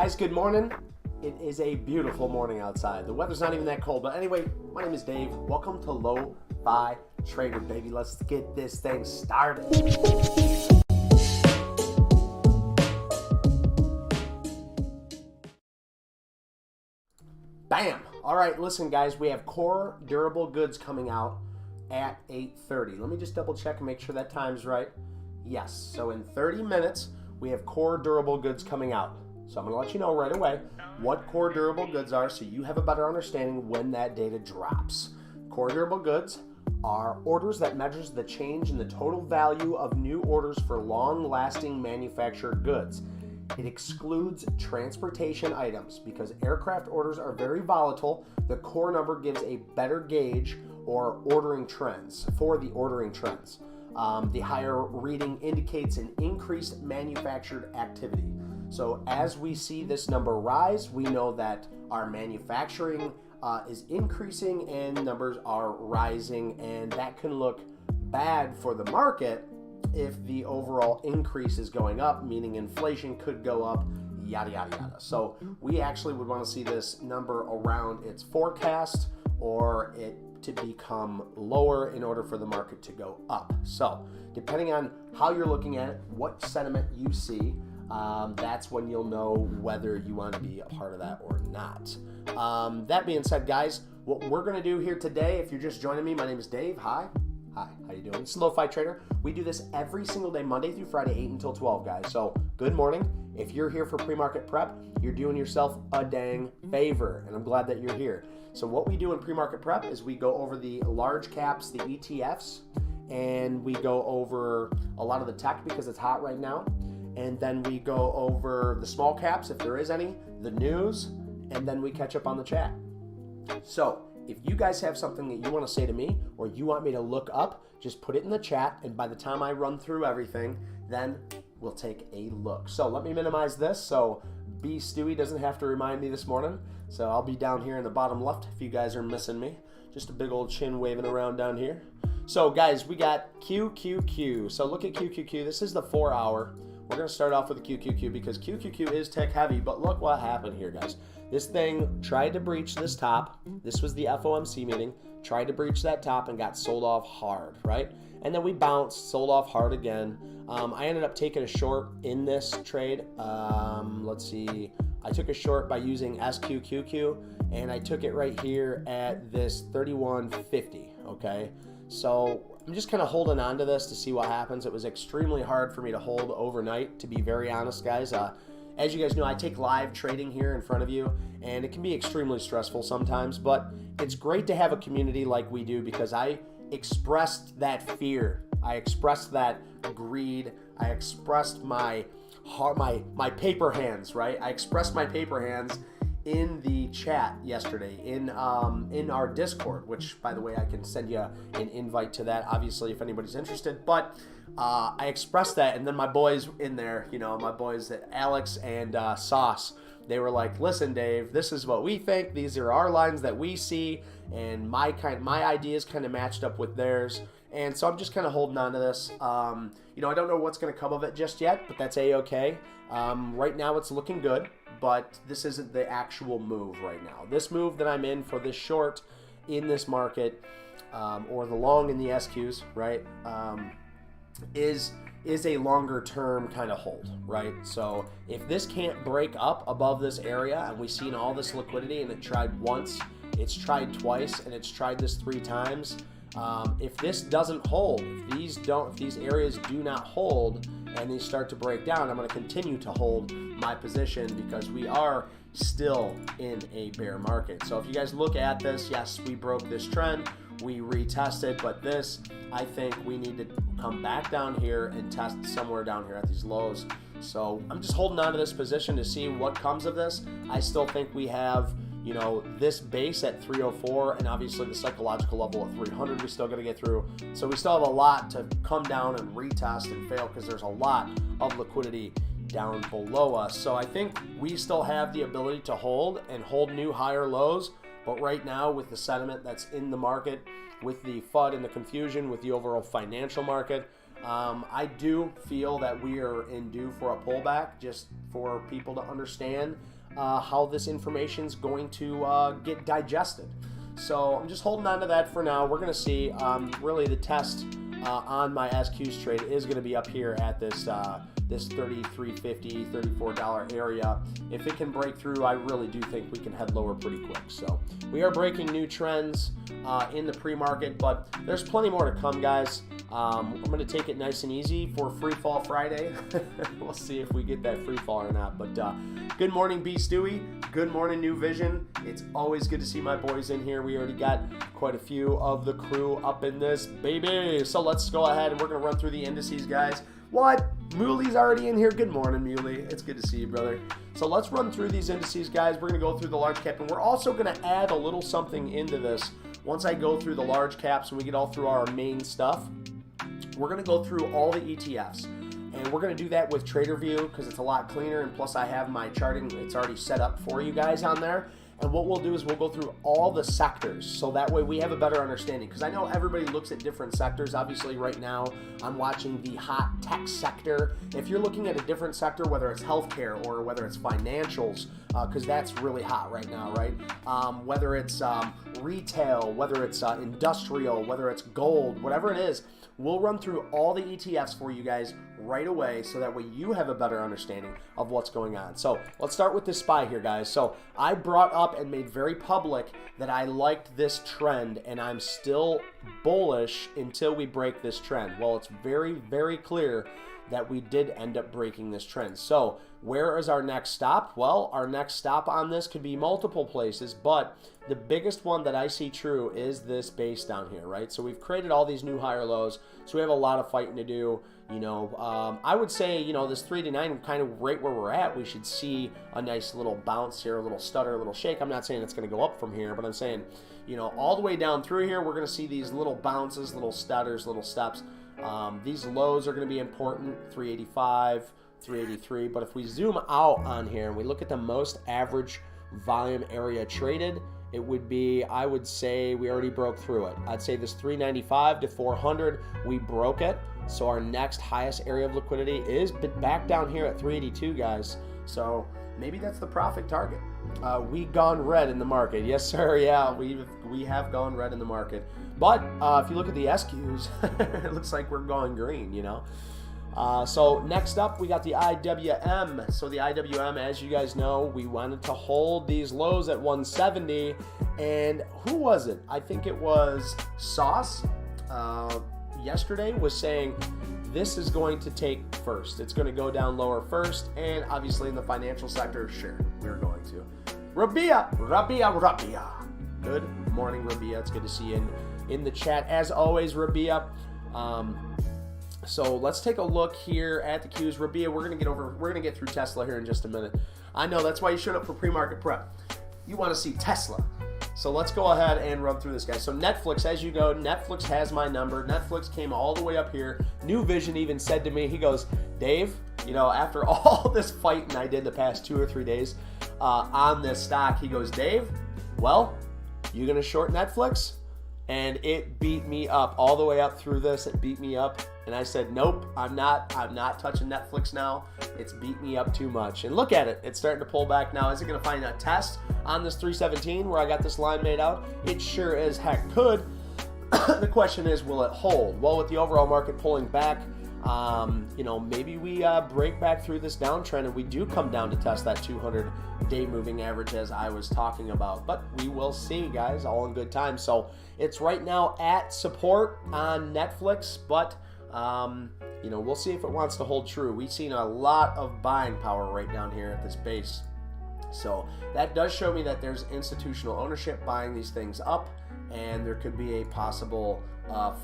Guys, good morning. It is a beautiful morning outside. The weather's not even that cold, but anyway, my name is Dave. Welcome to LoFiTrader, baby. Let's get this thing started. Bam! All right, listen, guys, we have core durable goods coming out at 8:30. Let me just double check and make sure that time's right. Yes, so in 30 minutes, we have core durable goods coming out. So I'm going to let you know right away what core durable goods are so you have a better understanding when that data drops. Core durable goods are orders that measures the change in the total value of new orders for long-lasting manufactured goods. It excludes transportation items because aircraft orders are very volatile. The core number gives a better gauge or ordering trends for the ordering trends. The higher reading indicates an increased manufactured activity. So as we see this number rise, we know that our manufacturing is increasing and numbers are rising, and that can look bad for the market if the overall increase is going up, meaning inflation could go up, yada, yada, yada. So we actually would want to see this number around its forecast or it to become lower in order for the market to go up. So depending on how you're looking at it, what sentiment you see, that's when you'll know whether you want to be a part of that or not. That being said, guys, what we're going to do here today, if you're just joining me, my name is Dave. Hi, how you doing? This is LoFiTrader. We do this every single day, Monday through Friday, 8 until 12, guys. So good morning. If you're here for pre-market prep, you're doing yourself a dang favor, and I'm glad that you're here. So what we do in pre-market prep is we go over the large caps, the ETFs, and we go over a lot of the tech because it's hot right now. And then we go over the small caps, if there is any, the news, and then we catch up on the chat. So if you guys have something that you want to say to me or you want me to look up, just put it in the chat, and by the time I run through everything, then we'll take a look. So let me minimize this so B. Stewie doesn't have to remind me this morning. So I'll be down here in the bottom left if you guys are missing me. Just a big old chin waving around down here. So guys, we got QQQ. So look at QQQ. This is the 4 hour. We're going to start off with the QQQ because QQQ is tech heavy, but look what happened here, guys. This thing tried to breach this top. This was the FOMC meeting. Tried to breach that top and got sold off hard, right? And then we bounced, sold off hard again. I ended up taking a short in this trade. Let's see. I took a short by using SQQQ, and I took it right here at this 31.50, okay? So I'm just kind of holding on to this to see what happens. It was extremely hard for me to hold overnight, to be very honest, guys. As you guys know, I take live trading here in front of you, and it can be extremely stressful sometimes, but it's great to have a community like we do because I expressed that fear. I expressed that greed. I expressed my paper hands, right? I expressed my paper hands in the chat yesterday in our Discord, which, by the way, I can send you an invite to that, obviously, if anybody's interested. But I expressed that, and then my boys in there, you know, my boys, Alex and Sauce, they were like, listen, Dave, this is what we think. These are our lines that we see, and my ideas kind of matched up with theirs. And so I'm just kind of holding on to this. You know, I don't know what's going to come of it just yet, but that's A-okay. Right now it's looking good, but this isn't the actual move right now. This move that I'm in for this short in this market, or the long in the SQs, right, is a longer term kind of hold, right? So if this can't break up above this area and we've seen all this liquidity and it tried once, it's tried twice, and it's tried this 3 times, if this doesn't hold, if these areas do not hold and they start to break down, I'm going to continue to hold my position because we are still in a bear market. So if you guys look at this, yes, we broke this trend, we retested, but this, I think we need to come back down here and test somewhere down here at these lows. So I'm just holding on to this position to see what comes of this. I still think we have, you know, this base at 304 and obviously the psychological level at 300 we still got to get through. So we still have a lot to come down and retest and fail because there's a lot of liquidity down below us. So I think we still have the ability to hold and hold new higher lows. But right now, with the sentiment that's in the market, with the FUD and the confusion, with the overall financial market, I do feel that we are in due for a pullback, just for people to understand how this information is going to get digested. So I'm just holding on to that for now. We're going to see. Really, the test on my SQs trade is going to be up here at this this $33.50, $34 area. If it can break through, I really do think we can head lower pretty quick. So we are breaking new trends in the pre-market, but there's plenty more to come, guys. I'm going to take it nice and easy for Free Fall Friday. We'll see if we get that free fall or not. But good morning, B. Stewie. Good morning, New Vision. It's always good to see my boys in here. We already got quite a few of the crew up in this baby. So let's go ahead and we're going to run through the indices, guys. What? Muley's already in here. Good morning, Muley. It's good to see you, brother. So let's run through these indices, guys. We're going to go through the large cap, and we're also going to add a little something into this. Once I go through the large caps and we get all through our main stuff, we're going to go through all the ETFs. And we're going to do that with TraderView because it's a lot cleaner, and plus I have my charting. It's already set up for you guys on there. And what we'll do is we'll go through all the sectors, so that way we have a better understanding. Because I know everybody looks at different sectors. Obviously, right now, I'm watching the hot tech sector. If you're looking at a different sector, whether it's healthcare or whether it's financials, because that's really hot right now, right? Whether it's retail, whether it's industrial, whether it's gold, whatever it is, we'll run through all the ETFs for you guys right away, so that way you have a better understanding of what's going on. So let's start with this SPY here, guys. So I brought up and made very public that I liked this trend, and I'm still bullish until we break this trend. Well, it's very, very clear that we did end up breaking this trend. So where is our next stop? Well, our next stop on this could be multiple places, but the biggest one that I see true is this base down here, right? So we've created all these new higher lows, so we have a lot of fighting to do. You know, I would say, you know, this 3 to 9 kind of right where we're at, we should see a nice little bounce here, a little stutter, a little shake. I'm not saying it's going to go up from here, but I'm saying, you know, all the way down through here, we're going to see these little bounces, little stutters, little steps. These lows are going to be important, 385, 383. But if we zoom out on here and we look at the most average volume area traded, it would be, I would say we already broke through it. I'd say this 395 to 400, we broke it. So our next highest area of liquidity is back down here at 382, guys. So maybe that's the profit target. We gone red in the market. Yes, sir. Yeah, we have gone red in the market. But if you look at the SQs, it looks like we're going green, you know. So next up, we got the IWM. So the IWM, as you guys know, we wanted to hold these lows at 170. And who was it? I think it was Sauce yesterday was saying this is going to take first. It's going to go down lower first. And obviously in the financial sector, sure, we're going to. Rabia. Good morning, Rabia. It's good to see you in the chat. As always, Rabia. So let's take a look here at the Qs. Rabia, we're gonna get through Tesla here in just a minute. I know that's why you showed up for pre-market prep. You want to see Tesla. So let's go ahead and run through this, guys. So Netflix, as you go, Netflix has my number. Netflix came all the way up here. New Vision even said to me, he goes, Dave, you know, after all this fighting I did the past 2 or 3 days on this stock, he goes, Dave, well, you gonna short Netflix? And it beat me up all the way up through this. It beat me up. And I said, nope, I'm not touching Netflix now. It's beat me up too much. And look at it. It's starting to pull back now. Is it going to find a test on this 317 where I got this line made out? It sure as heck could. The question is, will it hold? Well, with the overall market pulling back, you know, maybe we break back through this downtrend and we do come down to test that 200-day moving average as I was talking about. But we will see, guys, all in good time. So it's right now at support on Netflix, but you know, we'll see if it wants to hold true. We've seen a lot of buying power right down here at this base. So that does show me that there's institutional ownership buying these things up, and there could be a possible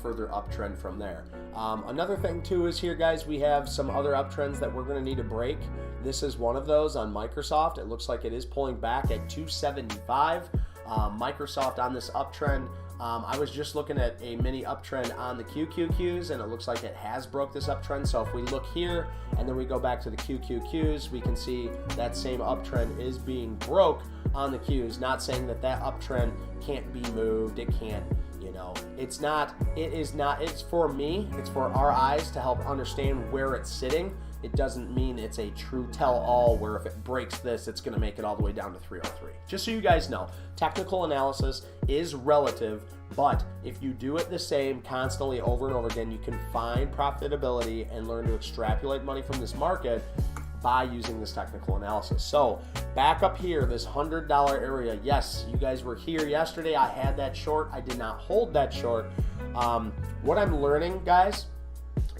further uptrend from there. Another thing too is here, guys, we have some other uptrends that we're going to need to break. This is one of those on Microsoft. It looks like it is pulling back at 275. Microsoft on this uptrend. I was just looking at a mini uptrend on the QQQs, and it looks like it has broke this uptrend. So if we look here and then we go back to the QQQs, we can see that same uptrend is being broke on the Qs. Not saying that that uptrend can't be moved. It can't, You know, it is not, it's for me, it's for our eyes to help understand where it's sitting. It doesn't mean it's a true tell-all where if it breaks this, it's going to make it all the way down to 303. Just so you guys know, technical analysis is relative, but if you do it the same constantly over and over again, you can find profitability and learn to extrapolate money from this market by using this technical analysis. So back up here, this $100 area, yes, you guys were here yesterday. I had that short. I did not hold that short. What I'm learning, guys,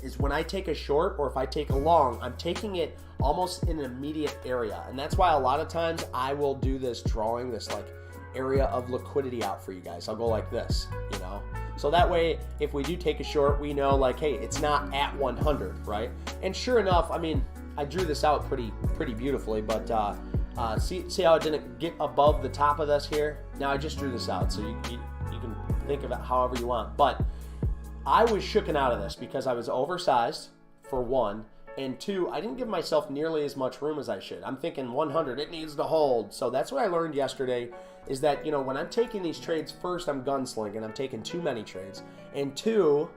is when I take a short or if I take a long, I'm taking it almost in an immediate area. And that's why a lot of times I will do this drawing, this like area of liquidity out for you guys. I'll go like this, you know? So that way, if we do take a short, we know like, hey, it's not at 100, right? And sure enough, I mean, I drew this out pretty beautifully, but see how it didn't get above the top of this here? Now I just drew this out, so you can think of it however you want. But I was shooken out of this because I was oversized, for one, and two, I didn't give myself nearly as much room as I should. I'm thinking 100, it needs to hold. So that's what I learned yesterday is that, you know, when I'm taking these trades, first, I'm gunslinging. I'm taking too many trades. And two,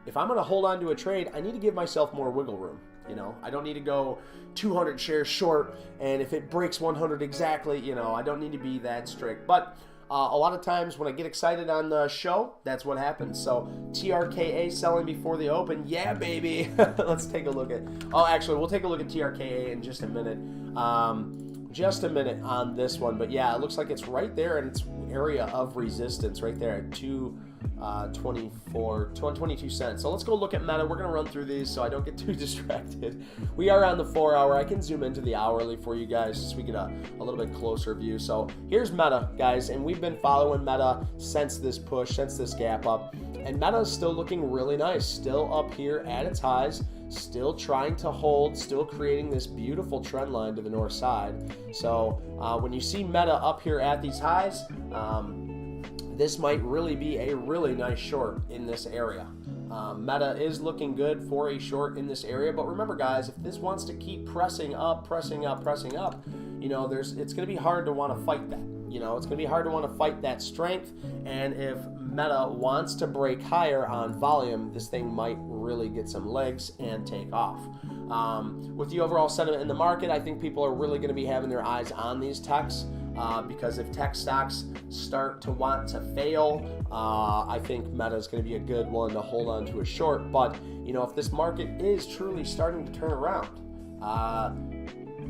if I'm going to hold on to a trade, I need to give myself more wiggle room. You know, I don't need to go 200 shares short, and if it breaks 100 exactly, you know, I don't need to be that strict. But a lot of times when I get excited on the show, that's what happens. So TRKA selling before the open, yeah, baby. Let's take a look at. Oh, actually, we'll take a look at TRKA in just a minute. Just a minute on this one, but yeah, it looks like it's right there in its area of resistance, right there at 222 cents. So let's go look at Meta. We're gonna run through these so I don't get too distracted. We are on the 4 hour. I can zoom into the hourly for you guys so we get a little bit closer view. So here's Meta, guys, and we've been following Meta since this push, since this gap up, and Meta is still looking really nice, still up here at its highs, still trying to hold, still creating this beautiful trend line to the north side. So when you see Meta up here at these highs, this might really be a really nice short in this area. Meta is looking good for a short in this area, but remember, guys, if this wants to keep pressing up, you know, it's going to be hard to want to fight that. You know, it's going to be hard to want to fight that strength, and if Meta wants to break higher on volume, this thing might really get some legs and take off. With the overall sentiment in the market, I think people are really going to be having their eyes on these techs. Because if tech stocks start to want to fail, I think Meta is going to be a good one to hold on to a short. But, you know, if this market is truly starting to turn around,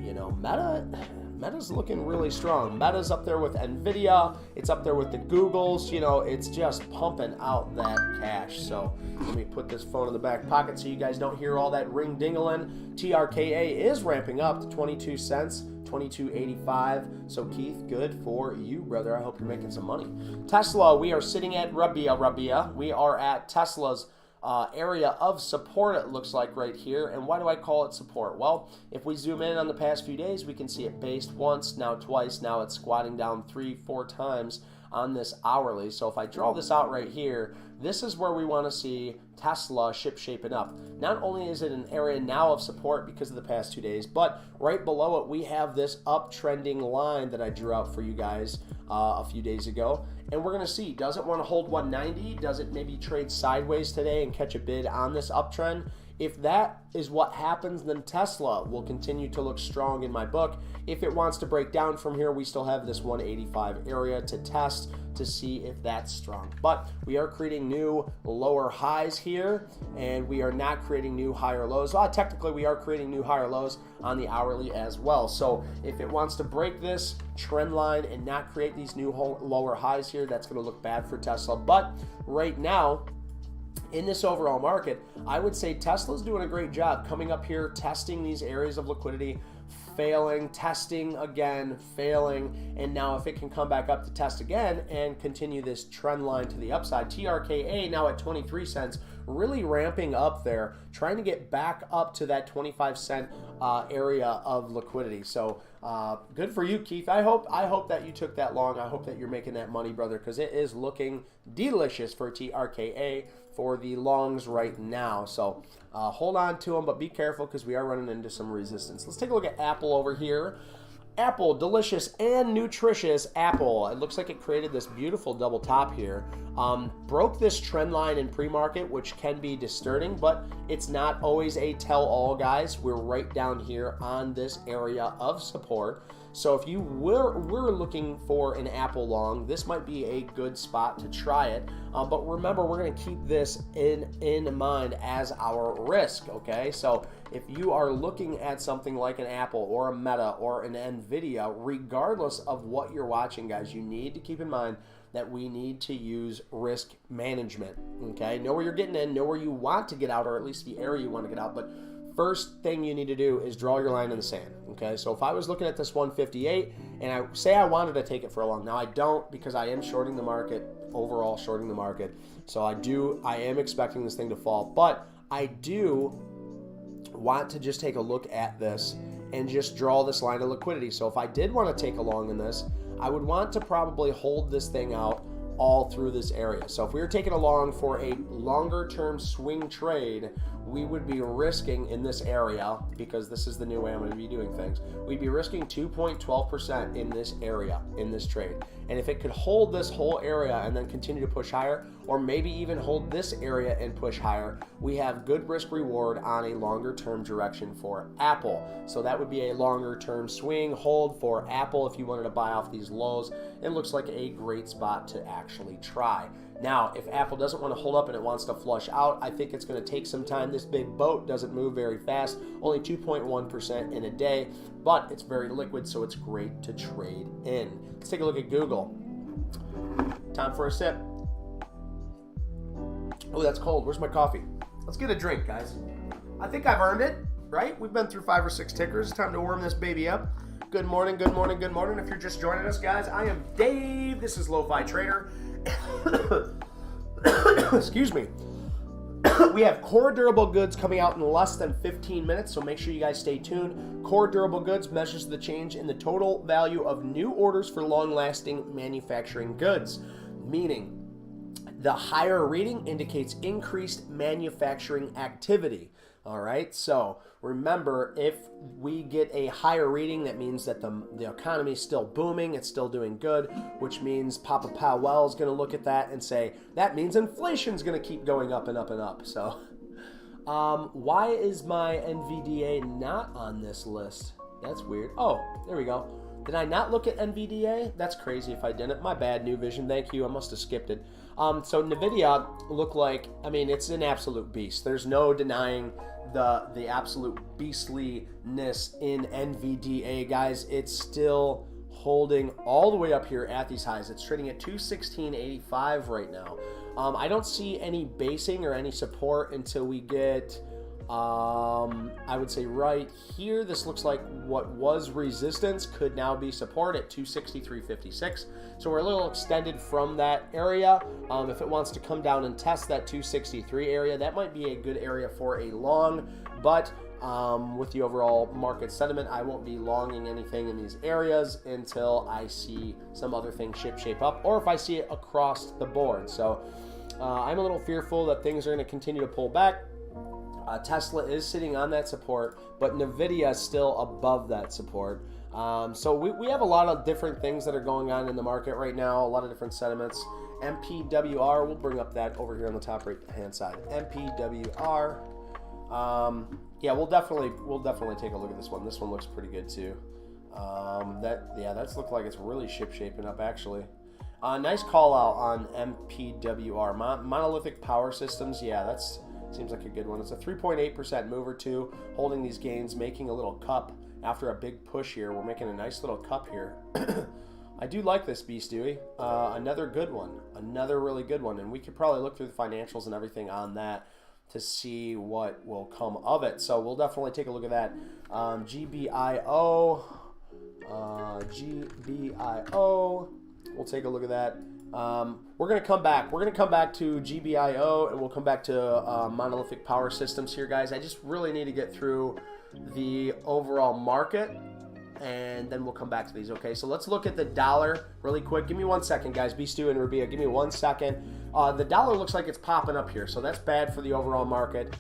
you know, Meta's looking really strong. Meta's up there with NVDA. It's up there with the Googles. You know, it's just pumping out that cash. So let me put this phone in the back pocket so you guys don't hear all that ring-dingling. TRKA is ramping up to 22 cents. 22.85. So Keith, good for you, brother. I hope you're making some money. Tesla, we are sitting at Rabia. We are at Tesla's area of support, it looks like right here. And why do I call it support? Well, if we zoom in on the past few days, we can see it based once, now twice, now it's squatting down 3-4 times on this hourly. So if I draw this out right here, this is where we want to see Tesla shaping up. Not only is it an area now of support because of the past 2 days, but right below it we have this uptrending line that I drew out for you guys a few days ago. And we're going to see, does it want to hold 190? Does it maybe trade sideways today and catch a bid on this uptrend? If that is what happens, then Tesla will continue to look strong in my book. If it wants to break down from here, we still have this 185 area to test to see if that's strong. But we are creating new lower highs here, and we are not creating new higher lows. Well, technically, we are creating new higher lows on the hourly as well. So if it wants to break this trend line and not create these new lower highs here, that's going to look bad for Tesla. But right now, in this overall market, I would say Tesla's doing a great job coming up here, testing these areas of liquidity, failing, testing again, failing, and now if it can come back up to test again and continue this trend line to the upside, TRKA now at 23 cents, really ramping up there, trying to get back up to that 25 cent area of liquidity. So good for you, Keith. I hope that you took that long. I hope that you're making that money, brother, because it is looking delicious for TRKA for the longs right now. So hold on to them, but be careful because we are running into some resistance. Let's take a look at Apple over here. Apple, delicious and nutritious apple. It looks like it created this beautiful double top here. Broke this trend line in pre-market, which can be disturbing, but it's not always a tell-all, guys. We're right down here on this area of support. So if you were looking for an Apple long, this might be a good spot to try it. But remember, we're going to keep this in mind as our risk, okay? So if you are looking at something like an Apple or a Meta or an NVDA, regardless of what you're watching, guys, you need to keep in mind that we need to use risk management, okay? Know where you're getting in, know where you want to get out, or at least the area you want to get out. But first thing you need to do is draw your line in the sand, okay? So if I was looking at this 158 and I say I wanted to take it for a long, now I don't, because I am shorting the market, overall shorting the market. So I am expecting this thing to fall, but I do want to just take a look at this and just draw this line of liquidity. So if I did want to take a long in this, I would want to probably hold this thing out all through this area. So if we were taking a long for a longer term swing trade, we would be risking in this area, because this is the new way I'm going to be doing things, we'd be risking 2.12% in this area, in this trade. And if it could hold this whole area and then continue to push higher, or maybe even hold this area and push higher, we have good risk reward on a longer term direction for Apple. So that would be a longer term swing hold for Apple if you wanted to buy off these lows. It looks like a great spot to actually try. Now, if Apple doesn't want to hold up and it wants to flush out, I think it's going to take some time. This big boat doesn't move very fast, only 2.1% in a day, but it's very liquid, so it's great to trade in. Let's take a look at Google. Time for a sip. Oh, that's cold. Where's my coffee? Let's get a drink, guys. I think I've earned it, right? We've been through 5 or 6 tickers. It's time to warm this baby up. Good morning, good morning, good morning. If you're just joining us, guys, I am Dave. This is LoFiTrader. Excuse me. We have core durable goods coming out in less than 15 minutes, so make sure you guys stay tuned. Core durable goods measures the change in the total value of new orders for long-lasting manufacturing goods, meaning the higher reading indicates increased manufacturing activity. All right, so remember, if we get a higher reading, that means that the economy is still booming, it's still doing good, which means Papa Powell is going to look at that and say, that means inflation is going to keep going up and up and up. So why is my NVDA not on this list? That's weird. Oh, there we go. Did I not look at NVDA? That's crazy if I didn't. My bad, New Vision. Thank you. I must have skipped it. So NVIDIA looked like, I mean, it's an absolute beast. There's no denying the absolute beastliness in NVDA, guys. It's still holding all the way up here at these highs. It's trading at 216.85 right now. I don't see any basing or any support until we get, I would say right here. This looks like what was resistance could now be support at 263.56. So we're a little extended from that area. If it wants to come down and test that 263 area, that might be a good area for a long, but with the overall market sentiment, I won't be longing anything in these areas until I see some other things shape up, or if I see it across the board. So I'm a little fearful that things are going to continue to pull back. Tesla is sitting on that support, but NVIDIA is still above that support. So we have a lot of different things that are going on in the market right now, a lot of different sentiments. MPWR, we'll bring up that over here on the top right hand side. MPWR. Yeah, we'll definitely take a look at this one. This one looks pretty good too. That's looked like it's really shaping up actually. Nice call out on MPWR, monolithic power systems. Yeah, that's seems like a good one. It's a 3.8% move or two, holding these gains, making a little cup after a big push here. We're making a nice little cup here. I do like this beast, Dewey. Another good one, another really good one, and we could probably look through the financials and everything on that to see what will come of it. So we'll definitely take a look at that. GBIO, we'll take a look at that. We're going to come back. We're going to come back to GBIO, and we'll come back to monolithic power systems here, guys. I just really need to get through the overall market, and then we'll come back to these, okay? So let's look at the dollar really quick. Give me 1 second, guys. Stu and Rabia, give me 1 second. The dollar looks like it's popping up here, so that's bad for the overall market.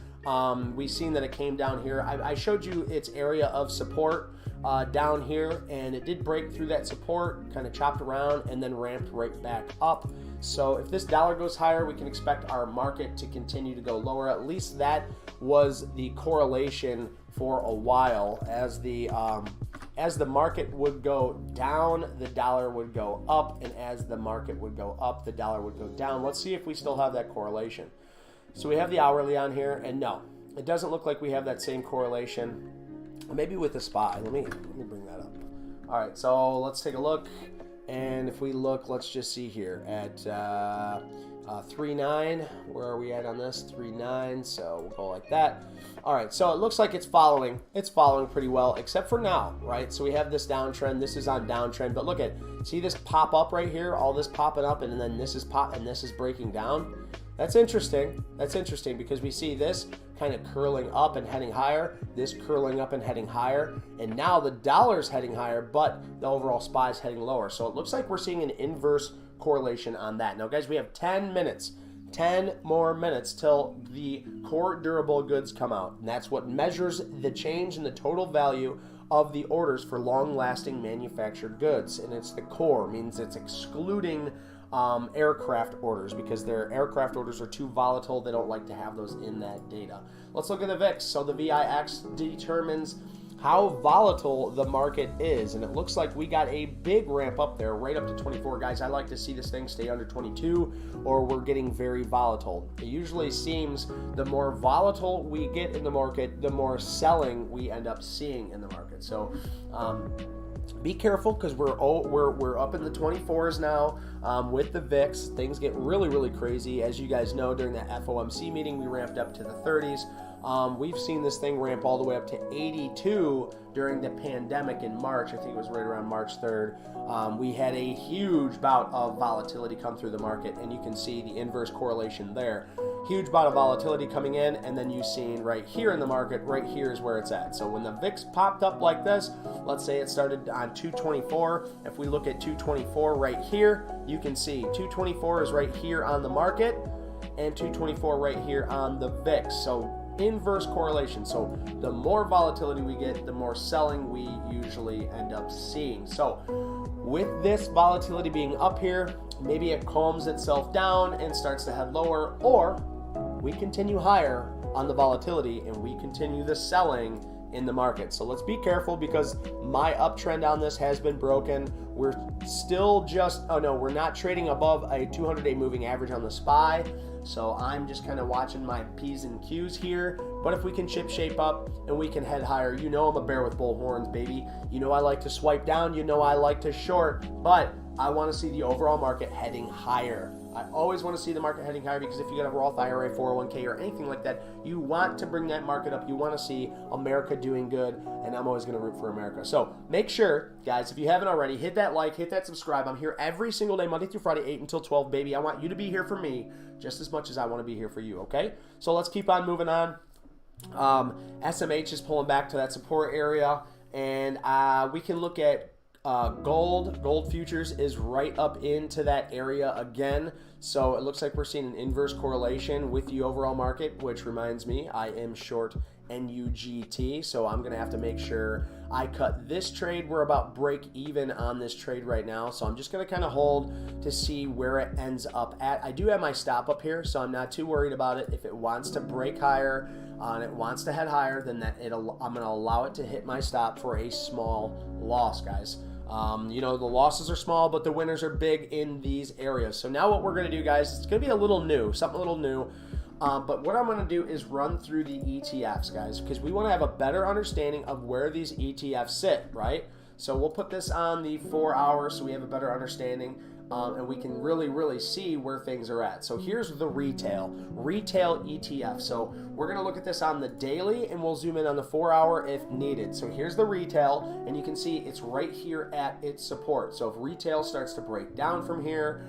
We've seen that it came down here. I showed you its area of support down here, and it did break through that support, kind of chopped around, and then ramped right back up. So if this dollar goes higher, we can expect our market to continue to go lower. At least that was the correlation for a while. As the market would go down, the dollar would go up, and as the market would go up, the dollar would go down. Let's see if we still have that correlation. So we have the hourly on here, and no, it doesn't look like we have that same correlation. Maybe with the SPY. Let me bring that up. All right, so let's take a look. And if we look, let's just see here at 3.9. Where are we at on this? 3.9. So we'll go like that. All right, so it looks like it's following. It's following pretty well, except for now, right? So we have this downtrend. This is on downtrend, but look at, see this pop up right here? All this popping up, and then this is pop, and this is breaking down. That's interesting. That's interesting because we see this kind of curling up and heading higher, this curling up and heading higher, and now the dollar's heading higher, but the overall SPY is heading lower. So it looks like we're seeing an inverse correlation on that. Now, guys, we have 10 minutes. 10 more minutes till the core durable goods come out, and that's what measures the change in the total value of the orders for long-lasting manufactured goods, and it's the core, means it's excluding aircraft orders, because their aircraft orders are too volatile. They don't like to have those in that data. Let's look at the VIX. So the VIX determines how volatile the market is, and it looks like we got a big ramp up there, right up to 24. Guys, I like to see this thing stay under 22, or we're getting very volatile. It usually seems the more volatile we get in the market, the more selling we end up seeing in the market. So be careful, because we're up in the 24s now with the VIX. Things get really crazy. As you guys know, during that FOMC meeting, we ramped up to the 30s. We've seen this thing ramp all the way up to 82 during the pandemic in March. I think it was right around March 3rd. We had a huge bout of volatility come through the market, and you can see the inverse correlation there. Huge bout of volatility coming in, and then you've seen right here in the market, right here is where it's at. So when the VIX popped up like this, let's say it started on 224. If we look at 224 right here, you can see 224 is right here on the market, and 224 right here on the VIX. So inverse correlation. So the more volatility we get, the more selling we usually end up seeing. So with this volatility being up here, maybe it calms itself down and starts to head lower, or we continue higher on the volatility and we continue the selling in the market. So let's be careful, because my uptrend on this has been broken. We're still just, oh no, we're not trading above a 200-day moving average on the SPY. So I'm just kind of watching my P's and Q's here. But if we can chip shape up and we can head higher, you know I'm a bear with bull horns, baby. You know I like to swipe down, you know I like to short, but I want to see the overall market heading higher. I always want to see the market heading higher, because if you got a Roth IRA, 401k, or anything like that, you want to bring that market up. You want to see America doing good, and I'm always going to root for America. So make sure, guys, if you haven't already, hit that like, hit that subscribe. I'm here every single day, Monday through Friday, 8 until 12, baby. I want you to be here for me just as much as I want to be here for you, okay? So let's keep on moving on. SMH is pulling back to that support area, and we can look at gold futures is right up into that area again. So it looks like we're seeing an inverse correlation with the overall market, which reminds me, I am short NUGT, so I'm gonna have to make sure I cut this trade. We're about break even on this trade right now, so I'm just gonna kind of hold to see where it ends up at. I do have my stop up here, so I'm not too worried about it. If it wants to break higher and it wants to head higher, then I'm gonna allow it to hit my stop for a small loss, guys. You know, the losses are small, but the winners are big in these areas. So now what we're going to do, guys, it's going to be a little new, something a little new. But what I'm going to do is run through the ETFs, guys, because we want to have a better understanding of where these ETFs sit, right? So we'll put this on the 4 hours so we have a better understanding. And we can really see where things are at. So here's the retail ETF. So we're going to look at this on the daily, and we'll zoom in on the 4 hour if needed. So here's the retail, and you can see it's right here at its support. So if retail starts to break down from here,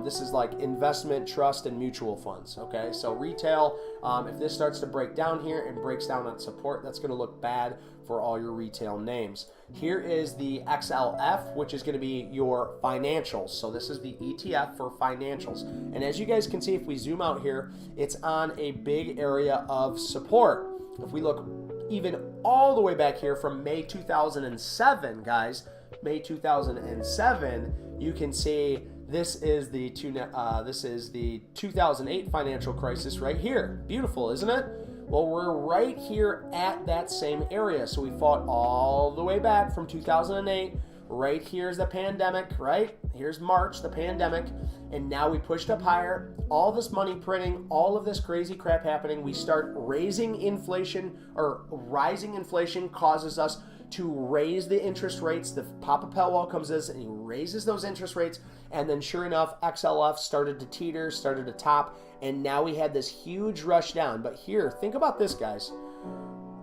this is like investment, trust, and mutual funds. Okay, so retail, if this starts to break down here and breaks down on support, that's going to look bad for all your retail names. Here is the XLF, which is going to be your financials. So this is the ETF for financials. And as you guys can see, if we zoom out here, it's on a big area of support. If we look even all the way back here from May 2007, guys, May 2007, you can see this is the 2008 financial crisis right here. Beautiful, isn't it? Well, we're right here at that same area. So we fought all the way back from 2008. Right here's the pandemic, right? Here's March, the pandemic. And now we pushed up higher. All this money printing, all of this crazy crap happening. We start raising inflation, or rising inflation causes us to raise the interest rates. The Papa Powell comes in and he raises those interest rates. And then sure enough, XLF started to teeter, started to top. And now we had this huge rush down. But here, think about this, guys.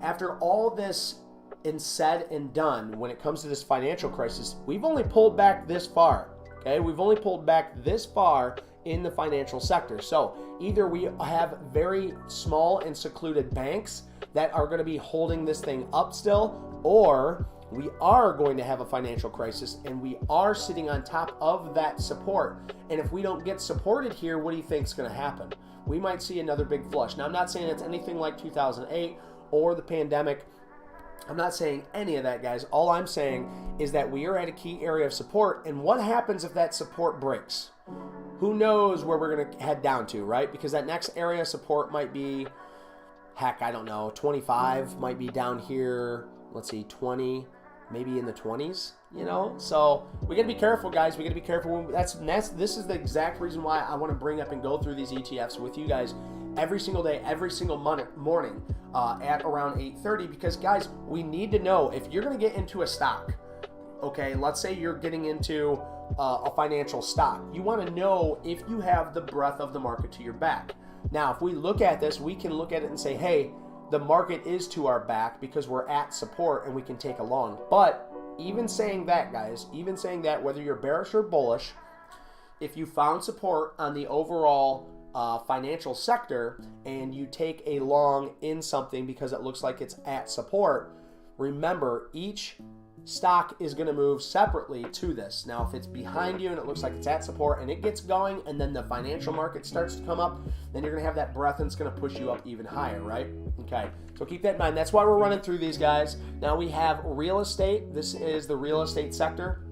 After all this is said and done, when it comes to this financial crisis, we've only pulled back this far. Okay, we've only pulled back this far in the financial sector. So either we have very small and secluded banks that are going to be holding this thing up still, or we are going to have a financial crisis and we are sitting on top of that support. And if we don't get supported here, what do you think is going to happen? We might see another big flush. Now, I'm not saying it's anything like 2008 or the pandemic. I'm not saying any of that, guys. All I'm saying is that we are at a key area of support. And what happens if that support breaks? Who knows where we're going to head down to, right? Because that next area of support might be, heck, I don't know, 25, might be down here, let's see, 20, maybe in the 20s, you know? So we got to be careful, guys. We got to be careful. This is the exact reason why I want to bring up and go through these ETFs with you guys every single day, every single morning at around 8:30, because, guys, we need to know if you're going to get into a stock, okay? Let's say you're getting into a financial stock. You want to know if you have the breadth of the market to your back. Now, if we look at this, we can look at it and say, hey, the market is to our back because we're at support and we can take a long. But even saying that, guys, even saying that, whether you're bearish or bullish, if you found support on the overall financial sector and you take a long in something because it looks like it's at support, remember, each stock is going to move separately to this. Now, if it's behind you and it looks like it's at support and it gets going and then the financial market starts to come up, then you're going to have that breadth and it's going to push you up even higher, right? Okay, so keep that in mind. That's why we're running through these, guys. Now we have real estate. This is the real estate sector.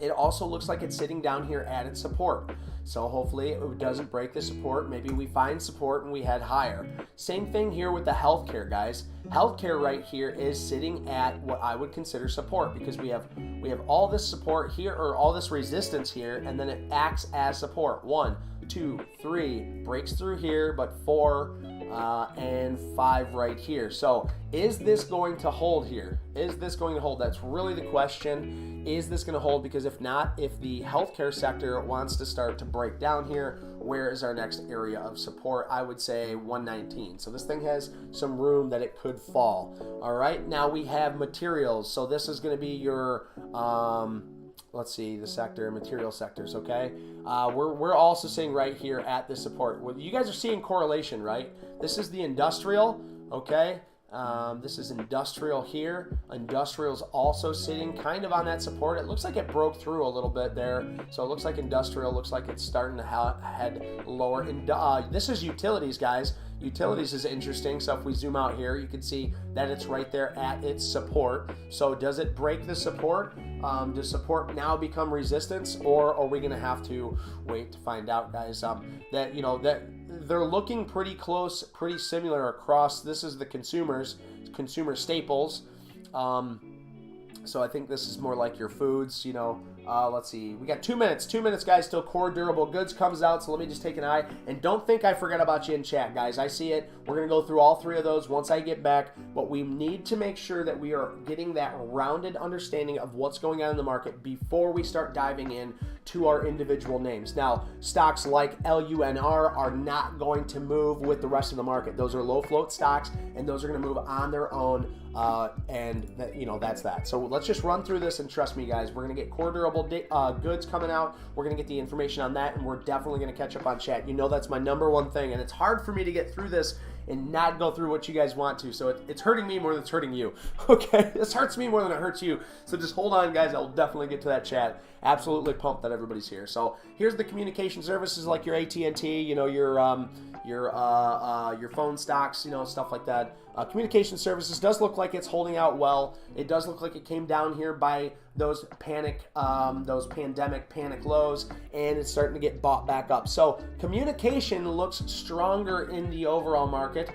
It also looks like it's sitting down here at its support. So hopefully it doesn't break the support. Maybe we find support and we head higher. Same thing here with the healthcare, guys. Healthcare right here is sitting at what I would consider support, because we have all this support here, or all this resistance here, and then it acts as support. 1, 2, 3, breaks through here, but 4 and 5 right here. So is this going to hold here? Is this going to hold? That's really the question. Is this going to hold? Because if not, if the healthcare sector wants to start to break down here, where is our next area of support? I would say 119. So this thing has some room that it could fall. All right, now we have materials. So this is going to be your let's see, the sector, material sectors, okay? We're also seeing right here at the support. Well, you guys are seeing correlation, right? This is the industrial, okay? This is industrial here. Industrial's also sitting kind of on that support. It looks like it broke through a little bit there. So it looks like industrial looks like it's starting to head lower. This is utilities, guys. Utilities is interesting. So if we zoom out here, you can see that it's right there at its support. So does it break the support? Does support now become resistance, or are we going to have to wait to find out, guys? That they're looking pretty close, pretty similar across. This is the consumer staples. So I think this is more like your foods, let's see. We got 2 minutes. 2 minutes, guys, till core durable goods comes out. So let me just take an eye. And don't think I forgot about you in chat, guys. I see it. We're going to go through all 3 of those once I get back. But we need to make sure that we are getting that rounded understanding of what's going on in the market before we start diving in to our individual names. Now, stocks like LUNR are not going to move with the rest of the market. Those are low float stocks, and those are going to move on their own. And that's that. So let's just run through this, and trust me, guys, we're going to get core durable goods coming out. We're going to get the information on that, and we're definitely going to catch up on chat. That's my number one thing, and it's hard for me to get through this and not go through what you guys want to. So it's hurting me more than it's hurting you. Okay, this hurts me more than it hurts you. So just hold on, guys. I'll definitely get to that chat. Absolutely pumped that everybody's here. So here's the communication services like your AT&T, your phone stocks, stuff like that. Communication services does look like it's holding out well. It does look like it came down here by those pandemic panic lows, and it's starting to get bought back up. So communication looks stronger in the overall market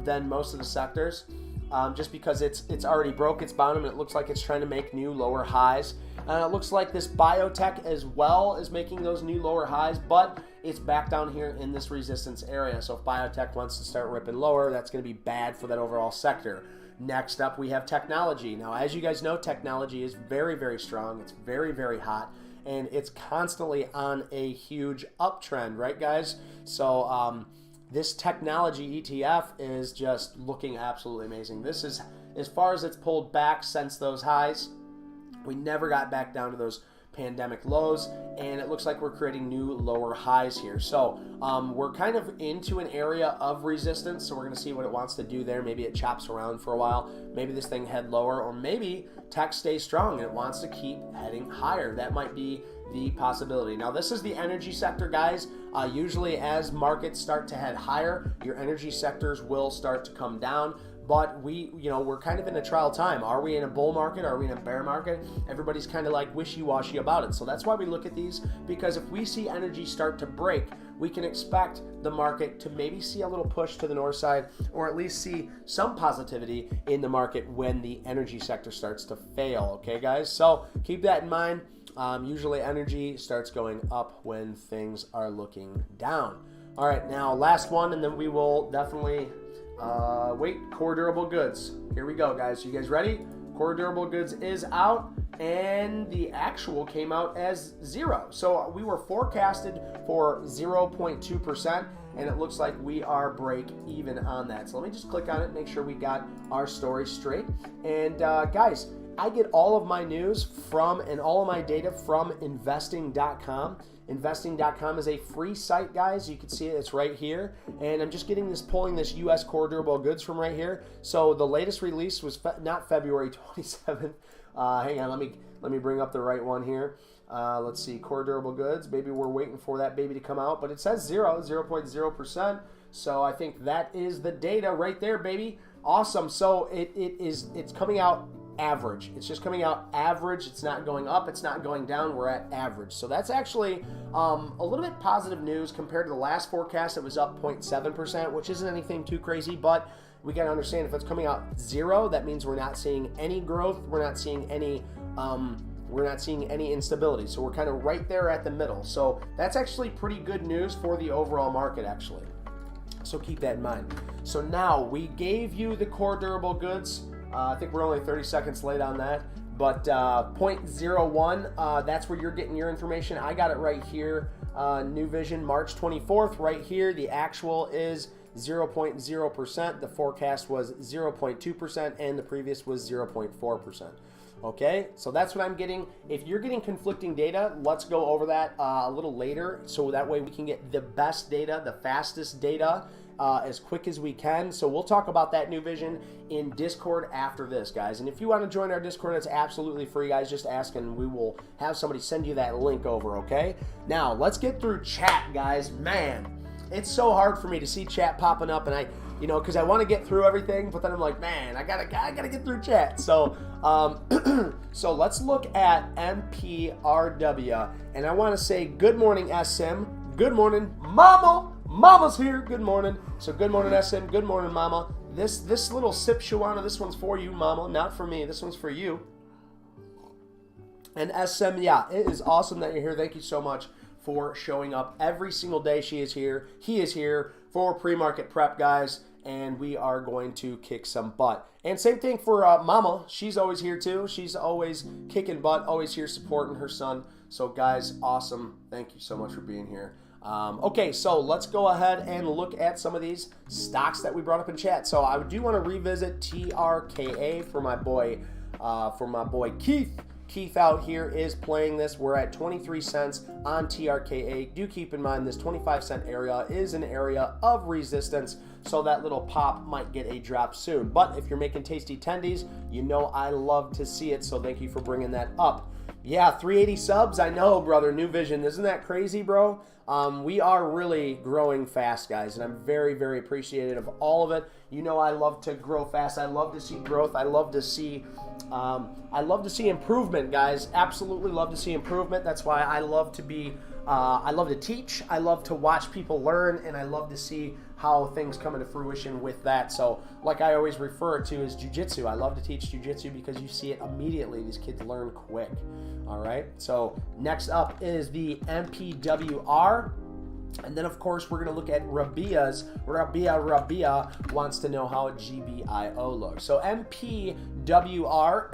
than most of the sectors, just because it's already broke its bottom, and it looks like it's trying to make new lower highs. It looks like this biotech as well is making those new lower highs, but it's back down here in this resistance area. So if biotech wants to start ripping lower, that's going to be bad for that overall sector. Next up, we have technology. Now, as you guys know, technology is very, very strong. It's very, very hot, and it's constantly on a huge uptrend, right, guys? So this technology ETF is just looking absolutely amazing. This is, as far as it's pulled back since those highs, we never got back down to those pandemic lows, and it looks like we're creating new lower highs here. So we're kind of into an area of resistance, so we're going to see what it wants to do there. Maybe it chops around for a while. Maybe this thing head lower, or maybe tech stays strong and it wants to keep heading higher. That might be the possibility. Now, this is the energy sector, guys. Usually as markets start to head higher, your energy sectors will start to come down. But we're kind of in a trial time. Are we in a bull market? Are we in a bear market? Everybody's kind of like wishy-washy about it. So that's why we look at these, because if we see energy start to break, we can expect the market to maybe see a little push to the north side, or at least see some positivity in the market when the energy sector starts to fail. Okay, guys? So keep that in mind. Usually energy starts going up when things are looking down. All right, now last one, and then we will definitely... core durable goods. Here we go, guys. You guys ready? Core durable goods is out, and the actual came out as 0. So we were forecasted for 0.2%, and it looks like we are break even on that. So let me just click on it, make sure we got our story straight. And guys, I get all of my news from and all of my data from investing.com. Investing.com is a free site, guys. You can see it. It's right here. And I'm just pulling this U.S. core durable goods from right here. So the latest release was not February 27th. Hang on, let me bring up the right one here. Let's see, core durable goods. Maybe we're waiting for that baby to come out, but it says 0.0%. So I think that is the data right there, baby. Awesome. So it's coming out average. It's just coming out average. It's not going up. It's not going down. We're at average. So that's actually a little bit positive news compared to the last forecast. It was up 0.7%, which isn't anything too crazy, but we got to understand if it's coming out 0, that means we're not seeing any growth. We're not seeing any instability. So we're kind of right there at the middle. So that's actually pretty good news for the overall market, actually. So keep that in mind. So now we gave you the core durable goods. I think we're only 30 seconds late on that, but 0.01, that's where you're getting your information. I got it right here. New Vision, March 24th, right here. The actual is 0.0%. The forecast was 0.2%, and the previous was 0.4%. Okay, so that's what I'm getting. If you're getting conflicting data, let's go over that a little later, so that way we can get the best data, the fastest data, as quick as we can. So we'll talk about that New Vision in Discord after this, guys. And if you want to join our Discord, it's absolutely free, guys. Just ask and we will have somebody send you that link over, okay? Now, let's get through chat, guys. Man, it's so hard for me to see chat popping up, and because I want to get through everything, but then I'm like, man, I gotta get through chat. So, so let's look at MPRW, and I want to say good morning, SM. Good morning, Mama. Mama's here. Good morning. So good morning, SM. Good morning, Mama. This little sip Shawana, this one's for you, Mama. Not for me. This one's for you. And SM, yeah, it is awesome that you're here. Thank you so much for showing up every single day. She is here. He is here for pre-market prep, guys. And we are going to kick some butt. And same thing for Mama. She's always here too. She's always kicking butt, always here supporting her son. So guys, awesome. Thank you so much for being here. Okay, so let's go ahead and look at some of these stocks that we brought up in chat. So I do want to revisit TRKA for my boy Keith. Keith out here is playing this. We're at 23 cents on TRKA. Do keep in mind this 25-cent area is an area of resistance, so that little pop might get a drop soon. But if you're making tasty tendies, you know I love to see it, so thank you for bringing that up. Yeah, 380 subs. I know, brother. New Vision. Isn't that crazy, bro? We are really growing fast, guys, and I'm very, very appreciative of all of it. You know, I love to grow fast. I love to see growth. I love to see improvement, guys. Absolutely love to see improvement. That's why I love to be. I love to teach. I love to watch people learn, and I love to see how things come into fruition with that. So, like I always refer to as jiu-jitsu. I love to teach jiu-jitsu because you see it immediately. These kids learn quick. All right. So next up is the MPWR. And then, of course, we're going to look at Rabia's. Rabia wants to know how GBIO looks. So MPWR,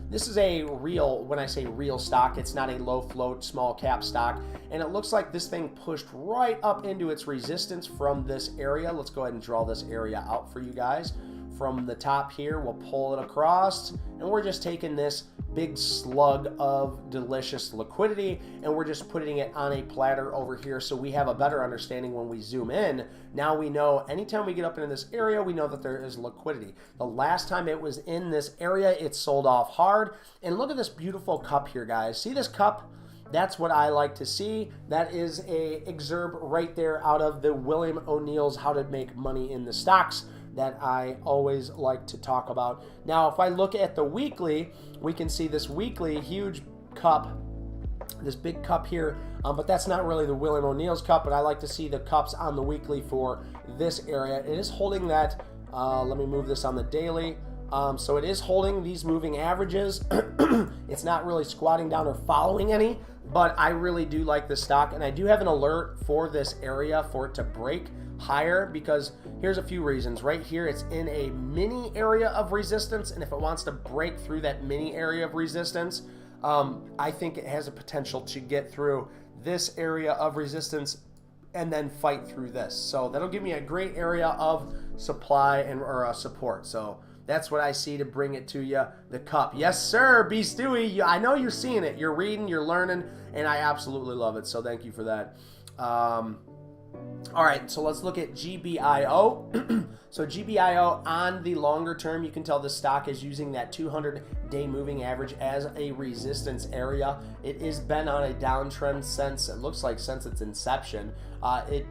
this is a real, when I say real stock, it's not a low float, small cap stock. And it looks like this thing pushed right up into its resistance from this area. Let's go ahead and draw this area out for you guys. From the top here, we'll pull it across. And we're just taking this big slug of delicious liquidity and we're just putting it on a platter over here so we have a better understanding when we zoom in. Now we know anytime we get up into this area, we know that there is liquidity. The last time it was in this area, it sold off hard. And look at this beautiful cup here, guys. See this cup? That's what I like to see. That is a excerpt right there out of the William O'Neill's How to Make Money in the Stocks that I always like to talk about. Now, if I look at the weekly, we can see this weekly huge cup, this big cup here, but that's not really the William O'Neill's cup, but I like to see the cups on the weekly for this area. It is holding that, let me move this on the daily. So it is holding these moving averages. It's not really squatting down or following any, but I really do like this stock, and I do have an alert for this area for it to break higher because here's a few reasons. Right here, it's in a mini area of resistance, and if it wants to break through that mini area of resistance, I think it has a potential to get through this area of resistance and then fight through this. So that'll give me a great area of supply and or support. So that's what I see to bring it to you. The cup. Yes, sir, B. Stewie. I know you're seeing it. You're reading, you're learning, and I absolutely love it. So thank you for that. All right, so let's look at GBIO. So GBIO on the longer term, you can tell the stock is using that 200-day moving average as a resistance area. It has been on a downtrend since, it looks like since its inception. It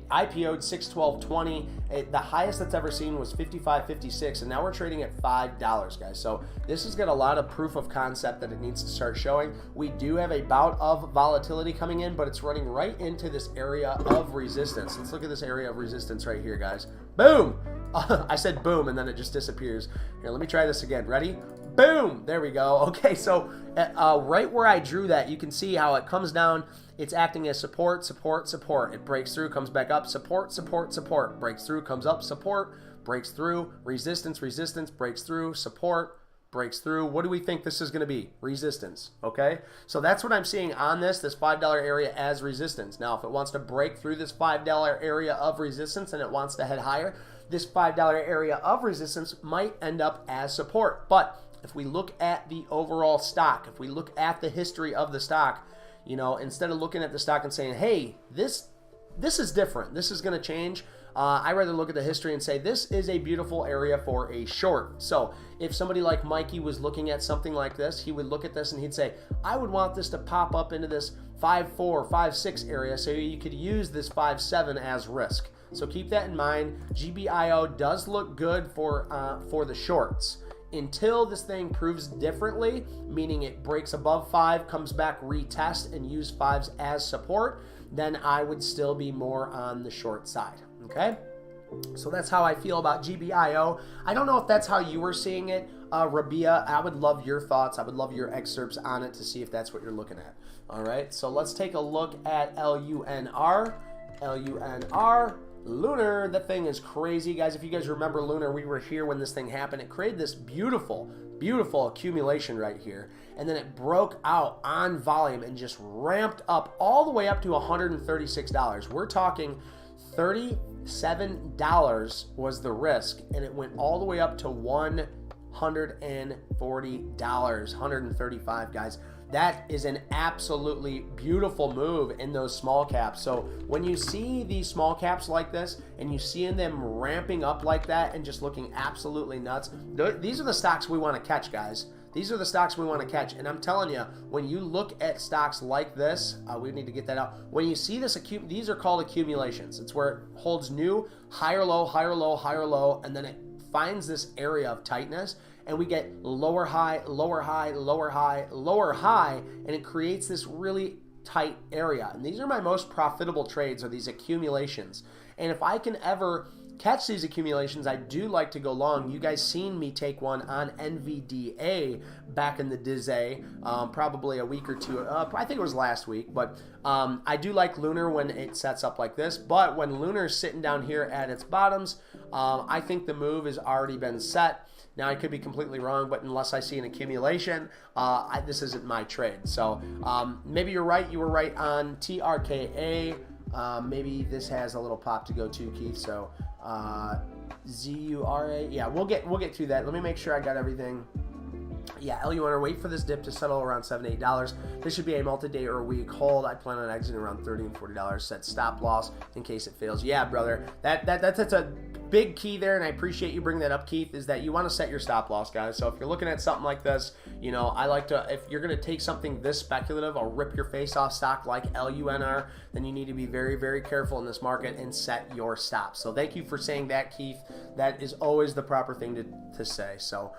IPO'd 6/12/20. The highest that's ever seen was 55.56, and now we're trading at $5, guys. So this has got a lot of proof of concept that it needs to start showing. We do have a bout of volatility coming in, but it's running right into this area of resistance. Let's look at this area of resistance right here, guys. Boom! I said boom, and then it just disappears. Here, let me try this again. Ready? Boom! There we go. Okay, so right where I drew that, you can see how it comes down. It's acting as support, support, support. It breaks through, comes back up, support, support, support. Breaks through, comes up, support, breaks through, resistance, resistance, breaks through, support, breaks through. What do we think this is going to be? Resistance, okay? So that's what I'm seeing on this $5 area as resistance. Now, if it wants to break through this $5 area of resistance and it wants to head higher, this $5 area of resistance might end up as support. But if we look at the overall stock, if we look at the history of the stock, you know, instead of looking at the stock and saying, hey, this is different, this is going to change, I rather look at the history and say this is a beautiful area for a short. So if somebody like Mikey was looking at something like this, he would look at this and he'd say, I would want this to pop up into this 5.4, 5.6 area so you could use this 5.7 as risk. So keep that in mind. GBIO does look good for the shorts. Until this thing proves differently, meaning it breaks above 5, comes back, retest, and use 5s as support, then I would still be more on the short side, okay? So that's how I feel about GBIO. I don't know if that's how you were seeing it, Rabia. I would love your thoughts. I would love your excerpts on it to see if that's what you're looking at. All right, so let's take a look at LUNR. LUNR. Lunar, that thing is crazy, guys. If you guys remember Lunar, we were here when this thing happened. It created this beautiful, beautiful accumulation right here. And then it broke out on volume and just ramped up all the way up to $136. We're talking $37 was the risk, and it went all the way up to $140, $135, guys. That is an absolutely beautiful move in those small caps. So when you see these small caps like this and you see them ramping up like that and just looking absolutely nuts, these are the stocks we want to catch, guys. These are the stocks we want to catch. And I'm telling you, when you look at stocks like this, we need to get that out. When you see this, these are called accumulations. It's where it holds new, higher low, higher low, higher low, and then it finds this area of tightness, and we get lower high, lower high, lower high, lower high, and it creates this really tight area. And these are my most profitable trades, are these accumulations. And if I can ever catch these accumulations, I do like to go long. You guys seen me take one on NVDA back in the day, probably a week or two. I think it was last week, but I do like Lunar when it sets up like this. But when Lunar's sitting down here at its bottoms, I think the move has already been set. Now, I could be completely wrong, but unless I see an accumulation, this isn't my trade. So maybe you're right. You were right on TRKA. Maybe this has a little pop to go to, Keith. So ZURA. Yeah, we'll get through that. Let me make sure I got everything. Yeah, LUNR, wait for this dip to settle around $7 to $8. This should be a multi-day or a week hold. I plan on exiting around $30 and $40. Set stop loss in case it fails. Yeah, brother, that's a big key there, and I appreciate you bringing that up, Keith, is that you want to set your stop loss, guys. So if you're looking at something like this, you know, I like to, if you're going to take something this speculative or rip your face off stock like LUNR, then you need to be very, very careful in this market and set your stops. So thank you for saying that, Keith. That is always the proper thing to say. So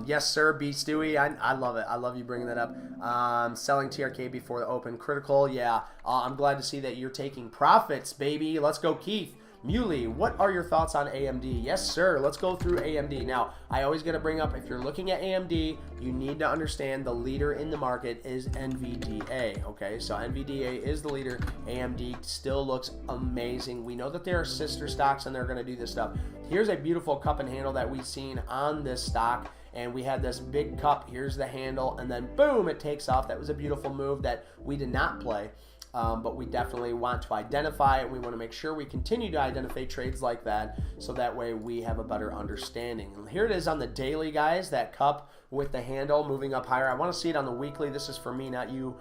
yes, sir, B. Stewie, I love it. I love you bringing that up. Selling TRK before the open, critical. Yeah, I'm glad to see that you're taking profits, baby. Let's go, Keith. Muley, what are your thoughts on AMD? Yes, sir. Let's go through AMD. Now, I always got to bring up, if you're looking at AMD, you need to understand the leader in the market is NVDA, okay? So NVDA is the leader. AMD still looks amazing. We know that there are sister stocks and they're going to do this stuff. Here's a beautiful cup and handle that we've seen on this stock. And we had this big cup. Here's the handle. And then, boom, it takes off. That was a beautiful move that we did not play. But we definitely want to identify it. We want to make sure we continue to identify trades like that, so that way we have a better understanding. And here it is on the daily, guys, that cup with the handle moving up higher. I want to see it on the weekly. This is for me, not you.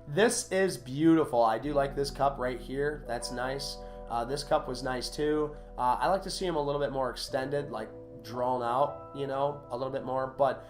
This is beautiful. I do like this cup right here. That's nice. This cup was nice too. I like to see them a little bit more extended, like drawn out, you know, a little bit more. But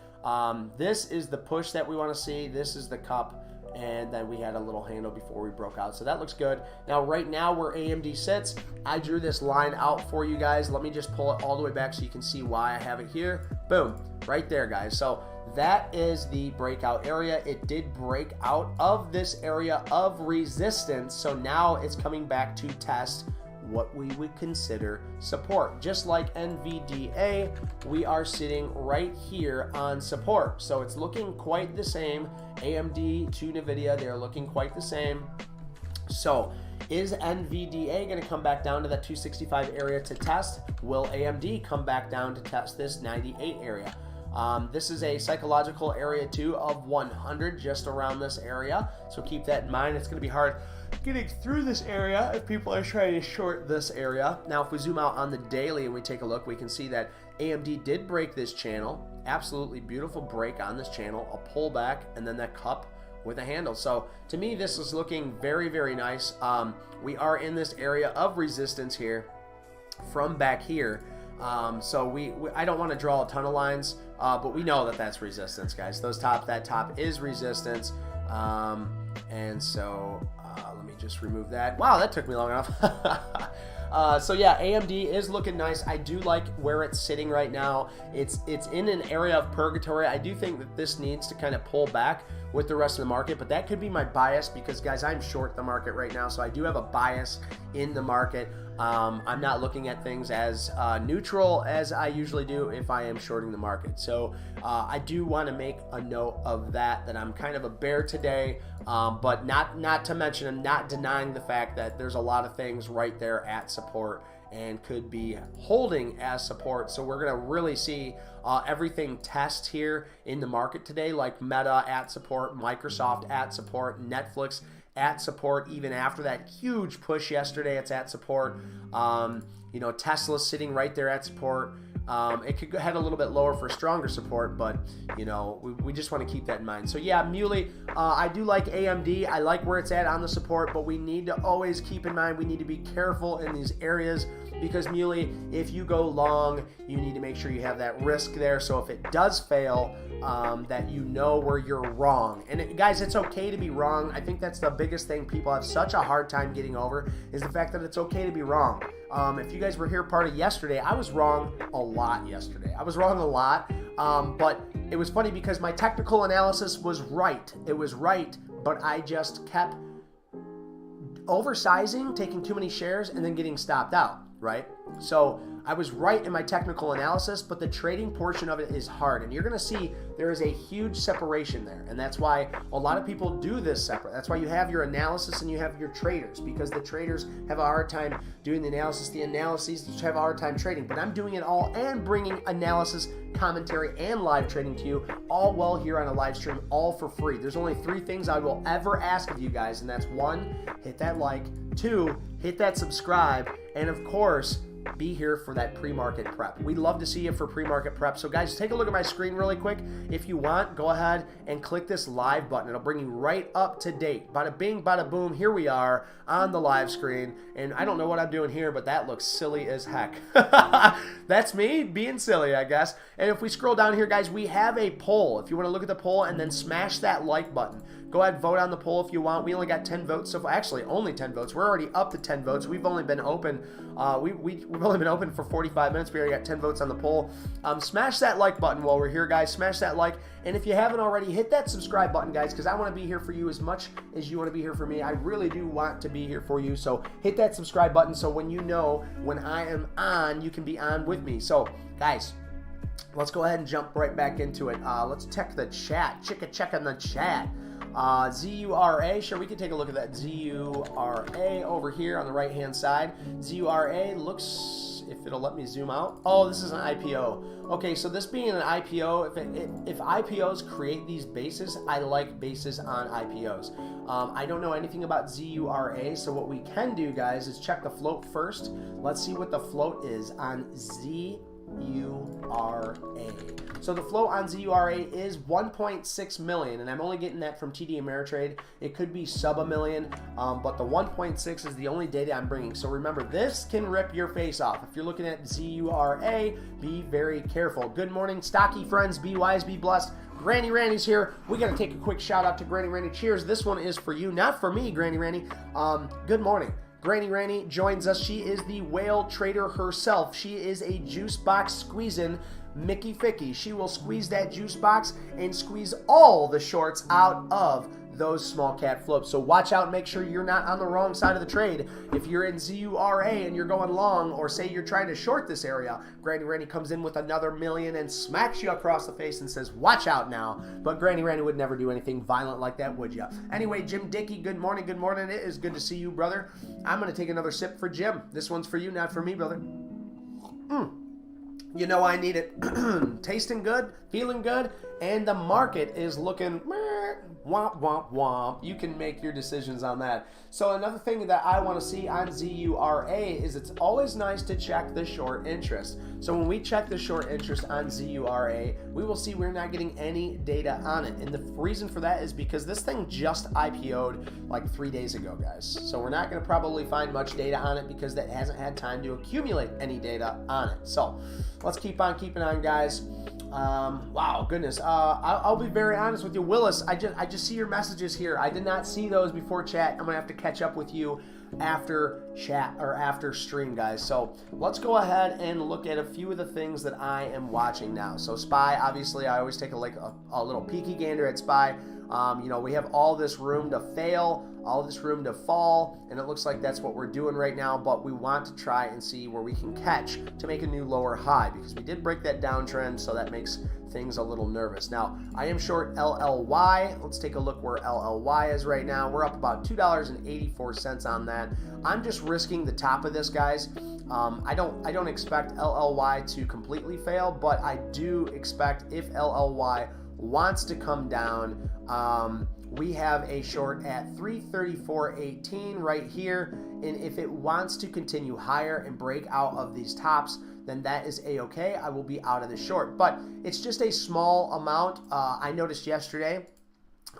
this is the push that we want to see. This is the cup. And then we had a little handle before we broke out. So that looks good. Now, right now where AMD sits, I drew this line out for you guys. Let me just pull it all the way back so you can see why I have it here. Boom, right there, guys. So that is the breakout area. It did break out of this area of resistance. So now it's coming back to test what we would consider support. Just like NVDA, we are sitting right here on support. So it's looking quite the same. AMD to NVIDIA, they're looking quite the same. So is NVDA going to come back down to that 265 area to test? Will AMD come back down to test this 98 area? This is a psychological area too of 100, just around this area. So keep that in mind. It's going to be hard getting through this area if people are trying to short this area. Now, if we zoom out on the daily and we take a look, we can see that AMD did break this channel. Absolutely beautiful break on this channel, a pullback, and then that cup with a handle. So to me, this is looking very, very nice. We are in this area of resistance here from back here. So I don't want to draw a ton of lines, but we know that that's resistance, guys. That top is resistance. And so let me just remove that. Wow, that took me long enough. So yeah, AMD is looking nice. I do like where it's sitting right now. It's in an area of purgatory. I do think that this needs to kind of pull back with the rest of the market, but that could be my bias because, guys, I'm short the market right now, so I do have a bias in the market. I'm not looking at things as neutral as I usually do if I am shorting the market. So I do want to make a note of that I'm kind of a bear today, but not to mention, I'm not denying the fact that there's a lot of things right there at support and could be holding as support. So we're going to really see everything test here in the market today, like Meta at support, Microsoft at support, Netflix at support. Even after that huge push yesterday, it's at support. You know, Tesla's sitting right there at support. It could head a little bit lower for stronger support, but you know, we just want to keep that in mind. So yeah, Muley, I do like AMD. I like where it's at on the support, but we need to always keep in mind we need to be careful in these areas because Muley, if you go long, you need to make sure you have that risk there. So if it does fail, that you know where you're wrong. And guys, it's okay to be wrong. I think that's the biggest thing people have such a hard time getting over, is the fact that it's okay to be wrong. If you guys were here part of yesterday, I was wrong a lot yesterday. I was wrong a lot, but it was funny because my technical analysis was right. It was right, but I just kept oversizing, taking too many shares, and then getting stopped out, right? So I was right in my technical analysis, but the trading portion of it is hard. And you're going to see there is a huge separation there. And that's why a lot of people do this separate. That's why you have your analysis and you have your traders, because the traders have a hard time doing the analysis. The analyses have a hard time trading. But I'm doing it all and bringing analysis, commentary, and live trading to you all well here on a live stream, all for free. There's only 3 things I will ever ask of you guys, and that's 1, hit that like, 2, hit that subscribe, and of course, be here for that pre-market prep. We'd love to see you for pre-market prep. So guys, take a look at my screen really quick. If you want, go ahead and click this live button. It'll bring you right up to date. Bada bing, bada boom. Here we are on the live screen. And I don't know what I'm doing here, but that looks silly as heck. That's me being silly, I guess. And if we scroll down here, guys, we have a poll. If you want to look at the poll and then smash that like button. Go ahead, vote on the poll if you want. We only got 10 votes so far. Actually, only 10 votes. We're already up to 10 votes. We've only been open. We've only been open for 45 minutes. We already got 10 votes on the poll. Smash that like button while we're here, guys. Smash that like. And if you haven't already, hit that subscribe button, guys, because I want to be here for you as much as you want to be here for me. I really do want to be here for you. So hit that subscribe button so when you know when I am on, you can be on with me. So, guys, let's go ahead and jump right back into it. Let's check the chat. Check on the chat. ZURA, sure, we can take a look at that. ZURA over here on the right hand side. ZURA looks, if it'll let me zoom out. Oh, this is an IPO. Okay, so this being an IPO, if IPOs create these bases, I like bases on IPOs. I don't know anything about ZURA, so what we can do, guys, is check the float first. Let's see what the float is on ZURA. So the float on ZURA is 1.6 million, and I'm only getting that from TD Ameritrade. It could be sub a million, but the 1.6 is the only data I'm bringing. So remember, this can rip your face off. If you're looking at ZURA, be very careful. Good morning, stocky friends. Be wise, be blessed. Granny Randy's here. We got to take a quick shout out to Granny Randy. Cheers. This one is for you, not for me, Granny Randy. Good morning. Granny Randy joins us. She is the whale trader herself. She is a juice box squeezing Mickey Ficky. She will squeeze that juice box and squeeze all the shorts out of those small cap floats. So watch out and make sure you're not on the wrong side of the trade. If you're in ZURA and you're going long, or say you're trying to short this area, Granny Randy comes in with another million and smacks you across the face and says, watch out now. But Granny Randy would never do anything violent like that, would you? Anyway, Jim Dickey, good morning, good morning. It is good to see you, brother. I'm going to take another sip for Jim. This one's for you, not for me, brother. You know I need it. Tasting good, feeling good, and the market is looking womp, womp, womp. You can make your decisions on that. So another thing that I want to see on ZURA is it's always nice to check the short interest. So when we check the short interest on ZURA, we will see we're not getting any data on it. And the reason for that is because this thing just IPO'd like 3 days ago, guys. So we're not going to probably find much data on it because that hasn't had time to accumulate any data on it. So let's keep on keeping on, guys. Wow, goodness. I'll be very honest with you, Willis. I just see your messages here. I did not see those before chat. I'm gonna have to catch up with you after chat or after stream, guys. So let's go ahead and look at a few of the things that I am watching now. So SPY, obviously, I always take a little peeky gander at SPY. You know, we have all this room to fail, all this room to fall, and it looks like that's what we're doing right now, but we want to try and see where we can catch to make a new lower high, because we did break that downtrend, so that makes things a little nervous. Now, I am short LLY. Let's take a look where LLY is right now. We're up about $2.84 on that. I'm just risking the top of this, guys. I don't expect LLY to completely fail, but I do expect if LLY wants to come down, we have a short at 334.18 right here, and if it wants to continue higher and break out of these tops, then that is a-okay. I will be out of the short, but it's just a small amount. I noticed yesterday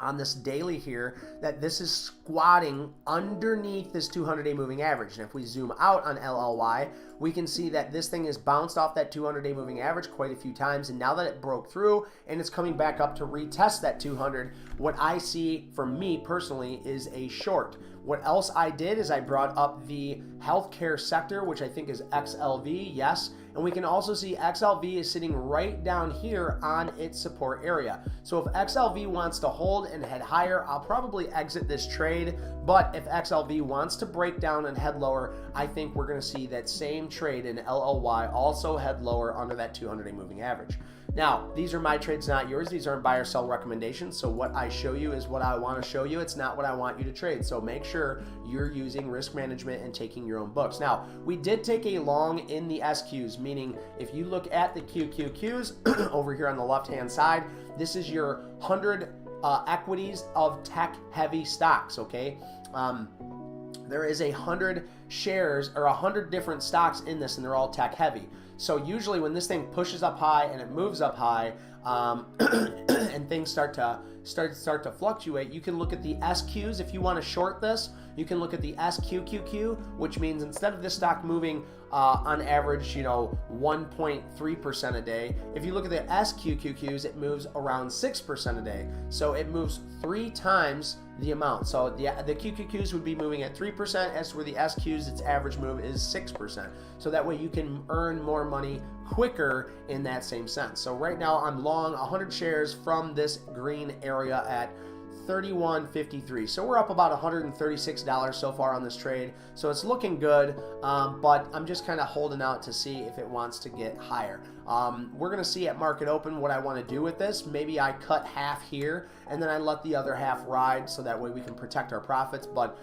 on this daily here that this is squatting underneath this 200-day moving average. And if we zoom out on LLY, we can see that this thing has bounced off that 200-day moving average quite a few times. And now that it broke through and it's coming back up to retest that 200, what I see for me personally is a short. What else I did is I brought up the healthcare sector, which I think is XLV, yes. And we can also see XLV is sitting right down here on its support area. So if XLV wants to hold and head higher, I'll probably exit this trade. But if XLV wants to break down and head lower, I think we're going to see that same trade in LLY also head lower under that 200-day moving average. Now, these are my trades, not yours. These aren't buy or sell recommendations. So what I show you is what I want to show you. It's not what I want you to trade. So make sure you're using risk management and taking your own books. Now, we did take a long in the SQs, meaning if you look at the QQQs over here on the left-hand side, this is your 100 equities of tech-heavy stocks, okay? There is 100 shares or 100 different stocks in this, and they're all tech-heavy. So usually when this thing pushes up high and it moves up high, and things start to fluctuate, you can look at the SQs. If you want to short this, you can look at the SQQQ, which means instead of this stock moving on average, 1.3% a day, if you look at the SQQQs, it moves around 6% a day. So it moves 3 times the amount. So the QQQs would be moving at 3%, as for the SQs, its average move is 6%. So that way you can earn more money quicker in that same sense. So right now I'm long 100 shares from this green area at $31.53. So we're up about $136 so far on this trade. So it's looking good, but I'm just kind of holding out to see if it wants to get higher. We're going to see at market open what I want to do with this. Maybe I cut half here and then I let the other half ride so that way we can protect our profits. But,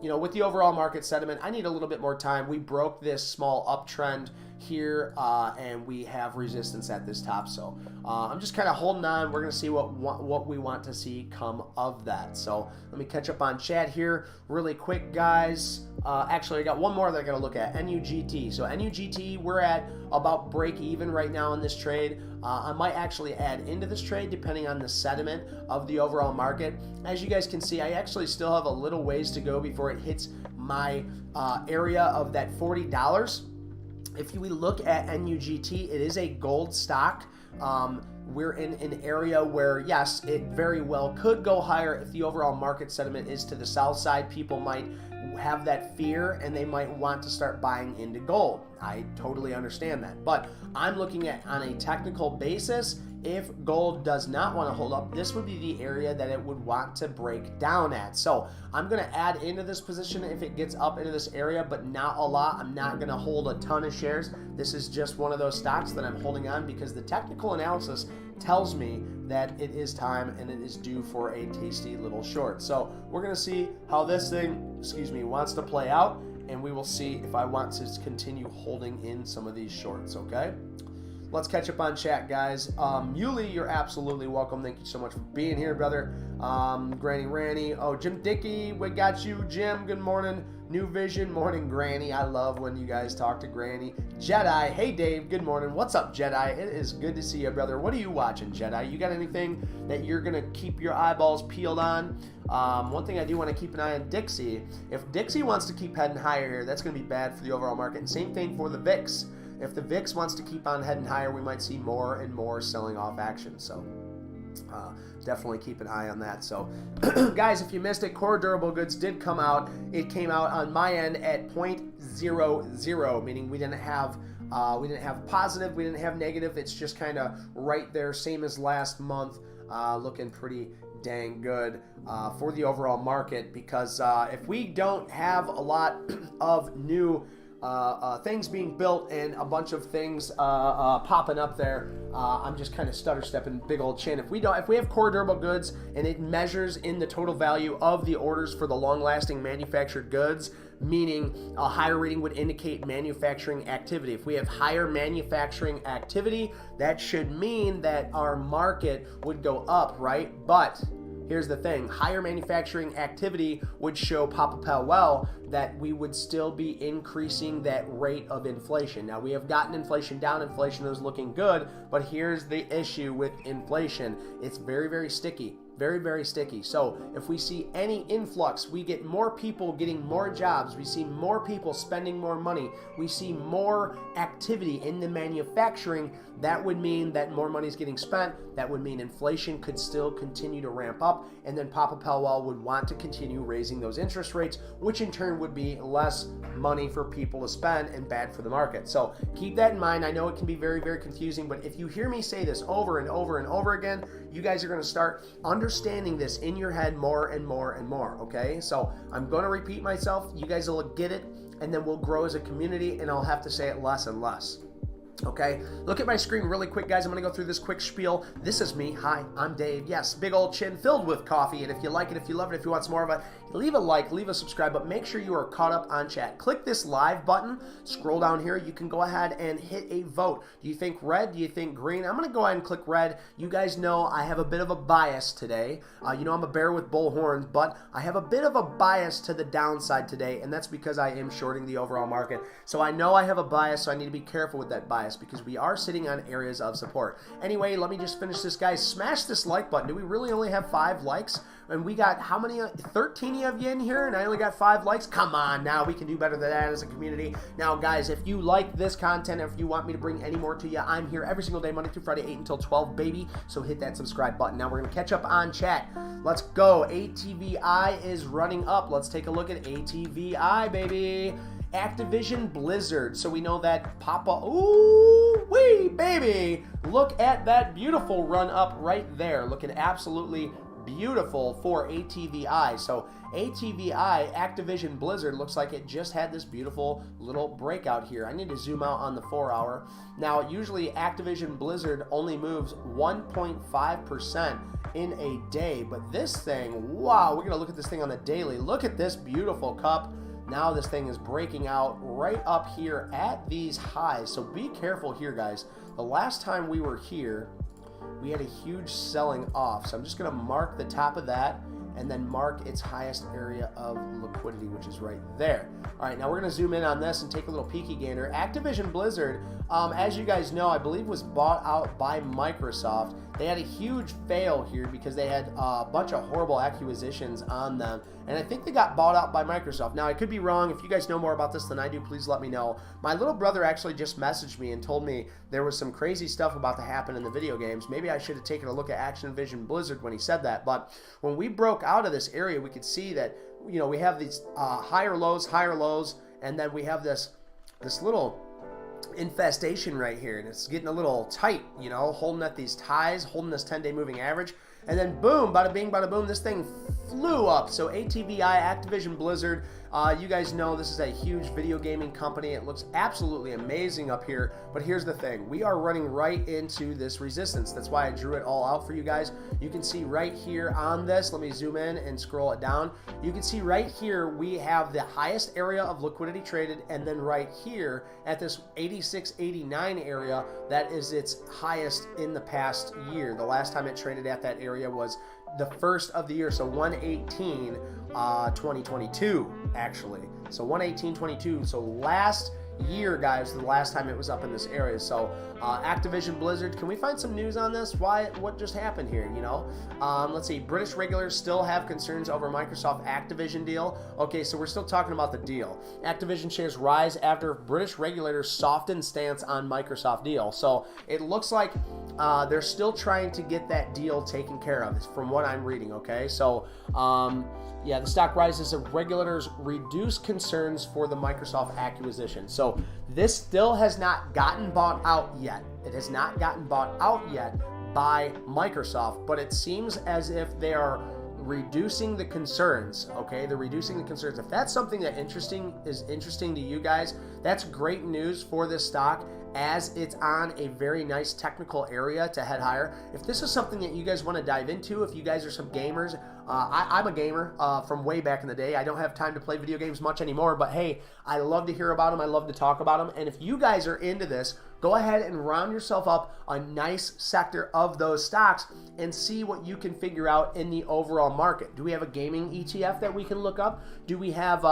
with the overall market sentiment, I need a little bit more time. We broke this small uptrend here and we have resistance at this top. So I'm just kind of holding on. We're going to see what we want to see come of that. So let me catch up on chat here really quick, guys. Actually, I got one more that I got to look at. NUGT. So NUGT, we're at about break even right now in this trade. I might actually add into this trade depending on the sentiment of the overall market. As you guys can see, I actually still have a little ways to go before it hits my area of that $40. If we look at NUGT, it is a gold stock. We're in an area where, yes, it very well could go higher if the overall market sentiment is to the south side. People might have that fear and they might want to start buying into gold. I totally understand that. But I'm looking at on a technical basis, if gold does not want to hold up, this would be the area that it would want to break down at. So I'm going to add into this position if it gets up into this area, but not a lot. I'm not going to hold a ton of shares. This is just one of those stocks that I'm holding on because the technical analysis tells me that it is time and it is due for a tasty little short. So we're going to see how this thing, wants to play out, and we will see if I want to continue holding in some of these shorts, okay? Let's catch up on chat, guys. Muley, you're absolutely welcome. Thank you so much for being here, brother. Granny Ranny. Oh, Jim Dickey, we got you. Jim, good morning. New Vision, morning, Granny. I love when you guys talk to Granny. Jedi, hey, Dave, good morning. What's up, Jedi? It is good to see you, brother. What are you watching, Jedi? You got anything that you're going to keep your eyeballs peeled on? One thing I do want to keep an eye on, Dixie. If Dixie wants to keep heading higher here, that's going to be bad for the overall market. And same thing for the VIX. If the VIX wants to keep on heading higher, we might see more and more selling off action. So definitely keep an eye on that. So guys, if you missed it, core durable goods did come out. It came out on my end at 0.00, meaning we didn't have positive, we didn't have negative. It's just kind of right there, same as last month, looking pretty dang good for the overall market, because if we don't have a lot of new things being built and a bunch of things popping up there, I'm just kind of stutter stepping big old chin. If we have core durable goods and it measures in the total value of the orders for the long lasting manufactured goods, meaning a higher rating would indicate manufacturing activity. If we have higher manufacturing activity, that should mean that our market would go up, right? But here's the thing, higher manufacturing activity would show Papa Powell that we would still be increasing that rate of inflation. Now, we have gotten inflation down, inflation is looking good, but here's the issue with inflation. It's very, very sticky. Very, very sticky. So if we see any influx, we get more people getting more jobs, we see more people spending more money, we see more activity in the manufacturing, that would mean that more money is getting spent. That would mean inflation could still continue to ramp up, and then Papa Powell would want to continue raising those interest rates, which in turn would be less money for people to spend and bad for the market. So keep that in mind. I know it can be very, very confusing, but if you hear me say this over and over and over again, you guys are going to start understanding this in your head more and more and more, okay? So I'm going to repeat myself. You guys will get it, and then we'll grow as a community, and I'll have to say it less and less. Okay, look at my screen really quick, guys. I'm going to go through this quick spiel. This is me. Hi, I'm Dave. Yes, big old chin filled with coffee. And if you like it, if you love it, if you want some more of it, leave a like, leave a subscribe, but make sure you are caught up on chat. Click this live button. Scroll down here. You can go ahead and hit a vote. Do you think red? Do you think green? I'm going to go ahead and click red. You guys know I have a bit of a bias today. You know I'm a bear with bull horns, but I have a bit of a bias to the downside today, and that's because I am shorting the overall market. So I know I have a bias, so I need to be careful with that bias, because we are sitting on areas of support. Anyway, let me just finish this, guys. Smash this like button. Do we really only have 5 likes? And we got how many? 13 of you in here, and I only got 5 likes? Come on now, we can do better than that as a community. Now, guys, if you like this content, if you want me to bring any more to you, I'm here every single day, Monday through Friday, 8 until 12, baby. So hit that subscribe button. Now we're going to catch up on chat. Let's go. ATVI is running up. Let's take a look at ATVI, baby. Activision Blizzard. So we know that Papa, ooh wee baby, look at that beautiful run up right there, looking absolutely beautiful for ATVI. So ATVI, Activision Blizzard, looks like it just had this beautiful little breakout here. I need to zoom out on the 4 hour. Now usually Activision Blizzard only moves 1.5% in a day, but this thing, wow, we're gonna look at this thing on the daily. Look at this beautiful cup. Now this thing is breaking out right up here at these highs. So be careful here, guys. The last time we were here, we had a huge selling off. So I'm just going to mark the top of that and then mark its highest area of liquidity, which is right there. All right, now we're going to zoom in on this and take a little peeky gander. Activision Blizzard, as you guys know, I believe was bought out by Microsoft. They had a huge fail here because they had a bunch of horrible acquisitions on them, and I think they got bought out by Microsoft. Now, I could be wrong. If you guys know more about this than I do, please let me know. My little brother actually just messaged me and told me there was some crazy stuff about to happen in the video games. Maybe I should have taken a look at Activision Blizzard when he said that, but when we broke out of this area, we could see that, you know, we have these higher lows, and then we have this little infestation right here, and it's getting a little tight, you know, holding at these highs, holding this 10-day moving average, and then boom, bada bing, bada boom, this thing flew up. So ATVI, Activision Blizzard, you guys know this is a huge video gaming company. It looks absolutely amazing up here, but here's the thing. We are running right into this resistance. That's why I drew it all out for you guys. You can see right here on this, let me zoom in and scroll it down. You can see right here we have the highest area of liquidity traded, and then right here at this 86.89 area, that is its highest in the past year. The last time it traded at that area was the first of the year, so 118 2022 actually. So 118.22. So last year, guys, the last time it was up in this area. So Activision Blizzard, can we find some news on this? What just happened here, you know? Let's see. British regulators still have concerns over Microsoft Activision deal. Okay, so we're still talking about the deal. Activision shares rise after British regulators soften stance on Microsoft deal. So it looks like they're still trying to get that deal taken care of, from what I'm reading, okay? So yeah, the stock rises as regulators reduce concerns for the Microsoft acquisition. So this still has not gotten bought out yet. It has not gotten bought out yet by Microsoft, but it seems as if they are reducing the concerns. Okay, they're reducing the concerns. If that's something that is interesting to you guys, that's great news for this stock, as it's on a very nice technical area to head higher. If this is something that you guys want to dive into, if you guys are some gamers, I'm a gamer from way back in the day. I don't have time to play video games much anymore, but hey, I love to hear about them. I love to talk about them. And if you guys are into this, go ahead and round yourself up a nice sector of those stocks and see what you can figure out in the overall market. Do we have a gaming ETF that we can look up? Do we have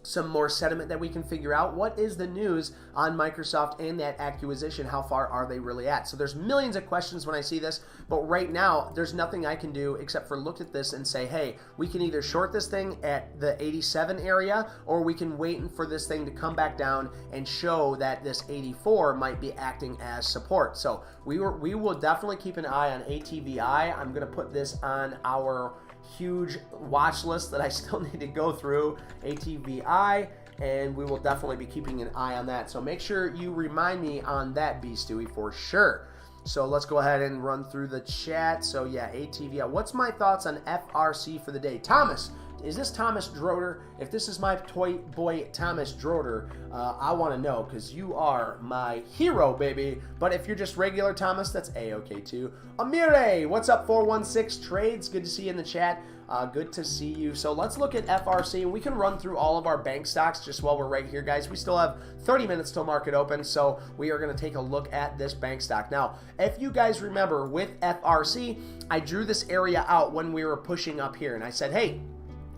some more sentiment that we can figure out. What is the news on Microsoft and that acquisition? How far are they really at? So there's millions of questions when I see this, but right now there's nothing I can do except for look at this and say, hey, we can either short this thing at the 87 area, or we can wait for this thing to come back down and show that this 84 might be acting as support. So we will definitely keep an eye on ATVI. I'm going to put this on our huge watch list that I still need to go through, ATVI, and we will definitely be keeping an eye on that. So make sure you remind me on that, B. Stewie, for sure. So let's go ahead and run through the chat. So yeah, ATVI. What's my thoughts on FRC for the day? Thomas, is this Thomas Droder? If this is my toy boy Thomas Droder, I want to know, because you are my hero, baby. But if you're just regular Thomas, that's A-okay too. Amire, what's up, 416 Trades? Good to see you in the chat. Good to see you. So let's look at FRC, and we can run through all of our bank stocks just while we're right here, guys. We still have 30 minutes till market open, so we are going to take a look at this bank stock. Now, if you guys remember with FRC, I drew this area out when we were pushing up here, and I said, hey,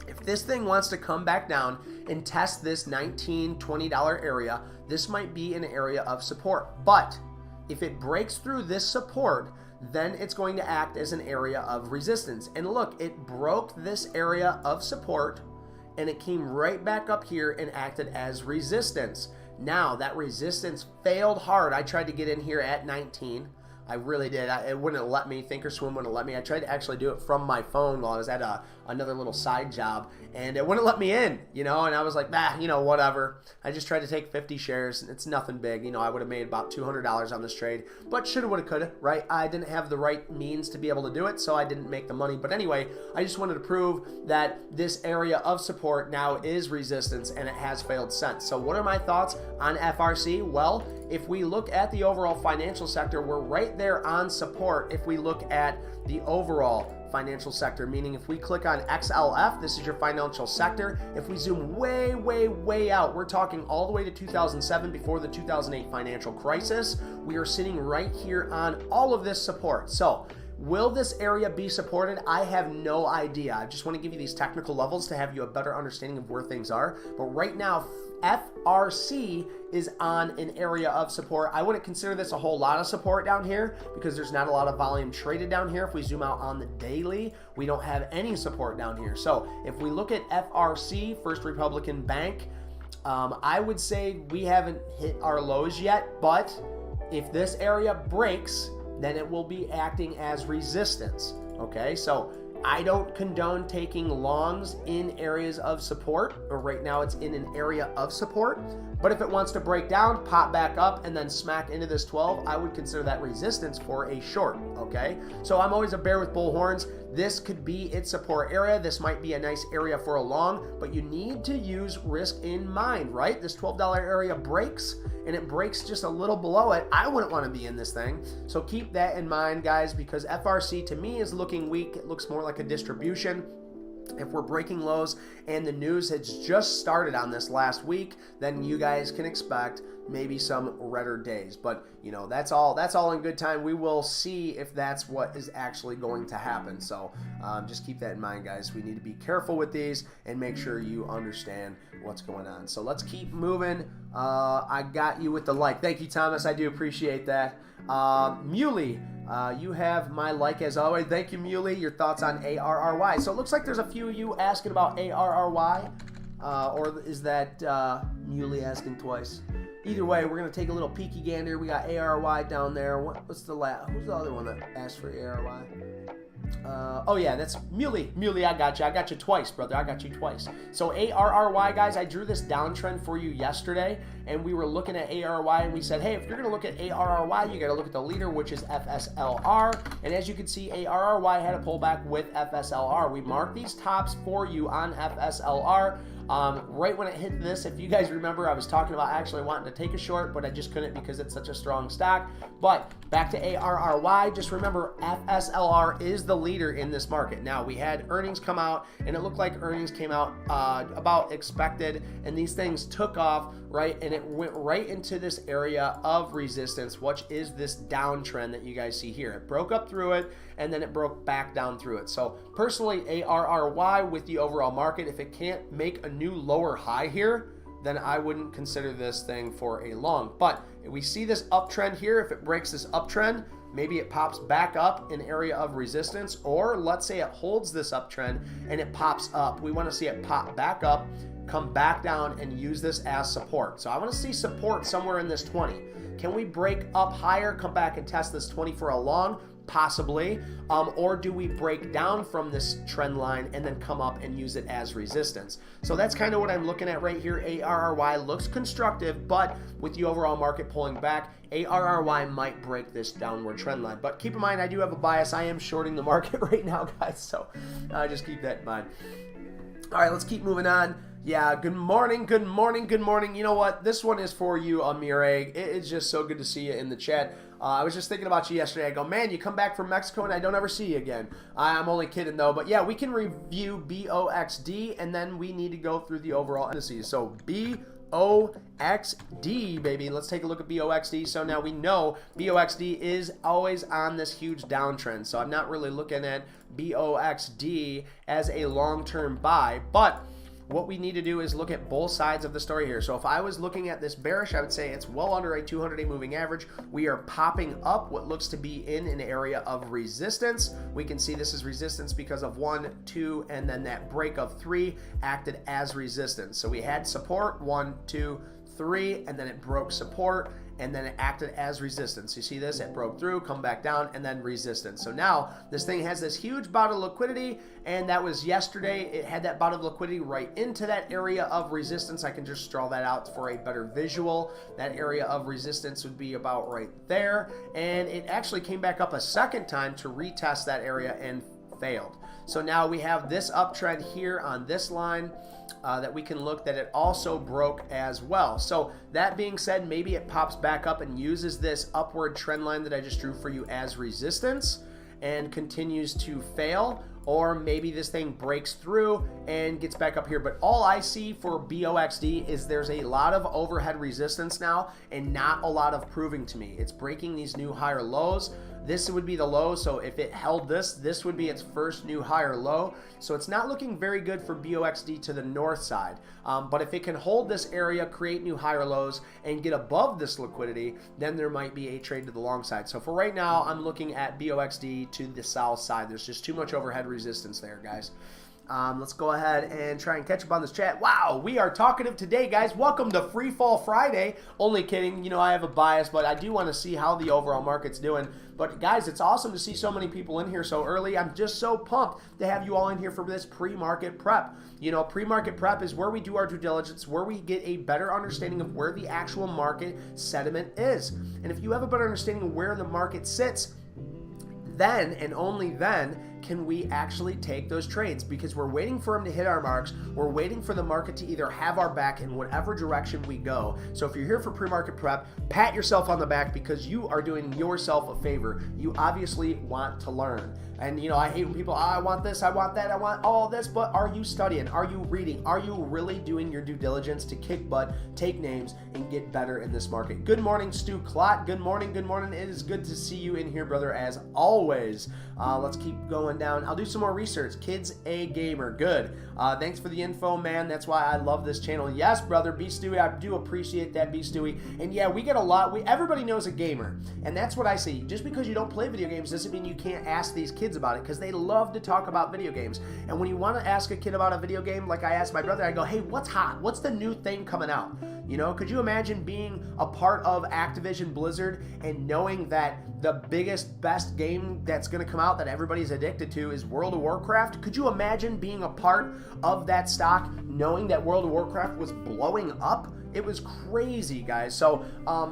if this thing wants to come back down and test this $19, $20 area, this might be an area of support. But if it breaks through this support, then it's going to act as an area of resistance. And look, it broke this area of support and it came right back up here and acted as resistance. Now that resistance failed hard. I tried to get in here at 19. I really did. It wouldn't let me. Thinkorswim wouldn't let me. I tried to actually do it from my phone while I was at another little side job, and it wouldn't let me in, you know, and I was like, bah, you know, whatever. I just tried to take 50 shares. It's nothing big. You know, I would have made about $200 on this trade, but shoulda, woulda, coulda, right? I didn't have the right means to be able to do it, so I didn't make the money. But anyway, I just wanted to prove that this area of support now is resistance, and it has failed since. So what are my thoughts on FRC? Well, if we look at the overall financial sector, we're right there on support. If we look at the overall financial sector, meaning if we click on XLF, this is your financial sector. If we zoom way, way, way out, we're talking all the way to 2007, before the 2008 financial crisis. We are sitting right here on all of this support. So will this area be supported? I have no idea. I just want to give you these technical levels to have you a better understanding of where things are. But right now, FRC is on an area of support. I wouldn't consider this a whole lot of support down here because there's not a lot of volume traded down here. If we zoom out on the daily, we don't have any support down here. So if we look at FRC, First Republican Bank, I would say we haven't hit our lows yet, but if this area breaks, then it will be acting as resistance. Okay, so I don't condone taking longs in areas of support, or right now it's in an area of support. But if it wants to break down, pop back up, and then smack into this 12, I would consider that resistance for a short, okay? So I'm always a bear with bull horns. This could be its support area. This might be a nice area for a long, but you need to use risk in mind, right? This $12 area breaks, and it breaks just a little below it. I wouldn't want to be in this thing. So keep that in mind, guys, because FRC to me is looking weak. It looks more like a distribution. If we're breaking lows and the news has just started on this last week, then you guys can expect maybe some redder days. But you know, that's all in good time. We will see if that's what is actually going to happen. So just keep that in mind, guys. We need to be careful with these and make sure you understand what's going on. So let's keep moving. I got you with the like. Thank you, Thomas. I do appreciate that. Muley, you have my like as always. Thank you, Muley. Your thoughts on ARRY. So it looks like there's a few of you asking about ARRY, or is that Muley asking twice? Either way, we're going to take a little peeky gander. We got ARRY down there. Who's the other one that asked for ARRY? Oh yeah, that's Muley. Muley, I got you. I got you twice, brother. I got you twice. So ARRY, guys, I drew this downtrend for you yesterday, and we were looking at ARRY, and we said, hey, if you're going to look at ARRY, you got to look at the leader, which is FSLR. And as you can see, ARRY had a pullback with FSLR. We marked these tops for you on FSLR. Right when it hit this, if you guys remember, I was talking about actually wanting to take a short, but I just couldn't because it's such a strong stock. But back to ARRY, just remember FSLR is the leader in this market. Now, we had earnings come out, and it looked like earnings came out about expected, and these things took off, right? And it went right into this area of resistance, which is this downtrend that you guys see here. It broke up through it, and then it broke back down through it. So personally, ARRY with the overall market, if it can't make a new lower high here, then I wouldn't consider this thing for a long. But if we see this uptrend here, if it breaks this uptrend, maybe it pops back up in area of resistance, or let's say it holds this uptrend and it pops up. We want to see it pop back up, come back down, and use this as support. So I want to see support somewhere in this 20. Can we break up higher, come back and test this 20 for a long? Possibly. Or do we break down from this trend line and then come up and use it as resistance? So that's kind of what I'm looking at right here. ARRY looks constructive, but with the overall market pulling back, ARRY might break this downward trend line. But keep in mind, I do have a bias. I am shorting the market right now, guys. So just keep that in mind. All right, let's keep moving on. Yeah, good morning, good morning, good morning. You know what? This one is for you, Amire. It is just so good to see you in the chat. I was just thinking about you yesterday. I go, man, you come back from Mexico and I don't ever see you again. I'm only kidding, though. But yeah, we can review BOXD, and then we need to go through the overall indices. So BOXD, baby. Let's take a look at BOXD. So now we know BOXD is always on this huge downtrend. So I'm not really looking at BOXD as a long-term buy, but what we need to do is look at both sides of the story here. So if I was looking at this bearish, I would say it's well under a 200-day moving average. We are popping up what looks to be in an area of resistance. We can see this is resistance because of 1, 2, and then that break of 3 acted as resistance. So we had support, 1, 2, 3, and then it broke support, and then it acted as resistance. You see this? It broke through, come back down, and then resistance. So now this thing has this huge bout of liquidity, and that was yesterday. It had that bout of liquidity right into that area of resistance. I can just draw that out for a better visual. That area of resistance would be about right there, and it actually came back up a second time to retest that area and failed. So now we have this uptrend here on this line that we can look that it also broke as well. So that being said, maybe it pops back up and uses this upward trend line that I just drew for you as resistance and continues to fail, or maybe this thing breaks through and gets back up here. But all I see for BOXD is there's a lot of overhead resistance now and not a lot of proving to me. It's breaking these new higher lows. This would be the low, so if it held this would be its first new higher low. So it's not looking very good for BOXD to the north side. But if it can hold this area, create new higher lows, and get above this liquidity, then there might be a trade to the long side. So for right now, I'm looking at BOXD to the south side. There's just too much overhead resistance there, guys. Let's go ahead and try and catch up on this chat. Wow, we are talkative today, guys. Welcome to Free Fall Friday. Only kidding. You know, I have a bias, but I do want to see how the overall market's doing. But guys, it's awesome to see so many people in here so early. I'm just so pumped to have you all in here for this pre-market prep. You know, pre-market prep is where we do our due diligence, where we get a better understanding of where the actual market sentiment is. And if you have a better understanding of where the market sits, then and only then can we actually take those trades, because we're waiting for them to hit our marks. We're waiting for the market to either have our back in whatever direction we go. So if you're here for pre-market prep, pat yourself on the back, because you are doing yourself a favor. You obviously want to learn. And you know, I hate when people, I want this, I want that, I want all this, but are you studying? Are you reading? Are you really doing your due diligence to kick butt, take names, and get better in this market? Good morning, Stu Klott. Good morning, good morning. It is good to see you in here, brother, as always. Let's keep going down. I'll do some more research. Kids A Gamer, good. Thanks for the info, man. That's why I love this channel. Yes, brother, B Stewie, I do appreciate that, B Stewie. And yeah, we get a lot. Everybody knows a gamer, and that's what I see. Just because you don't play video games doesn't mean you can't ask these kids about it, because they love to talk about video games. And when you want to ask a kid about a video game, like I asked my brother, I go, hey, what's hot? What's the new thing coming out? You know, could you imagine being a part of Activision Blizzard and knowing that the biggest, best game that's going to come out that everybody's addicted to is World of Warcraft? Could you imagine being a part of that stock, knowing that World of Warcraft was blowing up? It was crazy, guys. So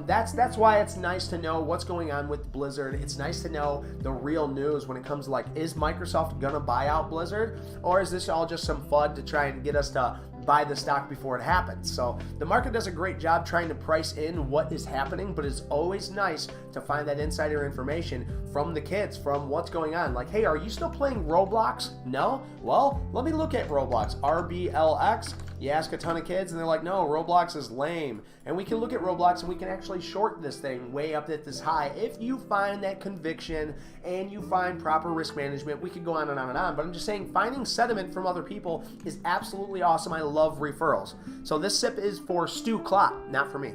that's why it's nice to know what's going on with Blizzard. It's nice to know the real news when it comes to, like, is Microsoft gonna buy out Blizzard, or is this all just some FUD to try and get us to buy the stock before it happens? So the market does a great job trying to price in what is happening, but it's always nice to find that insider information from the kids, from what's going on. Like, hey, are you still playing Roblox? No? Well, let me look at Roblox. RBLX. You ask a ton of kids and they're like, no, Roblox is lame. And we can look at Roblox and we can actually short this thing way up at this high. If you find that conviction and you find proper risk management, we could go on and on and on. But I'm just saying, finding sentiment from other people is absolutely awesome. I love referrals. So this sip is for Stu Klopp, not for me.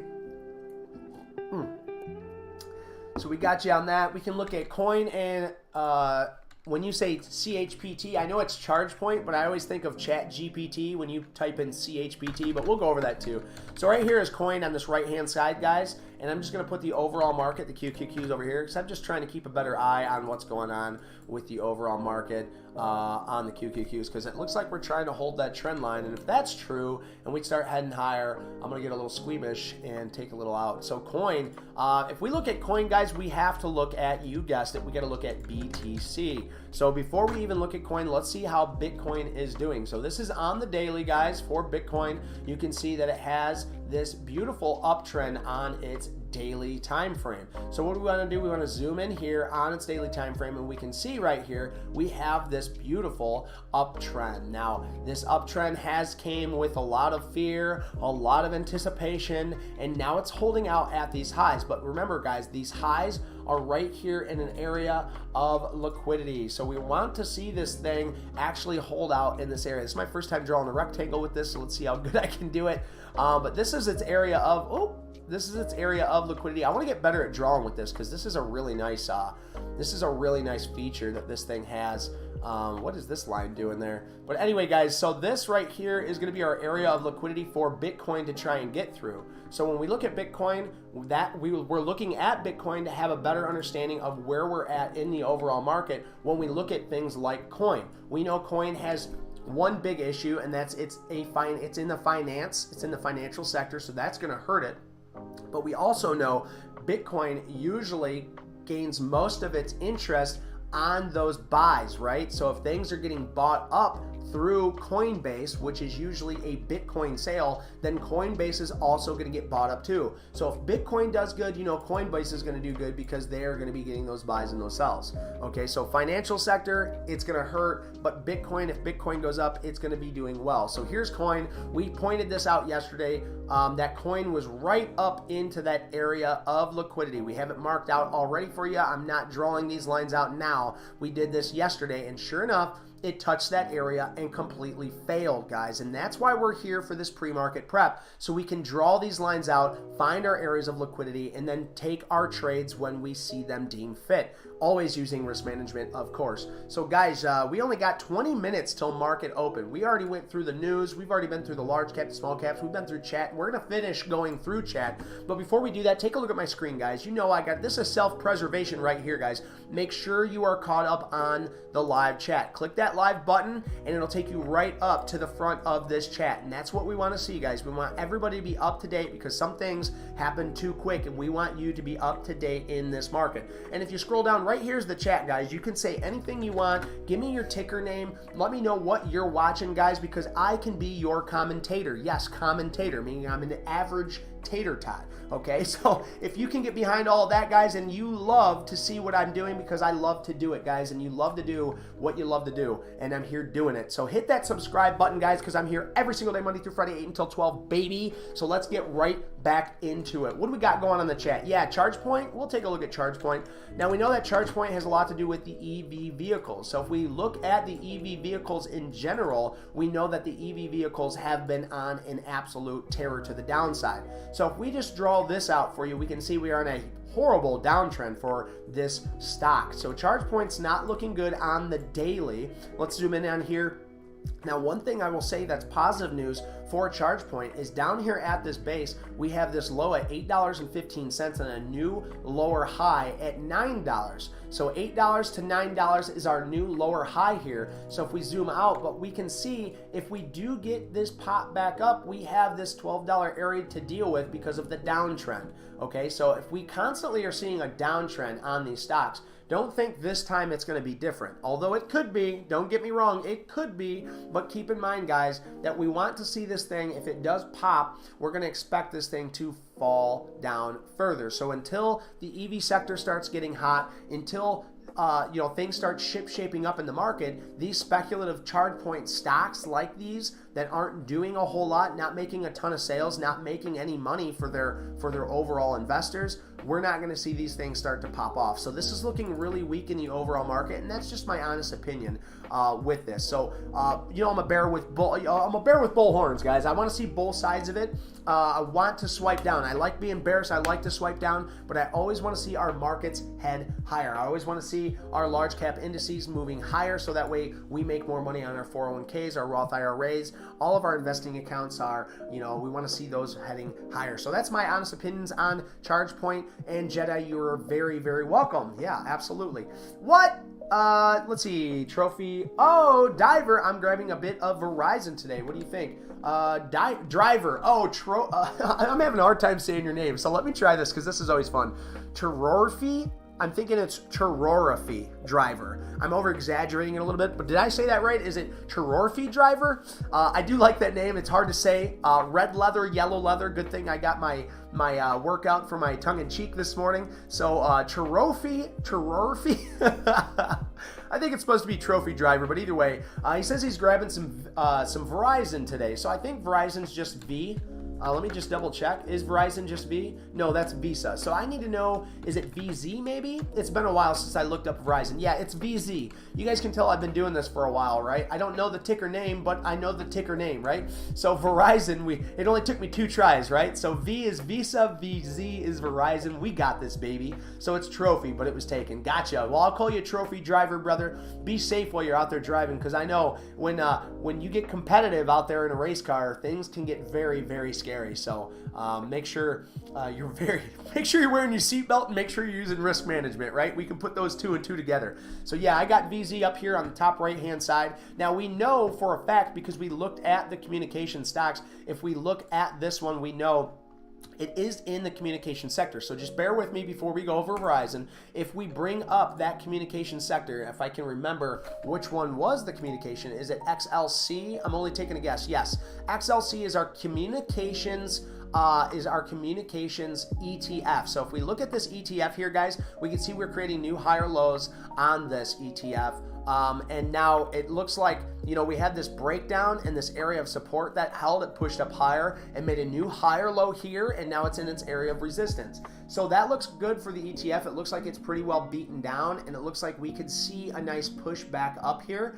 So we got you on that. We can look at coin and when you say CHPT, I know it's charge point, but I always think of Chat GPT when you type in CHPT, but we'll go over that too. So right here is coin on this right-hand side, guys, and I'm just going to put the overall market, the QQQs over here, because I'm just trying to keep a better eye on what's going on with the overall market on the QQQs, because it looks like we're trying to hold that trend line, and if that's true and we start heading higher, I'm going to get a little squeamish and take a little out. So coin, if we look at coin, guys, we have to look at, you guessed it, we got to look at BTC. So before we even look at coin, let's see how Bitcoin is doing. So this is on the daily, guys, for Bitcoin. You can see that it has this beautiful uptrend on its daily time frame. So what do we want to do? We want to zoom in here on its daily time frame, and we can see right here we have this beautiful uptrend. Now this uptrend has came with a lot of fear, a lot of anticipation, and now it's holding out at these highs. But remember, guys, these highs are right here in an area of liquidity. So we want to see this thing actually hold out in this area. This is my first time drawing a rectangle with this, so let's see how good I can do it. But this is its area of, this is its area of liquidity. I want to get better at drawing with this because this is a really nice feature that this thing has. What is this line doing there? But anyway, guys, so this right here is going to be our area of liquidity for Bitcoin to try and get through. So when we look at Bitcoin, we're looking at Bitcoin to have a better understanding of where we're at in the overall market. When we look at things like coin, we know coin has one big issue, and that's it's in the financial sector, so that's going to hurt it. But we also know Bitcoin usually gains most of its interest on those buys, right? So if things are getting bought up through Coinbase, which is usually a Bitcoin sale, then Coinbase is also going to get bought up too. So if Bitcoin does good, you know Coinbase is going to do good because they are going to be getting those buys and those sells. Okay, so financial sector, it's going to hurt, but Bitcoin, if Bitcoin goes up, it's going to be doing well. So here's coin. We pointed this out yesterday. That coin was right up into that area of liquidity. We have it marked out already for you. I'm not drawing these lines out now. We did this yesterday, and sure enough, it touched that area and completely failed, guys. And that's why we're here for this pre-market prep, so we can draw these lines out, find our areas of liquidity, and then take our trades when we see them deem fit. Always using risk management, of course. So guys, we only got 20 minutes till market open. We already went through the news. We've already been through the large cap, small caps. We've been through chat. We're gonna finish going through chat. But before we do that, take a look at my screen, guys. You know I got this is self-preservation right here, guys. Make sure you are caught up on the live chat. Click that live button and it'll take you right up to the front of this chat. And that's what we want to see, guys. We want everybody to be up to date because some things happen too quick, and we want you to be up to date in this market. And if you scroll down, right here's the chat, guys. You can say anything you want. Give me your ticker name. Let me know what you're watching, guys, because I can be your commentator. Yes, commentator, meaning I'm an average tater tot. Okay, so if you can get behind all of that, guys, and you love to see what I'm doing because I love to do it, guys, and you love to do what you love to do, and I'm here doing it. So hit that subscribe button, guys, because I'm here every single day, Monday through Friday, 8 until 12, baby. So let's get right back into it. What do we got going on the chat? Yeah, charge point. We'll take a look at charge point. Now, we know that charge point has a lot to do with the EV vehicles. So if we look at the EV vehicles in general, we know that the EV vehicles have been on an absolute terror to the downside. So if we just draw this out for you, we can see we are in a horrible downtrend for this stock. So charge point's not looking good on the daily. Let's zoom in on here. Now, one thing I will say that's positive news for charge point is down here at this base, we have this low at $8.15 and a new lower high at $9. So $8 to $9 is our new lower high here. So if we zoom out, but we can see if we do get this pop back up, we have this $12 area to deal with because of the downtrend. Okay, so if we constantly are seeing a downtrend on these stocks, don't think this time it's going to be different. Although it could be, don't get me wrong, it could be, but keep in mind, guys, that we want to see this thing, if it does pop, we're going to expect this thing to fall down further. So until the EV sector starts getting hot, until things start shaping up in the market, these speculative charge point stocks like these, that aren't doing a whole lot, not making a ton of sales, not making any money for their overall investors, we're not going to see these things start to pop off. So this is looking really weak in the overall market, and that's just my honest opinion with this. So I'm a bear with bull horns, guys. I want to see both sides of it. I want to swipe down. I like being bearish. I like to swipe down, but I always want to see our markets head higher. I always want to see our large cap indices moving higher, so that way we make more money on our 401ks, our Roth IRAs. All of our investing accounts are, we want to see those heading higher. So that's my honest opinions on ChargePoint. And Jedi, you're very, very welcome. Yeah, absolutely. What? Let's see. Trophy. Oh, Diver. I'm grabbing a bit of Verizon today. What do you think? Driver. Oh, I'm having a hard time saying your name, so let me try this because this is always fun. Terorfi. I'm thinking it's Terorfi Driver. I'm over exaggerating it a little bit, but did I say that right? Is it Terorfi Driver? I do like that name. It's hard to say. Red leather, yellow leather. Good thing I got my workout for my tongue in cheek this morning. So Terorfi. I think it's supposed to be Trophy Driver, but either way, he says he's grabbing some Verizon today. So I think Verizon's just V. Let me just double check. Is Verizon just V? No, that's Visa. So I need to know, is it VZ maybe? It's been a while since I looked up Verizon. Yeah, it's VZ. You guys can tell I've been doing this for a while, right? I don't know the ticker name, but I know the ticker name, right? So Verizon, it only took me 2 tries, right? So V is Visa, VZ is Verizon. We got this, baby. So it's Trophy, but it was taken. Gotcha. Well, I'll call you Trophy Driver, brother. Be safe while you're out there driving, because I know when you get competitive out there in a race car, things can get very, very scary. So make sure you're wearing your seatbelt, and make sure you're using risk management, right? We can put those 2 and 2 together. So yeah, I got VZ up here on the top right hand side. Now we know for a fact, because we looked at the communication stocks, if we look at this one, we know it is in the communication sector. So just bear with me before we go over Verizon. If we bring up that communication sector, if I can remember which one was the communication, is it XLC? I'm only taking a guess. Yes, XLC is our communications ETF. So if we look at this ETF here, guys, we can see we're creating new higher lows on this ETF. And now it looks like, we had this breakdown in this area of support that held, it pushed up higher and made a new higher low here, and now it's in its area of resistance. So that looks good for the ETF. It looks like it's pretty well beaten down, and it looks like we could see a nice push back up here.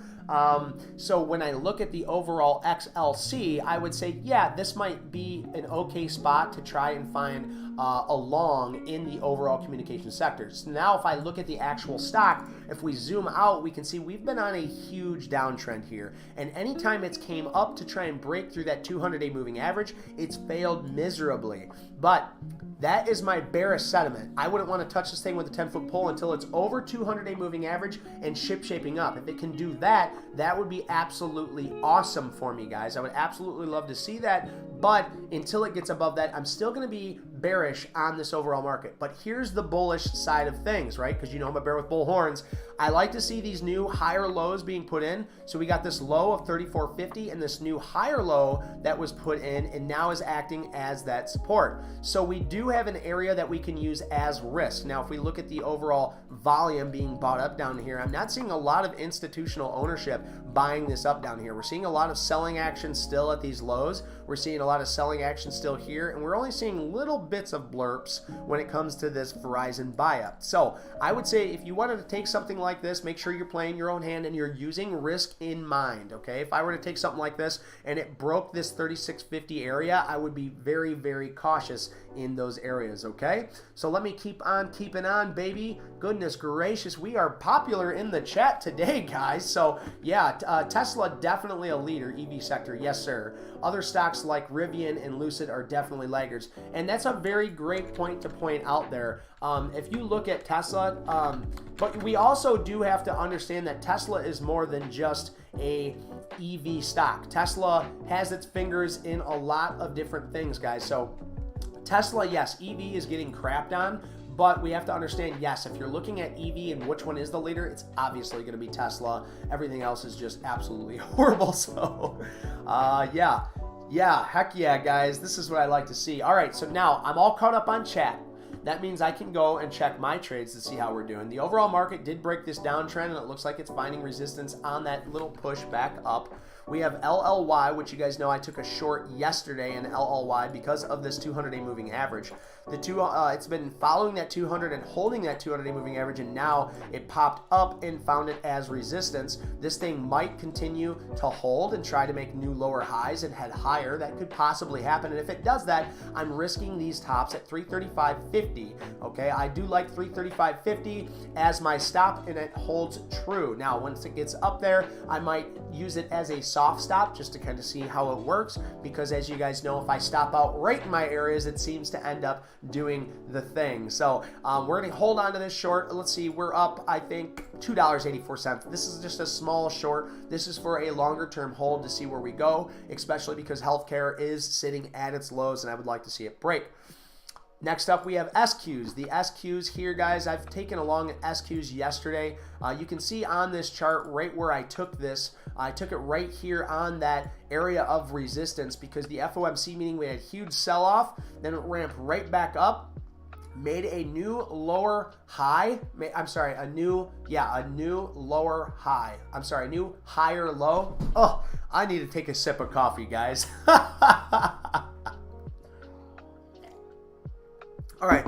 So when I look at the overall XLC, I would say, yeah, this might be an okay spot to try and find a long in the overall communication sectors. Now, if I look at the actual stock, if we zoom out, we can see we've been on a huge downtrend here. And anytime it's came up to try and break through that 200-day moving average, it's failed miserably. But that is my bearish sentiment. I wouldn't want to touch this thing with a 10-foot pole until it's over 200-day moving average and shaping up. If it can do that, that would be absolutely awesome for me, guys. I would absolutely love to see that. But until it gets above that, I'm still going to be bearish on this overall market. But here's the bullish side of things, right? Because I'm a bear with bull horns. I like to see these new higher lows being put in. So we got this low of 34.50 and this new higher low that was put in and now is acting as that support. So we do have an area that we can use as risk. Now, if we look at the overall volume being bought up down here, I'm not seeing a lot of institutional ownership buying this up down here. We're seeing a lot of selling action still at these lows. We're seeing a lot of selling action still here, and we're only seeing little bits of blurps when it comes to this Verizon buy-up. So I would say if you wanted to take something like this, make sure you're playing your own hand and you're using risk in mind, okay? If I were to take something like this and it broke this 36.50 area, I would be very, very cautious in those areas, okay? So let me keep on keeping on, baby. Goodness gracious, we are popular in the chat today, guys. So yeah, Tesla definitely a leader, EV sector, yes sir. Other stocks like Rivian and Lucid are definitely laggards, and that's a very great point to point out there. If you look at Tesla, but we also do have to understand that Tesla is more than just a EV stock. Tesla has its fingers in a lot of different things, guys. So Tesla, yes, EV is getting crapped on, but we have to understand, yes, if you're looking at EV and which one is the leader, it's obviously going to be Tesla. Everything else is just absolutely horrible. So, yeah, heck yeah, guys. This is what I like to see. All right, so now I'm all caught up on chat. That means I can go and check my trades to see how we're doing. The overall market did break this downtrend, and it looks like it's finding resistance on that little push back up. We have LLY, which you guys know I took a short yesterday in LLY because of this 200-day moving average. It's been following that 200 and holding that 200-day moving average, and now it popped up and found it as resistance. This thing might continue to hold and try to make new lower highs and head higher. That could possibly happen, and if it does that, I'm risking these tops at 335.50. Okay, I do like 335.50 as my stop, and it holds true. Now, once it gets up there, I might use it as a soft stop just to kind of see how it works, because as you guys know, if I stop out right in my areas, it seems to end up doing the thing. So we're going to hold on to this short. Let's see, we're up, I think, $2.84. This is just a small short. This is for a longer term hold to see where we go, especially because healthcare is sitting at its lows, and I would like to see it break. Next up, we have SQs. The SQs here, guys, I've taken along SQs yesterday. You can see on this chart right where I took this. I took it right here on that area of resistance because the FOMC meeting, we had a huge sell-off. Then it ramped right back up, made a new lower high. I'm sorry, a new lower high. I'm sorry, a new higher low. Oh, I need to take a sip of coffee, guys. All right,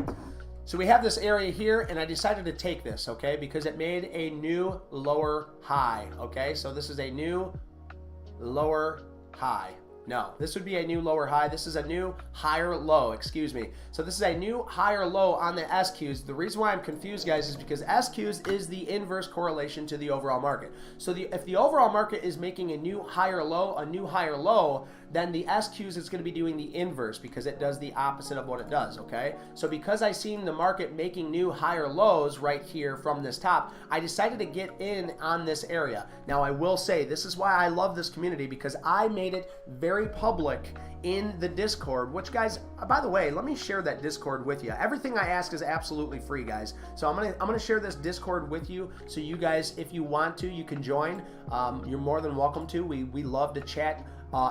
so we have this area here, and I decided to take this, okay, because it made a new lower high, okay? So this is a new lower high. No, this would be a new lower high. This is a new higher low, excuse me. So this is a new higher low on the SQs. The reason why I'm confused, guys, is because SQs is the inverse correlation to the overall market. So if the overall market is making a new higher low, then the SQs is going to be doing the inverse because it does the opposite of what it does, okay? So because I seen the market making new higher lows right here from this top, I decided to get in on this area. Now, I will say, this is why I love this community, because I made it very public in the Discord, which, guys, by the way, let me share that Discord with you. Everything I ask is absolutely free, guys. So I'm gonna share this Discord with you, so you guys, if you want to, you can join. You're more than welcome to. We love to chat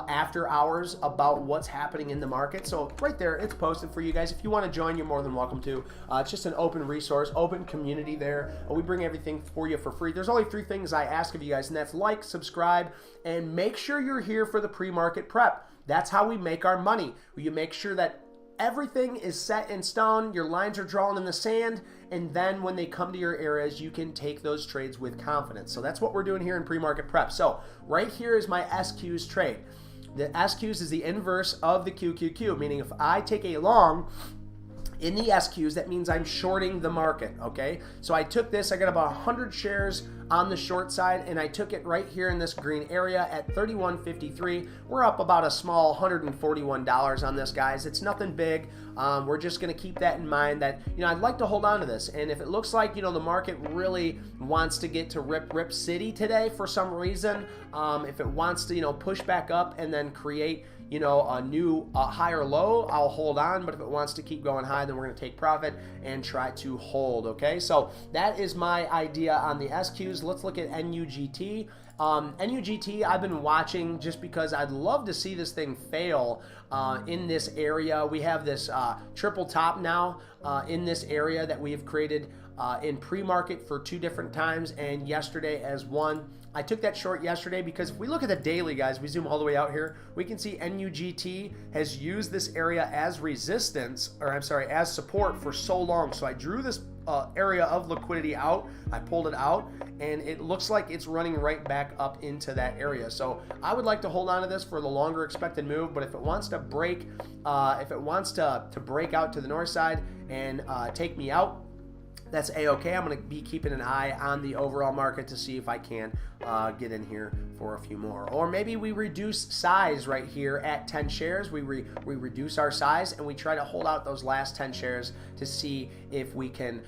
after hours about what's happening in the market. So right there, it's posted for you guys. If you want to join, you're more than welcome to. It's just an open resource, open community there. We bring everything for you for free. There's only 3 things I ask of you guys, and that's like, subscribe, and make sure you're here for the pre-market prep. That's how we make our money. You make sure that everything is set in stone, your lines are drawn in the sand, and then when they come to your areas, you can take those trades with confidence. So that's what we're doing here in pre-market prep. So right here is my SQs trade. The SQs is the inverse of the QQQ, meaning if I take a long in the SQs, that means I'm shorting the market, okay? So I took this, I got about 100 shares on the short side, and I took it right here in this green area at 31.53. We're up about a small $141 on this, guys. It's nothing big. We're just going to keep that in mind that, I'd like to hold on to this. And if it looks like, the market really wants to get to Rip City today for some reason, if it wants to, push back up and then create, a new higher low, I'll hold on. But if it wants to keep going high, then we're going to take profit and try to hold, okay? So that is my idea on the SQs. Let's look at NUGT. NUGT, I've been watching just because I'd love to see this thing fail in this area. We have this triple top now in this area that we have created in pre-market for 2 different times, and yesterday as one. I took that short yesterday because if we look at the daily, guys, we zoom all the way out here, we can see NUGT has used this area as resistance, or I'm sorry, as support for so long. So I drew this area of liquidity out, I pulled it out, and it looks like it's running right back up into that area. So I would like to hold on to this for the longer expected move, but if it wants to break, to break out to the north side and take me out, that's a-okay. I'm going to be keeping an eye on the overall market to see if I can get in here for a few more. Or maybe we reduce size right here at 10 shares. We reduce our size and we try to hold out those last 10 shares to see if we can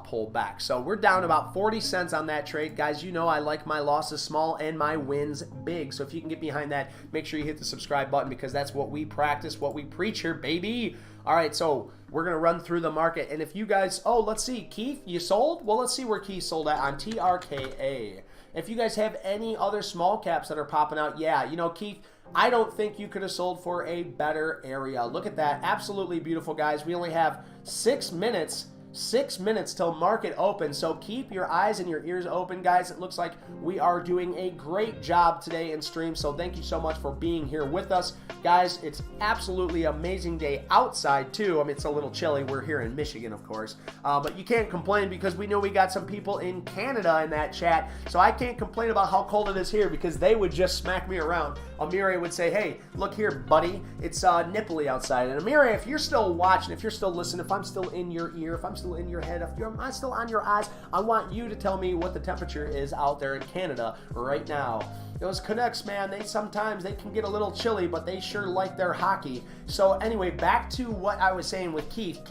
pull back. So we're down about 40 cents on that trade. Guys, I like my losses small and my wins big. So if you can get behind that, make sure you hit the subscribe button because that's what we practice, what we preach here, baby. All right, so we're going to run through the market. And if you guys, let's see, Keith, you sold? Well, let's see where Keith sold at on TRKA. If you guys have any other small caps that are popping out, yeah, Keith, I don't think you could have sold for a better area. Look at that. Absolutely beautiful, guys. We only have 6 minutes 6 minutes till market open, so keep your eyes and your ears open, guys. It looks like we are doing a great job today in stream, so thank you so much for being here with us, guys. It's absolutely amazing day outside too. I mean, it's a little chilly. We're here in Michigan, of course, but you can't complain because we know we got some people in Canada in that chat, so I can't complain about how cold it is here because they would just smack me around. Amiri would say, hey, look here, buddy, it's nipply outside. And Amiri, if you're still watching, if you're still listening, if I'm still in your ear, if I'm still in your head, if I'm still on your eyes, I want you to tell me what the temperature is out there in Canada right now. Those Canucks, man, sometimes they can get a little chilly, but they sure like their hockey. So anyway, back to what I was saying with Keith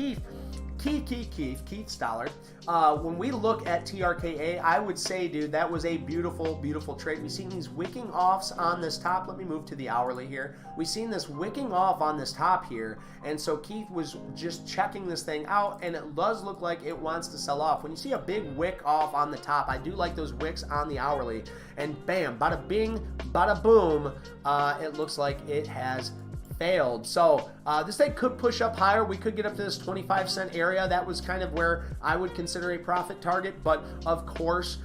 Stollard. When we look at TRKA, I would say, dude, that was a beautiful, beautiful trade. We've seen these wicking offs on this top. Let me move to the hourly here. We've seen this wicking off on this top here, and so Keith was just checking this thing out, and it does look like it wants to sell off. When you see a big wick off on the top, I do like those wicks on the hourly, and bam, bada bing, bada boom, it looks like it has failed. So this thing could push up higher. We could get up to this 25-cent area. That was kind of where I would consider a profit target, but of course,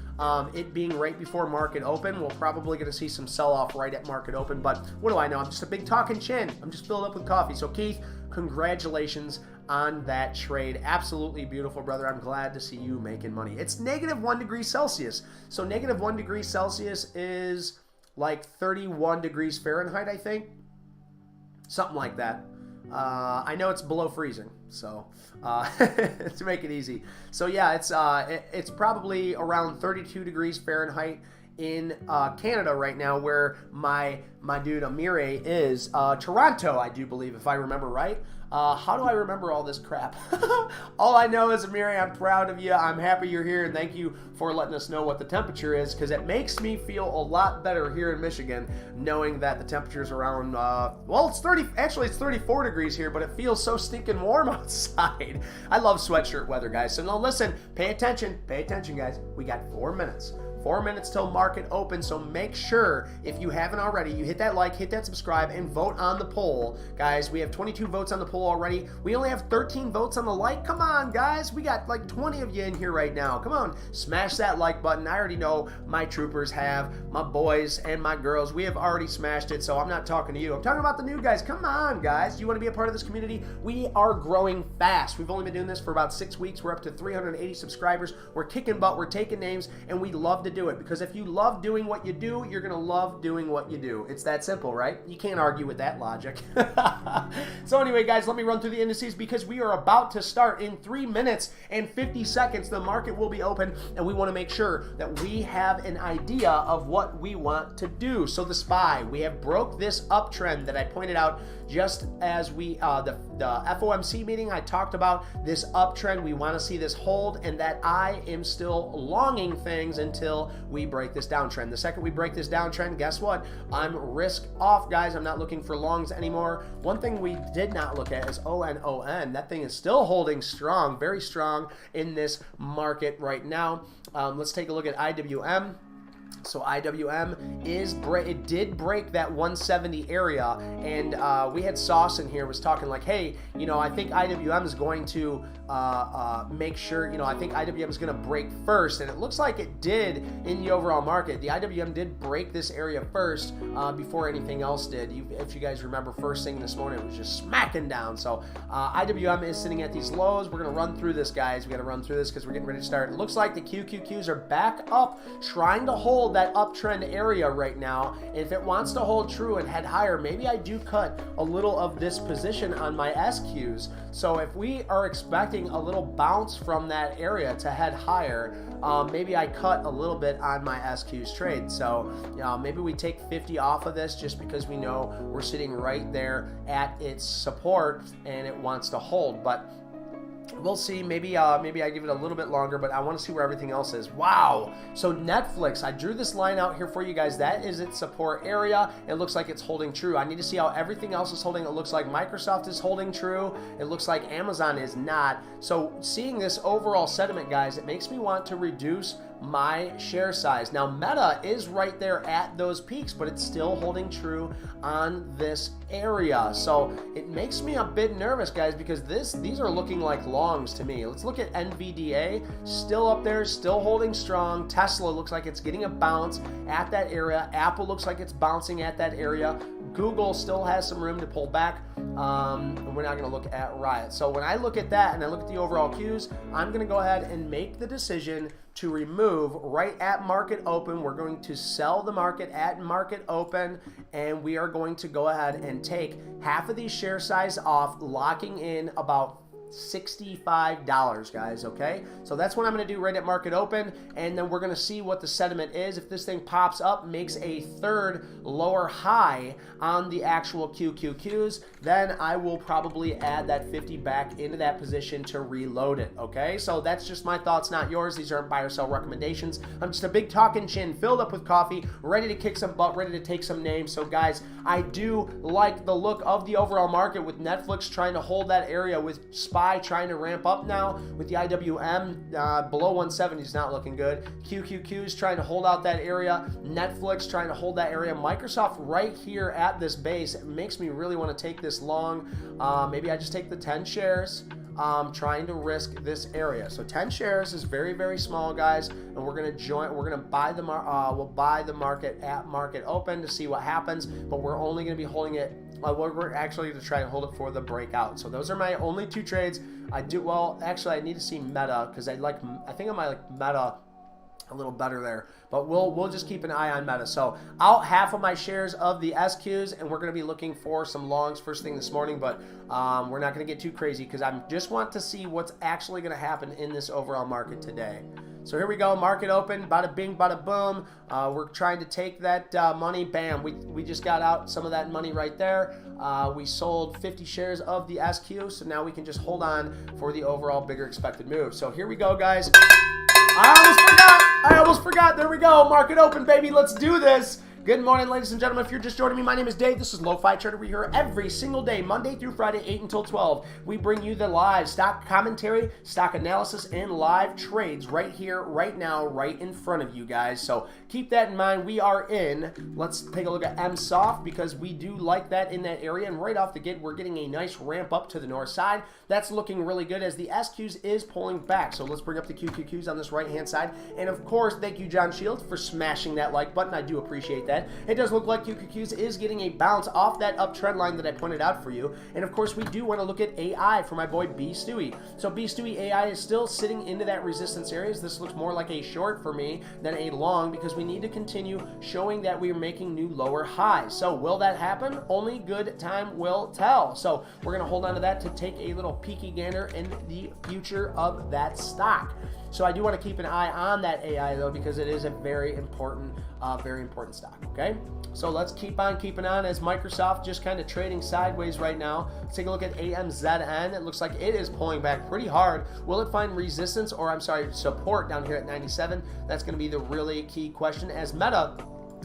it being right before market open, we're probably going to see some sell-off right at market open, but what do I know? I'm just a big talking chin. I'm just filled up with coffee. So Keith, congratulations on that trade. Absolutely beautiful, brother. I'm glad to see you making money. It's -1 degree Celsius. So -1 degree Celsius is like 31 degrees Fahrenheit, I think. Something like that. I know it's below freezing, so to make it easy. So yeah, it's probably around 32 degrees Fahrenheit in Canada right now, where my dude Amire is. Toronto, I do believe, if I remember right. How do I remember all this crap? All I know is, Amiri, I'm proud of you. I'm happy you're here, and thank you for letting us know what the temperature is, because it makes me feel a lot better here in Michigan, knowing that the temperature's around, well, it's 34 degrees here, but it feels so stinking warm outside. I love sweatshirt weather, guys. So now listen, pay attention, guys. We got 4 minutes. 4 minutes till market open, so make sure, if you haven't already, you hit that like, hit that subscribe, and vote on the poll. Guys, we have 22 votes on the poll already. We only have 13 votes on the like. Come on, guys. We got like 20 of you in here right now. Come on, smash that like button. I already know my troopers have, my boys and my girls. We have already smashed it, so I'm not talking to you. I'm talking about the new guys. Come on, guys. You want to be a part of this community? We are growing fast. We've only been doing this for about 6 weeks. We're up to 380 subscribers. We're kicking butt. We're taking names, and we love to do it, because if you love doing what you do, you're gonna love doing what you do. It's that simple, right? You can't argue with that logic. So anyway, guys, let me run through the indices, because we are about to start in 3 minutes and 50 seconds. The market will be open, and we want to make sure that we have an idea of what we want to do. So the SPY, we have broke this uptrend that I pointed out just as we the FOMC meeting. I talked about this uptrend. We want to see this hold, and that I am still longing things until we break this downtrend. The second we break this downtrend, guess what? I'm risk off, guys. I'm not looking for longs anymore. One thing we did not look at is ON. That thing is still holding strong, very strong in this market right now. Let's take a look at IWM. So IWM it did break that 170 area, and we had Sauce in here was talking like, hey, you know, I think IWM is going to make sure, you know, I think IWM is going to break first, and it looks like it did in the overall market. The IWM did break this area first before anything else did. If you guys remember, first thing this morning, it was just smacking down. So IWM is sitting at these lows. We're going to run through this, guys. We got to run through this because we're getting ready to start. It looks like the QQQs are back up, trying to hold that uptrend area right now. If it wants to hold true and head higher, maybe I do cut a little of this position on my SQs. So if we are expecting a little bounce from that area to head higher, maybe I cut a little bit on my SQs trade. So maybe we take 50 off of this, just because we know we're sitting right there at its support and it wants to hold. But we'll see. Maybe I give it a little bit longer, but I want to see where everything else is. Wow. So Netflix, I drew this line out here for you guys. That is its support area. It looks like it's holding true. I need to see how everything else is holding. It looks like Microsoft is holding true. It looks like Amazon is not. So seeing this overall sentiment, guys, it makes me want to reduce my share size. Now Meta is right there at those peaks, but it's still holding true on this area. So it makes me a bit nervous, guys, because these are looking like longs to me. Let's look at NVDA, still up there, still holding strong. Tesla looks like it's getting a bounce at that area. Apple looks like it's bouncing at that area. Google still has some room to pull back, and we're not going to look at Riot. So when I look at that and I look at the overall cues, I'm going to go ahead and make the decision to remove right at market open. We're going to sell the market at market open, and we are going to go ahead and take half of these share size off, locking in about $65, guys, okay? So that's what I'm going to do right at market open, and then we're going to see what the sentiment is. If this thing pops up, makes a third lower high on the actual QQQs, then I will probably add that 50 back into that position to reload it, okay? So that's just my thoughts, not yours. These aren't buy or sell recommendations. I'm just a big talking chin filled up with coffee, ready to kick some butt, ready to take some names. So guys, I do like the look of the overall market, with Netflix trying to hold that area, with SPY trying to ramp up now, with the IWM below 170 is not looking good. QQQ's trying to hold out that area. Netflix trying to hold that area. Microsoft right here at this base. It makes me really want to take this long. Maybe I just take the 10 shares. Trying to risk this area. So 10 shares is very, very small, guys, and we're going to join. We're going to buy the we'll buy the market at market open to see what happens, but we're only going to be holding it. We're actually going to try and hold it for the breakout. So those are my only two trades. Actually, I need to see Meta, because I think I might like Meta a little better there, but we'll just keep an eye on Meta. So out half of my shares of the SQs, and we're going to be looking for some longs first thing this morning, but we're not going to get too crazy, because I just want to see what's actually going to happen in this overall market today. So here we go, market open, bada bing, bada boom. We're trying to take that money, bam, we just got out some of that money right there. We sold 50 shares of the SQ, so now we can just hold on for the overall bigger expected move. So here we go, guys. I almost forgot. There we go. Market open, baby. Let's do this. Good morning, ladies and gentlemen. If you're just joining me, my name is Dave. This is LoFiTrader. We're here every single day, Monday through Friday, 8 until 12. We bring you the live stock commentary, stock analysis, and live trades right here, right now, right in front of you guys. So keep that in mind. We are in. Let's take a look at MSoft, because we do like that in that area. And right off the gate, we're getting a nice ramp up to the north side. That's looking really good as the SQs is pulling back. So let's bring up the QQQs on this right-hand side. And of course, thank you, John Shields, for smashing that like button. I do appreciate that. It does look like QQQs is getting a bounce off that uptrend line that I pointed out for you. And of course, we do want to look at AI for my boy B Stewie. So B Stewie AI is still sitting into that resistance areas. This looks more like a short for me than a long, because we need to continue showing that we are making new lower highs. So will that happen? Only good time will tell. So we're going to hold on to that to take a little peeky gander in the future of that stock. So I do want to keep an eye on that AI though, because it is a very important stock. Okay, so let's keep on keeping on as Microsoft just kind of trading sideways right now. Let's take a look at AMZN. It looks like it is pulling back pretty hard. Will it find resistance, or I'm sorry, support down here at 97? That's going to be the really key question, as Meta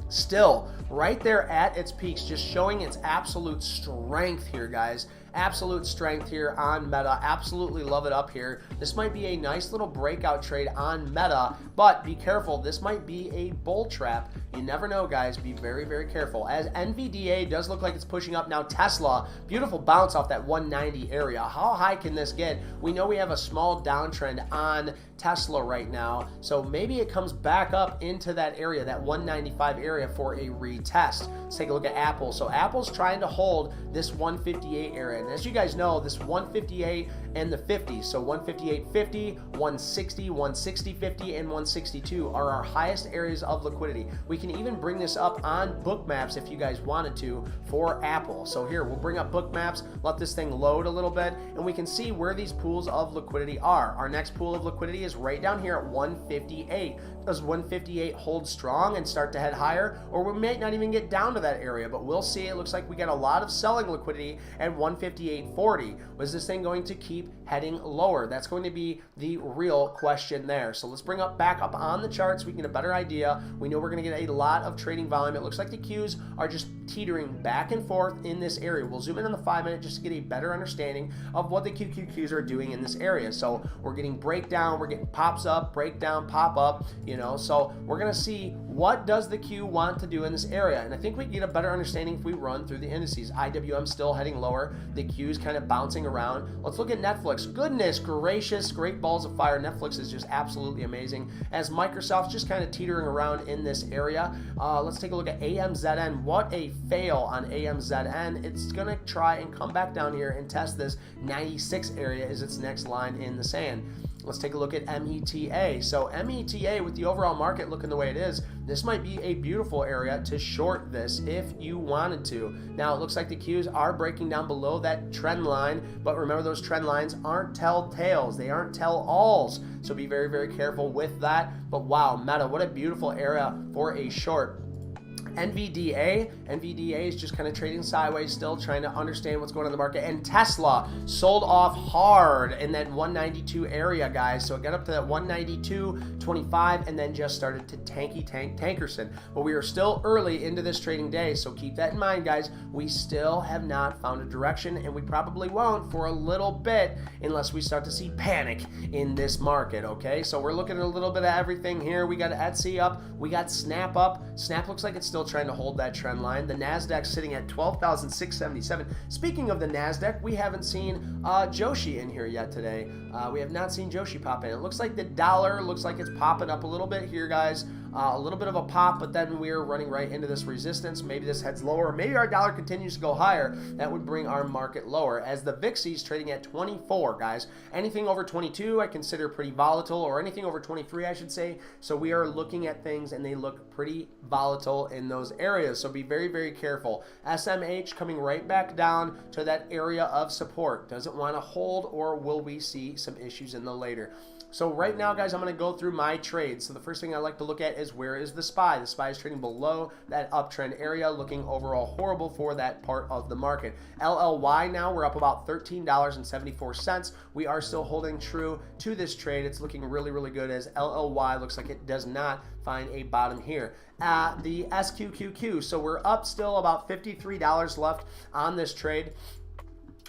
still right there at its peaks, just showing its absolute strength here, guys. Absolute strength here on Meta. Absolutely love it up here. This might be a nice little breakout trade on Meta, but be careful. This might be a bull trap. You never know, guys. Be very, very careful. As NVDA does look like it's pushing up now. Tesla, beautiful bounce off that 190 area. How high can this get? We know we have a small downtrend on Tesla right now, so maybe it comes back up into that area, that 195 area, for a retest. Let's take a look at Apple. So Apple's trying to hold this 158 area. And as you guys know, this 158 and the 50, so 158.50, 160, 160.50, and 162 are our highest areas of liquidity. We can even bring this up on book maps if you guys wanted to for Apple. So here, we'll bring up book maps, let this thing load a little bit, and we can see where these pools of liquidity are. Our next pool of liquidity is right down here at 158. Does 158 hold strong and start to head higher? higher, or we may not even get down to that area, but we'll see. It looks like we got a lot of selling liquidity at 158.40. Was this thing going to keep heading lower? That's going to be the real question there. So let's bring up back up on the charts so we can get a better idea. We know we're going to get a lot of trading volume. It looks like the Qs are just teetering back and forth in this area. We'll zoom in on the 5-minute just to get a better understanding of what the QQQs are doing in this area. So we're getting breakdown, we're getting pops up, breakdown, pop up, you know, so we're going to see what does the Q want to do in this area. And I think we can get a better understanding if we run through the indices. IWM still heading lower, the Q's kind of bouncing around. Let's look at Netflix. Goodness gracious, great balls of fire. Netflix is just absolutely amazing, as Microsoft's just kind of teetering around in this area. Let's take a look at AMZN. What a fail on AMZN. It's going to try and come back down here and test this 96 area as its next line in the sand. Let's take a look at META. So META, with the overall market looking the way it is, this might be a beautiful area to short this if you wanted to. Now, it looks like the Qs are breaking down below that trend line, but remember, those trend lines aren't telltales. They aren't tell-alls. So be very, very careful with that. But wow, Meta, what a beautiful area for a short. NVDA is just kind of trading sideways still, trying to understand what's going on in the market. And Tesla sold off hard in that 192 area, guys. So it got up to that 192.25 and then just started to tankerson. But we are still early into this trading day, so keep that in mind, guys. We still have not found a direction, and we probably won't for a little bit unless we start to see panic in this market, okay? So we're looking at a little bit of everything here. We got Etsy up, we got Snap up. Snap looks like it's still trying to hold that trend line. The Nasdaq sitting at 12,677. Speaking of the Nasdaq, we haven't seen Joshi in here yet today. We have not seen Joshi pop in. It looks like the dollar looks like it's popping up a little bit here, guys. A little bit of a pop, but then we're running right into this resistance. Maybe this heads lower. Maybe our dollar continues to go higher. That would bring our market lower, as the VIX is trading at 24, guys. Anything over 22 I consider pretty volatile, or anything over 23 I should say. So we are looking at things and they look pretty volatile in those areas. So be very, very careful. SMH coming right back down to that area of support. Doesn't want to hold, or will we see some issues in the later? So right now, guys, I'm going to go through my trades. So the first thing I like to look at is, where is the SPY? The SPY is trading below that uptrend area, looking overall horrible for that part of the market. LLY now, we're up about $13.74. We are still holding true to this trade. It's looking really, really good, as LLY looks like it does not find a bottom here. The SQQQ, so we're up still about $53 left on this trade.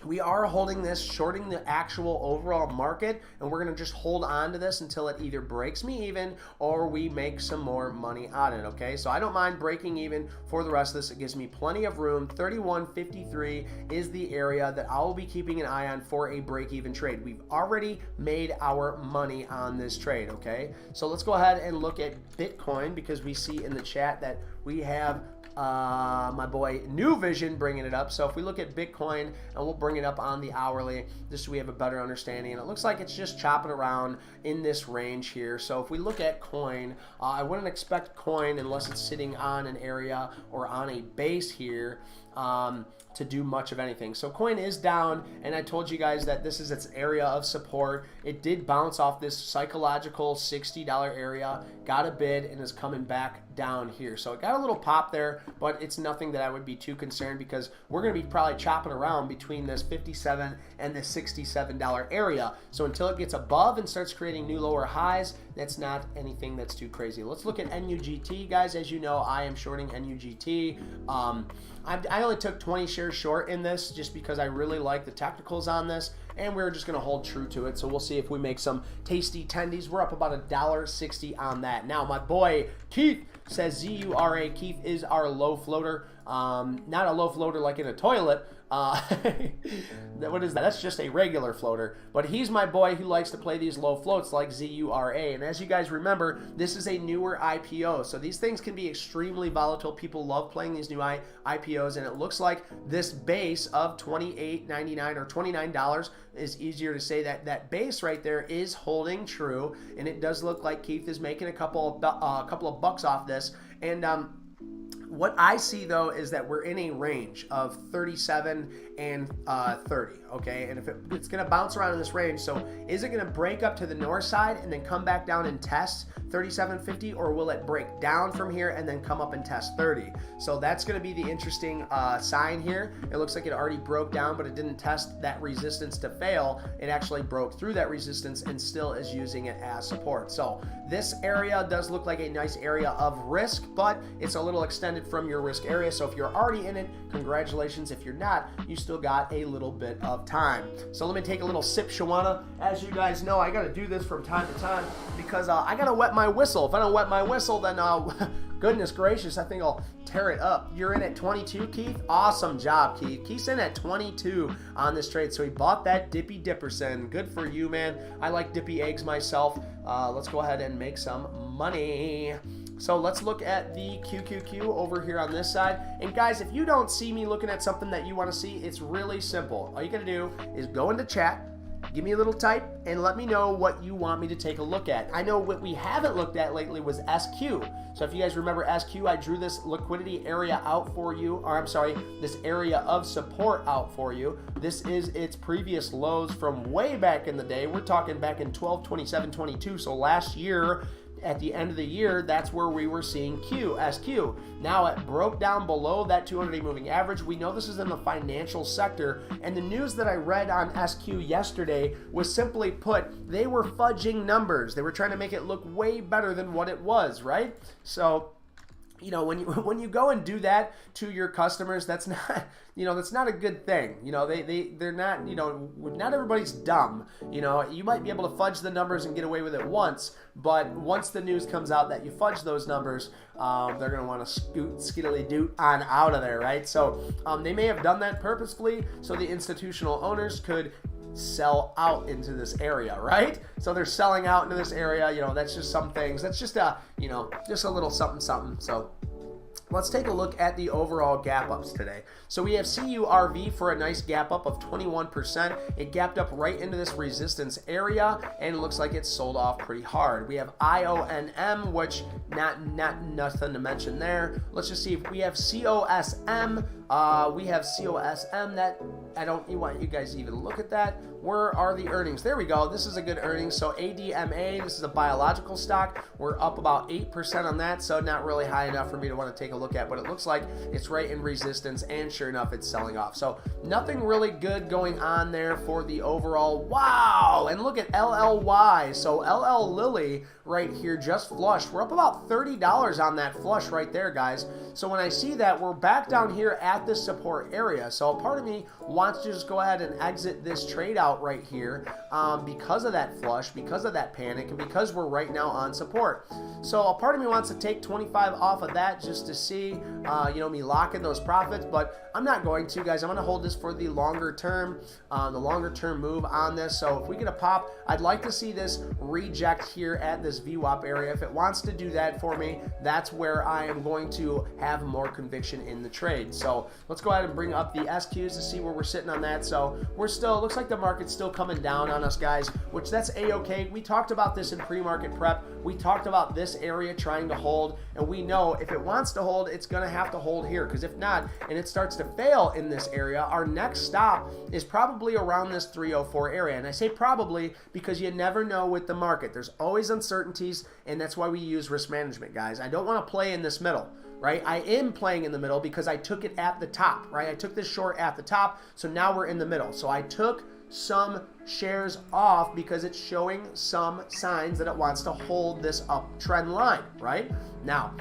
We are holding this, shorting the actual overall market, and we're going to just hold on to this until it either breaks me even or we make some more money on it, okay? So I don't mind breaking even for the rest of this. It gives me plenty of room. 31.53 is the area that I will be keeping an eye on for a break-even trade. We've already made our money on this trade, okay? So let's go ahead and look at Bitcoin, because we see in the chat that we have my boy New Vision bringing it up. So if we look at Bitcoin, and we'll bring it up on the hourly, just so we have a better understanding, and it looks like it's just chopping around in this range here. So if we look at coin, I wouldn't expect coin, unless it's sitting on an area or on a base here, to do much of anything. So coin is down, and I told you guys that this is its area of support. It did bounce off this psychological $60 area, got a bid, and is coming back down here. So it got a little pop there, but it's nothing that I would be too concerned, because we're going to be probably chopping around between this $57 and the $67 area. So until it gets above and starts creating new lower highs, that's not anything that's too crazy. Let's look at NUGT, guys. As you know, I am shorting NUGT. I only took 20 shares short in this, just because I really like the technicals on this, and we're just going to hold true to it. So we'll see if we make some tasty tendies. We're up about $1.60 on that. Now, my boy Keith says ZURA. Keith is our low floater. Not a low floater like in a toilet. What is that? That's just a regular floater. But he's my boy who likes to play these low floats like ZURA. And as you guys remember, this is a newer IPO. So these things can be extremely volatile. People love playing these new IPOs. And it looks like this base of $28.99 or $29 is easier to say, that that base right there is holding true. And it does look like Keith is making a couple of bucks off this. And What I see though is that we're in a range of 37 and 30, okay? And if it's gonna bounce around in this range, so is it gonna break up to the north side and then come back down and test 37.50, or will it break down from here and then come up and test 30? So that's gonna be the interesting sign here. It looks like it already broke down, but it didn't test that resistance to fail. It actually broke through that resistance and still is using it as support. So this area does look like a nice area of risk, but it's a little extended from your risk area. So if you're already in it, congratulations. If you're not, you still got a little bit of time. So let me take a little sip, Shawana. As you guys know, I got to do this from time to time because I got to wet my whistle. If I don't wet my whistle, then goodness gracious, I think I'll tear it up. You're in at 22, Keith? Awesome job, Keith. Keith's in at 22 on this trade. So he bought that Dippy Dipperson. Good for you, man. I like dippy eggs myself. Let's go ahead and make some money. So let's look at the QQQ over here on this side. And guys, if you don't see me looking at something that you want to see, it's really simple. All you got to do is go into chat, give me a little type, and let me know what you want me to take a look at. I know what we haven't looked at lately was SQ. So if you guys remember SQ, I drew this liquidity area out for you, or I'm sorry, this area of support out for you. This is its previous lows from way back in the day. We're talking back in 12/27/22, so last year, at the end of the year, that's where we were seeing SQ. Now it broke down below that 200-day moving average. We know this is in the financial sector, and the news that I read on SQ yesterday was simply put, they were fudging numbers. They were trying to make it look way better than what it was, right? So, you know, when you go and do that to your customers, that's not, you know, that's not a good thing. You know, they're not, you know, not everybody's dumb. You know, you might be able to fudge the numbers and get away with it once, but once the news comes out that you fudge those numbers, they're going to want to scoot skiddly doot on out of there, right? So they may have done that purposefully so the institutional owners could sell out into this area, right? So they're selling out into this area. You know, that's just some things. That's just a, you know, just a little something. So let's take a look at the overall gap ups today. So we have CURV for a nice gap up of 21%. It gapped up right into this resistance area, and it looks like it's sold off pretty hard. We have IONM, which nothing to mention there. Let's just see if we have COSM. We have COSM that I don't want you guys to even look at that. Where are the earnings? There we go. This is a good earnings. So ADMA, this is a biological stock. We're up about 8% on that, so not really high enough for me to want to take a look at, but it looks like it's right in resistance, and sure enough, it's selling off. So nothing really good going on there for the overall. Wow, and look at LLY. So LL Lilly right here just flushed. We're up about $30 on that flush right there, guys. So when I see that, we're back down here at this support area. So a part of me wants to just go ahead and exit this trade out right here because of that flush, because of that panic, and because we're right now on support. So a part of me wants to take 25 off of that just to see, you know, me lock in those profits, but I'm not going to, guys. I'm going to hold this for the longer term move on this. So if we get a pop, I'd like to see this reject here at this VWAP area. If it wants to do that for me, that's where I am going to have more conviction in the trade. So let's go ahead and bring up the SQs to see where we're sitting on that. So we're still, looks like the market's still coming down on us, guys, which that's a-okay. We talked about this in pre-market prep. We talked about this area trying to hold, and we know if it wants to hold, it's going to have to hold here, because if not, and it starts to fail in this area, our next stop is probably around this 304 area. And I say probably because you never know with the market. There's always uncertainties, and that's why we use risk management, guys. I don't want to play in this middle, right? I am playing in the middle because I took it at the top, right? I took this short at the top, so now we're in the middle. So I took some shares off because it's showing some signs that it wants to hold this uptrend line, right? Now,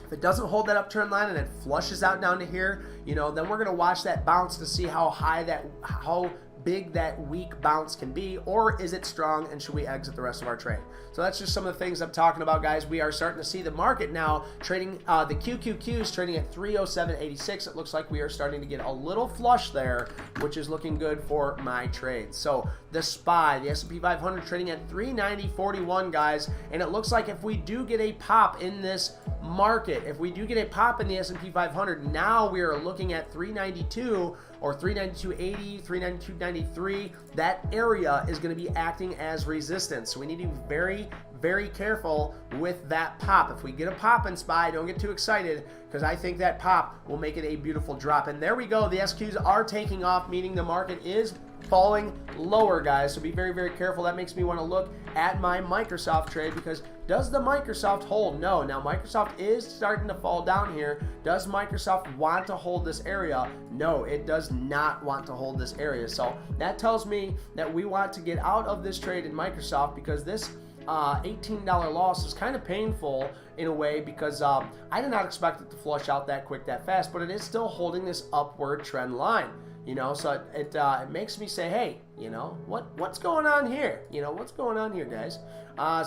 if it doesn't hold that uptrend line and it flushes out down to here, you know, then we're going to watch that bounce to see how big that weak bounce can be, or is it strong and should we exit the rest of our trade? So that's just some of the things I'm talking about, guys. We are starting to see the market now trading, the QQQs trading at 307.86. It looks like we are starting to get a little flush there, which is looking good for my trade. So the SPY, the S&P 500 trading at 390.41, guys, and it looks like if we do get a pop in this market, if we do get a pop in the S&P 500, now we are looking at 392 or 392.80, 392.93. That area is going to be acting as resistance. So we need to be very, very careful with that pop. If we get a pop in SPY, don't get too excited, because I think that pop will make it a beautiful drop. And there we go. The SQs are taking off, meaning the market is falling lower, guys. So be very, very careful. That makes me want to look at my Microsoft trade, because does the Microsoft hold? No. Now Microsoft is starting to fall down here. Does Microsoft want to hold this area? No, it does not want to hold this area. So that tells me that we want to get out of this trade in Microsoft, because this $18 loss is kind of painful in a way, because I did not expect it to flush out that quick, that fast, but it is still holding this upward trend line. You know, so it makes me say, hey, you know, what's going on here? You know, what's going on here, guys?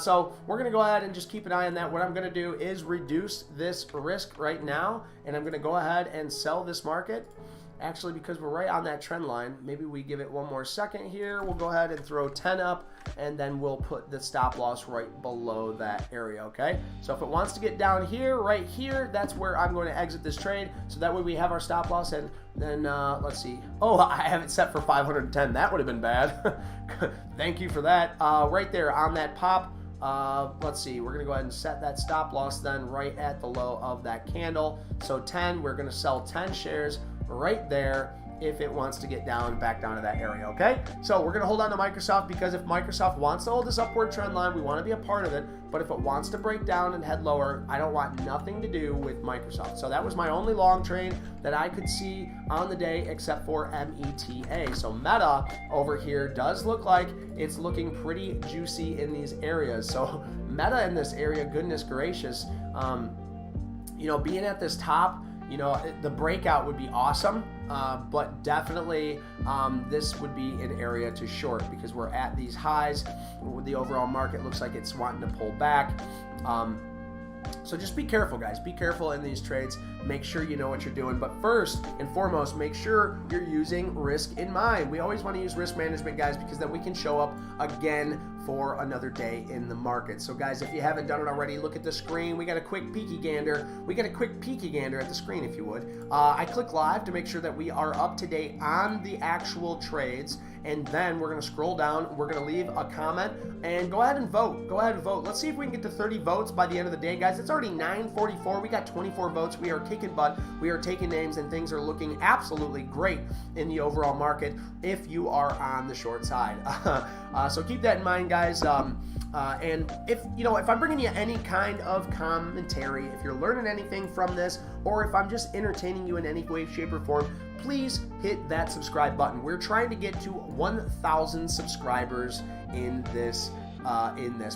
So we're going to go ahead and just keep an eye on that. What I'm going to do is reduce this risk right now, and I'm going to go ahead and sell this market. Actually, because we're right on that trend line, maybe we give it one more second here. We'll go ahead and throw 10 up, and then we'll put the stop loss right below that area, okay? So if it wants to get down here, right here, that's where I'm going to exit this trade. So that way we have our stop loss, and then let's see. Oh, I have it set for 510. That would have been bad. Thank you for that. Right there on that pop. Let's see, we're gonna go ahead and set that stop loss then right at the low of that candle. So 10, we're gonna sell 10 shares right there if it wants to get down, back down to that area, okay? So we're gonna hold on to Microsoft, because if Microsoft wants to hold this upward trend line, we wanna be a part of it. But if it wants to break down and head lower, I don't want nothing to do with Microsoft. So that was my only long trade that I could see on the day, except for META. So Meta over here does look like it's looking pretty juicy in these areas. So Meta in this area, goodness gracious, you know, being at this top, you know, the breakout would be awesome, but definitely this would be an area to short, because we're at these highs. The overall market looks like it's wanting to pull back. So just be careful, guys. Be careful in these trades. Make sure you know what you're doing. But first and foremost, make sure you're using risk in mind. We always want to use risk management, guys, because then we can show up again for another day in the market. So guys, if you haven't done it already, look at the screen. We got a quick peeky gander. We got a quick peeky gander at the screen, if you would. I click live to make sure that we are up to date on the actual trades. And then we're going to scroll down. We're going to leave a comment and go ahead and vote. Go ahead and vote. Let's see if we can get to 30 votes by the end of the day, guys. It's already 9:44. We got 24 votes. We are kicking butt. We are taking names, and things are looking absolutely great in the overall market if you are on the short side. So keep that in mind, guys. And if I'm bringing you any kind of commentary, if you're learning anything from this, or if I'm just entertaining you in any way, shape, or form, please hit that subscribe button. We're trying to get to 1,000 subscribers in this,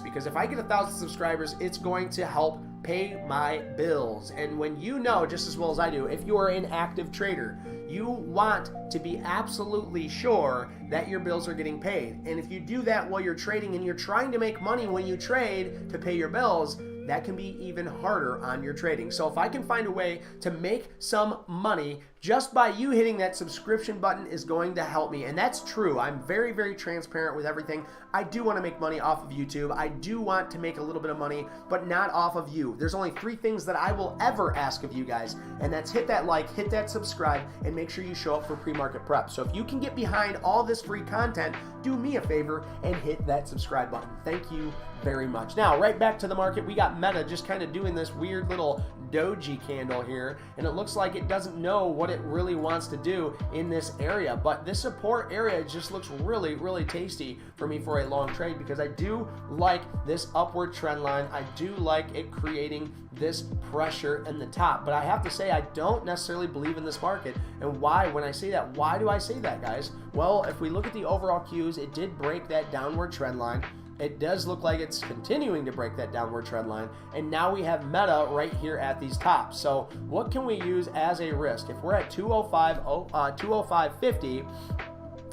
because if I get 1,000 subscribers, it's going to help pay my bills. And when you know, just as well as I do, if you are an active trader, you want to be absolutely sure that your bills are getting paid. And if you do that while you're trading and you're trying to make money when you trade to pay your bills, that can be even harder on your trading. So if I can find a way to make some money just by you hitting that subscription button is going to help me. And that's true. I'm very, very transparent with everything. I do want to make money off of YouTube. I do want to make a little bit of money, but not off of you. There's only 3 things that I will ever ask of you guys, and that's hit that like, hit that subscribe, and make sure you show up for pre-market prep. So if you can get behind all this free content, do me a favor and hit that subscribe button. Thank you very much. Now, right back to the market, we got Meta just kind of doing this weird little doji candle here, and it looks like it doesn't know what it really wants to do in this area, but this support area just looks really, really tasty for me for a long trade, because I do like this upward trend line. I do like it creating this pressure in the top, but I have to say I don't necessarily believe in this market. And why? When I say that, why do I say that, guys? Well, if we look at the overall cues, it did break that downward trend line. It does look like it's continuing to break that downward trend line. And now we have Meta right here at these tops. So what can we use as a risk? If we're at 205.50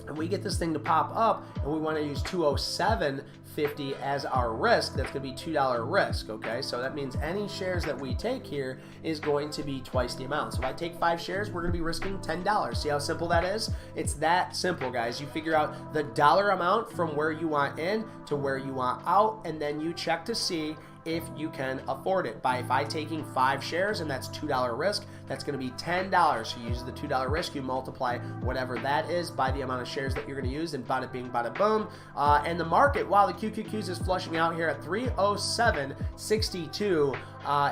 and we get this thing to pop up and we want to use 207.50 as our risk, that's going to be $2 risk, okay? So that means any shares that we take here is going to be twice the amount. So if I take 5 shares, we're going to be risking $10. See how simple that is? It's that simple, guys. You figure out the dollar amount from where you want in to where you want out, and then you check to see if you can afford it. By taking 5 shares, and that's $2 risk, that's going to be $10. So you use the $2 risk, you multiply whatever that is by the amount of shares that you're going to use, and bada bing, bada boom. And the market, while the QQQs is flushing out here at 307.62,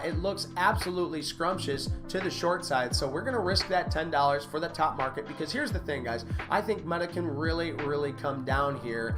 it looks absolutely scrumptious to the short side. So we're going to risk that $10 for the top market, because here's the thing, guys. I think Meta can really come down here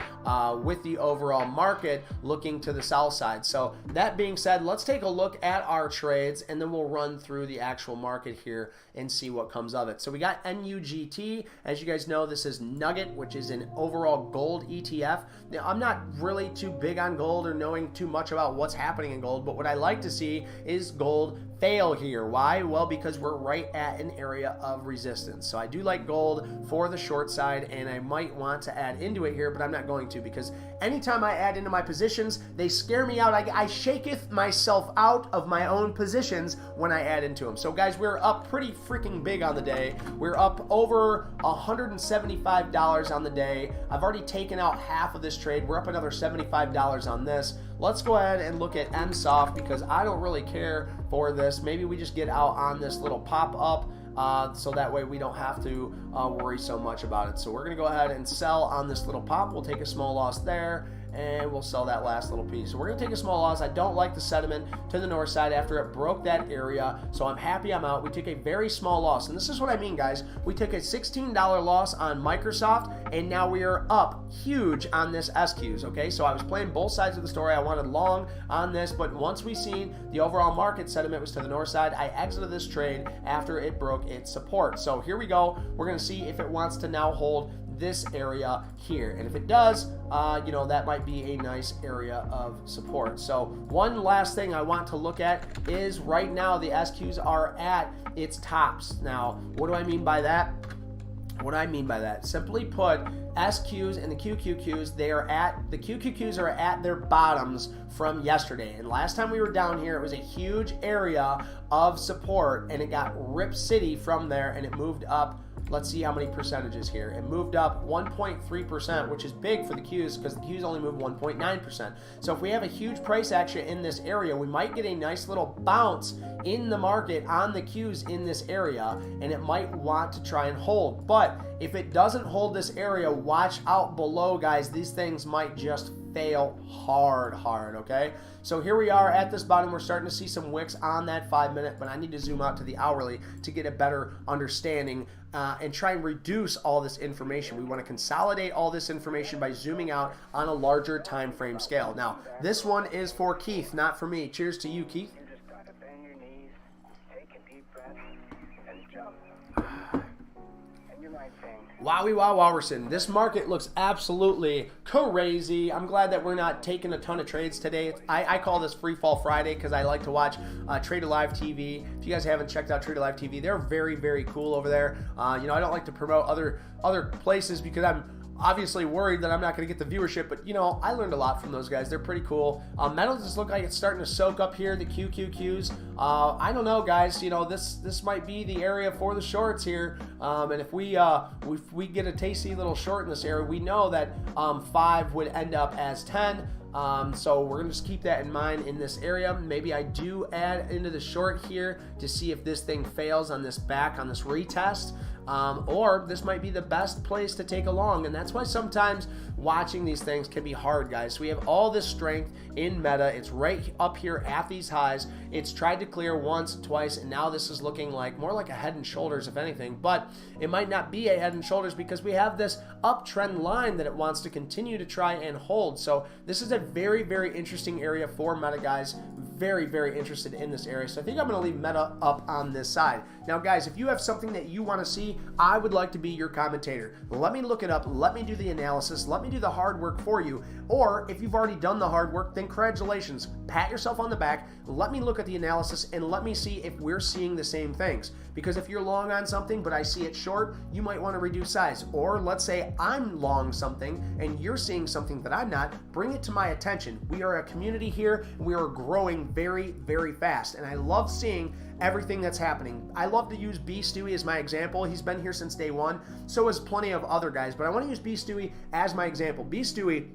with the overall market looking to the sell side. So that being said, let's take a look at our trades, and then we'll run through the actual market here and see what comes of it. So we got NUGT. As you guys know, this is Nugget, which is an overall gold ETF. Now, I'm not really too big on gold or knowing too much about what's happening in gold, but what I like to see is gold fail here. Why? Well, because we're right at an area of resistance. So I do like gold for the short side, and I might want to add into it here, but I'm not going to, because anytime I add into my positions, they scare me out. I shaketh myself out of my own positions when I add into them. So guys, we're up pretty freaking big on the day. We're up over $175 on the day. I've already taken out half of this trade. We're up another $75 on this. Let's go ahead and look at MSoft, because I don't really care for this. Maybe we just get out on this little pop-up, so that way we don't have to worry so much about it. So we're going to go ahead and sell on this little pop. We'll take a small loss there, and we'll sell that last little piece. So we're going to take a small loss. I don't like the sentiment to the north side after it broke that area, so I'm happy I'm out. We took a very small loss, and this is what I mean, guys. We took a $16 loss on Microsoft, and now we are up huge on this SQs, okay? So I was playing both sides of the story. I wanted long on this, but once we seen the overall market sentiment was to the north side, I exited this trade after it broke its support. So here we go. We're going to see if it wants to now hold this area here, and if it does, you know, that might be a nice area of support. So one last thing I want to look at is right now the SQs are at its tops. Now, what do I mean by that? What do I mean by that? Simply put, SQs and the QQQs, the QQQs are at their bottoms from yesterday. And last time we were down here, it was a huge area of support, and it got Rip City from there, and it moved up. Let's see how many percentages here. It moved up 1.3%, which is big for the Qs, because the Qs only moved 1.9%. So if we have a huge price action in this area, we might get a nice little bounce in the market on the Qs in this area, and it might want to try and hold. But if it doesn't hold this area, watch out below, guys. These things might just fail hard, okay? So here we are at this bottom. We're starting to see some wicks on that 5-minute, but I need to zoom out to the hourly to get a better understanding and try and reduce all this information. We want to consolidate all this information by zooming out on a larger time frame scale. Now, this one is for Keith, not for me. Cheers to you, Keith. You just gotta bend your knees, take a deep breath, and jump. And you might think, Wowie wow Wowerson. This market looks absolutely crazy. I'm glad that we're not taking a ton of trades today. I call this Free Fall Friday because I like to watch Trader Live TV. If you guys haven't checked out Trader Live TV, they're very cool over there. You know, I don't like to promote other places because I'm obviously worried that I'm not going to get the viewership, but you know, I learned a lot from those guys. They're pretty cool. Metals just look like it's starting to soak up here, the QQQs. I don't know, guys. You know, this might be the area for the shorts here. And if we get a tasty little short in this area, we know that 5 would end up as 10. So we're gonna just keep that in mind in this area. Maybe I do add into the short here to see if this thing fails on this retest. Or this might be the best place to take along, and that's why sometimes watching these things can be hard, guys. So we have all this strength in Meta. It's right up here at these highs. It's tried to clear once, twice, and now this is looking like more like a head and shoulders, if anything. But it might not be a head and shoulders because we have this uptrend line that it wants to continue to try and hold. So this is a very interesting area for Meta, guys. Very interested in this area. So I think I'm going to leave Meta up on this side. Now, guys, if you have something that you want to see, I would like to be your commentator. Let me look it up. Let me do the analysis. Let me do the hard work for you. Or if you've already done the hard work, then congratulations. Pat yourself on the back. Let me look at the analysis and let me see if we're seeing the same things. Because if you're long on something, but I see it short, you might want to reduce size. Or let's say I'm long something and you're seeing something that I'm not, bring it to my attention. We are a community here. We are growing very fast. And I love seeing everything that's happening. I love to use B. Stewie as my example. He's been here since day one. So has plenty of other guys. But I want to use B. Stewie as my example. B. Stewie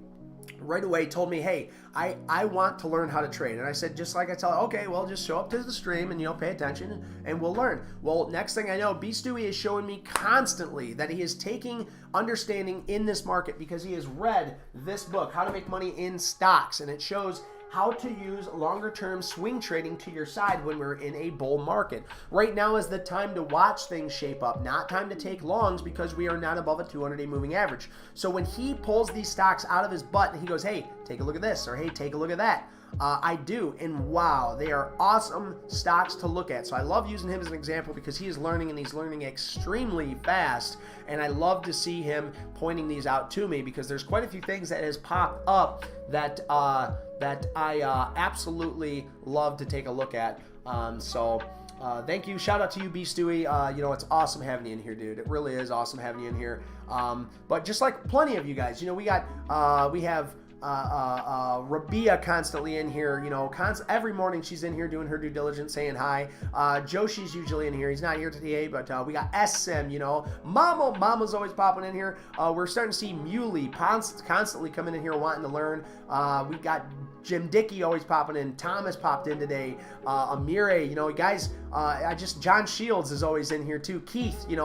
right away told me, hey, I want to learn how to trade. And I said, just like I tell her, okay, well, just show up to the stream and, pay attention and we'll learn. Well, next thing I know, B. Stewie is showing me constantly that he is taking understanding in this market because he has read this book, How to Make Money in Stocks. And it shows how to use longer term swing trading to your side when we're in a bull market. Right now is the time to watch things shape up, not time to take longs because we are not above a 200-day moving average. So when he pulls these stocks out of his butt and he goes, hey, take a look at this, or hey, take a look at that, I do, and wow, they are awesome stocks to look at. So I love using him as an example because he is learning, and he's learning extremely fast, and I love to see him pointing these out to me because there's quite a few things that has popped up that I absolutely love to take a look at. Thank you. Shout out to you, B. Stewie. It's awesome having you in here, dude. It really is awesome having you in here. But just like plenty of you guys, we have Rabia constantly in here, every morning she's in here doing her due diligence, saying hi. Joshi's usually in here. He's not here today, but we got SM, Mama's always popping in here. We're starting to see Muley constantly coming in here wanting to learn. We got Jim Dickey always popping in. Thomas popped in today. Amire, guys, John Shields is always in here too. Keith, you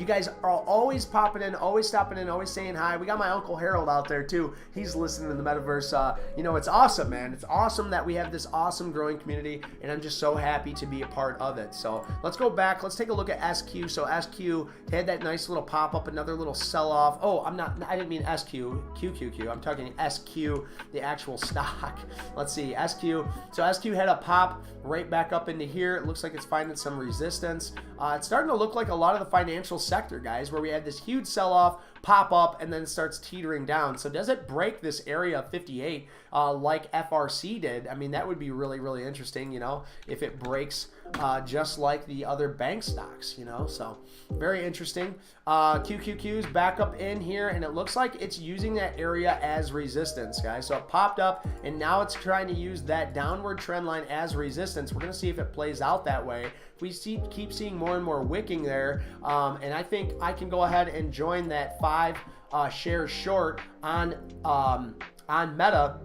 guys are always popping in, always stopping in, always saying hi. We got my Uncle Harold out there too. He's listening to the metaverse. It's awesome, man. It's awesome that we have this awesome growing community, and I'm just so happy to be a part of it. So let's go back. Let's take a look at SQ. So SQ had that nice little pop up, another little sell off. Oh, I didn't mean SQ, QQQ. I'm talking SQ, the actual stock. Let's see, SQ. So SQ had a pop right back up into here. It looks like it's finding some resistance. It's starting to look like a lot of the financial sector, guys, where we had this huge sell-off, pop up, and then it starts teetering down. So does it break this area of 58 like FRC did? I mean, that would be really, really interesting, if it breaks just like the other bank stocks, so very interesting. QQQ's back up in here, and it looks like it's using that area as resistance, guys. So it popped up, and now it's trying to use that downward trend line as resistance. We're going to see if it plays out that way. We keep seeing more and more wicking there, and I think I can go ahead and join that 5 shares short on Meta.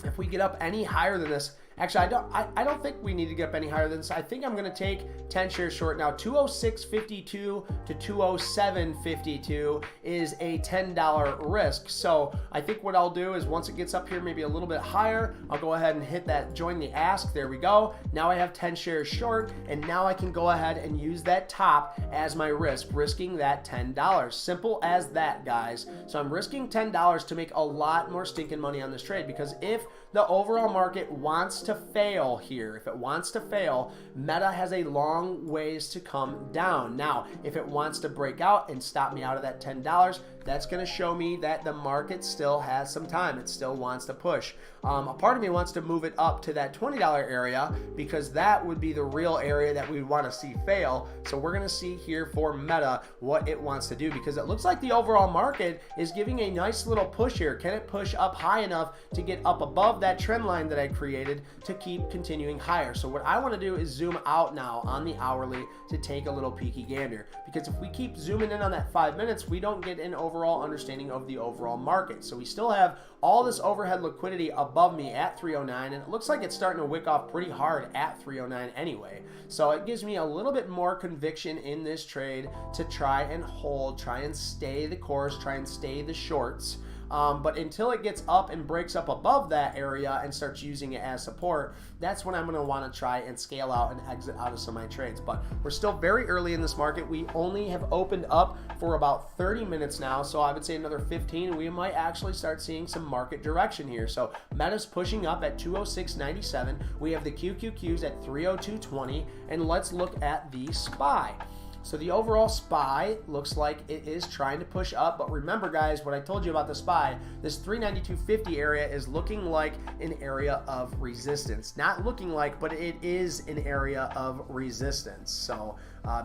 If we get up any higher than this, actually, I don't think we need to get up any higher than this. I think I'm going to take 10 shares short. Now, 206.52 to 207.52 is a $10 risk. So I think what I'll do is once it gets up here maybe a little bit higher, I'll go ahead and hit that join the ask. There we go. Now I have 10 shares short, and now I can go ahead and use that top as my risk, risking that $10. Simple as that, guys. So I'm risking $10 to make a lot more stinking money on this trade, because if the overall market wants to fail here, if it wants to fail, Meta has a long ways to come down. Now, if it wants to break out and stop me out of that $10, that's going to show me that the market still has some time. It still wants to push. A part of me wants to move it up to that $20 area, because that would be the real area that we want to see fail. So we're going to see here for Meta what it wants to do, because it looks like the overall market is giving a nice little push here. Can it push up high enough to get up above that trend line that I created to keep continuing higher? So what I want to do is zoom out now on the hourly to take a little peeky gander, because if we keep zooming in on that 5 minutes, we don't get an overall understanding of the overall market. So we still have all this overhead liquidity above me at 309, and it looks like it's starting to wick off pretty hard at 309 anyway. So it gives me a little bit more conviction in this trade to try and hold, try and stay the course, try and stay the shorts. But until it gets up and breaks up above that area and starts using it as support, that's when I'm going to want to try and scale out and exit out of some of my trades. But we're still very early in this market. We only have opened up for about 30 minutes now, so I would say another 15, and we might actually start seeing some market direction here. So Meta's pushing up at 206.97. We have the QQQs at 302.20, and let's look at the SPY. So the overall SPY looks like it is trying to push up, but remember, guys, what I told you about the SPY, this 392.50 area is looking like an area of resistance. Not looking like, but it is an area of resistance. So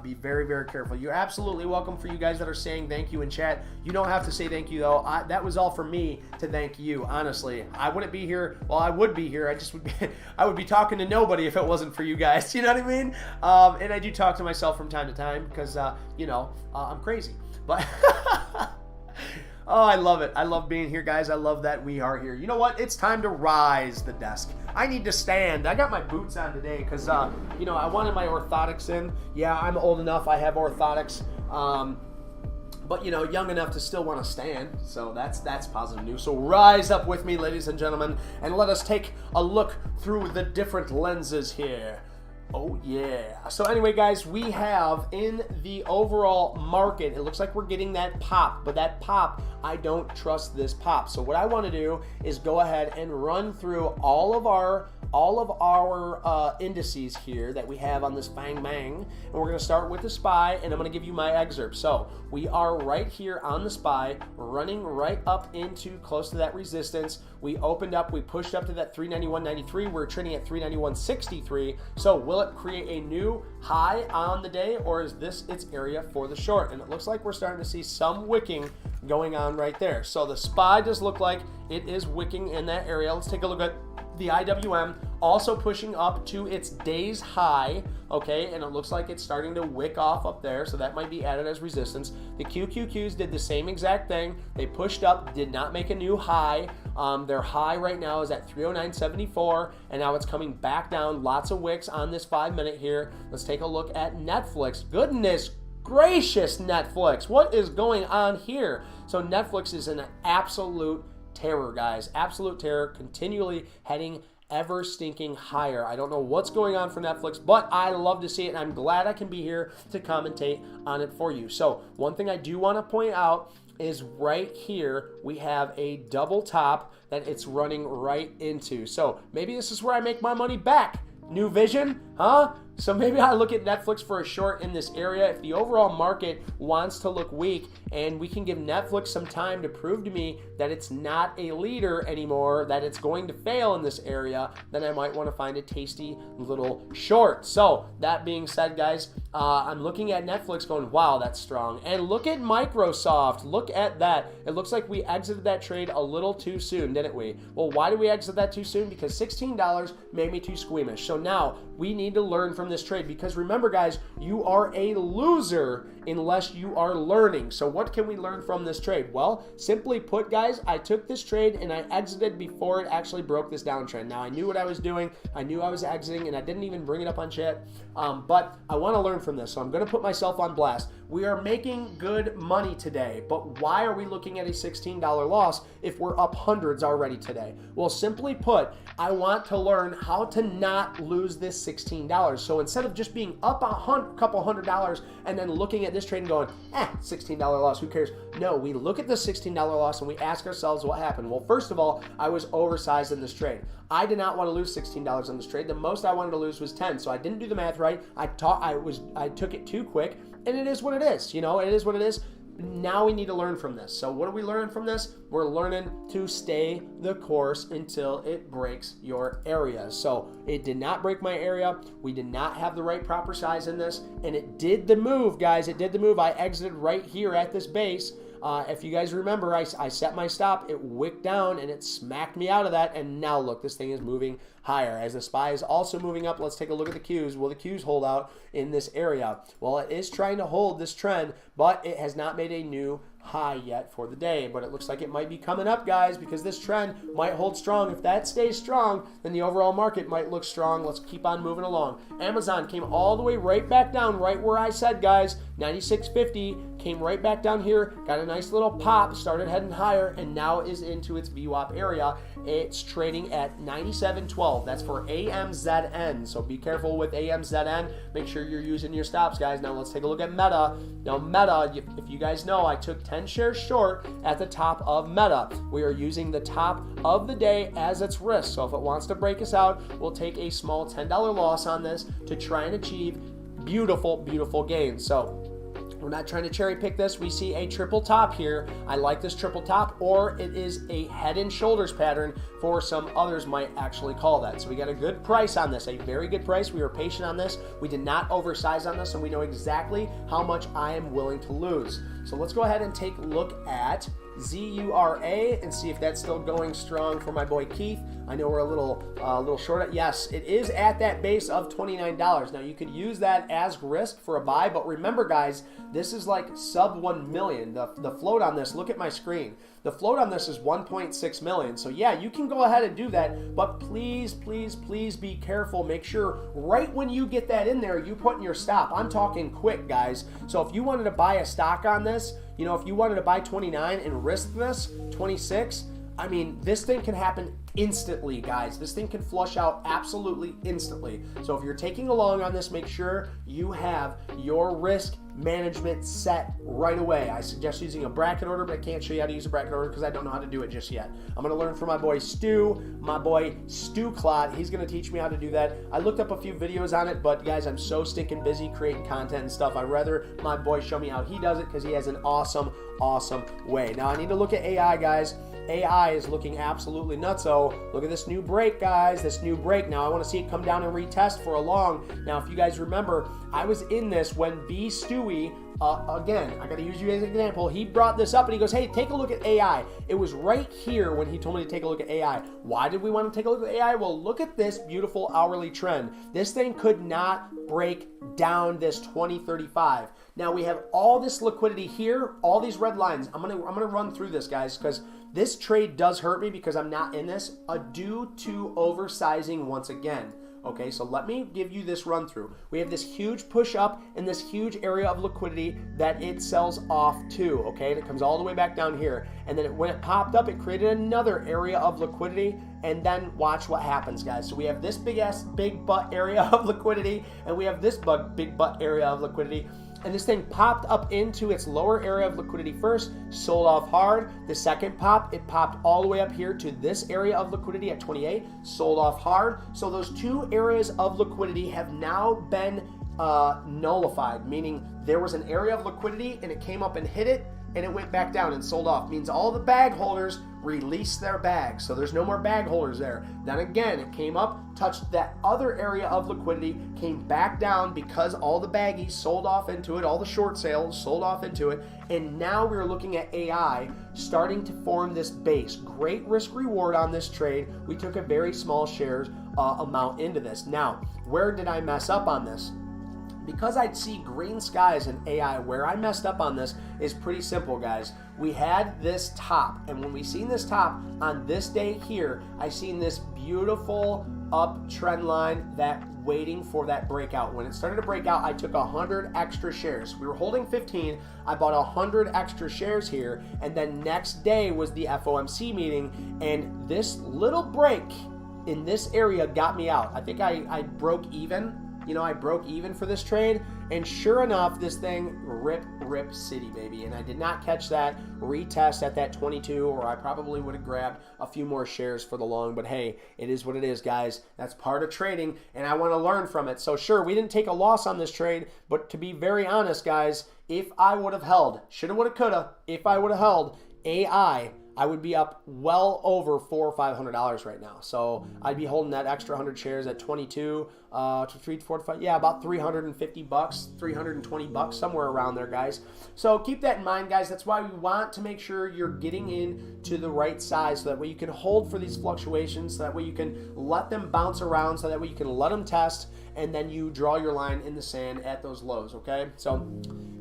be very, very careful. You're absolutely welcome for you guys that are saying thank you in chat. You don't have to say thank you, though. That was all for me to thank you, honestly. I wouldn't be here. Well, I would be here. I would be talking to nobody if it wasn't for you guys. You know what I mean? And I do talk to myself from time to time because, I'm crazy. But Oh, I love it. I love being here, guys. I love that we are here. You know what? It's time to rise the desk. I need to stand. I got my boots on today because, you know, I wanted my orthotics in. Yeah, I'm old enough. I have orthotics. But, you know, young enough to still want to stand. So that's positive news. So rise up with me, ladies and gentlemen, and let us take a look through the different lenses here. Oh, yeah. So anyway, guys, we have in the overall market, it looks like we're getting that pop. But that pop, I don't trust this pop. So what I want to do is go ahead and run through all of our indices here that we have on this Fang Mang. And we're going to start with the SPY, and I'm going to give you my excerpt. So we are right here on the SPY, running right up into close to that resistance. We opened up, we pushed up to that 391.93. We're trading at 391.63. So will it create a new high on the day, or is this its area for the short? And it looks like we're starting to see some wicking going on right there. So the SPY does look like it is wicking in that area. Let's take a look at the IWM, also pushing up to its day's high, okay, and it looks like it's starting to wick off up there, so that might be added as resistance. The QQQs did the same exact thing. They pushed up, did not make a new high. Their high right now is at 309.74, and now it's coming back down. Lots of wicks on this 5 minute here. Let's take a look at Netflix. Goodness gracious, Netflix, what is going on here? So Netflix is an absolute terror, guys. Absolute terror, continually heading ever stinking higher. I don't know what's going on for Netflix, but I love to see it, and I'm glad I can be here to commentate on it for you. So one thing I do want to point out is right here we have a double top that it's running right into. So maybe this is where I make my money back. New vision, huh? So maybe I look at Netflix for a short in this area. If the overall market wants to look weak and we can give Netflix some time to prove to me that it's not a leader anymore, that it's going to fail in this area, then I might want to find a tasty little short. So that being said, guys, I'm looking at Netflix going, wow, that's strong. And look at Microsoft. Look at that. It looks like we exited that trade a little too soon, didn't we? Well, why did we exit that too soon? Because $16 made me too squeamish. So now we need to learn from this trade, because remember, guys, you are a loser unless you are learning. So what can we learn from this trade? Well, simply put, guys, I took this trade and I exited before it actually broke this downtrend. Now, I knew what I was doing. I knew I was exiting, and I didn't even bring it up on chat. But I want to learn from this, so I'm going to put myself on blast. We are making good money today, but why are we looking at a $16 loss if we're up hundreds already today? Well, simply put, I want to learn how to not lose this $16. So instead of just being up a couple $100 and then looking at this trade and going, $16 loss, who cares? No, we look at the $16 loss and we ask ourselves what happened. Well, first of all, I was oversized in this trade. I did not want to lose $16 on this trade. The most I wanted to lose was 10, so I didn't do the math right. I took it too quick, and it is what it is. You know, it is what it is. Now we need to learn from this. So what are we learning from this? We're learning to stay the course until it breaks your area. So it did not break my area. We did not have the right proper size in this, and it did the move, guys. It did the move. I exited right here at this base. If you guys remember, I set my stop, it wicked down, and it smacked me out of that, and now look, this thing is moving higher. As the SPY is also moving up, let's take a look at the Qs. Will the Qs hold out in this area? Well, it is trying to hold this trend, but it has not made a new high yet for the day, but it looks like it might be coming up, guys, because this trend might hold strong. If that stays strong, then the overall market might look strong. Let's keep on moving along. Amazon came all the way right back down, right where I said, guys, 96.50, came right back down here, got a nice little pop, started heading higher, and now is into its VWAP area. It's trading at 97.12. That's for AMZN, so be careful with AMZN. Make sure you're using your stops, guys. Now let's take a look at Meta. Now Meta, if you guys know, I took 10 shares short at the top of Meta. We are using the top of the day as its risk. So if it wants to break us out, we'll take a small $10 loss on this to try and achieve beautiful, beautiful gains. So we're not trying to cherry pick this. We see a triple top here. I like this triple top, or it is a head and shoulders pattern, for some others might actually call that. So we got a good price on this, a very good price. We were patient on this. We did not oversize on this, and we know exactly how much I am willing to lose. So let's go ahead and take a look at ZURA and see if that's still going strong for my boy Keith. I know we're a little short. Yes, it is at that base of $29. Now you could use that as risk for a buy, but remember guys, this is like sub 1 million. The float on this, look at my screen. The float on this is 1.6 million. So yeah, you can go ahead and do that, but please, please, please be careful. Make sure right when you get that in there, you put in your stop. I'm talking quick, guys. So if you wanted to buy a stock on this, you know, if you wanted to buy 29 and risk this 26, I mean, this thing can happen instantly, guys. This thing can flush out absolutely instantly. So if you're taking along on this, make sure you have your risk management set right away. I suggest using a bracket order, but I can't show you how to use a bracket order because I don't know how to do it just yet. I'm going to learn from my boy Stu Clot. He's going to teach me how to do that. I looked up a few videos on it, but guys, I'm so stinking busy creating content and stuff. I'd rather my boy show me how he does it because he has an awesome way. Now I need to look at AI, guys. AI is looking absolutely nutso. Look at this new break, guys. This new break. Now I want to see it come down and retest for a long. Now, if you guys remember, I was in this when Stewie, again, I got to use you as an example. He brought this up and he goes, hey, take a look at AI. It was right here when he told me to take a look at AI. Why did we want to take a look at AI? Well, look at this beautiful hourly trend. This thing could not break down this 2035. Now we have all this liquidity here, all these red lines. I'm gonna run through this, guys, because this trade does hurt me because I'm not in this due to oversizing once again. Okay, so let me give you this run through. We have this huge push up and this huge area of liquidity that it sells off to, okay? And it comes all the way back down here. And then when it popped up, it created another area of liquidity, and then watch what happens, guys. So we have this big butt area of liquidity, and we have this big butt area of liquidity. And this thing popped up into its lower area of liquidity first, sold off hard. The second pop, it popped all the way up here to this area of liquidity at 28, sold off hard. So those two areas of liquidity have now been nullified, meaning there was an area of liquidity and it came up and hit it and it went back down and sold off. Means all the bag holders released their bags. So there's no more bag holders there. Then again, it came up, touched that other area of liquidity, came back down because all the baggies sold off into it, all the short sales sold off into it, and now we're looking at AI starting to form this base. Great risk reward on this trade. We took a very small shares amount into this. Now, where did I mess up on this? Because I'd see green skies in AI, where I messed up on this is pretty simple, guys. We had this top, and when we seen this top on this day here, I seen this beautiful up trend line that waiting for that breakout. When it started to break out, I took 100 extra shares. We were holding 15. I bought 100 extra shares here, and then next day was the FOMC meeting, and this little break in this area got me out. I think I broke even. You know, I broke even for this trade, and sure enough, this thing rip city, baby. And I did not catch that retest at that 22, or I probably would have grabbed a few more shares for the long. But hey, it is what it is, guys. That's part of trading, and I want to learn from it. So sure, we didn't take a loss on this trade, but to be very honest, guys, if I would have held, shoulda, woulda, coulda, if I would have held AI, I would be up well over $400 or $500 right now. So I'd be holding that extra 100 shares at 22 to 3 to 4 to 5. Yeah, about $350, $320, somewhere around there, guys. So keep that in mind, guys. That's why we want to make sure you're getting in to the right size, so that way you can hold for these fluctuations, so that way you can let them bounce around, so that way you can let them test, and then you draw your line in the sand at those lows, okay? So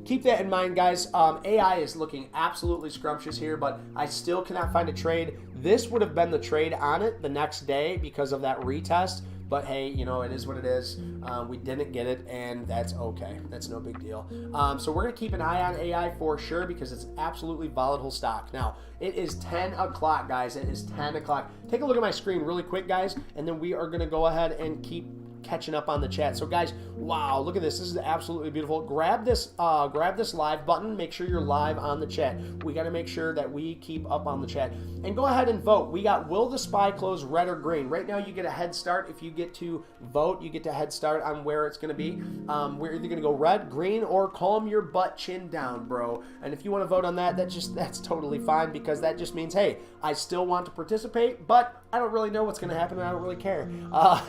keep that in mind, guys. AI is looking absolutely scrumptious here, but I still cannot find a trade. This would have been the trade on it the next day because of that retest. But hey, you know, it is what it is. We didn't get it, and that's okay. That's no big deal. So we're going to keep an eye on AI for sure, because it's absolutely volatile stock. Now, it is 10 o'clock, guys. It is 10 o'clock. Take a look at my screen really quick, guys, and then we are going to go ahead and keep catching up on the chat. So guys, wow, look at this. This is absolutely beautiful. Grab this live button. Make sure you're live on the chat. We got to make sure that we keep up on the chat, and go ahead and vote. We got, will the SPY close red or green? Right now you get a head start. If you get to vote, you get to head start on where it's going to be. We're either going to go red, green, or calm your butt, chin down, bro. And if you want to vote on that, that's totally fine, because that just means, hey, I still want to participate, but I don't really know what's going to happen, and I don't really care.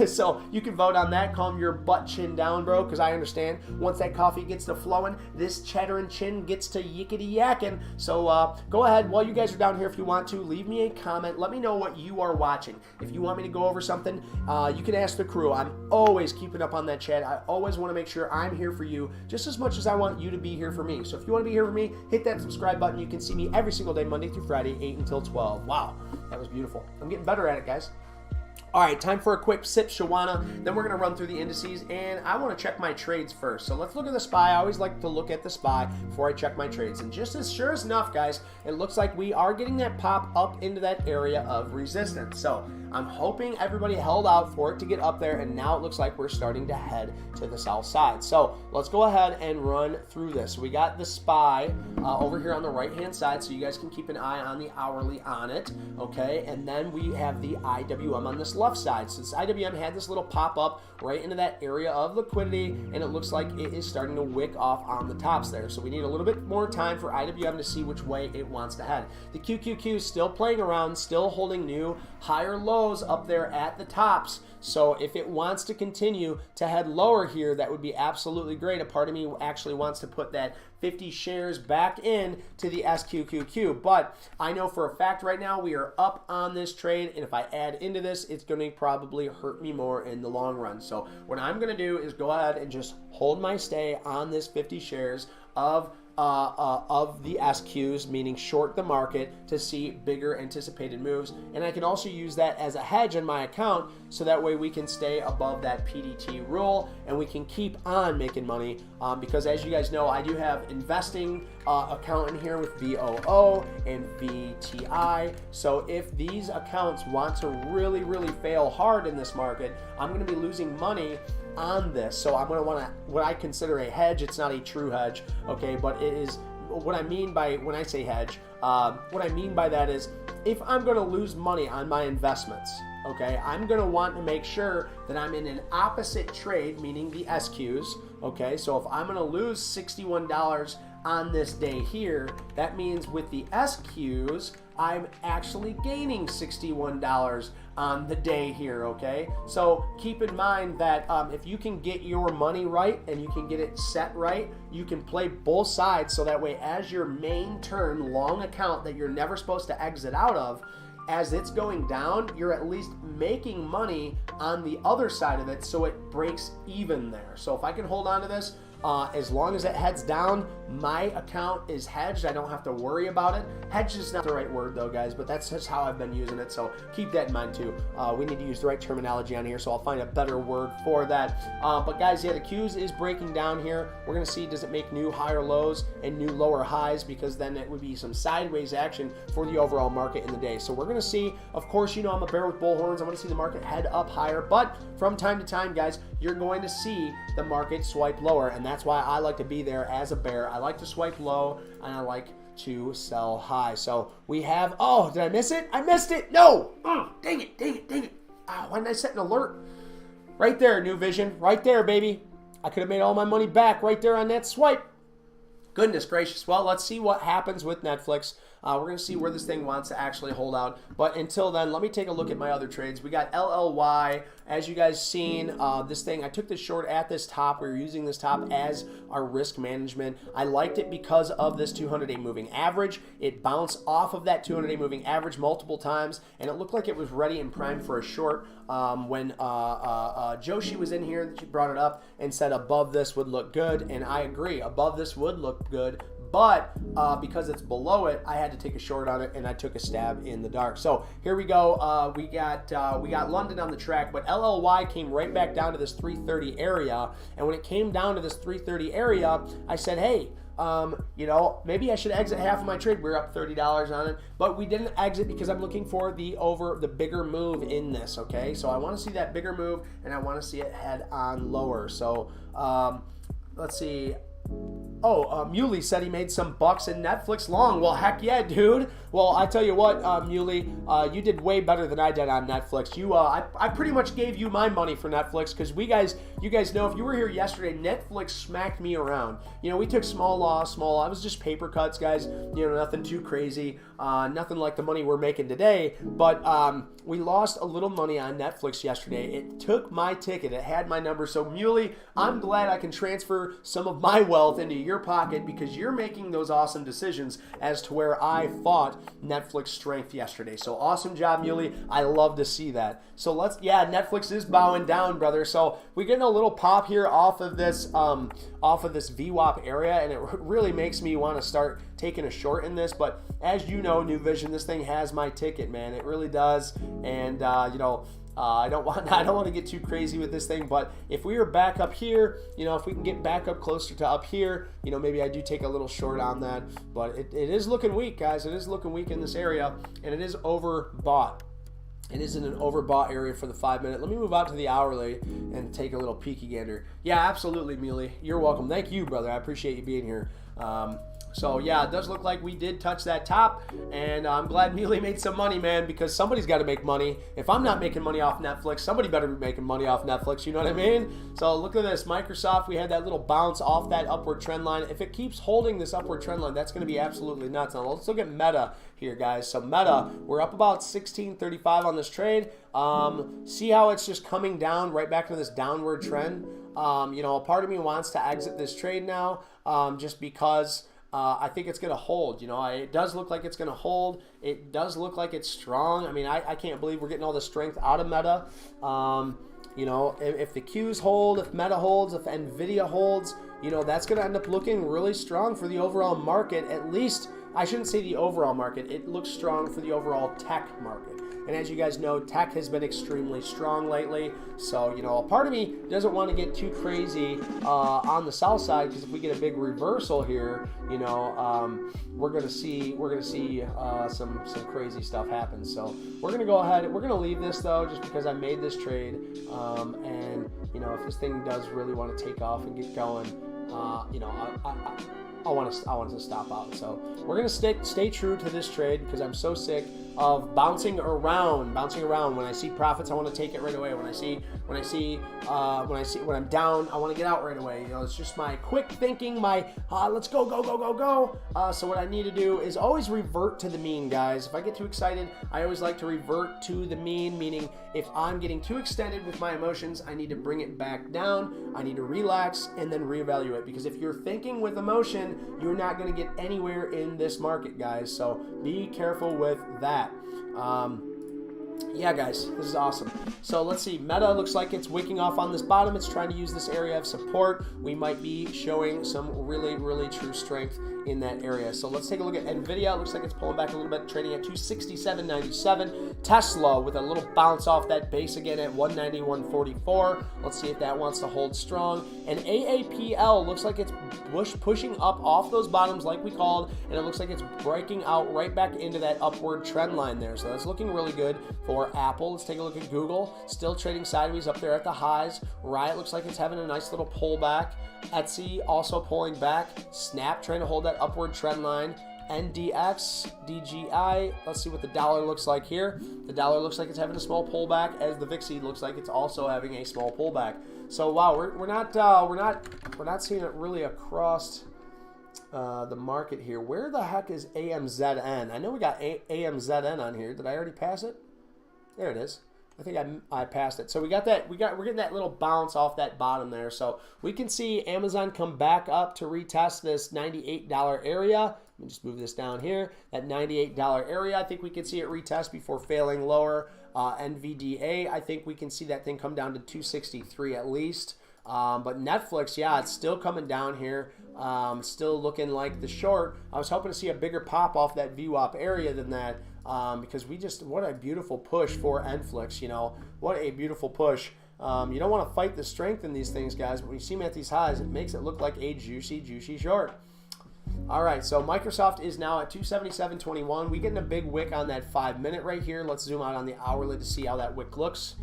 So you can vote on on that. Calm your butt chin down, bro, because I understand once that coffee gets to flowing, this cheddar and chin gets to yickety yakking. So go ahead, while you guys are down here, if you want to, leave me a comment. Let me know what you are watching. If you want me to go over something, you can ask the crew. I'm always keeping up on that chat. I always want to make sure I'm here for you just as much as I want you to be here for me. So if you want to be here for me, hit that subscribe button. You can see me every single day, Monday through Friday, 8 until 12. Wow, that was beautiful. I'm getting better at it, guys. All right, time for a quick sip Shawana. Then we're going to run through the indices, and I want to check my trades first. So let's look at the SPY. I always like to look at the SPY before I check my trades. And just as sure as enough, guys, it looks like we are getting that pop up into that area of resistance. So I'm hoping everybody held out for it to get up there, and now it looks like we're starting to head to the south side. So let's go ahead and run through this. So we got the SPY over here on the right-hand side, so you guys can keep an eye on the hourly on it, okay? And then we have the IWM on this left side. So this IWM had this little pop-up right into that area of liquidity, and it looks like it is starting to wick off on the tops there. So we need a little bit more time for IWM to see which way it wants to head. The QQQ is still playing around, still holding new higher lows up there at the tops. So if it wants to continue to head lower here, that would be absolutely great. A part of me actually wants to put that 50 shares back in to the SQQQ, but I know for a fact right now we are up on this trade, and if I add into this, it's going to probably hurt me more in the long run. So what I'm going to do is go ahead and just hold my stay on this 50 shares of the SQs, meaning short the market to see bigger anticipated moves. And I can also use that as a hedge in my account, so that way we can stay above that PDT rule and we can keep on making money, because as you guys know, I do have investing account in here with VOO and VTI. So if these accounts want to really fail hard in this market, I'm going to be losing money on this. So I'm going to want to, what I consider a hedge. It's not a true hedge, okay, but it is what I mean by when I say hedge. What I mean by that is if I'm going to lose money on my investments, okay, I'm going to want to make sure that I'm in an opposite trade, meaning the SQs, okay? So if I'm going to lose $61 on this day here, that means with the SQs, I'm actually gaining $61 on the day here, okay? So keep in mind that if you can get your money right and you can get it set right, you can play both sides, so that way as your main turn long account that you're never supposed to exit out of, as it's going down, you're at least making money on the other side of it, so it breaks even there. So if I can hold on to this, as long as it heads down, my account is hedged. I don't have to worry about it. Hedged is not the right word though, guys, but that's just how I've been using it, so keep that in mind too. We need to use the right terminology on here, so I'll find a better word for that. But guys, yeah, the Qs is breaking down here. We're going to see, does it make new higher lows and new lower highs, because then it would be some sideways action for the overall market in the day. So we're going to see, of course, you know I'm a bear with bullhorns. I'm going to see the market head up higher, but from time to time, guys, you're going to see the market swipe lower, and that's why I like to be there as a bear. I like to swipe low, and I like to sell high. So we have, oh, did I miss it? I missed it. No. Dang it. Oh, why didn't I set an alert? Right there, New Vision. Right there, baby. I could have made all my money back right there on that swipe. Goodness gracious. Well, let's see what happens with Netflix. We're going to see where this thing wants to actually hold out. But until then, let me take a look at my other trades. We got LLY. As you guys seen, this thing, I took this short at this top. We were using this top as our risk management. I liked it because of this 200-day moving average. It bounced off of that 200-day moving average multiple times, and it looked like it was ready and primed for a short. When Joshi was in here, she brought it up and said above this would look good, and I agree. Above this would look good. But because it's below it, I had to take a short on it, and I took a stab in the dark. So here we go. We got London on the track, but LLY came right back down to this 330 area. And when it came down to this 330 area, I said, hey, you know, maybe I should exit half of my trade. We were up $30 on it, but we didn't exit because I'm looking for the bigger move in this. Okay, so I want to see that bigger move, and I want to see it head on lower. So let's see. Oh, Muley said he made some bucks in Netflix long. Well, heck yeah, dude. Well, I tell you what, Muley, you did way better than I did on Netflix. I pretty much gave you my money for Netflix because you guys know if you were here yesterday, Netflix smacked me around. You know, we took small loss. It was just paper cuts, guys. You know, nothing too crazy. Nothing like the money we're making today. But we lost a little money on Netflix yesterday. It took my ticket. It had my number. So, Muley, I'm glad I can transfer some of my wealth into your pocket because you're making those awesome decisions as to where I thought Netflix strength yesterday. So awesome job, Muley. I love to see that. So Netflix is bowing down, brother. So we're getting a little pop here off of this VWAP area, and it really makes me want to start taking a short in this. But as you know, New Vision, this thing has my ticket, man. It really does. And I don't want to get too crazy with this thing, but if we were back up here, if we can get back up closer to up here, maybe I do take a little short on that. But it is looking weak, guys. It is looking weak in this area, and it is overbought. It is in an overbought area for the 5 minute. Let me move out to the hourly and take a little peeky gander. Yeah, absolutely, Muley. You're welcome. Thank you, brother. I appreciate you being here. So yeah, it does look like we did touch that top, and I'm glad Muley made some money, man, because somebody's got to make money. If I'm not making money off Netflix, somebody better be making money off Netflix, you know what I mean? So look at this, Microsoft, we had that little bounce off that upward trend line. If it keeps holding this upward trend line, that's going to be absolutely nuts. Now let's look at Meta here, guys. So Meta, we're up about 16.35 on this trade. See how it's just coming down right back to this downward trend? A part of me wants to exit this trade now, just because I think it's going to hold. It does look like it's going to hold. It does look like it's strong. I mean, I can't believe we're getting all the strength out of Meta. If the Qs hold, if Meta holds, if NVDA holds, that's going to end up looking really strong for the overall market. At least, I shouldn't say the overall market. It looks strong for the overall tech market. And as you guys know, tech has been extremely strong lately. So, a part of me doesn't want to get too crazy on the south side, because if we get a big reversal here, we're gonna see some crazy stuff happen. So we're gonna go ahead. We're gonna leave this though, just because I made this trade. And if this thing does really want to take off and get going, I want to stop out. So we're gonna stay true to this trade, because I'm so sick of bouncing around. When I see profits, I want to take it right away. When I'm down, I want to get out right away. It's just my quick thinking. Let's go. So what I need to do is always revert to the mean, guys. If I get too excited, I always like to revert to the mean. Meaning, if I'm getting too extended with my emotions, I need to bring it back down. I need to relax and then reevaluate. Because if you're thinking with emotion, you're not going to get anywhere in this market, guys. So be careful with that. Yeah, guys, this is awesome. So let's see. Meta looks like it's wicking off on this bottom. It's trying to use this area of support. We might be showing some really, really true strength in that area. So let's take a look at NVIDIA. It looks like it's pulling back a little bit, trading at 267.97. Tesla with a little bounce off that base again at 191.44. Let's see if that wants to hold strong. And AAPL looks like it's pushing up off those bottoms like we called, and it looks like it's breaking out right back into that upward trend line there. So that's looking really good for Apple. Let's take a look at Google. Still trading sideways up there at the highs. Riot looks like it's having a nice little pullback. Etsy also pulling back. Snap trying to hold that upward trend line. NDX, DGI. Let's see what the dollar looks like here. The dollar looks like it's having a small pullback, as the VIX looks like it's also having a small pullback. So wow, we're not seeing it really across the market here. Where the heck is AMZN? I know we got AMZN on here. Did I already pass it? There it is. I think I passed it. So we're getting that little bounce off that bottom there. So we can see Amazon come back up to retest this $98 area. Let me just move this down here. That $98 area, I think we can see it retest before failing lower. NVDA, I think we can see that thing come down to 263 at least. But Netflix, yeah, it's still coming down here. Still looking like the short. I was hoping to see a bigger pop off that VWAP area than that. Because what a beautiful push for Netflix, what a beautiful push. You don't want to fight the strength in these things, guys, but when you see them at these highs, it makes it look like a juicy short. All right, so Microsoft is now at 277.21. We getting a big wick on that 5 minute right here. Let's zoom out on the hourly to see how that wick looks.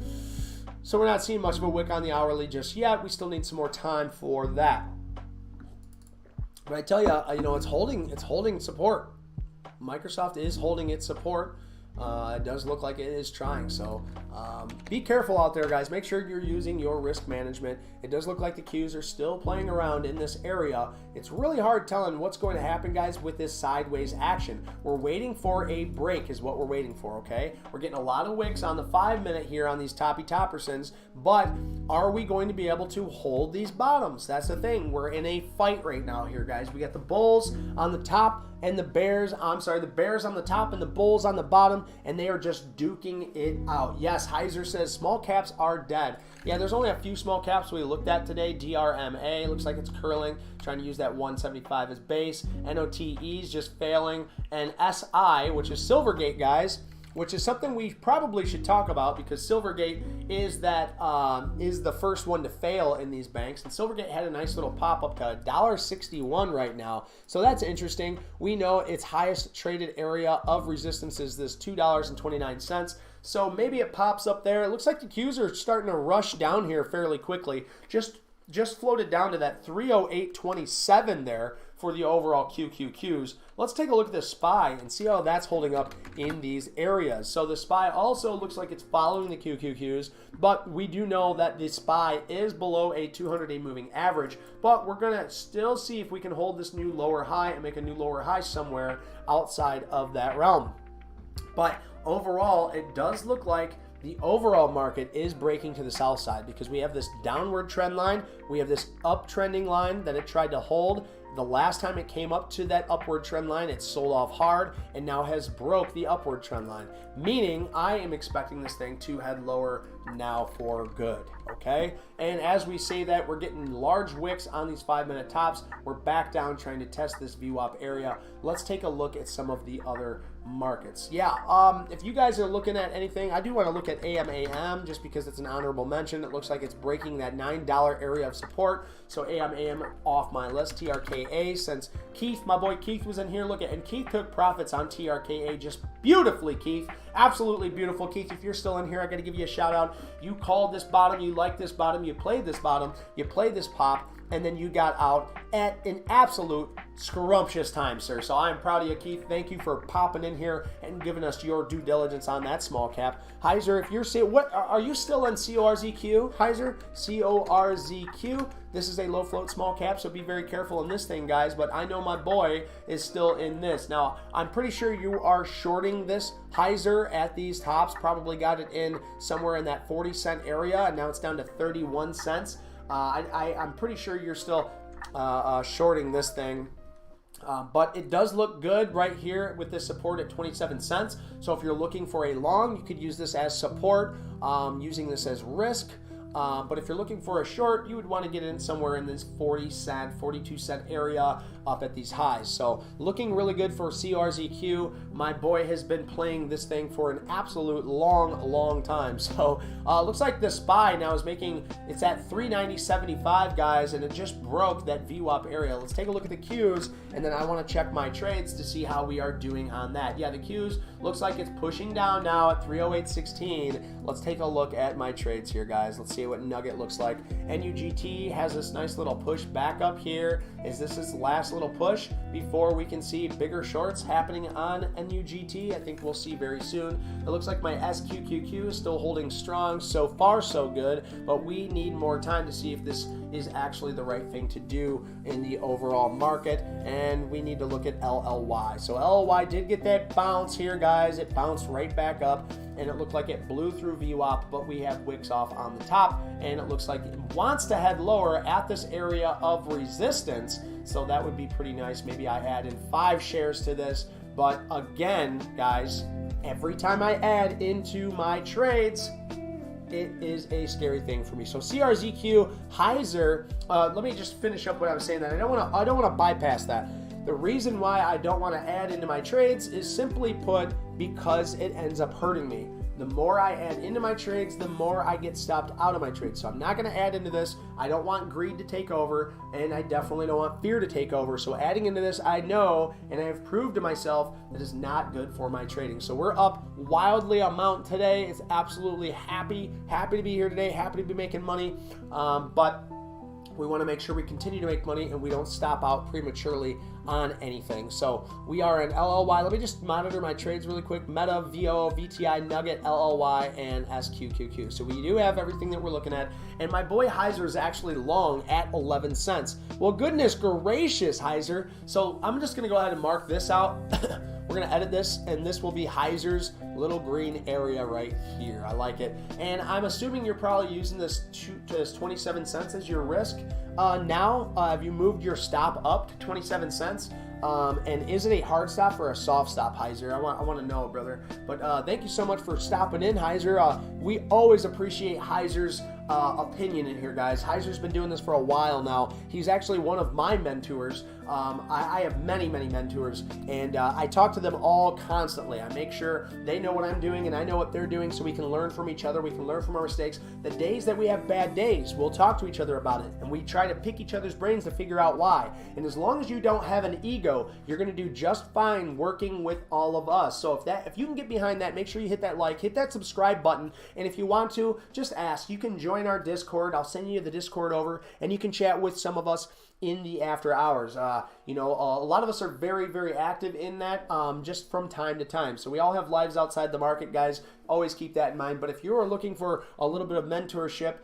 So we're not seeing much of a wick on the hourly just yet. We still need some more time for that. But I tell you, you know, it's holding support. Microsoft is holding its support. It does look like it is trying. So be careful out there, guys. Make sure you're using your risk management. It does look like the Qs are still playing around in this area. It's really hard telling what's going to happen, guys, with this sideways action. We're waiting for a break is what we're waiting for, okay? We're getting a lot of wicks on the 5-minute here on these toppersons, but are we going to be able to hold these bottoms? That's the thing. We're in a fight right now here, guys. We got the bulls on the top and the bears, the bears on the top and the bulls on the bottom, and they are just duking it out. Yes, Heiser says small caps are dead. Yeah, there's only a few small caps we looked at today. DRMA looks like it's curling, trying to use that 175 as base. NOTE's just failing, and SI, which is Silvergate, guys, which is something we probably should talk about because Silvergate is the first one to fail in these banks. And Silvergate had a nice little pop up to $1.61 right now. So that's interesting. We know its highest traded area of resistance is this $2.29. So maybe it pops up there. It looks like the Qs are starting to rush down here fairly quickly. Just floated down to that 308.27 there for the overall QQQs. Let's take a look at the SPY and see how that's holding up in these areas. So the SPY also looks like it's following the QQQs, but we do know that the SPY is below a 200-day moving average, but we're going to still see if we can hold this new lower high and make a new lower high somewhere outside of that realm. But overall, it does look like the overall market is breaking to the south side because we have this downward trend line. We have this uptrending line that it tried to hold. The last time it came up to that upward trend line, it sold off hard and now has broke the upward trend line, meaning I am expecting this thing to head lower now for good, okay? And as we say that, we're getting large wicks on these 5-minute tops. We're back down trying to test this VWAP area. Let's take a look at some of the other markets. Yeah, if you guys are looking at anything, I do want to look at AMAM just because it's an honorable mention. It looks like it's breaking that $9 area of support. So AMAM off my list. TRKA, since Keith, my boy Keith was in here, look at, and Keith took profits on TRKA just beautifully, Keith. Absolutely beautiful. Keith, if you're still in here, I got to give you a shout out. You called this bottom, you liked this bottom, you played this bottom, you played this pop, and then you got out at an absolute scrumptious time, sir. So I'm proud of you, Keith. Thank you for popping in here and giving us your due diligence on that small cap. Heiser, if you're seeing, what are you still on CORZQ, Heiser? CORZQ. This is a low float small cap, so be very careful in this thing, guys. But I know my boy is still in this. Now, I'm pretty sure you are shorting this Heiser at these tops. Probably got it in somewhere in that 40-cent area, and now it's down to 31 cents. I'm pretty sure you're still shorting this thing. But it does look good right here with this support at 27 cents. So if you're looking for a long, you could use this as support, using this as risk. But if you're looking for a short, you would want to get in somewhere in this 40-cent, 42-cent area up at these highs. So looking really good for CRZQ. My boy has been playing this thing for an absolute long time. So looks like the SPY now is making, it's at 390.75, guys, and it just broke that VWAP area. Let's take a look at the Qs, and then I want to check my trades to see how we are doing on that. Yeah, the Qs looks like it's pushing down now at 308.16. Let's take a look at my trades here, guys. Let's see what Nugget looks like. NUGT has this nice little push back up here. Is this its last little push before we can see bigger shorts happening on NUGT? I think we'll see very soon. It looks like my SQQQ is still holding strong. So far, so good, but we need more time to see if this is actually the right thing to do in the overall market, and we need to look at LLY. So LLY did get that bounce here, guys. It bounced right back up, and it looked like it blew through VWAP, but we have wicks off on the top, and it looks like it wants to head lower at this area of resistance. So that would be pretty nice. Maybe I add in 5 shares to this, but again, guys, every time I add into my trades, it is a scary thing for me. So CRZQ, Heiser, let me just finish up what I was saying. That I don't want to bypass that. The reason why I don't want to add into my trades is simply put because it ends up hurting me. The more I add into my trades, the more I get stopped out of my trades. So I'm not going to add into this. I don't want greed to take over, and I definitely don't want fear to take over. So adding into this, I know, and I have proved to myself that is not good for my trading. So we're up wildly amount today. It's absolutely happy to be here today, happy to be making money. But We want to make sure we continue to make money and we don't stop out prematurely on anything. So we are in LLY. Let me just monitor my trades really quick. Meta, VO, VTI, Nugget, LLY, and SQQQ. So we do have everything that we're looking at. And my boy Heiser is actually long at 11 cents. Well, goodness gracious, Heiser. So I'm just going to go ahead and mark this out. We're going to edit this, and this will be Heiser's little green area right here. I like it. And I'm assuming you're probably using this 27 cents as your risk. Now, have you moved your stop up to 27 cents? And is it a hard stop or a soft stop, Heiser? I want to know, brother. But thank you so much for stopping in, Heiser. We always appreciate Heiser's opinion in here, guys. Heiser's been doing this for a while now. He's actually one of my mentors. I have many mentors, and I talk to them all constantly. I make sure they know what I'm doing and I know what they're doing, so we can learn from each other. We can learn from our mistakes. The days that we have bad days, we'll talk to each other about it, and we try to pick each other's brains to figure out why. And as long as you don't have an ego, you're going to do just fine working with all of us. So if you can get behind that, make sure you hit that like, hit that subscribe button, and if you want to, just ask. You can join our Discord. I'll send you the Discord over, and you can chat with some of us in the after hours. A lot of us are very active in that, just from time to time. So we all have lives outside the market, guys. Always keep that in mind. But if you are looking for a little bit of mentorship,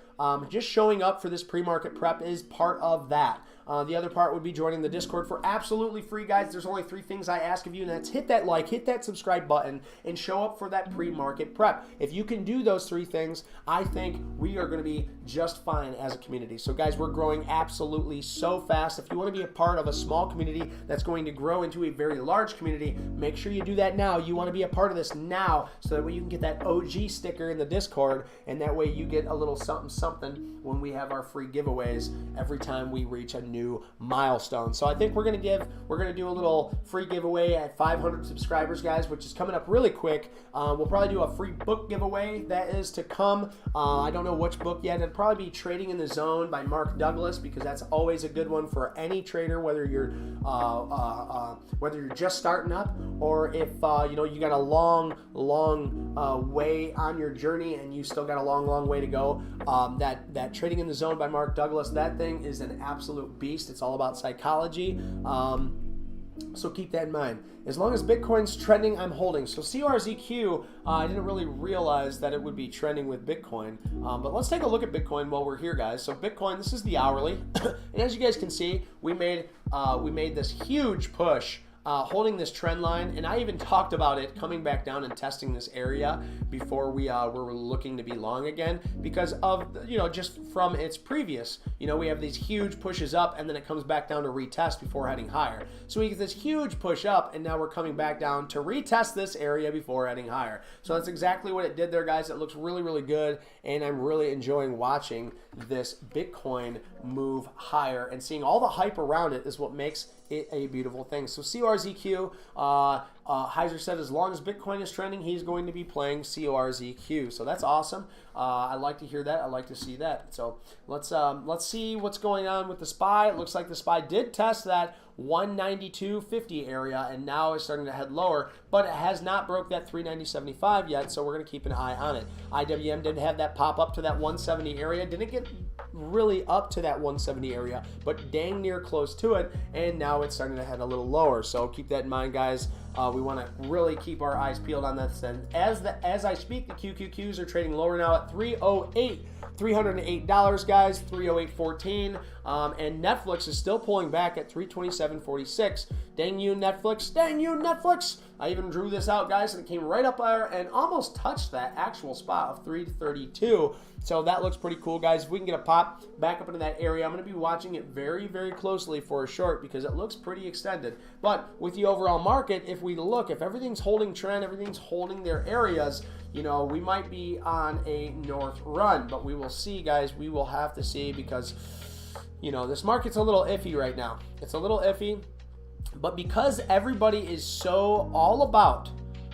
just showing up for this pre-market prep is part of that. The other part would be joining the Discord for absolutely free, guys. There's only 3 things I ask of you, and that's hit that like, hit that subscribe button, and show up for that pre-market prep. If you can do those 3 things, I think we are going to be just fine as a community. So, guys, we're growing absolutely so fast. If you want to be a part of a small community that's going to grow into a very large community, make sure you do that now. You want to be a part of this now, so that way you can get that OG sticker in the Discord, and that way you get a little something when we have our free giveaways every time we reach a new milestone. So I think we're gonna do a little free giveaway at 500 subscribers, guys, which is coming up really quick. We'll probably do a free book giveaway that is to come. I don't know which book yet. It'll probably be Trading in the Zone by Mark Douglas, because that's always a good one for any trader, whether you're just starting up, or if you got a long way on your journey and you still got a long way to go. That Trading in the Zone by Mark Douglas, that thing is an absolute beast. It's all about psychology. So keep that in mind. As long as Bitcoin's trending, I'm holding. So CRZQ, I didn't really realize that it would be trending with Bitcoin. But let's take a look at Bitcoin while we're here, guys. So Bitcoin, this is the hourly. And as you guys can see, we made this huge push, holding this trend line, and I even talked about it coming back down and testing this area before we were looking to be long again, because of just from its previous, we have these huge pushes up, and then it comes back down to retest before heading higher. So we get this huge push up, and now we're coming back down to retest this area before heading higher. So that's exactly what it did there, guys. It looks really good, and I'm really enjoying watching this Bitcoin move higher, and seeing all the hype around it is what makes it a beautiful thing. So CORZQ, Heiser said as long as Bitcoin is trending, he's going to be playing CORZQ. So that's awesome. I like to hear that. I like to see that. So let's see what's going on with the SPY. It looks like the SPY did test that 192.50 area, and now it's starting to head lower, but it has not broke that 390.75 yet, so we're going to keep an eye on it. IWM did have that pop up to that 170 area. Didn't get really up to that 170 area, but dang near close to it, and now it's starting to head a little lower. So keep that in mind, guys. We want to really keep our eyes peeled on that. And as I speak, the QQQs are trading lower now at 308. $308, guys, 308.14, and Netflix is still pulling back at 327.46. Dang you, Netflix! Dang you, Netflix! I even drew this out, guys, and it came right up there and almost touched that actual spot of 332. So that looks pretty cool, guys. If we can get a pop back up into that area, I'm going to be watching it very closely for a short, because it looks pretty extended. But with the overall market, if everything's holding trend, everything's holding their areas, we might be on a north run, but we will see, guys. We will have to see, because, this market's a little iffy right now. It's a little iffy, but because everybody is so all about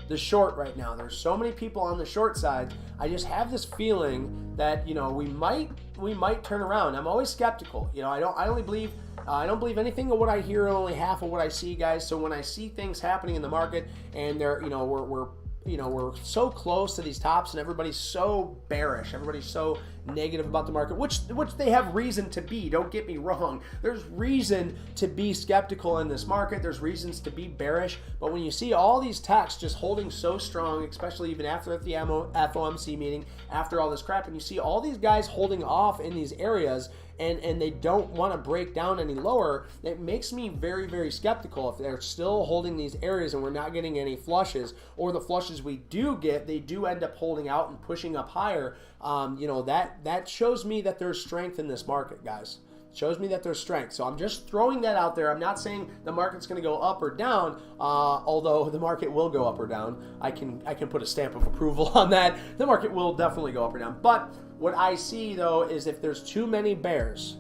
the short right now, there's so many people on the short side, I just have this feeling that, we might turn around. I'm always skeptical. I don't believe anything of what I hear, only half of what I see, guys. So when I see things happening in the market, and they're, we're you know, we're so close to these tops and everybody's so bearish, everybody's so negative about the market, which they have reason to be. Don't get me wrong. There's reason to be skeptical in this market. There's reasons to be bearish. But when you see all these techs just holding so strong, especially even after the FOMC meeting, after all this crap, and you see all these guys holding off in these areas, and they don't want to break down any lower, it makes me very, very skeptical if they're still holding these areas and we're not getting any flushes, or the flushes we do get, they do end up holding out and pushing up higher. You know, that shows me that there's strength in this market, guys. It shows me that there's strength. So I'm just throwing that out there. I'm not saying the market's going to go up or down, although the market will go up or down. I can put a stamp of approval on that. The market will definitely go up or down. But what I see, though, is if there's too many bears,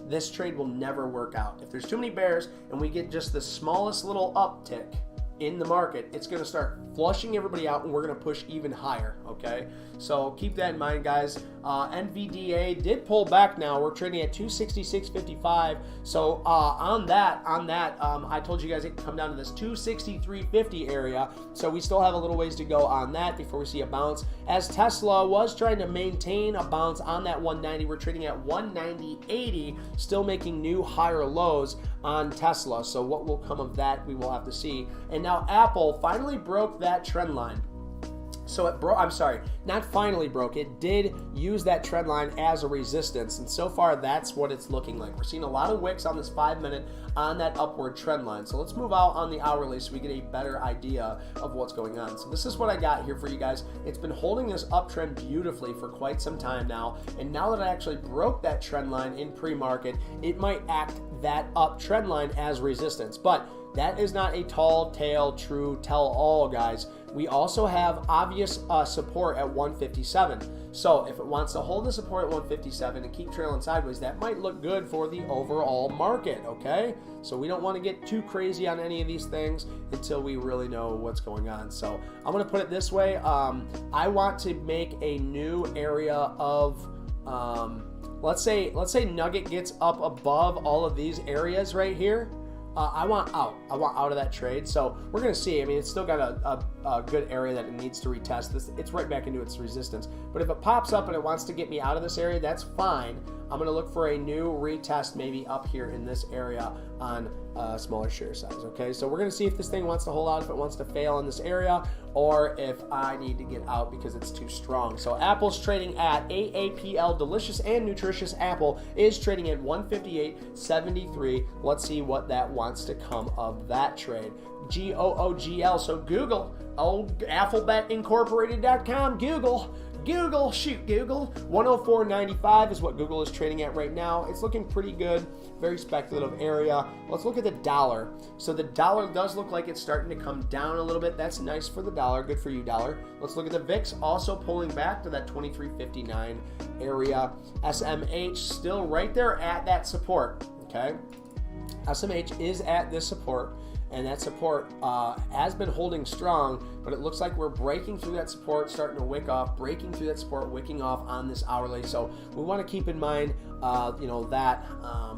this trade will never work out. If there's too many bears and we get just the smallest little uptick in the market, it's going to start flushing everybody out and we're going to push even higher, okay? So keep that in mind, guys. NVDA did pull back now. We're trading at 266.55. So on that, I told you guys it can come down to this 263.50 area. So we still have a little ways to go on that before we see a bounce. As Tesla was trying to maintain a bounce on that 190, we're trading at 190.80, still making new higher lows on Tesla. So what will come of that, we will have to see. And now Apple finally broke that trend line. So it broke, I'm sorry, not finally broke, it did use that trend line as a resistance, and so far that's what it's looking like. We're seeing a lot of wicks on this 5-minute on that upward trend line. So let's move out on the hourly so we get a better idea of what's going on. So this is what I got here for you guys. It's been holding this uptrend beautifully for quite some time now, and now that I actually broke that trend line in pre-market, it might act that uptrend line as resistance. But that is not a tall tale, true tell-all, guys. We also have obvious support at 157. So if it wants to hold the support at 157 and keep trailing sideways, that might look good for the overall market, okay? So we don't want to get too crazy on any of these things until we really know what's going on. So I'm going to put it this way. I want to make a new area of, let's say Nugget gets up above all of these areas right here. I want out of that trade. So we're going to see. I mean, it's still got a good area that it needs to retest. It's right back into its resistance. But if it pops up and it wants to get me out of this area, that's fine. I'm going to look for a new retest maybe up here in this area on smaller share size. Okay, so we're going to see if this thing wants to hold out, if it wants to fail in this area, or if I need to get out because it's too strong. So Apple's trading at AAPL, delicious and nutritious apple, is trading at 158.73. Let's see what that wants to come of that trade. GOOGL, so Google, alphabetincorporated.com, Google, shoot, Google. 104.95 is what Google is trading at right now. It's looking pretty good, very speculative area. Let's look at the dollar. So the dollar does look like it's starting to come down a little bit. That's nice for the dollar. Good for you, dollar. Let's look at the VIX, also pulling back to that 23.59 area. SMH still right there at that support, okay? SMH is at this support, and that support has been holding strong, but it looks like we're breaking through that support, starting to wick off, breaking through that support, wicking off on this hourly. So we want to keep in mind, that,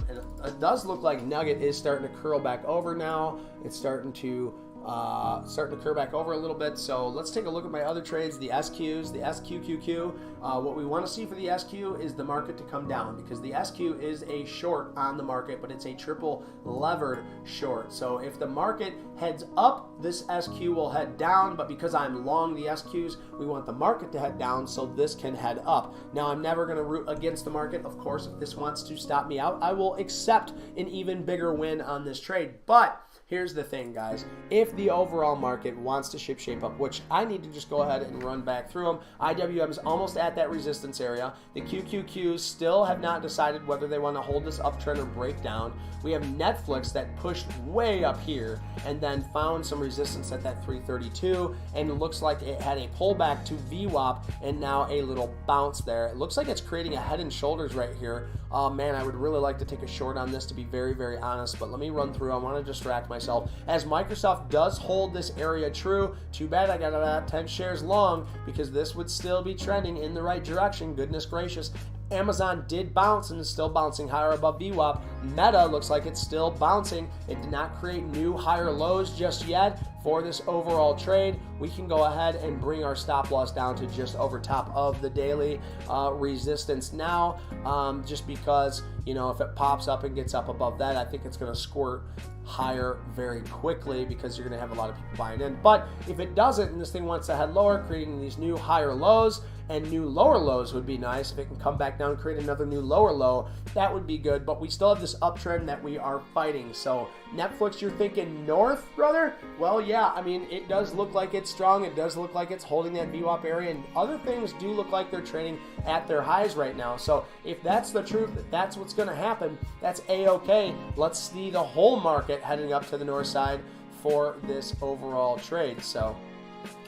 and it does look like Nugget is starting to curl back over now. It's starting to curl back over a little bit. So let's take a look at my other trades, the SQs, the SQQQ. What we want to see for the SQ is the market to come down, because the SQ is a short on the market, but it's a triple levered short. So if the market heads up, this SQ will head down, but because I'm long the SQs, we want the market to head down so this can head up. Now, I'm never going to root against the market. Of course, if this wants to stop me out, I will accept an even bigger win on this trade. But here's the thing, guys. If the overall market wants to shape up, which I need to just go ahead and run back through them, IWM is almost at that resistance area. The QQQs still have not decided whether they want to hold this uptrend or break down. We have Netflix that pushed way up here and then found some resistance at that 332, and it looks like it had a pullback to VWAP and now a little bounce there. It looks like it's creating a head and shoulders right here. Oh man, I would really like to take a short on this, to be very, very honest, but let me run through. I want to distract myself. As Microsoft does hold this area true, too bad I got 10 shares long, because this would still be trending in the right direction, goodness gracious. Amazon did bounce and is still bouncing higher above VWAP. Meta looks like it's still bouncing. It did not create new higher lows just yet for this overall trade. We can go ahead and bring our stop loss down to just over top of the daily resistance now, just because, you know, if it pops up and gets up above that, I think it's going to squirt higher very quickly because you're going to have a lot of people buying in. But if it doesn't and this thing wants to head lower, creating these new higher lows and new lower lows would be nice. If it can come back down and create another new lower low, that would be good. But we still have this uptrend that we are fighting. So Netflix, you're thinking north, brother? Well, yeah, I mean, it does look like it's strong. It does look like it's holding that VWAP area, and other things do look like they're trading at their highs right now. So if that's the truth, that that's what's going to happen, that's A-okay. Let's see the whole market heading up to the north side for this overall trade. So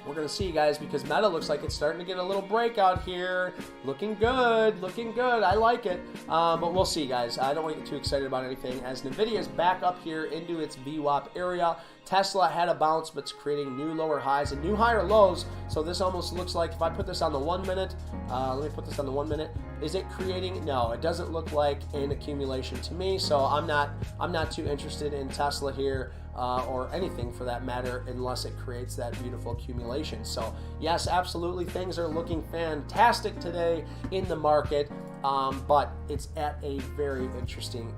we're going to see, guys, because Meta looks like it's starting to get a little breakout here. Looking good, looking good. I like it. But we'll see, guys. I don't want to get too excited about anything as NVIDIA is back up here into its VWAP area. Tesla had a bounce, but it's creating new lower highs and new higher lows. So this almost looks like, if I put this on the 1 minute, let me put this on the 1 minute. Is it creating? No, it doesn't look like an accumulation to me. So I'm not too interested in Tesla here. Or anything for that matter, unless it creates that beautiful accumulation. So yes, absolutely, things are looking fantastic today in the market, but it's at a very interesting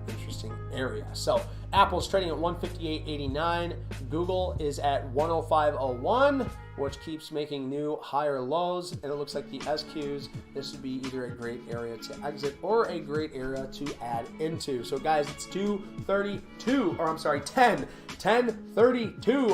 area. So Apple's trading at 158.89. Google is at 105.01, which keeps making new higher lows, and it looks like the SQs, this would be either a great area to exit or a great area to add into. So guys, it's 10:32.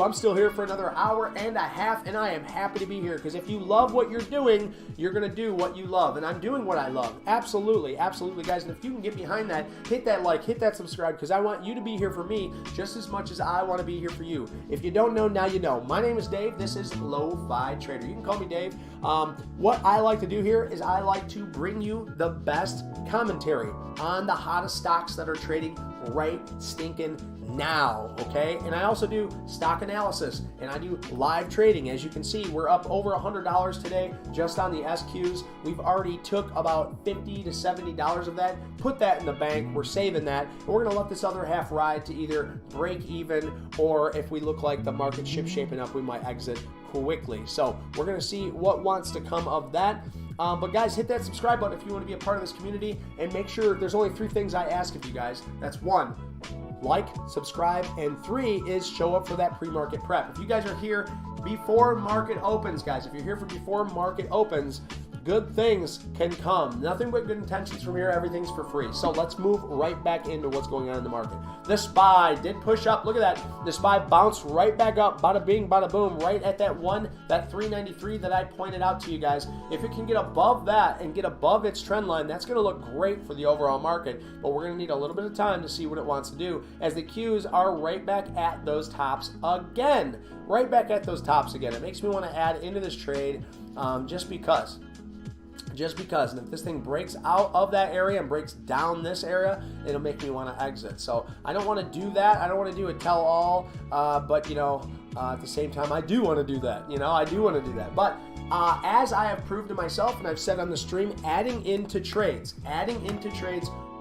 I'm still here for another hour and a half, and I am happy to be here, because if you love what you're doing, you're going to do what you love, and I'm doing what I love. Absolutely, guys, and if you can get behind that, hit that like, hit that subscribe, because I want you to be here for me just as much as I want to be here for you. If you don't know, now you know. My name is Dave. This is LoFiTrader. You can call me Dave. What I like to do here is I like to bring you the best commentary on the hottest stocks that are trading right stinking now, okay? And I also do stock analysis, and I do live trading. As you can see, we're up over $100 today just on the SQs. We've already took about $50 to $70 of that, put that in the bank. We're saving that, and we're gonna let this other half ride to either break even, or if we look like the market shaping up, we might exit quickly. So we're gonna see what wants to come of that. But guys, hit that subscribe button if you want to be a part of this community, and make sure there's only 3 things I ask of you guys. That's 1, like, subscribe, and 3 is show up for that pre-market prep. If you guys are here before market opens, guys, if you're here for before market opens, good things can come. Nothing but good intentions from here. Everything's for free. So let's move right back into what's going on in the market. The SPY did push up. Look at that. The SPY bounced right back up. Bada bing, bada boom, right at that 393 that I pointed out to you guys. If it can get above that and get above its trend line, that's going to look great for the overall market. But we're going to need a little bit of time to see what it wants to do, as the Qs are right back at those tops again. Right back at those tops again. It makes me want to add into this trade just because. And if this thing breaks out of that area and breaks down this area, it'll make me want to exit. So I don't want to do that. I don't want to do a tell-all, but you know, at the same time, I do want to do that. You know, I do want to do that. But as I have proved to myself, and I've said on the stream, adding into trades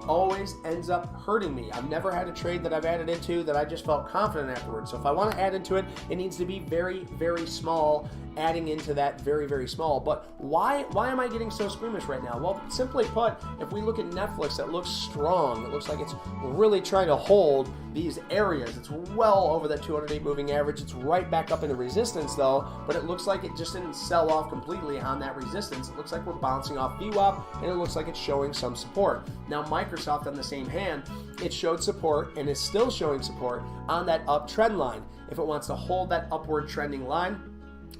always ends up hurting me. I've never had a trade that I've added into that I just felt confident afterwards. So if I want to add into it, it needs to be very, very small, adding into that very, very small. But why am I getting so squeamish right now? Well, simply put, if we look at Netflix, it looks strong. It looks like it's really trying to hold these areas. It's well over that 208 moving average. It's right back up into resistance though, but it looks like it just didn't sell off completely on that resistance. It looks like we're bouncing off VWAP, and it looks like it's showing some support. Now Microsoft, on the same hand, it showed support and is still showing support on that uptrend line. If it wants to hold that upward trending line,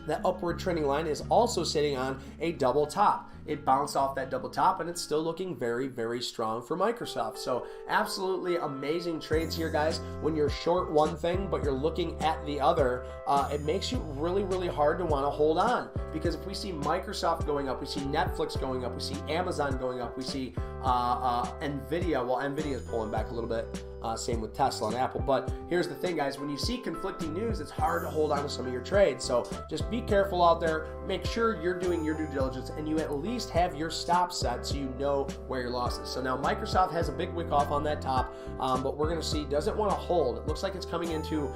that upward trending line is also sitting on a double top. It bounced off that double top, and it's still looking very, very strong for Microsoft. So absolutely amazing trades here, guys. When you're short one thing, but you're looking at the other, it makes you really, really hard to want to hold on. Because if we see Microsoft going up, we see Netflix going up, we see Amazon going up, we see NVIDIA, well, NVIDIA is pulling back a little bit. Same with Tesla and Apple. But here's the thing, guys. When you see conflicting news, it's hard to hold on to some of your trades. So just be careful out there. Make sure you're doing your due diligence and you at least have your stop set so you know where your loss is. So now Microsoft has a big wick off on that top, but we're going to see, does it want to hold? It looks like it's coming into,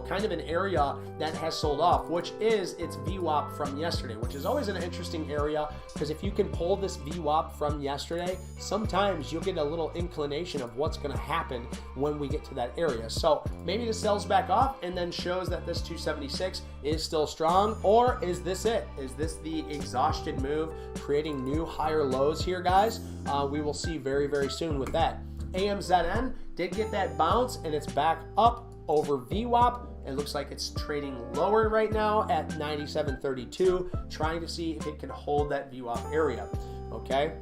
kind of an area that has sold off, which is its VWAP from yesterday, which is always an interesting area, because if you can pull this VWAP from yesterday, sometimes you'll get a little inclination of what's going to happen when we get to that area. So maybe this sells back off and then shows that this 276 is still strong, or is this it? Is this the exhaustion move, creating new higher lows here, guys? We will see very, very soon with that. AMZN did get that bounce and it's back up over VWAP. It looks like it's trading lower right now at 97.32, trying to see if it can hold that VWAP area. Okay,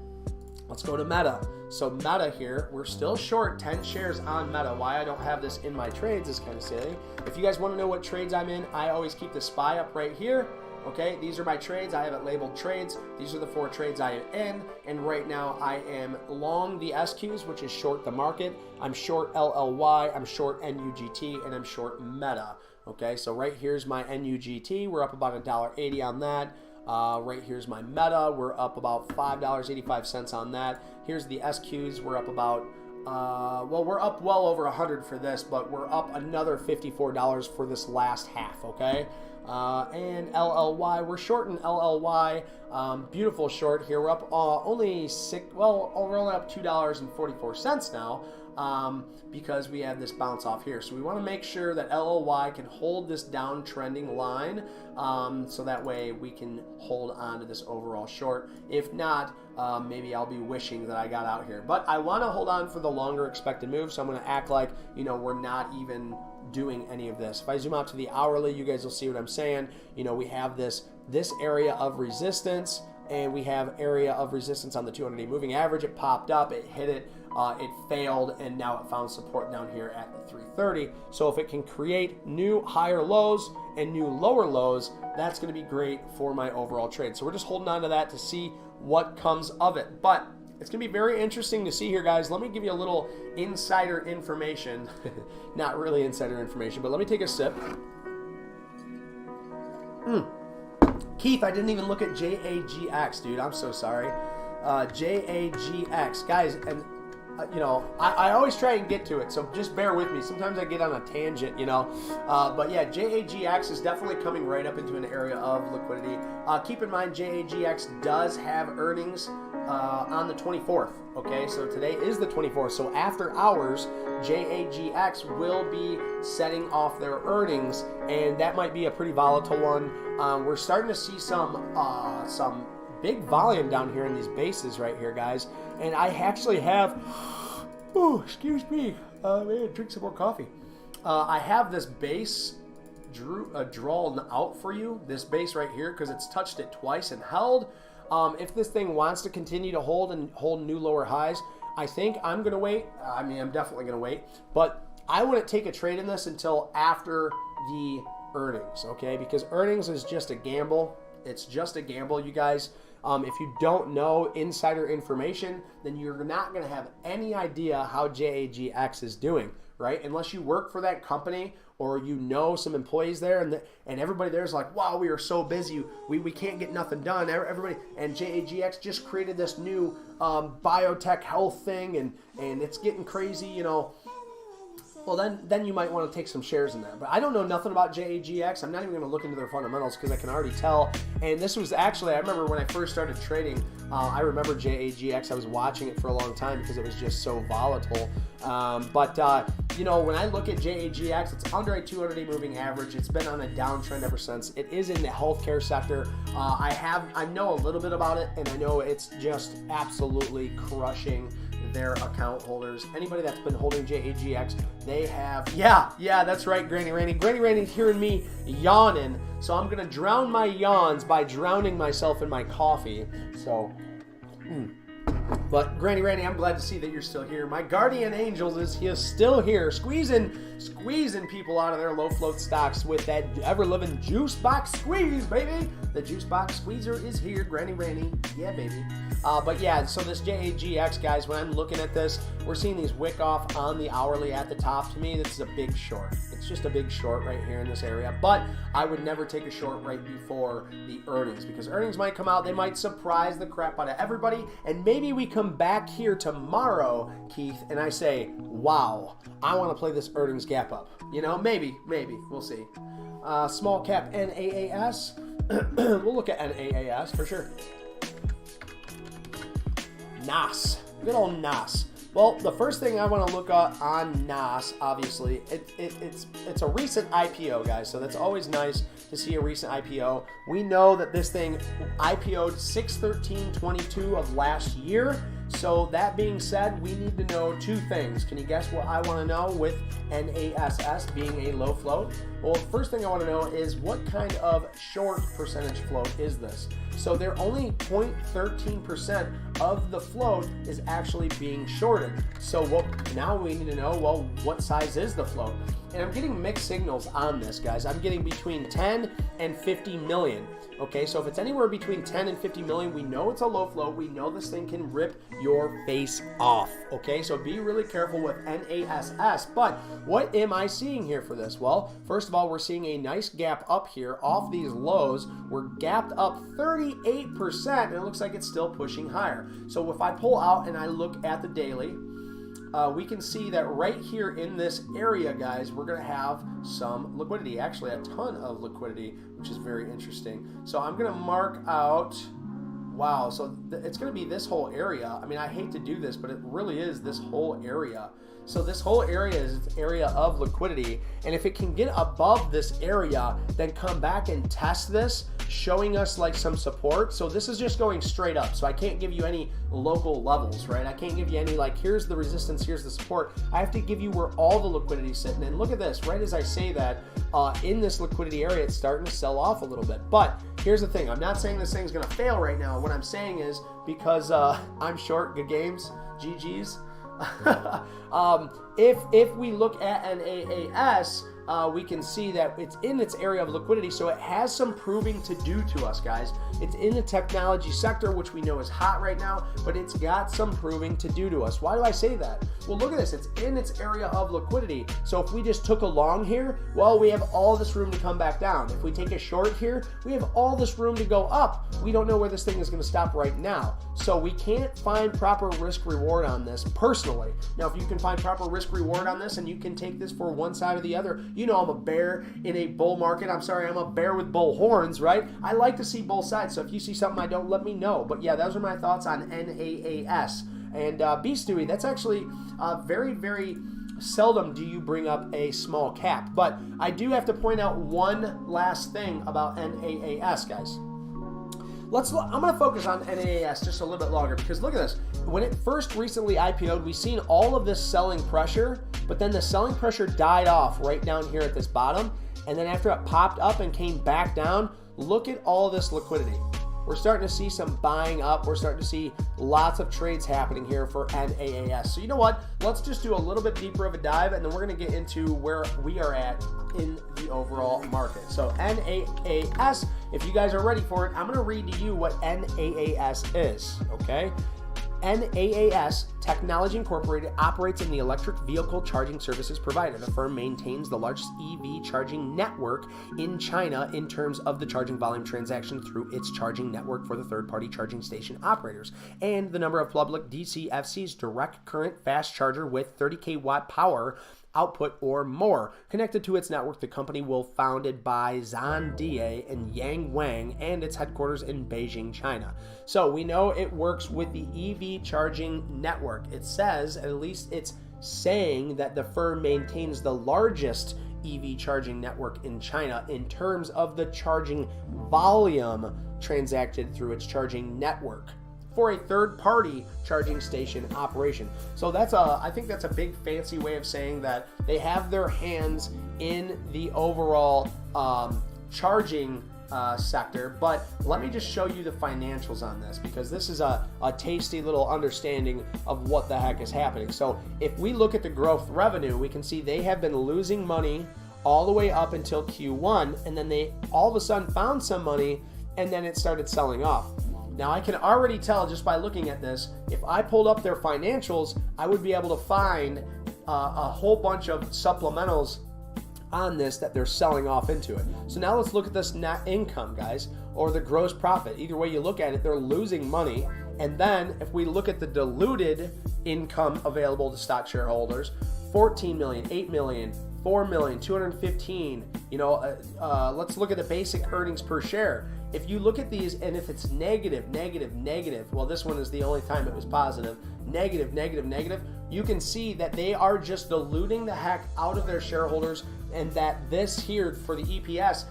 let's go to Meta. So Meta here, we're still short 10 shares on Meta. Why I don't have this in my trades is kind of silly. If you guys want to know what trades I'm in, I always keep the SPY up right here. Okay, these are my trades. I have it labeled trades. These are the 4 trades I am in. And right now I am long the SQs, which is short the market. I'm short LLY, I'm short NUGT, and I'm short Meta. Okay, so right here's my NUGT. We're up about $1.80 on that. Right here's my Meta. We're up about $5.85 on that. Here's the SQs. We're up about we're up well over 100 for this, but we're up another $54 for this last half, okay? And LLY, we're short in LLY, beautiful short here. We're up we're only up $2.44 now, because we have this bounce off here. So we want to make sure that LLY can hold this downtrending line, so that way we can hold on to this overall short. If not, maybe I'll be wishing that I got out here. But I want to hold on for the longer expected move, so I'm going to act like, we're not even doing any of this. If I zoom out to the hourly, you guys will see what I'm saying. We have this area of resistance, and we have area of resistance on the 200-day moving average. It popped up, it hit it, it failed, and now it found support down here at the 330. So if it can create new higher lows and new lower lows, that's going to be great for my overall trade. So we're just holding on to that to see what comes of it. But it's going to be very interesting to see here, guys. Let me give you a little insider information. Not really insider information, but let me take a sip. Keith, I didn't even look at JAGX, dude. I'm so sorry. JAGX. Guys, and I always try and get to it, so just bear with me. Sometimes I get on a tangent, but yeah, JAGX is definitely coming right up into an area of liquidity. Keep in mind, JAGX does have earnings on the 24th, okay? So today is the 24th, so after hours, JAGX will be setting off their earnings, and that might be a pretty volatile one. We're starting to see some big volume down here in these bases right here, guys. And I actually have, excuse me, drink some more coffee. I have this base drawn out for you, this base right here, because it's touched it twice and held. If this thing wants to continue to hold and hold new lower highs, I think I'm going to wait. I mean, I'm definitely going to wait, but I wouldn't take a trade in this until after the earnings, okay? Because earnings is just a gamble. It's just a gamble, you guys. If you don't know insider information, then you're not going to have any idea how JAGX is doing, right? Unless you work for that company or some employees there, and everybody there is like, wow, we are so busy, we can't get nothing done. Everybody, and JAGX just created this new biotech health thing, and it's getting crazy, Well, then you might want to take some shares in there. But I don't know nothing about JAGX. I'm not even going to look into their fundamentals because I can already tell. And this was actually, I remember when I first started trading, I remember JAGX. I was watching it for a long time because it was just so volatile. When I look at JAGX, it's under a 200-day moving average. It's been on a downtrend ever since. It is in the healthcare sector. I know a little bit about it, and I know it's just absolutely crushing their account holders. Anybody that's been holding JAGX, they have, yeah, that's right, Granny Rainey. Granny Rainey's hearing me yawning, so I'm going to drown my yawns by drowning myself in my coffee. So, But Granny Rainey, I'm glad to see that you're still here. My guardian angel is still here, squeezing people out of their low float stocks with that ever living juice box squeeze, baby. The juice box squeezer is here. Granny Ranny. Yeah, baby. But yeah, so this JAGX, guys, when I'm looking at this, we're seeing these wick off on the hourly at the top. To me, this is a big short. It's just a big short right here in this area. But I would never take a short right before the earnings, because earnings might come out. They might surprise the crap out of everybody. And maybe we come back here tomorrow, Keith, and I say, wow, I want to play this earnings gap up. You know, maybe. We'll see. Small cap NAAS. We'll look at NAAS for sure. NAS. Good old NAS. Well, the first thing I want to look at on NAS, obviously, it's a recent IPO, guys. So that's always nice to see a recent IPO. We know that this thing IPO'd 6/13/22 of last year. So that being said, we need to know two things. Can you guess what I want to know with NASS being a low float? Well, first thing I want to know is what kind of short percentage float is this? So they're only 0.13% of the float is actually being shorted. So now we need to know, well, what size is the float? And I'm getting mixed signals on this, guys. I'm getting between 10 and 50 million. Okay, so if it's anywhere between 10 and 50 million, we know it's a low float. We know this thing can rip your face off. Okay, so be really careful with NASS. But what am I seeing here for this? Well, first of all, we're seeing a nice gap up here off these lows. We're gapped up 38%, and it looks like it's still pushing higher. So if I pull out and I look at the daily, we can see that right here in this area, guys, we're going to have some liquidity, actually a ton of liquidity, which is very interesting. So I'm going to mark out, wow, so it's going to be this whole area. I mean, I hate to do this, but it really is this whole area. So this whole area is its area of liquidity, and if it can get above this area, then come back and test this, showing us like some support. So this is just going straight up, so I can't give you any local levels, right? I can't give you any like, here's the resistance, here's the support. I have to give you where all the liquidity is sitting. And look at this, right as I say that, in this liquidity area, it's starting to sell off a little bit. But here's the thing, I'm not saying this thing's gonna fail right now. What I'm saying is, because I'm short, good games, GG's. If we look at an AAS, we can see that it's in its area of liquidity, so it has some proving to do to us, guys. It's in the technology sector, which we know is hot right now, but it's got some proving to do to us. Why do I say that? Well, look at this. It's in its area of liquidity. So if we just took a long here, well, we have all this room to come back down. If we take a short here, we have all this room to go up. We don't know where this thing is going to stop right now. So we can't find proper risk reward on this personally. Now, if you can find proper risk reward on this and you can take this for one side or the other, you know I'm a bear in a bull market. I'm sorry, I'm a bear with bull horns, right? I like to see both sides. So if you see something I don't, let me know. But yeah, those are my thoughts on NAAS. And B. Stewie, that's actually very, very seldom do you bring up a small cap. But I do have to point out one last thing about NAAS, guys. I'm going to focus on NAAS just a little bit longer, because look at this. When it first recently IPO'd, we've seen all of this selling pressure, but then the selling pressure died off right down here at this bottom. And then after it popped up and came back down, look at all this liquidity. We're starting to see some buying up. We're starting to see lots of trades happening here for NAAS. So you know what? Let's just do a little bit deeper of a dive, and then we're going to get into where we are at in the overall market. So NAAS, if you guys are ready for it, I'm going to read to you what NAAS is, okay? NAAS Technology Incorporated operates in the electric vehicle charging services provider. The firm maintains the largest EV charging network in China in terms of the charging volume transaction through its charging network for the third-party charging station operators, and the number of public DCFC's direct current fast charger with 30k watt power output or more connected to its network. The company was founded by Zhan Die and Yang Wang, and its headquarters in Beijing, China. So we know it works with the EV charging network. It says, at least it's saying, that the firm maintains the largest EV charging network in China in terms of the charging volume transacted through its charging network for a third-party charging station operation. So that's I think that's a big fancy way of saying that they have their hands in the overall charging sector. But let me just show you the financials on this, because this is a tasty little understanding of what the heck is happening. So if we look at the growth revenue, we can see they have been losing money all the way up until Q1, and then they all of a sudden found some money, and then it started selling off. Now I can already tell just by looking at this, if I pulled up their financials, I would be able to find a whole bunch of supplementals on this that they're selling off into it. So now let's look at this net income, guys, or the gross profit. Either way you look at it, they're losing money. And then if we look at the diluted income available to stock shareholders, 14 million, 8 million, 4 million, 215, let's look at the basic earnings per share. If you look at these, and if it's negative, well, this one is the only time it was positive, negative, you can see that they are just diluting the heck out of their shareholders, and that this here for the EPS,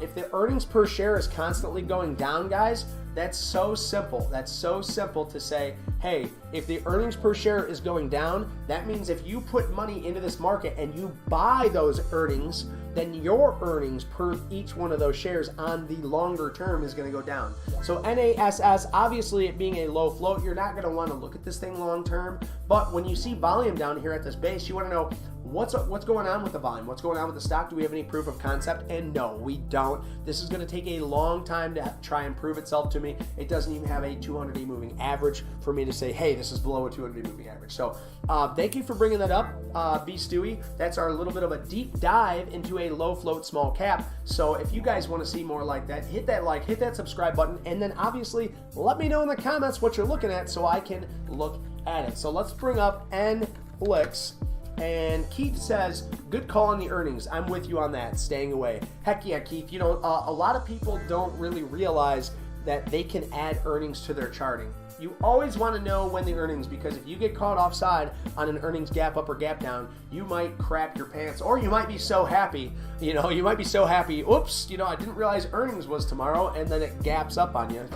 if the earnings per share is constantly going down, guys, that's so simple. That's so simple to say, hey, if the earnings per share is going down, that means if you put money into this market and you buy those earnings, then your earnings per each one of those shares on the longer term is going to go down. So NASS, obviously it being a low float, you're not going to want to look at this thing long term. But when you see volume down here at this base, you want to know what's going on with the volume, what's going on with the stock. Do we have any proof of concept? And no, we don't. This is going to take a long time to try and prove itself to me. It doesn't even have a 200-day moving average for me to say, hey, this is below a 200-day moving average. So thank you for bringing that up, B. Stewie. That's our little bit of a deep dive into a low float small cap. So if you guys want to see more like that, hit that like, hit that subscribe button, and then obviously let me know in the comments what you're looking at so I can look at it. So let's bring up NFLIX. And Keith says, good call on the earnings. I'm with you on that, staying away. Heck yeah, Keith. A lot of people don't really realize that they can add earnings to their charting. You always want to know when the earnings, because if you get caught offside on an earnings gap up or gap down, you might crap your pants, or you might be so happy, oops, I didn't realize earnings was tomorrow, and then it gaps up on you,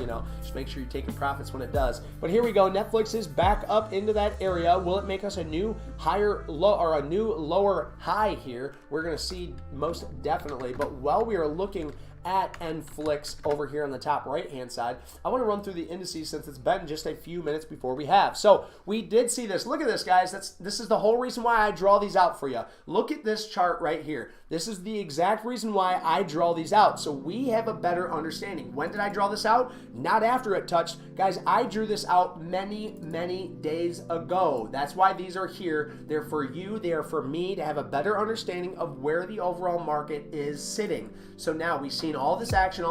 just make sure you're taking profits when it does. But here we go, Netflix is back up into that area. Will it make us a new higher low, or a new lower high here? We're going to see most definitely. But while we are looking at NFLIX over here on the top right hand side, I want to run through the indices since it's been just a few minutes before we have. So we did see this. Look at this, guys. This is the whole reason why I draw these out for you. Look at this chart right here. This is the exact reason why I draw these out, so we have a better understanding. When did I draw this out? Not after it touched. Guys, I drew this out many days ago. That's why these are here. They're for you. They are for me to have a better understanding of where the overall market is sitting. So now we've seen all this action,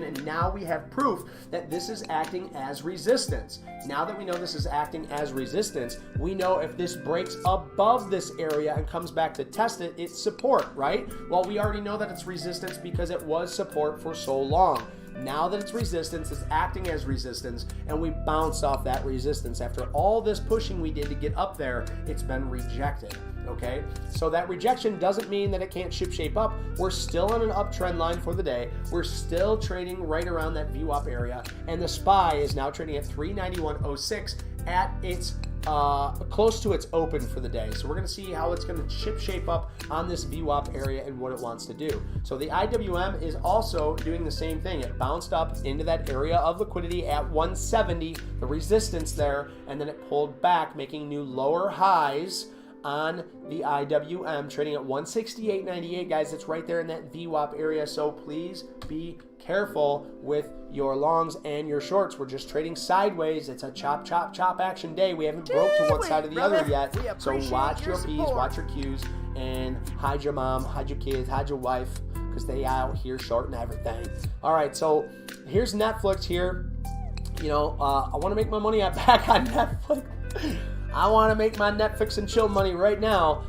and now we have proof that this is acting as resistance. Now that we know this is acting as resistance, we know if this breaks above this area and comes back to test it, it's support, right? Well, we already know that it's resistance because it was support for so long. Now that it's resistance, it's acting as resistance, and we bounced off that resistance. After all this pushing we did to get up there, it's been rejected. Okay, so that rejection doesn't mean that it can't shape up. We're still on an uptrend line for the day. We're still trading right around that VWAP area, and the SPY is now trading at 391.06 at its close to its open for the day. So we're going to see how it's going to shape up on this VWAP area and what it wants to do. So the IWM is also doing the same thing. It bounced up into that area of liquidity at 170, the resistance there, and then it pulled back, making new lower highs on the IWM, trading at 168.98, guys. It's right there in that VWAP area, so please be careful with your longs and your shorts. We're just trading sideways. It's a chop action day. We haven't broke to one side or the other yet, so watch your P's, watch your Q's, and hide your mom, hide your kids, hide your wife, because they out here shorting everything. All right, so here's Netflix here. I want to make my money back on Netflix. I want to make my Netflix and chill money right now.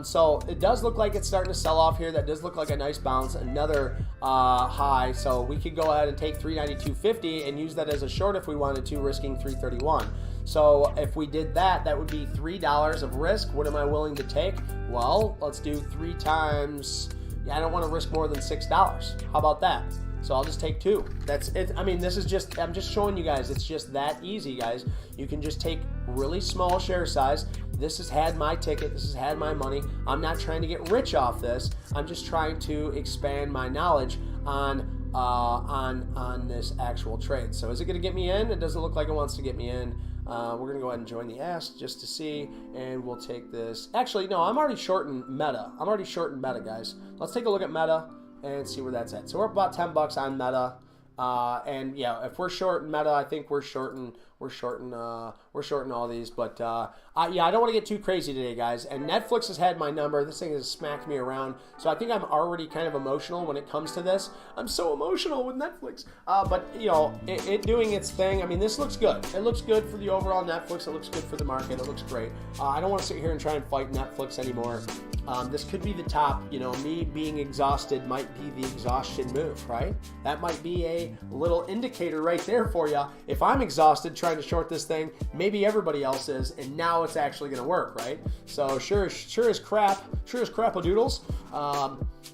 So it does look like it's starting to sell off here. That does look like a nice bounce, another high. So we could go ahead and take 392.50 and use that as a short if we wanted to, risking 331. So if we did that, that would be $3 of risk. What am I willing to take? Well, let's do 3 times. I don't want to risk more than $6. How about that? So I'll just take 2. That's it. I mean, this is just, I'm just showing you guys, it's just that easy, guys. You can just take really small share size. This has had my ticket. This has had my money. I'm not trying to get rich off this. I'm just trying to expand my knowledge on this actual trade. So is it going to get me in? It doesn't look like it wants to get me in. We're going to go ahead and join the ask just to see, and we'll take this. Actually, no, I'm already shorting Meta. I'm already shorting Meta, guys. Let's take a look at Meta and see where that's at. So we're up about $10 on Meta, And yeah, if we're shorting Meta, I think we're shorting all these. But yeah, I don't want to get too crazy today, guys. And Netflix has had my number. This thing has smacked me around, so I think I'm already kind of emotional when it comes to this. I'm so emotional with Netflix. But you know, it doing its thing. I mean, this looks good. It looks good for the overall Netflix. It looks good for the market. It looks great. I don't want to sit here and try and fight Netflix anymore. This could be the top. You know, me being exhausted might be the exhaustion move, right? That might be a little indicator right there for you. If I'm exhausted trying to short this thing, maybe everybody else is, and now it's actually going to work, right? So sure as crap-a-doodles.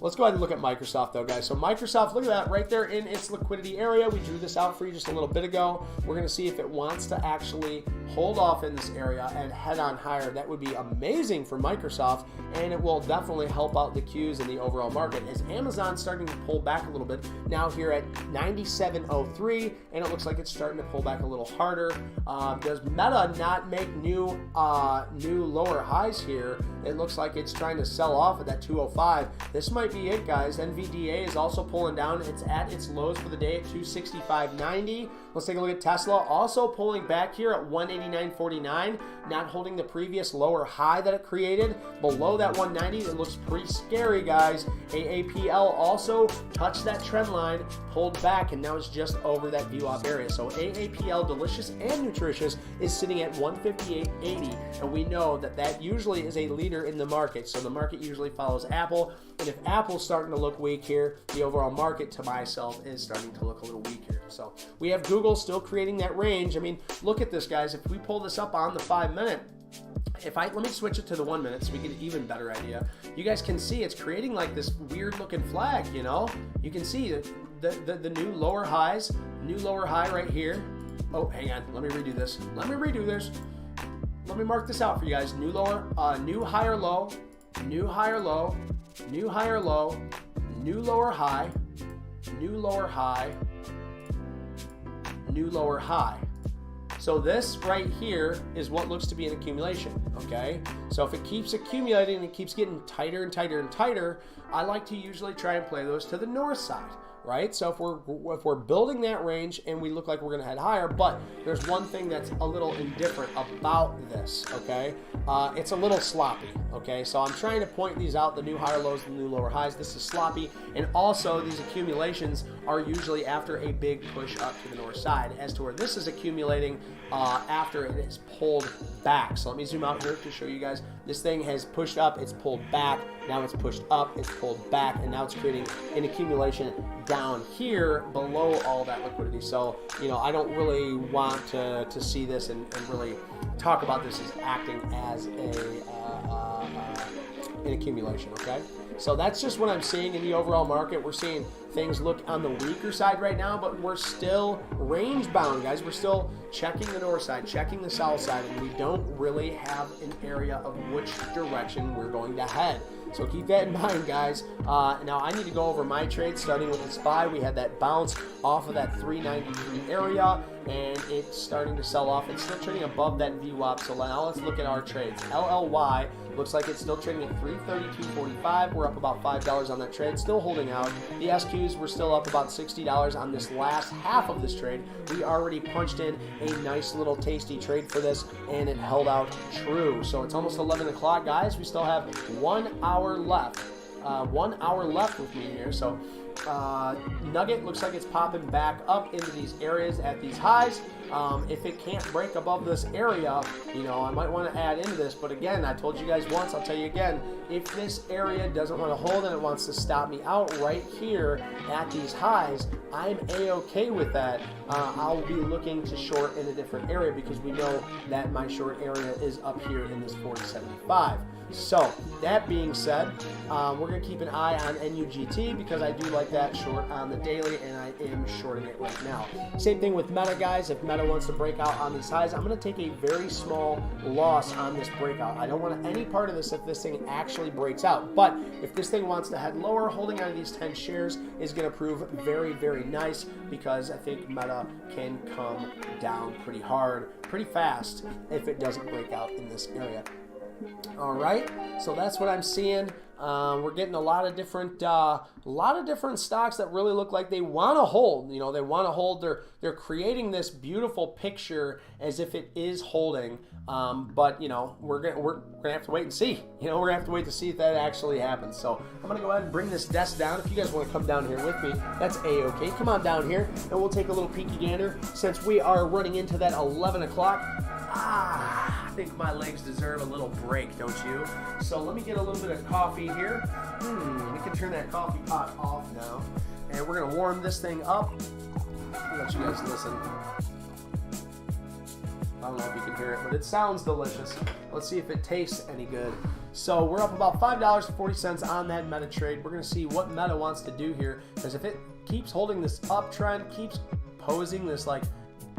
Let's go ahead and look at Microsoft though, guys. So Microsoft, look at that right there in its liquidity area. We drew this out for you just a little bit ago. We're going to see if it wants to actually hold off in this area and head on higher. That would be amazing for Microsoft, and it will definitely help out the Qs in the overall market. As Amazon's starting to pull back a little bit, now here at 97.03, and it looks like it's starting to pull back a little harder. Does Meta not make new lower highs here? It looks like it's trying to sell off at that 205. This might be it, guys. NVDA is also pulling down. It's at its lows for the day at 265.90. Let's take a look at Tesla, also pulling back here at 189.49, not holding the previous lower high that it created. Below that 190, it looks pretty scary, guys. AAPL also touched that trend line, pulled back, and now it's just over that VWAP area. So AAPL, delicious and nutritious, is sitting at 158.80, and we know that that usually is a leader in the market. So the market usually follows Apple, and if Apple's starting to look weak here, the overall market to myself is starting to look a little weak here. So we have Google still creating that range. I mean, look at this, guys. If we pull this up on the 5-minute, let me switch it to the 1 minute so we get an even better idea. You guys can see it's creating like this weird looking flag, you know? You can see the new lower highs, new lower high right here. Oh, hang on, let me redo this. Let me mark this out for you guys. New lower, new higher low, new higher low, new higher low, new lower high, new lower high, new lower high. So this right here is what looks to be an accumulation, okay? So if it keeps accumulating and it keeps getting tighter and tighter and tighter, I like to usually try and play those to the north side, right? So if we're building that range and we look like we're gonna head higher, but there's one thing that's a little indifferent about this, okay? It's a little sloppy, okay? So I'm trying to point these out, the new higher lows, the new lower highs. This is sloppy, and also these accumulations are usually after a big push up to the north side, as to where this is accumulating after it is pulled back. So let me zoom out here to show you guys. This thing has pushed up, it's pulled back, now it's pushed up, it's pulled back, and now it's creating an accumulation down here below all that liquidity. So, you know, I don't really want to see this and really talk about this as acting as an accumulation, okay? So that's just what I'm seeing in the overall market. We're seeing things look on the weaker side right now, but we're still range bound, guys. We're still checking the north side, checking the south side, and we don't really have an area of which direction we're going to head. So keep that in mind, guys. Now I need to go over my trades, starting with the SPY. We had that bounce off of that 393 area, and it's starting to sell off. It's still trading above that VWAP. So now let's look at our trades. LLY looks like it's still trading at 332.45. We're up about $5 on that trade, still holding out. The SQs were still up about $60 on this last half of this trade. We already punched in a nice little tasty trade for this, and it held out true. So it's almost 11 o'clock, guys. We still have 1 hour left. 1 hour left with me here. So Nugget looks like it's popping back up into these areas at these highs. If it can't break above this area, you know, I might want to add into this. But again, I told you guys once, I'll tell you again, if this area doesn't want to hold and it wants to stop me out right here at these highs, I'm a-okay with that. I'll be looking to short in a different area because we know that my short area is up here in this 40.75. So that being said, we're going to keep an eye on NUGT because I do like that short on the daily, and I am shorting it right now. Same thing with Meta, guys. If Meta wants to break out on these highs, I'm going to take a very small loss on this breakout. I don't want any part of this if this thing actually breaks out. But if this thing wants to head lower, holding on to these 10 shares is going to prove very, very nice because I think Meta can come down pretty hard, pretty fast if it doesn't break out in this area. All right, so that's what I'm seeing. We're getting a lot of different stocks that really look like they want to hold. You know, they want to hold. They're creating this beautiful picture as if it is holding. But you know, we're gonna have to wait and see. You know, we're gonna have to wait to see if that actually happens. So I'm gonna go ahead and bring this desk down. If you guys want to come down here with me, that's a-okay. Come on down here, and we'll take a little peeky gander since we are running into that 11 o'clock. I think my legs deserve a little break, don't you? So let me get a little bit of coffee here. We can turn that coffee pot off now. And we're going to warm this thing up. I'll let you guys listen. I don't know if you can hear it, but it sounds delicious. Let's see if it tastes any good. So we're up about $5.40 on that Meta trade. We're going to see what Meta wants to do here, because if it keeps holding this uptrend, keeps posing this like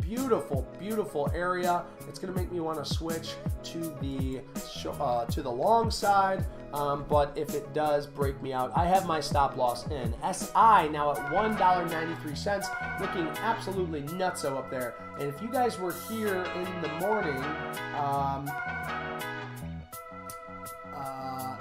beautiful area, it's going to make me want to switch to the long side. But if it does break me out, I have my stop loss in. SI now at $1.93, looking absolutely nutso up there. And if you guys were here in the morning,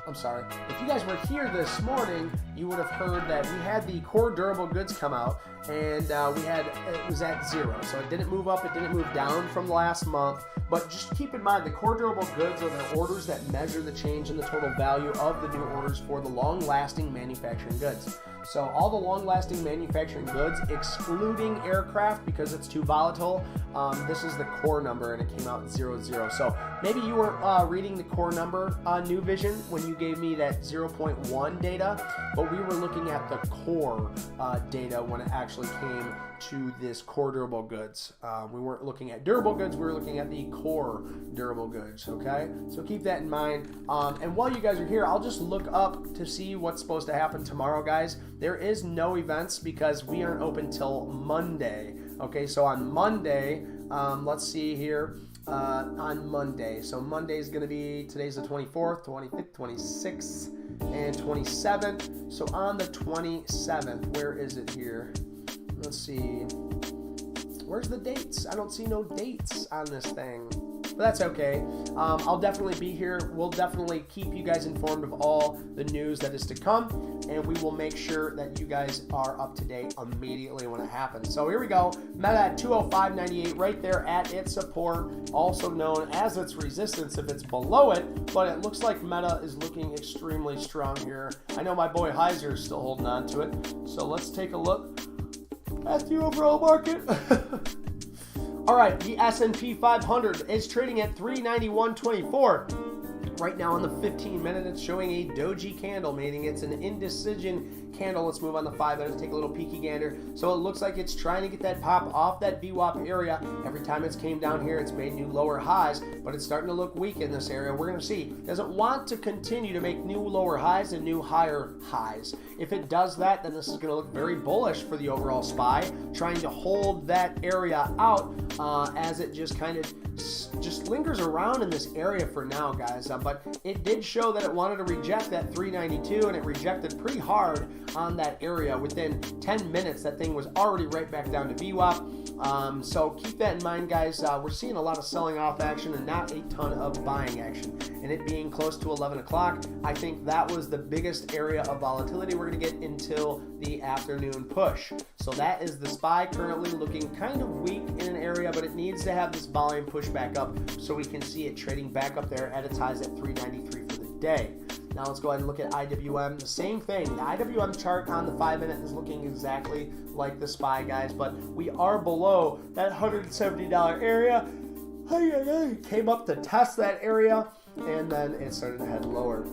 I'm sorry. If you guys were here this morning, you would have heard that we had the core durable goods come out, and it was at 0. So it didn't move up, it didn't move down from last month. But just keep in mind, the core durable goods are the orders that measure the change in the total value of the new orders for the long-lasting manufacturing goods. So all the long-lasting manufacturing goods, excluding aircraft because it's too volatile, this is the core number, and it came out 00. So maybe you were reading the core number on New Vision when you gave me that 0.1 data, but we were looking at the core data when it actually came to this core durable goods. We weren't looking at durable goods, we were looking at the core durable goods, okay? So keep that in mind. And while you guys are here, I'll just look up to see what's supposed to happen tomorrow, guys. There is no events because we aren't open till Monday, okay? So on Monday, let's see here, on Monday. So Monday is going to be, today's the 24th, 25th, 26th, and 27th. So on the 27th, where is it here? Let's see. Where's the dates? I don't see no dates on this thing. But that's okay. I'll definitely be here. We'll definitely keep you guys informed of all the news that is to come. And we will make sure that you guys are up to date immediately when it happens. So here we go. Meta at 205.98, right there at its support, also known as its resistance if it's below it. But it looks like Meta is looking extremely strong here. I know my boy Heiser is still holding on to it. So let's take a look at the overall market. All right, the S&P 500 is trading at 391.24. Right now on the 15-minute, it's showing a doji candle, meaning it's an indecision candle. Let's move on the 5 minutes, take a little peeky gander. So it looks like it's trying to get that pop off that VWAP area. Every time it's came down here, it's made new lower highs, but it's starting to look weak in this area. We're going to see. It doesn't want to continue to make new lower highs and new higher highs. If it does that, then this is going to look very bullish for the overall SPY, trying to hold that area out as it just kind of just lingers around in this area for now, guys. But it did show that it wanted to reject that 392, and it rejected pretty hard on that area. Within 10 minutes, that thing was already right back down to VWAP. So keep that in mind, guys. We're seeing a lot of selling off action and not a ton of buying action. And it being close to 11 o'clock, I think that was the biggest area of volatility we're going to get until the afternoon push. So that is the SPY currently looking kind of weak in an area, but it needs to have this volume push back up so we can see it trading back up there at its highs at 393 for the day. Now let's go ahead and look at IWM. The same thing. The IWM chart on the 5-minute is looking exactly like the SPY, guys, but we are below that $170 area. Came up to test that area, and then it started to head lower.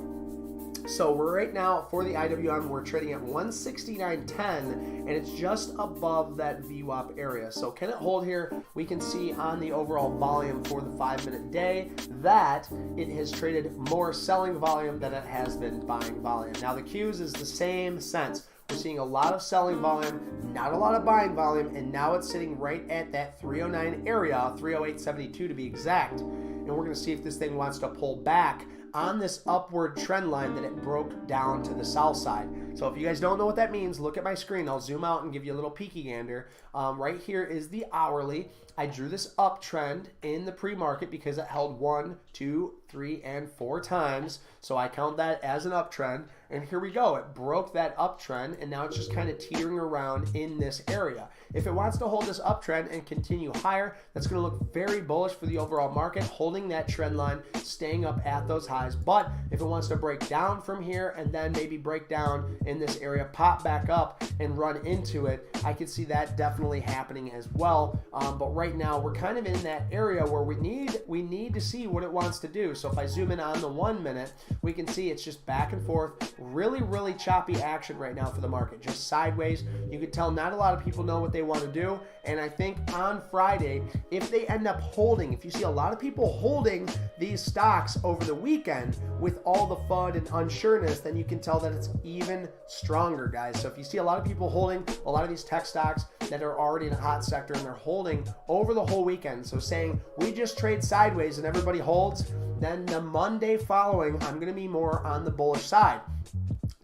So we're right now for the IWM, we're trading at 169.10, and it's just above that VWAP area. So can it hold here? We can see on the overall volume for the 5-minute day that it has traded more selling volume than it has been buying volume. Now the Qs is the same sense. We're seeing a lot of selling volume, not a lot of buying volume, and now it's sitting right at that 309 area, 308.72 to be exact. And we're going to see if this thing wants to pull back on this upward trend line that it broke down to the south side. So if you guys don't know what that means, look at my screen. I'll zoom out and give you a little peeky gander. Right here is the hourly. I drew this uptrend in the pre-market because it held 1, 2, 3, and 4 times. So I count that as an uptrend. And here we go. It broke that uptrend, and now it's just kind of teetering around in this area. If it wants to hold this uptrend and continue higher, that's going to look very bullish for the overall market, holding that trend line, staying up at those highs. But if it wants to break down from here and then maybe break down in this area, pop back up and run into it, I could see that definitely happening as well. But right now we're kind of in that area where we need to see what it wants to do. So if I zoom in on the 1 minute, we can see it's just back and forth, really choppy action right now for the market, just sideways. You could tell not a lot of people know what they want to do. And I think on Friday, if they end up holding, if you see a lot of people holding these stocks over the weekend with all the FUD and unsureness, then you can tell that it's even stronger, guys. So if you see a lot of people holding a lot of these tech stocks that are already in a hot sector and they're holding over the whole weekend, so saying we just trade sideways and everybody holds, then the Monday following, I'm going to be more on the bullish side.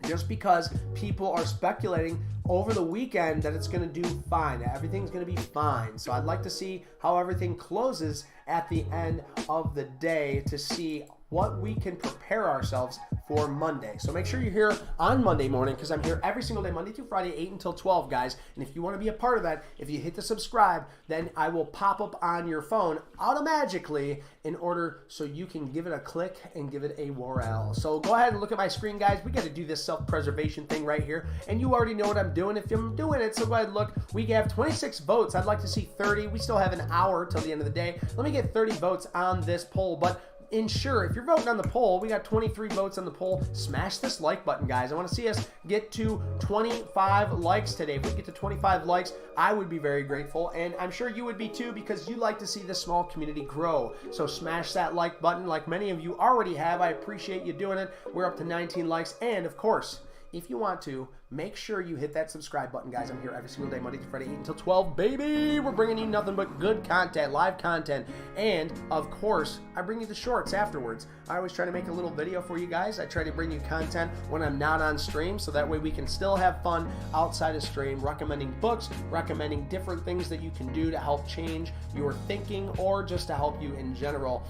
Just because people are speculating over the weekend that it's going to do fine, that everything's going to be fine. So I'd like to see how everything closes at the end of the day to see what we can prepare ourselves for Monday. So make sure you're here on Monday morning, because I'm here every single day, Monday through Friday, 8 until 12, guys. And if you want to be a part of that, if you hit the subscribe, then I will pop up on your phone automatically in order so you can give it a click and give it a URL. So go ahead and look at my screen, guys. We got to do this self-preservation thing right here. And you already know what I'm doing if I'm doing it. So go ahead and look. We have 26 votes. I'd like to see 30. We still have an hour till the end of the day. Let me get 30 votes on this poll. But ensure, if you're voting on the poll, we got 23 votes on the poll. Smash this like button, guys. I want to see us get to 25 likes today. If we get to 25 likes, I would be very grateful, and I'm sure you would be too, because you like to see this small community grow. So smash that like button like many of you already have. I appreciate you doing it. We're up to 19 likes, and of course, if you want to, make sure you hit that subscribe button, guys. I'm here every single day, Monday through Friday, 8 until 12, baby. We're bringing you nothing but good content, live content, and of course, I bring you the shorts afterwards. I always try to make a little video for you guys. I try to bring you content when I'm not on stream, so that way we can still have fun outside of stream, recommending books, recommending different things that you can do to help change your thinking or just to help you in general.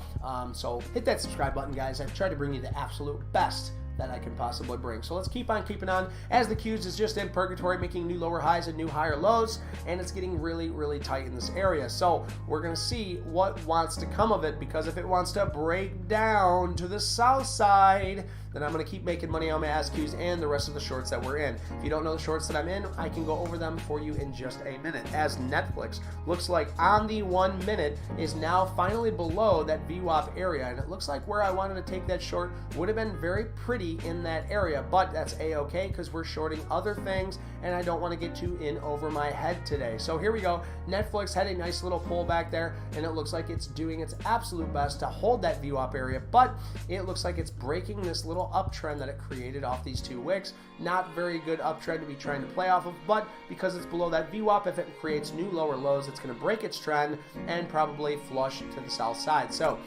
So hit that subscribe button, guys. I try to bring you the absolute best that I can possibly bring. So let's keep on keeping on, as the Qs is just in purgatory, making new lower highs and new higher lows, and it's getting really tight in this area. So we're going to see what wants to come of it, because if it wants to break down to the south side, then I'm going to keep making money on my ASQs and the rest of the shorts that we're in. If you don't know the shorts that I'm in, I can go over them for you in just a minute. As Netflix looks like on the 1 minute is now finally below that VWAP area, and it looks like where I wanted to take that short would have been very pretty in that area, but that's a-okay because we're shorting other things, and I don't want to get too in over my head today. So here we go. Netflix had a nice little pullback there, and it looks like it's doing its absolute best to hold that VWAP area, but it looks like it's breaking this little uptrend that it created off these 2 wicks. Not very good uptrend to be trying to play off of, but because it's below that VWAP, if it creates new lower lows, it's going to break its trend and probably flush to the south side. So,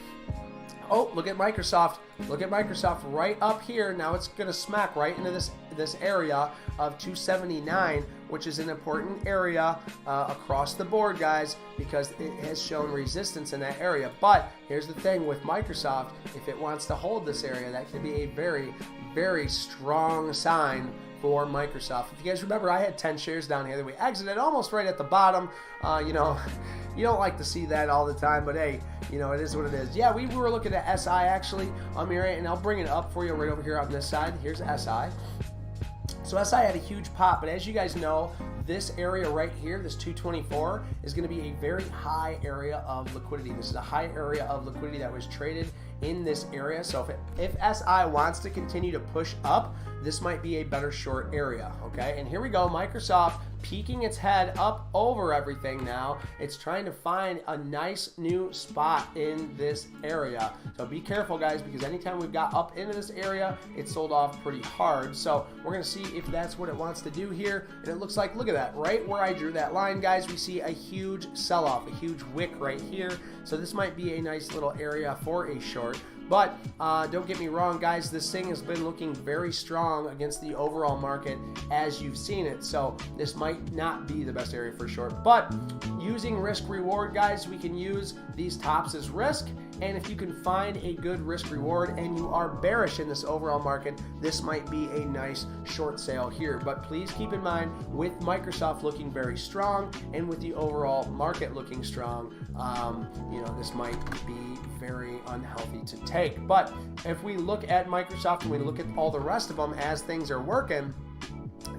oh, look at Microsoft. Look at Microsoft right up here. Now it's going to smack right into this area of 279, which is an important area across the board, guys, because it has shown resistance in that area. But here's the thing with Microsoft: if it wants to hold this area, that could be a very strong sign for Microsoft. If you guys remember, I had 10 shares down here that we exited almost right at the bottom. You know, you don't like to see that all the time, but hey, you know, it is what it is. Yeah, we were looking at SI actually, Amira, and I'll bring it up for you right over here on this side. Here's SI. So SI had a huge pop, but as you guys know, this area right here, this 224, is going to be a very high area of liquidity. This is a high area of liquidity that was traded in this area. So if SI wants to continue to push up, this might be a better short area, okay? And here we go, Microsoft peeking its head up over everything now. It's trying to find a nice new spot in this area. So be careful, guys, because anytime we've got up into this area, it sold off pretty hard. So we're going to see if that's what it wants to do here. And it looks like, look at that, right where I drew that line, guys, we see a huge sell-off, a huge wick right here. So this might be a nice little area for a short. But don't get me wrong, guys, this thing has been looking very strong against the overall market as you've seen it. So this might not be the best area for short, but using risk reward, guys, we can use these tops as risk. And if you can find a good risk reward and you are bearish in this overall market, this might be a nice short sale here. But please keep in mind, with Microsoft looking very strong and with the overall market looking strong, this might be very unhealthy to take. But if we look at Microsoft and we look at all the rest of them as things are working,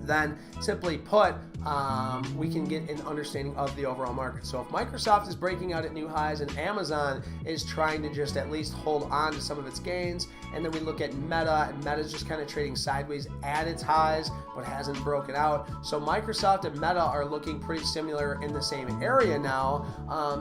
then simply put, we can get an understanding of the overall market. So if Microsoft is breaking out at new highs and Amazon is trying to just at least hold on to some of its gains, and then we look at Meta, and Meta is just kind of trading sideways at its highs but hasn't broken out. So Microsoft and Meta are looking pretty similar in the same area now.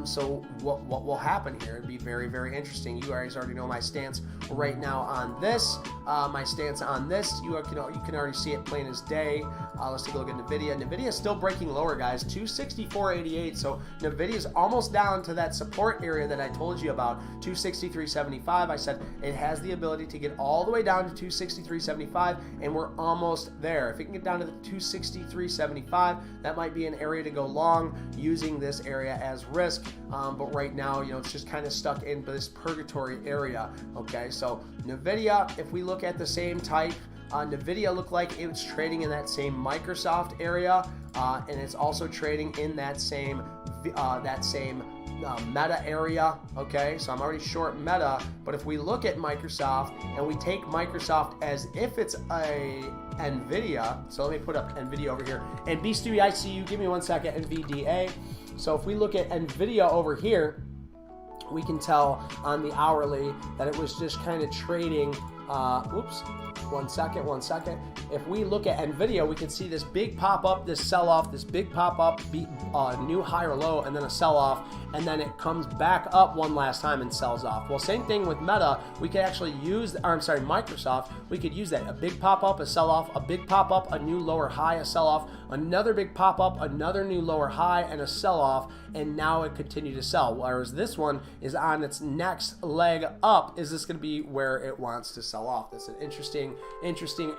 So what will happen here? It'd be very, very interesting. You guys already know my stance right now on this. My stance on this, you can already see it plain as day. Let's take a look at NVIDIA. NVIDIA is still breaking lower, guys, 264.88. So NVIDIA is almost down to that support area that I told you about, 263.75. I said it has the ability to get all the way down to 263.75, and we're almost there. If it can get down to the 263.75, that might be an area to go long using this area as risk. But right now, it's just kind of stuck in this purgatory area. Okay, so NVIDIA, if we look at the same type, NVIDIA looked like it was trading in that same Microsoft area, and it's also trading in that same Meta area. Okay, so I'm already short Meta, but if we look at Microsoft and we take Microsoft as if it's a NVIDIA, so let me put up NVIDIA over here, and B-Stewie, I see you, give me one second, NVDA. So if we look at NVIDIA over here, we can tell on the hourly that it was just kind of trading, one second. If we look at NVIDIA, we can see this big pop up, this sell off, this big pop up, new high or low, and then a sell off, and then it comes back up one last time and sells off. Well, same thing with Meta. We could actually use, Microsoft, we could use that. A big pop up, a sell off, a big pop up, a new lower high, a sell off, another big pop up, another new lower high, and a sell off, and now it continued to sell. Whereas this one is on its next leg up. Is this going to be where it wants to sell off? That's an interesting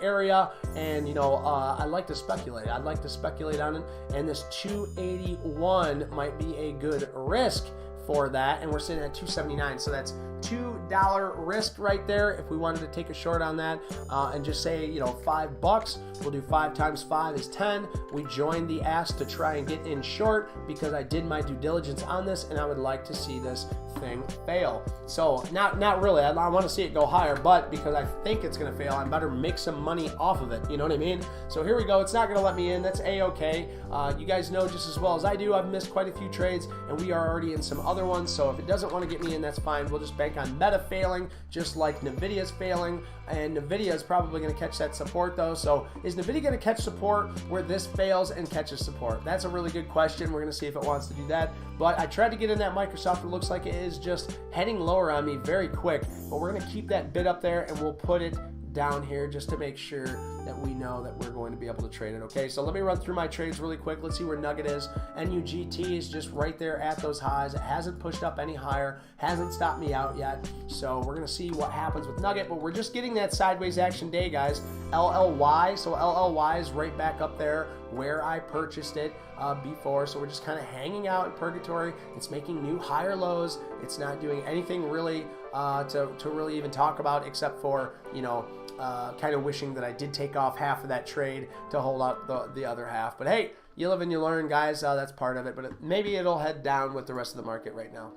area, and I like to speculate. I'd like to speculate on it, and this 281 might be a good risk for that, and we're sitting at 279, so that's $2 risk right there. If we wanted to take a short on that and just say $5, we'll do 5 times 5 is 10. We joined the ask to try and get in short because I did my due diligence on this, and I would like to see this thing fail. So not really, I want to see it go higher, but because I think it's going to fail, I better make some money off of it. You know what I mean? So here we go. It's not going to let me in. That's a-okay. You guys know just as well as I do, I've missed quite a few trades, and we are already in some other ones. So if it doesn't want to get me in, that's fine. We'll just bank on Meta failing, just like NVIDIA's failing, and NVIDIA is probably going to catch that support though. So is NVIDIA going to catch support where this fails and catches support? That's a really good question. We're going to see if it wants to do that. But I tried to get in that Microsoft. It looks like it is just heading lower on me very quick, but we're going to keep that bid up there, and we'll put it down here just to make sure that we know that we're going to be able to trade it. Okay, so let me run through my trades really quick. Let's see where Nugget is. NUGT is just right there at those highs. It hasn't pushed up any higher, hasn't stopped me out yet. So we're going to see what happens with Nugget, but we're just getting that sideways action day, guys. LLY, so LLY is right back up there where I purchased it before. So we're just kind of hanging out in purgatory. It's making new higher lows. It's not doing anything really to really even talk about, except for kind of wishing that I did take off half of that trade to hold out the other half. But hey, you live and you learn, guys. That's part of it. But maybe it'll head down with the rest of the market right now.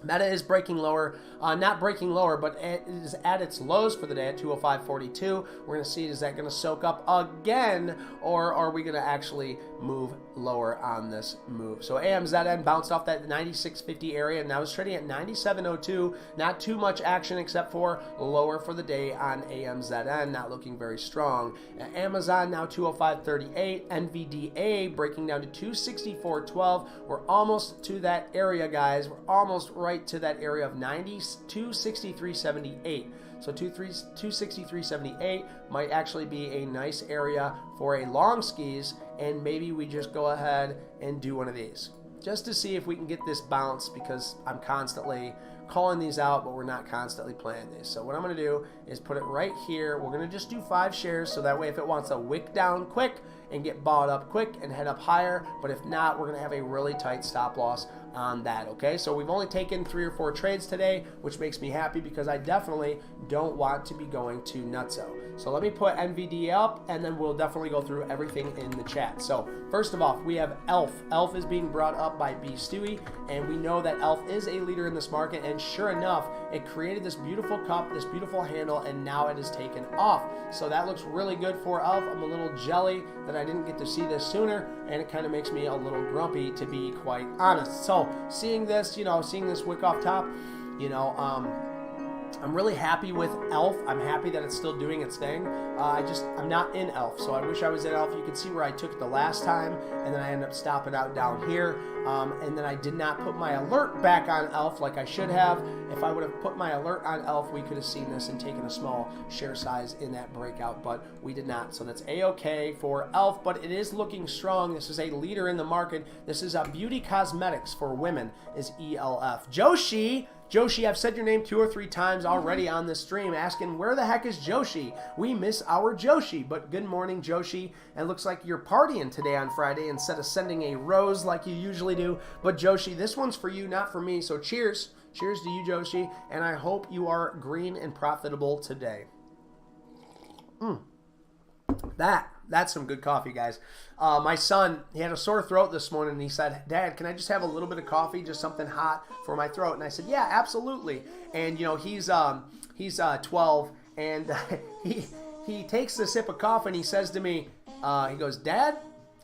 Meta is breaking lower, not breaking lower, but it is at its lows for the day at 205.42. We're going to see, is that going to soak up again, or are we going to actually move lower on this move? So AMZN bounced off that 96.50 area, and now it's trading at 97.02. Not too much action except for lower for the day on AMZN, not looking very strong. Amazon now 205.38. NVDA breaking down to 264.12. We're almost to that area, guys. We're almost right to that area of 263.78. So 263.78 might actually be a nice area for a long skis, and maybe we just go ahead and do one of these. just to see if we can get this bounce, because I'm constantly calling these out, but we're not constantly playing these. So what I'm going to do is put it right here. We're going to just do 5 shares, so that way if it wants to wick down quick and get bought up quick and head up higher, but if not, we're going to have a really tight stop loss on that. Okay, so we've only taken 3 or 4 trades today, which makes me happy because I definitely don't want to be going to nutso. So let me put NVDA up, and then we'll definitely go through everything in the chat. So first of all, we have ELF. ELF is being brought up by B. Stewie, and we know that ELF is a leader in this market, and sure enough, it created this beautiful cup, this beautiful handle, and now it is taken off. So that looks really good for ELF. I'm a little jelly that I didn't get to see this sooner, and it kind of makes me a little grumpy, to be quite honest. So seeing this, seeing this wick off top, I'm really happy with ELF. I'm happy that it's still doing its thing. I'm not in ELF, so I wish I was in ELF. You can see where I took it the last time, and then I ended up stopping out down here. And then I did not put my alert back on ELF like I should have. If I would have put my alert on ELF, we could have seen this and taken a small share size in that breakout, but we did not. So that's A-okay for ELF, but it is looking strong. This is a leader in the market. This is beauty cosmetics for women, is ELF. Joshi, I've said your name 2 or 3 times already on this stream, asking where the heck is Joshi? We miss our Joshi, but good morning, Joshi. And looks like you're partying today on Friday instead of sending a rose like you usually do. But Joshi, this one's for you, not for me. So cheers. Cheers to you, Joshi. And I hope you are green and profitable today. That's some good coffee, guys. My son, he had a sore throat this morning, and he said, Dad, can I just have a little bit of coffee, just something hot for my throat? And I said, yeah, absolutely. And, he's 12, and he takes a sip of coffee, and he says to me, he goes, Dad,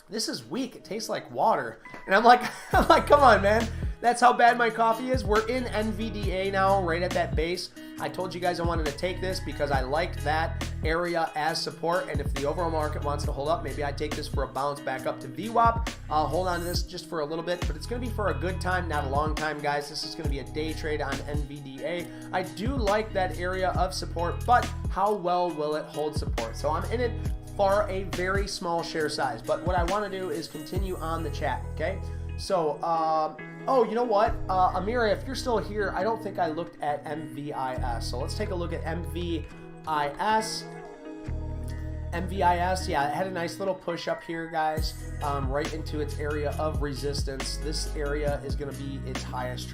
this is weak. It tastes like water. And I'm like, come on, man. That's how bad my coffee is. We're in NVDA now, right at that base. I told you guys I wanted to take this because I liked that area as support, and if the overall market wants to hold up, maybe I take this for a bounce back up to VWAP. I'll hold on to this just for a little bit, but it's going to be for a good time, not a long time, guys. This is going to be a day trade on NVDA. I do like that area of support, but how well will it hold support? So I'm in it for a very small share size, but what I want to do is continue on the chat, okay? So, oh, you know what? Amira, if you're still here, I don't think I looked at MVIS. So let's take a look at MVIS. MVIS, yeah, it had a nice little push up here, guys, right into its area of resistance. This area is going to be its highest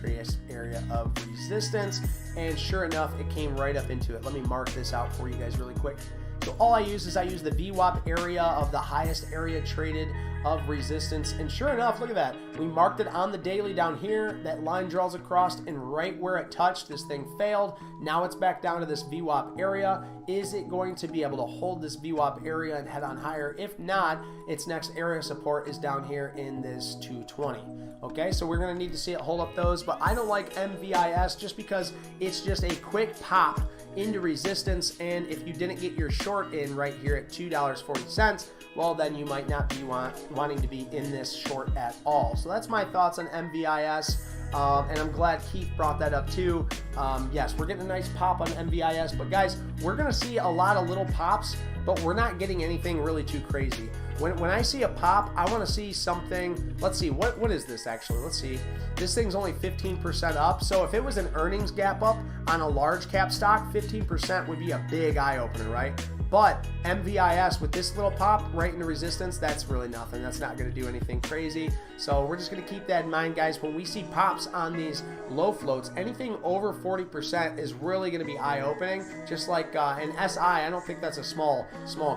area of resistance. And sure enough, it came right up into it. Let me mark this out for you guys really quick. So all I use the VWAP area of the highest area traded of resistance. And sure enough, look at that. We marked it on the daily down here. That line draws across, and right where it touched, this thing failed. Now it's back down to this VWAP area. Is it going to be able to hold this VWAP area and head on higher? If not, its next area of support is down here in this 220. Okay, so we're going to need to see it hold up those, but I don't like MVIS just because it's just a quick pop into resistance, and if you didn't get your short in right here at $2.40, well, then you might not be wanting to be in this short at all. So that's my thoughts on MVIS, and I'm glad Keith brought that up too. Yes, we're getting a nice pop on MVIS, but guys, we're going to see a lot of little pops, but we're not getting anything really too crazy. When I see a pop, I want to see something. Let's see, what is this actually? Let's see. This thing's only 15% up, so if it was an earnings gap up on a large cap stock, 15% would be a big eye opener, right? But MVIS with this little pop right into resistance, that's really nothing. That's not going to do anything crazy. So we're just going to keep that in mind, guys. When we see pops on these low floats, anything over 40% is really going to be eye-opening. Just like an SI, I don't think that's a small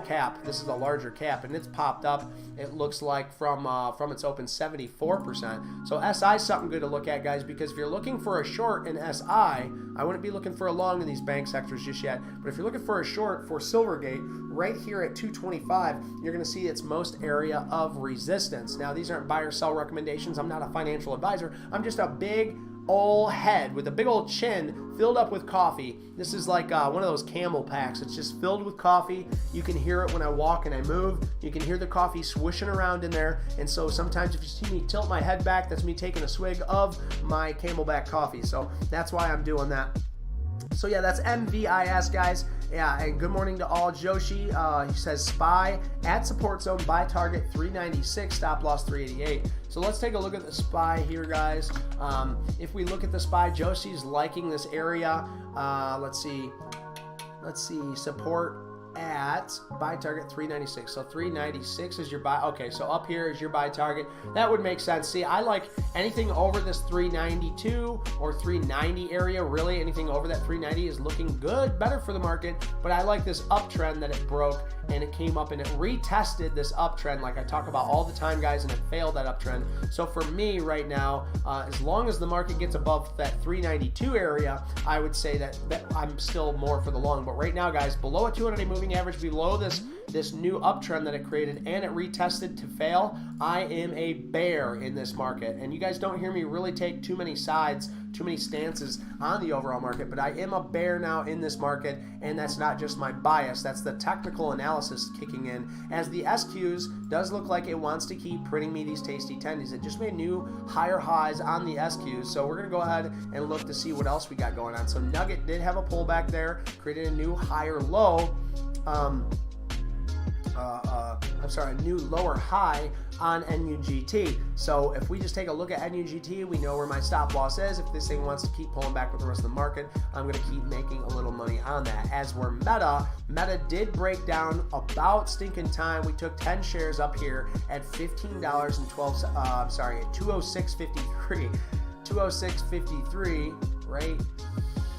cap. This is a larger cap, and it's popped up. It looks like from its open 74%. So SI is something good to look at, guys, because if you're looking for a short in SI, I wouldn't be looking for a long in these bank sectors just yet. But if you're looking for a short for Silvergate, right here at 225, you're going to see its most area of resistance. Now, these aren't buy or sell recommendations. I'm not a financial advisor. I'm just a big old head with a big old chin filled up with coffee. This is like one of those camel packs. It's just filled with coffee. You can hear it when I walk and I move. You can hear the coffee swishing around in there. And so sometimes if you see me tilt my head back, that's me taking a swig of my Camelback coffee. So that's why I'm doing that. So yeah, that's MVIS, guys. Yeah, and good morning to all. Joshi, he says SPY at support zone, buy target 396, stop loss 388. So let's take a look at the SPY here, guys. If we look at the SPY, Joshi's liking this area. Let's see, support at buy target 396. So 396 is your buy. Okay, so up here is your buy target. That would make sense. See, I like anything over this 392 or 390 area. Really, anything over that 390 is looking good, better for the market. But I like this uptrend that it broke and it came up and it retested this uptrend like I talk about all the time, guys, and it failed that uptrend. So for me right now, as long as the market gets above that 392 area, I would say that I'm still more for the long. But right now, guys, below a 200-day moving average, below this new uptrend that it created and it retested to fail, I am a bear in this market. And you guys don't hear me really take too many sides, too many stances on the overall market, but I am a bear now in this market, and that's not just my bias, that's the technical analysis kicking in, as the SQs does look like it wants to keep printing me these tasty tendies. It just made new higher highs on the SQs, so we're going to go ahead and look to see what else we got going on. So Nugget did have a pullback there, created a new higher low, a new lower high on NUGT. So if we just take a look at NUGT, we know where my stop loss is. If this thing wants to keep pulling back with the rest of the market, I'm going to keep making a little money on that. As we're Meta did break down about stinking time. We took 10 shares up here at $15.12. At 206.53. 206.53 right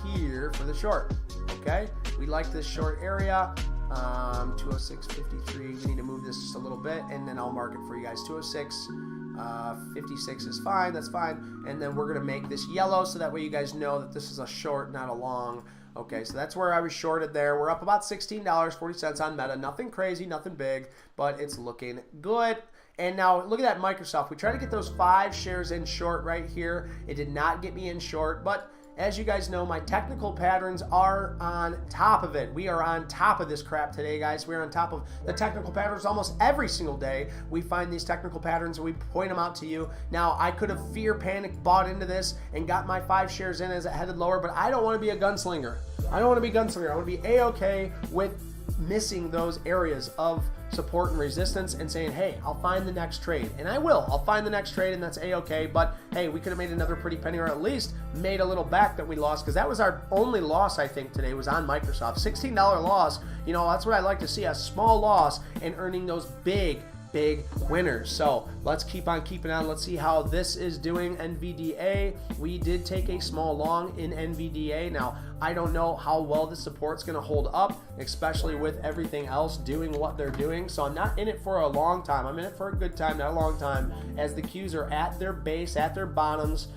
here for the short. Okay, we like this short area. 206.53. We need to move this just a little bit, and then I'll mark it for you guys. 206.56 is fine. That's fine. And then we're gonna make this yellow so that way you guys know that this is a short, not a long. Okay, so that's where I was shorted there. We're up about $16.40 on Meta. Nothing crazy, nothing big, but it's looking good. And now look at that Microsoft. We tried to get those 5 shares in short right here. It did not get me in short, but as you guys know, my technical patterns are on top of it. We are on top of this crap today, guys. We're on top of the technical patterns almost every single day. We find these technical patterns and we point them out to you. Now, I could have fear, panic, bought into this and got my 5 shares in as it headed lower, but I don't want to be a gunslinger. I want to be A-okay with missing those areas of support and resistance and saying, hey, I'll find the next trade. And I will. I'll find the next trade, and that's A-okay. But, hey, we could have made another pretty penny, or at least made a little back that we lost, because that was our only loss, I think, today was on Microsoft. $16 loss. You know, that's what I like to see, a small loss and earning those big winners. So let's keep on keeping on. Let's see how this is doing. NVDA, we did take a small long in NVDA. Now, I don't know how well the support's going to hold up, especially with everything else doing what they're doing. So I'm not in it for a long time. I'm in it for a good time, not a long time, as the Qs are at their base, at their bottoms.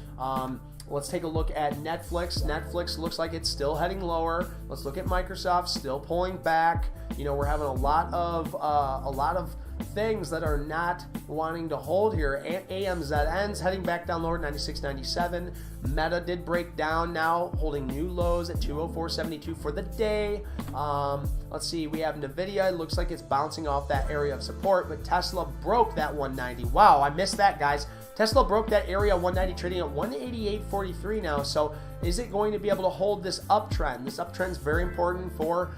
Let's take a look at Netflix. Netflix looks like it's still heading lower. Let's look at Microsoft, still pulling back. You know, we're having a lot of things that are not wanting to hold here. AMZN's heading back down lower, 96.97. Meta did break down now, holding new lows at 204.72 for the day. Let's see, we have NVIDIA. It looks like it's bouncing off that area of support, but Tesla broke that 190. Wow, I missed that, guys. Tesla broke that area 190, trading at 188.43 now. So is it going to be able to hold this uptrend? This uptrend is very important for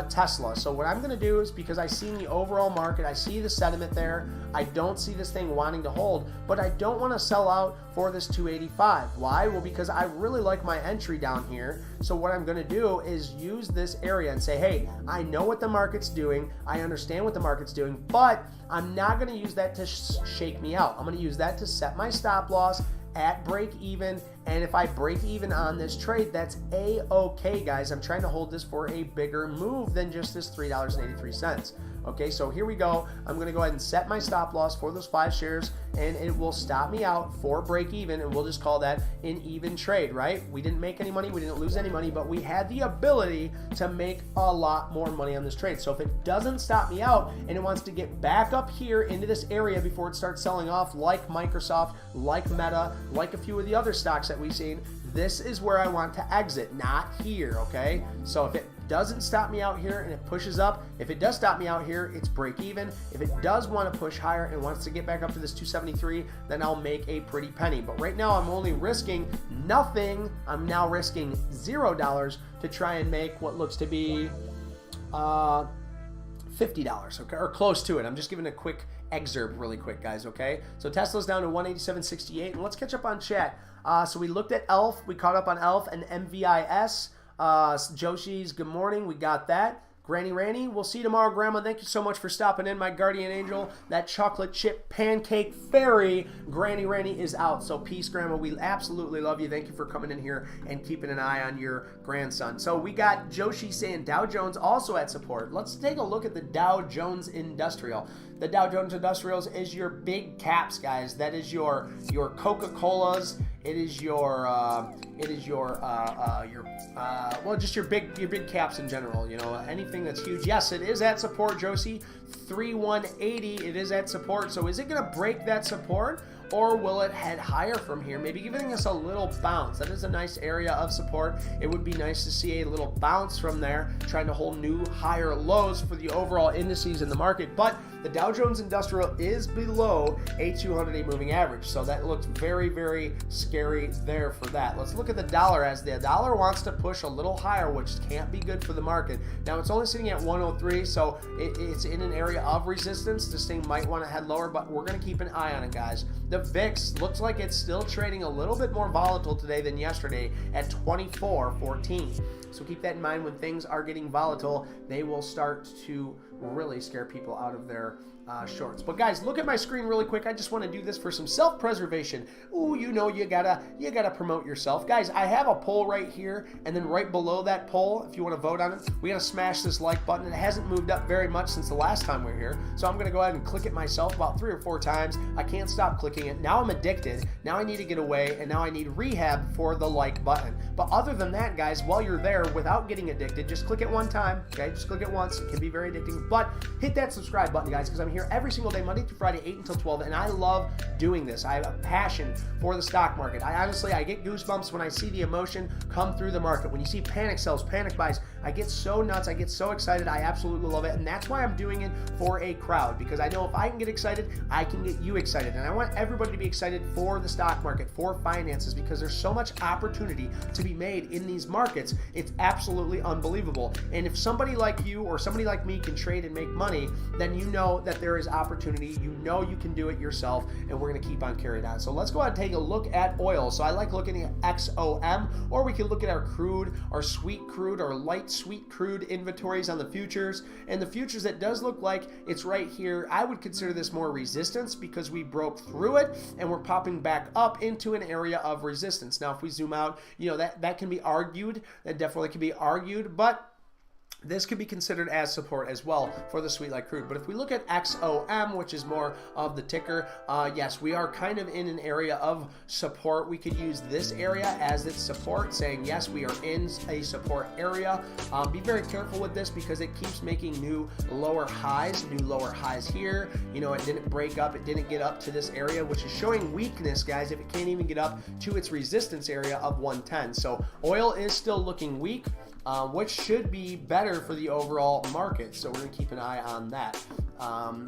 Tesla. So what I'm going to do is, because I see in the overall market, I see the sentiment there. I don't see this thing wanting to hold, but I don't want to sell out for this 285. Why? Well, because I really like my entry down here. So what I'm going to do is use this area and say, hey, I know what the market's doing. I understand what the market's doing, but I'm not going to use that to shake me out. I'm going to use that to set my stop loss at break even, and if I break even on this trade, that's A-okay, guys. I'm trying to hold this for a bigger move than just this $3.83. Okay, so here we go. I'm going to go ahead and set my stop loss for those 5 shares, and it will stop me out for break even, and we'll just call that an even trade, right? We didn't make any money, we didn't lose any money, but we had the ability to make a lot more money on this trade. So if it doesn't stop me out and it wants to get back up here into this area before it starts selling off, like Microsoft, like Meta, like a few of the other stocks that we've seen, this is where I want to exit, not here, okay? So if it doesn't stop me out here and it pushes up, if it does stop me out here, it's break even. If it does want to push higher and wants to get back up to this 273, then I'll make a pretty penny. But right now I'm only risking nothing. I'm now risking $0 to try and make what looks to be $50, okay, or close to it. I'm just giving a quick excerpt really quick, guys, okay? So Tesla's down to 187.68, and let's catch up on chat. So we looked at ELF, we caught up on ELF and MVIS. Joshi's good morning, we got that. Granny Ranny, we'll see you tomorrow, Grandma. Thank you so much for stopping in, my guardian angel. That chocolate chip pancake fairy, Granny Ranny, is out. So peace, Grandma. We absolutely love you. Thank you for coming in here and keeping an eye on your grandson. So we got Joshi saying Dow Jones also at support. Let's take a look at the Dow Jones Industrial. The Dow Jones Industrials is your big caps, guys. That is your Coca-Colas. It is well, just your big caps in general. You know, anything that's huge. Yes, it is at support, Josie. 3180. It is at support. So is it going to break that support, or will it head higher from here? Maybe giving us a little bounce. That is a nice area of support. It would be nice to see a little bounce from there, trying to hold new higher lows for the overall indices in the market. But the Dow Jones Industrial is below a 200-day moving average, so that looks very, very scary there for that. Let's look at the dollar, as the dollar wants to push a little higher, which can't be good for the market. Now, it's only sitting at 103, so it's in an area of resistance. This thing might want to head lower, but we're going to keep an eye on it, guys. The VIX looks like it's still trading a little bit more volatile today than yesterday at 24.14. So keep that in mind. When things are getting volatile, they will start to really scare people out of their shorts. But guys, look at my screen really quick. I just want to do this for some self-preservation. Ooh, you know, you gotta promote yourself. Guys, I have a poll right here, and then right below that poll, if you want to vote on it, we gotta smash this like button. It hasn't moved up very much since the last time we were here, so I'm gonna go ahead and click it myself about 3 or 4 times. I can't stop clicking it. Now I'm addicted. Now I need to get away, and now I need rehab for the like button. But other than that, guys, while you're there, without getting addicted, just click it one time, okay? Just click it once. It can be very addicting, but hit that subscribe button, guys, because I'm here every single day, Monday through Friday, 8 until 12, and I love doing this. I have a passion for the stock market. I get goosebumps when I see the emotion come through the market. When you see panic sells, panic buys, I get so nuts. I get so excited. I absolutely love it, and that's why I'm doing it for a crowd, because I know if I can get excited, I can get you excited, and I want everybody to be excited for the stock market, for finances, because there's so much opportunity to be made in these markets. It's absolutely unbelievable, and if somebody like you or somebody like me can trade and make money, then you know that there is opportunity. You know you can do it yourself, and we're going to keep on carrying on. So let's go ahead and take a look at oil. So I like looking at XOM, or we can look at our crude, our sweet crude, or light sweet crude inventories on the futures. And the futures, it does look like it's right here. I would consider this more resistance, because we broke through it and we're popping back up into an area of resistance. Now, if we zoom out, you know, that can be argued. That definitely can be argued, but this could be considered as support as well for the sweet light crude. But if we look at XOM, which is more of the ticker, yes, we are kind of in an area of support. We could use this area as its support, saying, yes, we are in a support area. Be very careful with this, because it keeps making new lower highs here. You know, it didn't break up. It didn't get up to this area, which is showing weakness, guys, if it can't even get up to its resistance area of 110. So oil is still looking weak, which should be better for the overall market. So we're going to keep an eye on that.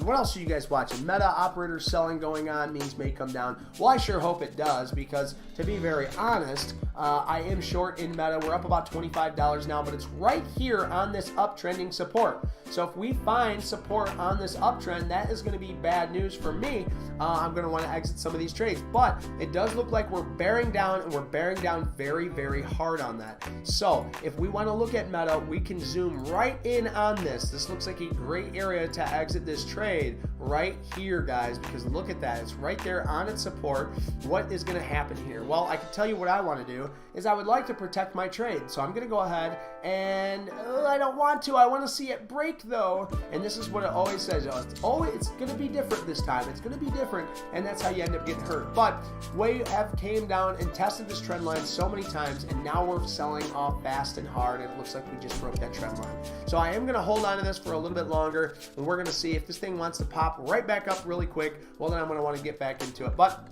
What else are you guys watching? Meta operator selling going on means may come down. Well, I sure hope it does, because to be very honest, I am short in Meta. We're up about $25 now, but it's right here on this uptrending support. So if we find support on this uptrend, that is going to be bad news for me. I'm going to want to exit some of these trades, but it does look like we're bearing down, and we're bearing down very, very hard on that. So if we want to look at Meta, we can zoom right in on this. This looks like a great area to exit this trade right here, guys, because look at that. It's right there on its support. What is going to happen here? Well, I can tell you what I want to do is I would like to protect my trade. So I'm going to go ahead and I don't want to. I want to see it break, though. And this is what it always says. It's going to be different this time. It's going to be different, and that's how you end up getting hurt. But we have came down and tested this trend line so many times, and now we're selling off fast and hard. It looks like we just broke that trend line. So I am going to hold on to this for a little bit longer, and we're going to see if this thing wants to pop right back up really quick. Well, then I'm going to want to get back into it. But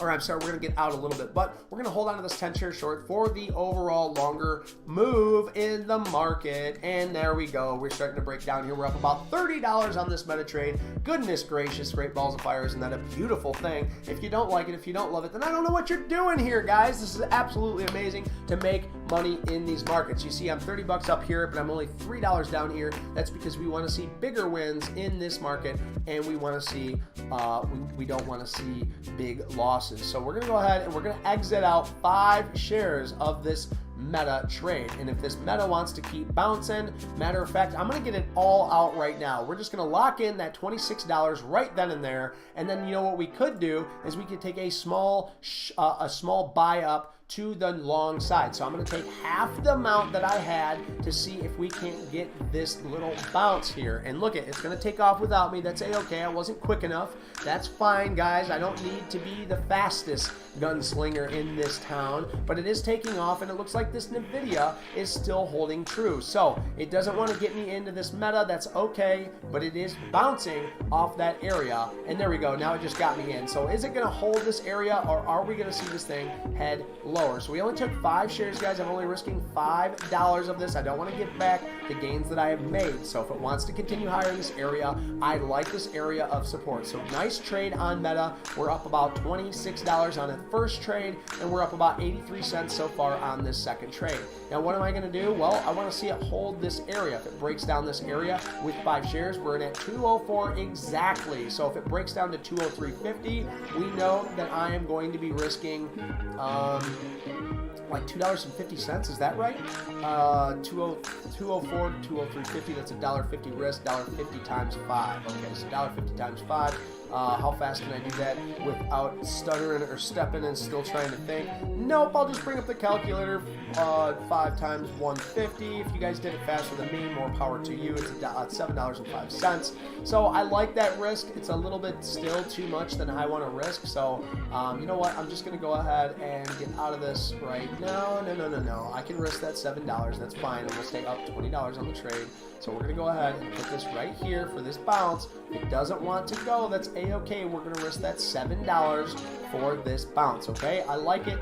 or I'm sorry, we're going to get out a little bit, but we're going to hold on to this 10 share short for the overall longer move in the market. And there we go. We're starting to break down here. We're up about $30 on this meta trade. Goodness gracious, great balls of fire. Isn't that a beautiful thing? If you don't like it, if you don't love it, then I don't know what you're doing here, guys. This is absolutely amazing to make money in these markets. You see, I'm 30 bucks up here, but I'm only $3 down here. That's because we want to see bigger wins in this market, and we want to see, we don't want to see big losses. So we're going to go ahead and we're going to exit out 5 shares of this meta trade. And if this meta wants to keep bouncing, matter of fact, I'm going to get it all out right now. We're just going to lock in that $26 right then and there. And then, you know what we could do is we could take a small buy up to the long side. So I'm going to take half the amount that I had to see if we can't get this little bounce here. And look, it's going to take off without me. That's a-okay. I wasn't quick enough. That's fine, guys. I don't need to be the fastest gunslinger in this town, but it is taking off, and it looks like this NVDA is still holding true. So it doesn't want to get me into this meta. That's okay, but it is bouncing off that area. And there we go. Now it just got me in. So is it going to hold this area, or are we going to see this thing head lower? So we only took 5 shares, guys. I'm only risking $5 of this. I don't want to give back the gains that I have made. So if it wants to continue higher in this area, I like this area of support. So nice trade on meta. We're up about $26 on the first trade, and we're up about 83 cents so far on this second trade. Now what am I going to do? Well, I want to see it hold this area. If it breaks down this area with 5 shares, we're in at 204 exactly. So if it breaks down to 203.50, we know that I am going to be risking like $2.50. Is that right? 204 to 203.50. That's $1.50 risk. $1.50 times 5. Okay, so $1.50 times 5. How fast can I do that without stuttering or stepping and still trying to think? Nope, I'll just bring up the calculator. 5 times 150. If you guys did it faster than me, more power to you. It's $7.05. So I like that risk. It's a little bit still too much than I want to risk. So you know what? I'm just going to go ahead and get out of this right now. No. I can risk that $7. That's fine. And we'll stay up $20 on the trade. So we're going to go ahead and put this right here for this bounce. If it doesn't want to go, that's a-okay. We're going to risk that $7 for this bounce, okay? I like it.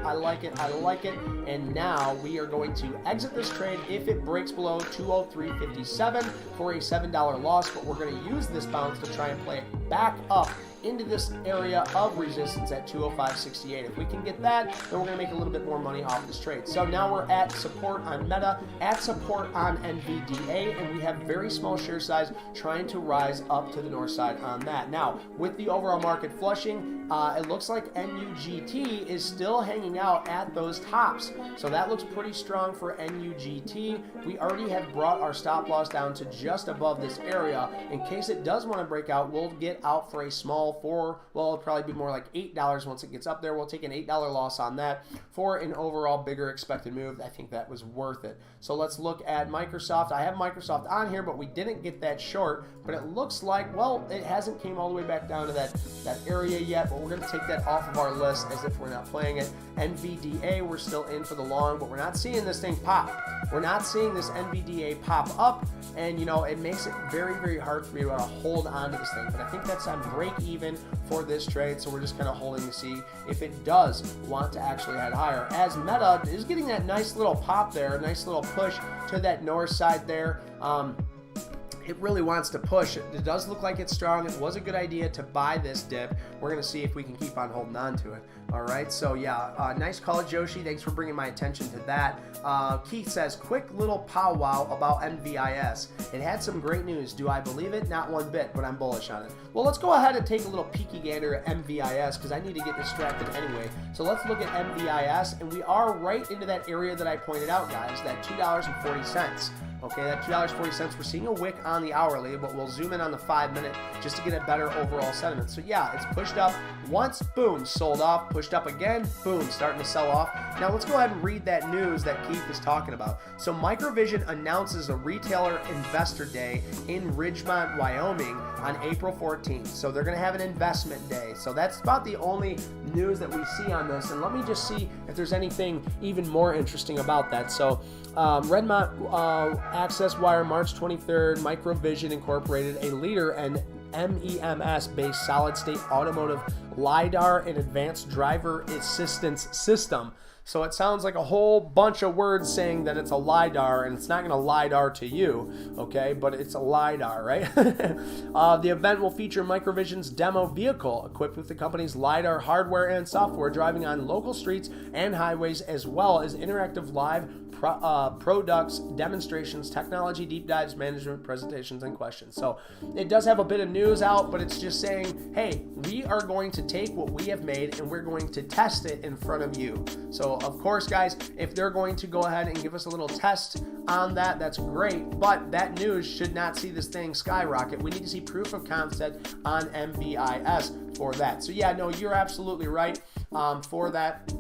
And now we are going to exit this trade if it breaks below 203.57 for a $7 loss, but we're going to use this bounce to try and play it back up into this area of resistance at 205.68. If we can get that, then we're going to make a little bit more money off this trade. So now we're at support on Meta, at support on NVDA, and we have very small share size trying to rise up to the north side on that. Now, with the overall market flushing, it looks like NUGT is still hanging out at those tops. So that looks pretty strong for NUGT. We already have brought our stop loss down to just above this area. In case it does want to break out, we'll get out for a small well, it'll probably be more like $8 once it gets up there. We'll take an $8 loss on that for an overall bigger expected move. I think that was worth it. So let's look at Microsoft. I have Microsoft on here, but we didn't get that short. But it looks like, well, it hasn't came all the way back down to that area yet, but we're going to take that off of our list as if we're not playing it. NVDA, we're still in for the long, but we're not seeing this thing pop. We're not seeing this NVDA pop up, and, you know, it makes it very, very hard for me to hold on to this thing. But I think that's on break even for this trade, so we're just kind of holding to see if it does want to actually head higher. As Meta is getting that nice little pop there, a nice little push to that north side there. It really wants to push. It does look like it's strong. It was a good idea to buy this dip. We're going to see if we can keep on holding on to it. All right, so yeah, nice call, Joshi. Thanks for bringing my attention to that. Keith says, quick little powwow about NVIS. It had some great news. Do I believe it? Not one bit, but I'm bullish on it. Well, let's go ahead and take a little peeky gander at NVIS because I need to get distracted anyway. So let's look at NVIS, and we are right into that area that I pointed out, guys, that $2.40. Okay, that $2.40, we're seeing a wick on the hourly, but we'll zoom in on the 5-minute just to get a better overall sentiment. So yeah, it's pushed up once, boom, sold off, pushed up again, boom, starting to sell off. Now let's go ahead and read that news that Keith is talking about. So Microvision announces a retailer investor day in Ridgemont, Wyoming on April 14th. So they're going to have an investment day. So that's about the only news that we see on this. And let me just see if there's anything even more interesting about that. So Redmont Access Wire, March 23rd, Microvision Incorporated, a leader in MEMS-based solid-state automotive LiDAR and advanced driver assistance system. So it sounds like a whole bunch of words saying that it's a LiDAR, and it's not going to LiDAR to you, okay? But it's a LiDAR, right? The event will feature Microvision's demo vehicle equipped with the company's LiDAR hardware and software, driving on local streets and highways, as well as interactive live products, demonstrations, technology deep dives, management presentations, and questions. So it does have a bit of news out, but it's just saying, hey, we are going to take what we have made and we're going to test it in front of you. So of course, guys, if they're going to go ahead and give us a little test on that, that's great, but that news should not see this thing skyrocket. We need to see proof of concept on MVIS for that. So yeah, no, you're absolutely right for that.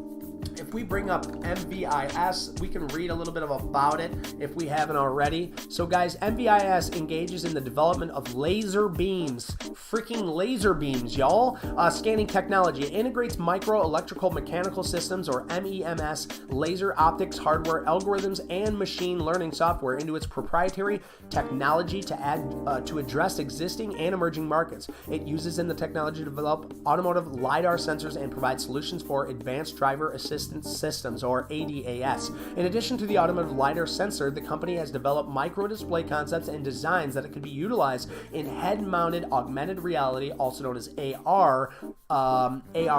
If we bring up NVIS, we can read a little bit about it if we haven't already. So guys, NVIS engages in the development of laser beams, freaking laser beams, y'all. Scanning technology. It integrates micro electrical mechanical systems, or MEMS, laser optics hardware, algorithms, and machine learning software into its proprietary technology to address existing and emerging markets. It uses in the technology to develop automotive LiDAR sensors and provide solutions for advanced driver assistance systems, or ADAS. In addition to the automotive LiDAR sensor, the company has developed micro-display concepts and designs that it could be utilized in head-mounted augmented reality, also known as AR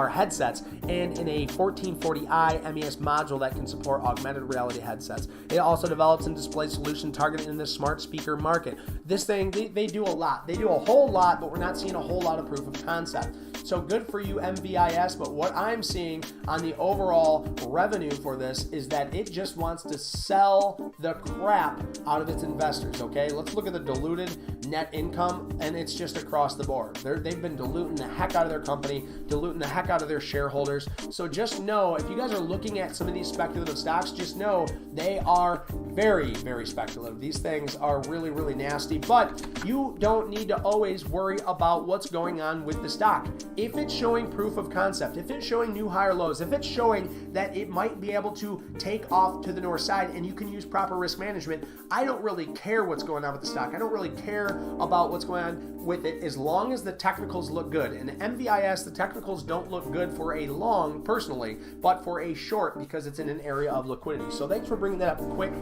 headsets, and in a 1440i MES module that can support augmented reality headsets. It also develops and displays solution targeted in the smart speaker market. This thing, they do a lot. They do a whole lot, but we're not seeing a whole lot of proof of concept. So good for you, MVIS, but what I'm seeing on the overall revenue for this is that it just wants to sell the crap out of its investors, okay? Let's look at the diluted net income, and it's just across the board. They've been diluting the heck out of their company, diluting the heck out of their shareholders. So just know, if you guys are looking at some of these speculative stocks, just know they are very, very speculative. These things are really, really nasty, but you don't need to always worry about what's going on with the stock. If it's showing proof of concept, if it's showing new higher lows, if it's showing that it might be able to take off to the north side and you can use proper risk management, I don't really care what's going on with the stock. I don't really care about what's going on with it as long as the technicals look good. And MVIS, the technicals don't look good for a long, personally, but for a short, because it's in an area of liquidity. So thanks for bringing that up quick,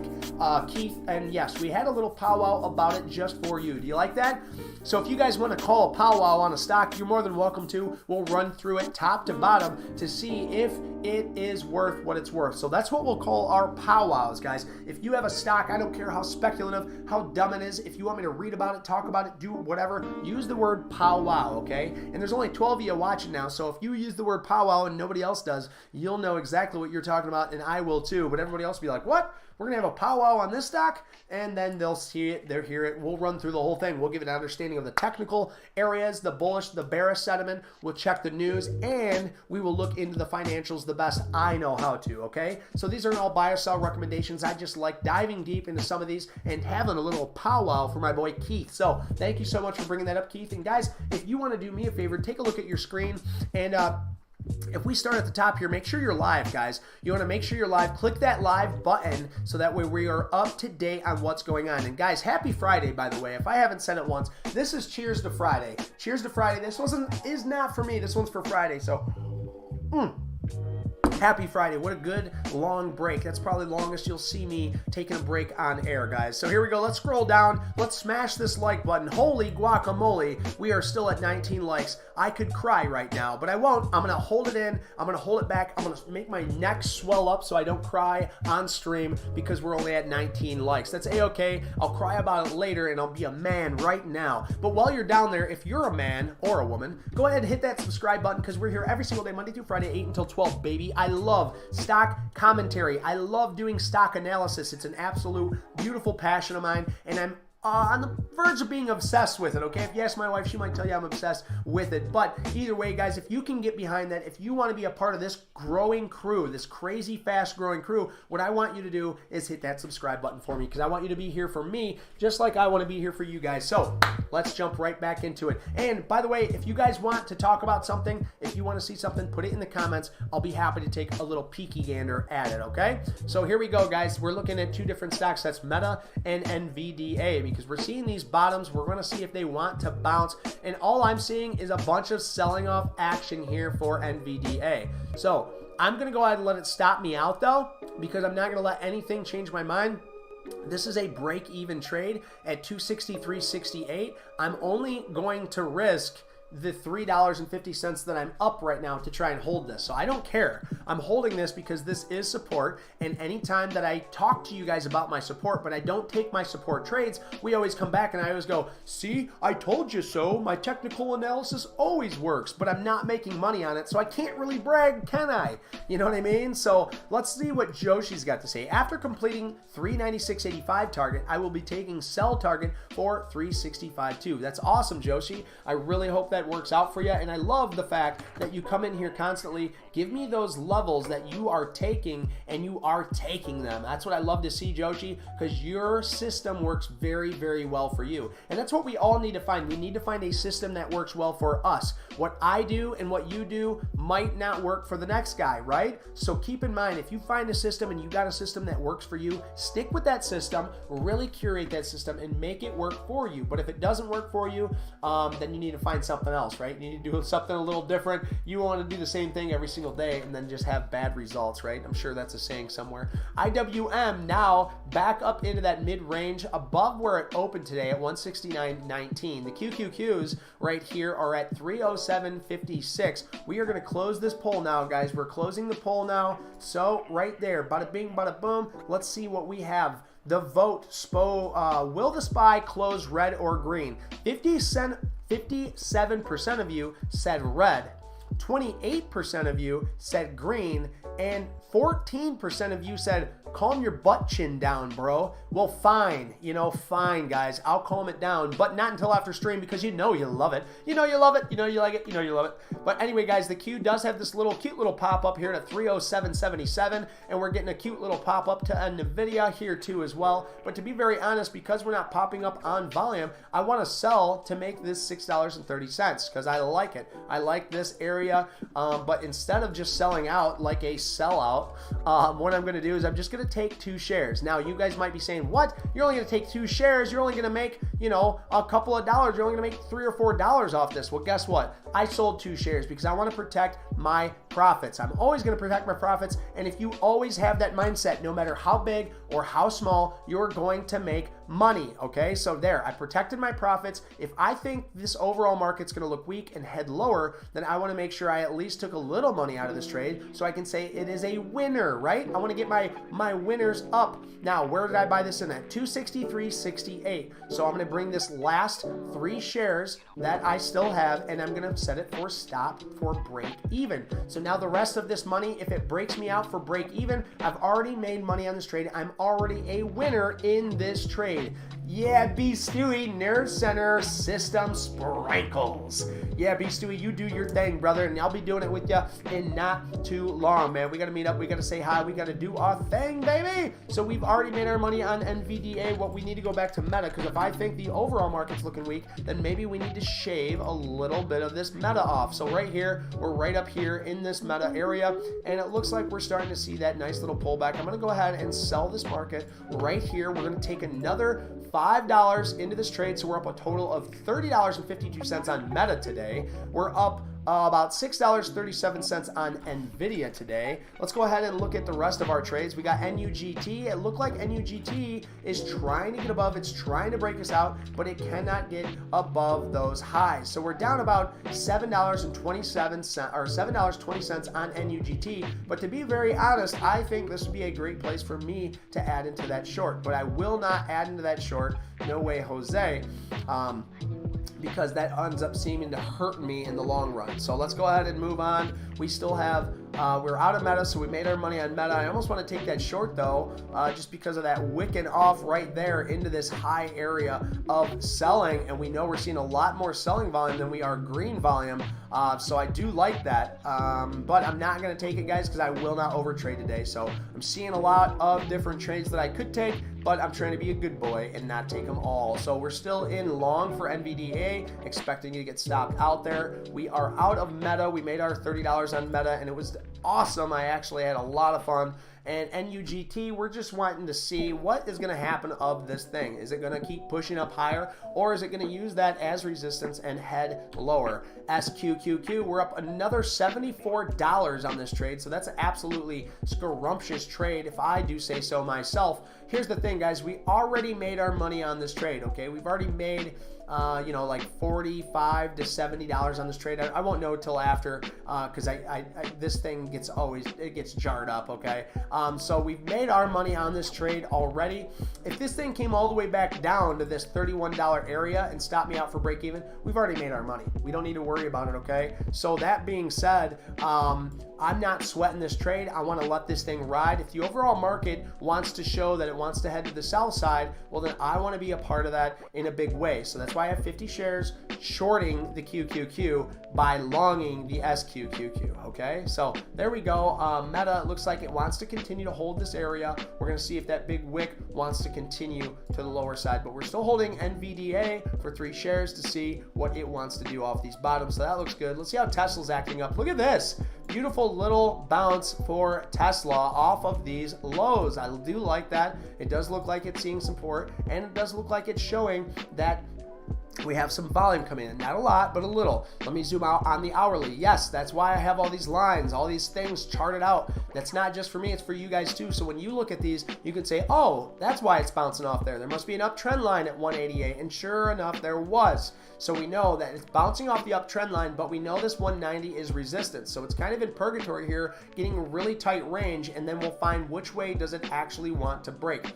Keith. And yes, we had a little powwow about it just for you. Do you like that? So if you guys want to call a powwow on a stock, you're more than welcome to. We'll run through it top to bottom to see if it is worth what it's worth. So that's what we'll call our powwows, guys. If you have a stock, I don't care how speculative, how dumb it is. If you want me to read about it, talk about it, do whatever, use the word powwow, okay? And there's only 12 of you watching now, so if you use the word powwow and nobody else does, you'll know exactly what you're talking about, and I will too. But everybody else will be like, what? We're going to have a powwow on this stock? And then they'll see it, they'll hear it. We'll run through the whole thing. We'll give an understanding of the technical areas, the bullish, the bearish sentiment. We'll check the news, and we will look into the financials the best I know how to, okay? So these are all buy or sell recommendations. I just like diving deep into some of these and having a little powwow for my boy Keith. So thank you so much for bringing that up, Keith. And guys, if you want to do me a favor, take a look at your screen, and if we start at the top here, make sure you're live, guys. You want to make sure you're live. Click that live button so that way we are up to date on what's going on. And guys, happy Friday, by the way. If I haven't said it once, this is Cheers to Friday. Cheers to Friday. This is not for me. This one's for Friday. So, happy Friday. What a good long break. That's probably the longest you'll see me taking a break on air, guys. So here we go. Let's scroll down. Let's smash this like button. Holy guacamole. We are still at 19 likes. I could cry right now, but I won't. I'm going to hold it in. I'm going to hold it back. I'm going to make my neck swell up so I don't cry on stream because we're only at 19 likes. That's A-okay. I'll cry about it later, and I'll be a man right now. But while you're down there, if you're a man or a woman, go ahead and hit that subscribe button because we're here every single day, Monday through Friday, 8 until 12, baby. I love stock commentary. I love doing stock analysis. It's an absolute beautiful passion of mine, and I'm on the verge of being obsessed with it, okay? If you ask my wife, she might tell you I'm obsessed with it. But either way, guys, if you can get behind that, if you want to be a part of this growing crew, this crazy, fast-growing crew, what I want you to do is hit that subscribe button for me because I want you to be here for me just like I want to be here for you guys. So let's jump right back into it. And by the way, if you guys want to talk about something, if you want to see something, put it in the comments. I'll be happy to take a little peeky gander at it, okay? So here we go, guys. We're looking at two different stocks. That's Meta and NVDA, baby, because we're seeing these bottoms. We're going to see if they want to bounce. And all I'm seeing is a bunch of selling off action here for NVDA. So I'm going to go ahead and let it stop me out, though, because I'm not going to let anything change my mind. This is a break-even trade at 263.68. I'm only going to risk the $3.50 that I'm up right now to try and hold this. So I don't care. I'm holding this because this is support, and anytime that I talk to you guys about my support, but I don't take my support trades, we always come back and I always go, see, I told you so. My technical analysis always works, but I'm not making money on it, so I can't really brag, can I? You know what I mean? So let's see what Joshi's got to say. After completing 396.85 target, I will be taking sell target for 365.2. That's awesome, Joshi. I really hope that works out for you, and I love the fact that you come in here constantly, give me those levels that you are taking, and you are taking them. That's what I love to see, Joshi, because your system works very, very well for you, and that's what we all need to find. We need to find a system that works well for us. What I do and what you do might not work for the next guy, right? So keep in mind, if you find a system and you got a system that works for you, stick with that system, really curate that system, and make it work for you. But if it doesn't work for you, then you need to find something else, right? You need to do something a little different. You want to do the same thing every single day and then just have bad results, right? I'm sure that's a saying somewhere. IWM now back up into that mid-range above where it opened today at 169.19. The QQQs right here are at 307.56. We are going to close this poll now, guys. We're closing the poll now. So right there, bada bing, bada boom. Let's see what we have. The vote, will the SPY close red or green? 57% of you said red, 28% of you said green, and 14% of you said, calm your butt chin down, bro. Well, fine. Fine, guys. I'll calm it down, but not until after stream, because you know you love it. You know you love it. You know you like it. You know you love it. But anyway, guys, the Q does have this cute little pop-up here at 307.77, and we're getting a cute little pop-up to NVIDIA here too as well. But to be very honest, because we're not popping up on volume, I want to sell to make this $6.30 because I like it. I like this area, but instead of just selling out like a sellout, what I'm going to do is I'm just going to take 2 shares. Now, you guys might be saying, what? You're only going to take 2 shares. You're only going to make, a couple of dollars. You're only going to make $3 or $4 off this. Well, guess what? I sold 2 shares because I want to protect my profits. I'm always going to protect my profits. And if you always have that mindset, no matter how big or how small, you're going to make money. Okay, so there, I protected my profits. If I think this overall market's going to look weak and head lower, then I want to make sure I at least took a little money out of this trade so I can say it is a winner, right? I want to get my winners up. Now, where did I buy this in at? 263.68. So I'm going to bring this last 3 shares that I still have, and I'm going to set it for stop for break even. So now the rest of this money, if it breaks me out for break even, I've already made money on this trade. I'm already a winner in this trade. Yeah, B Stewie, Nerd Center System Sprinkles. Yeah, B Stewie, you do your thing, brother, and I'll be doing it with you in not too long, man. We got to meet up. We got to say hi. We got to do our thing, baby. So we've already made our money on NVDA. What we need to go back to meta, because if I think the overall market's looking weak, then maybe we need to shave a little bit of this meta off. So right here, we're right up here in this meta area, and it looks like we're starting to see that nice little pullback. I'm going to go ahead and sell this market right here. We're going to take another $5 into this trade, so we're up a total of $30.52 on Meta today. We're up about $6.37 on NVIDIA today. Let's go ahead and look at the rest of our trades. We got NUGT. It looked like NUGT is trying to get above. It's trying to break us out, but it cannot get above those highs. So we're down about $7.27 or $7.20 on NUGT. But to be very honest, I think this would be a great place for me to add into that short. But I will not add into that short. No way, Jose. Because that ends up seeming to hurt me in the long run. So let's go ahead and move on. We still have, we're out of meta, so we made our money on meta. I almost want to take that short though, just because of that wicking off right there into this high area of selling. And we know we're seeing a lot more selling volume than we are green volume. So I do like that, but I'm not going to take it, guys, because I will not overtrade today. So I'm seeing a lot of different trades that I could take, but I'm trying to be a good boy and not take them all. So we're still in long for NVDA, expecting to get stopped out there. We are out of meta. We made our $30 on meta, and it was awesome. I actually had a lot of fun, And NUGT, we're just wanting to see what is going to happen of this thing. Is it going to keep pushing up higher, or is it going to use that as resistance and head lower? SQQQ, we're up another $74 on this trade, so that's an absolutely scrumptious trade if I do say so myself. Here's the thing, guys, we already made our money on this trade, okay? We've already made like $45 to $70 on this trade. I won't know till after, because this thing gets jarred up, okay? So we've made our money on this trade already. If this thing came all the way back down to this $31 area and stopped me out for break even, we've already made our money. We don't need to worry about it, okay? So that being said, I'm not sweating this trade. I want to let this thing ride. If the overall market wants to show that it wants to head to the sell side, well, then I want to be a part of that in a big way. So that's why I have 50 shares shorting the QQQ by longing the SQQQ, okay? So there we go. Meta looks like it wants to continue to hold this area. We're going to see if that big wick wants to continue to the lower side, but we're still holding NVDA for 3 shares to see what it wants to do off these bottoms. So that looks good. Let's see how Tesla's acting up. Look at this. Beautiful little bounce for Tesla off of these lows. I do like that. It does look like it's seeing support, and it does look like it's showing that we have some volume coming in. Not a lot, but a little. Let me zoom out on the hourly. Yes, that's why I have all these lines, all these things charted out. That's not just for me, it's for you guys too. So when you look at these, you can say, oh, that's why it's bouncing off there. There must be an uptrend line at 188. And sure enough, there was. So we know that it's bouncing off the uptrend line, but we know this 190 is resistance. So it's kind of in purgatory here, getting a really tight range, and then we'll find which way does it actually want to break.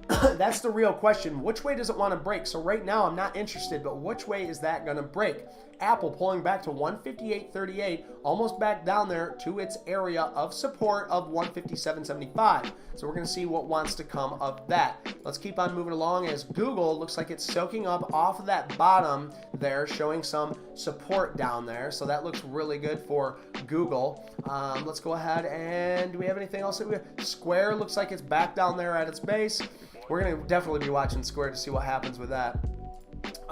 That's the real question. Which way does it want to break? So right now I'm not interested, but which way is that going to break? Apple pulling back to 158.38, almost back down there to its area of support of 157.75. So we're going to see what wants to come of that. Let's keep on moving along as Google looks like it's soaking up off of that bottom there, showing some support down there. So that looks really good for Google. Let's go ahead and do we have anything else? Square looks like it's back down there at its base. We're going to definitely be watching Square to see what happens with that.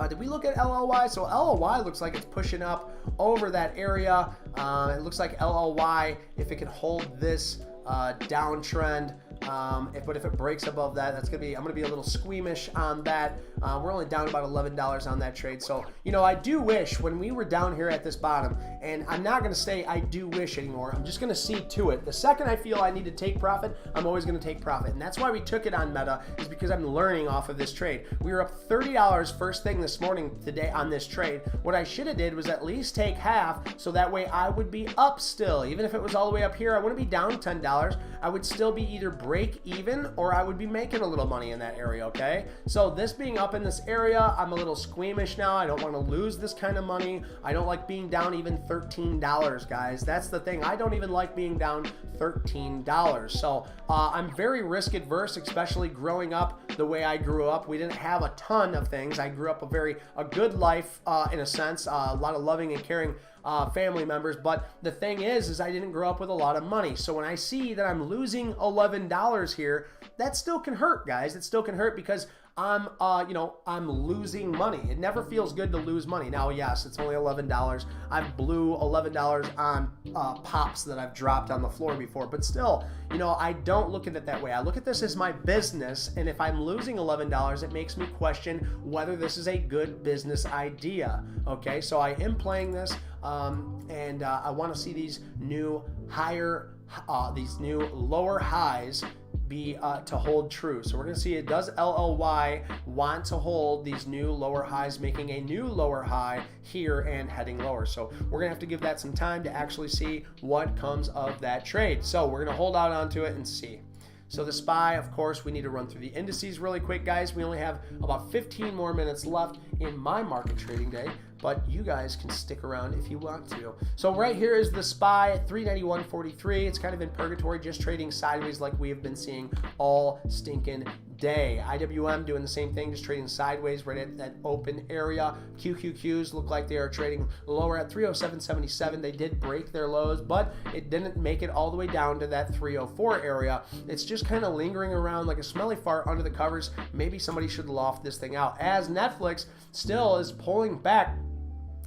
Did we look at LLY? So LLY looks like it's pushing up over that area. It looks like LLY, if it can hold this downtrend, but if it breaks above that, I'm gonna be a little squeamish on that. We're only down about $11 on that trade. So, I do wish when we were down here at this bottom, and I'm not gonna say I do wish anymore. I'm just gonna see to it. The second I feel I need to take profit, I'm always gonna take profit. And that's why we took it on Meta, is because I'm learning off of this trade. We were up $30 first thing this morning today on this trade. What I should have did was at least take half, so that way I would be up still. Even if it was all the way up here, I wouldn't be down $10. I would still be either break even or I would be making a little money in that area, okay? So this being up in this area, I'm a little squeamish now. I don't want to lose this kind of money. I don't like being down even $13, guys. That's the thing. I don't even like being down $13. So I'm very risk adverse, especially growing up the way I grew up. We didn't have a ton of things. I grew up a good life in a sense, a lot of loving and caring family members, but the thing is I didn't grow up with a lot of money. So when I see that I'm losing $11 here, that still can hurt, guys. It still can hurt because I'm losing money. It never feels good to lose money. Now, yes, it's only $11. I've blew $11 on pops that I've dropped on the floor before, but still, I don't look at it that way. I look at this as my business, and if I'm losing $11, it makes me question whether this is a good business idea. Okay, so I am playing this, and I want to see these new lower highs be to hold true. So we're going to see, does LLY want to hold these new lower highs, making a new lower high here and heading lower. So we're going to have to give that some time to actually see what comes of that trade. So we're going to hold out onto it and see. So the SPY, of course, we need to run through the indices really quick, guys. We only have about 15 more minutes left in my market trading day, but you guys can stick around if you want to. So right here is the SPY at 391.43. It's kind of in purgatory, just trading sideways like we have been seeing all stinking day. IWM doing the same thing, just trading sideways right at that open area. QQQs look like they are trading lower at 307.77. They did break their lows, but it didn't make it all the way down to that 304 area. It's just kind of lingering around like a smelly fart under the covers. Maybe somebody should loft this thing out, as Netflix still is pulling back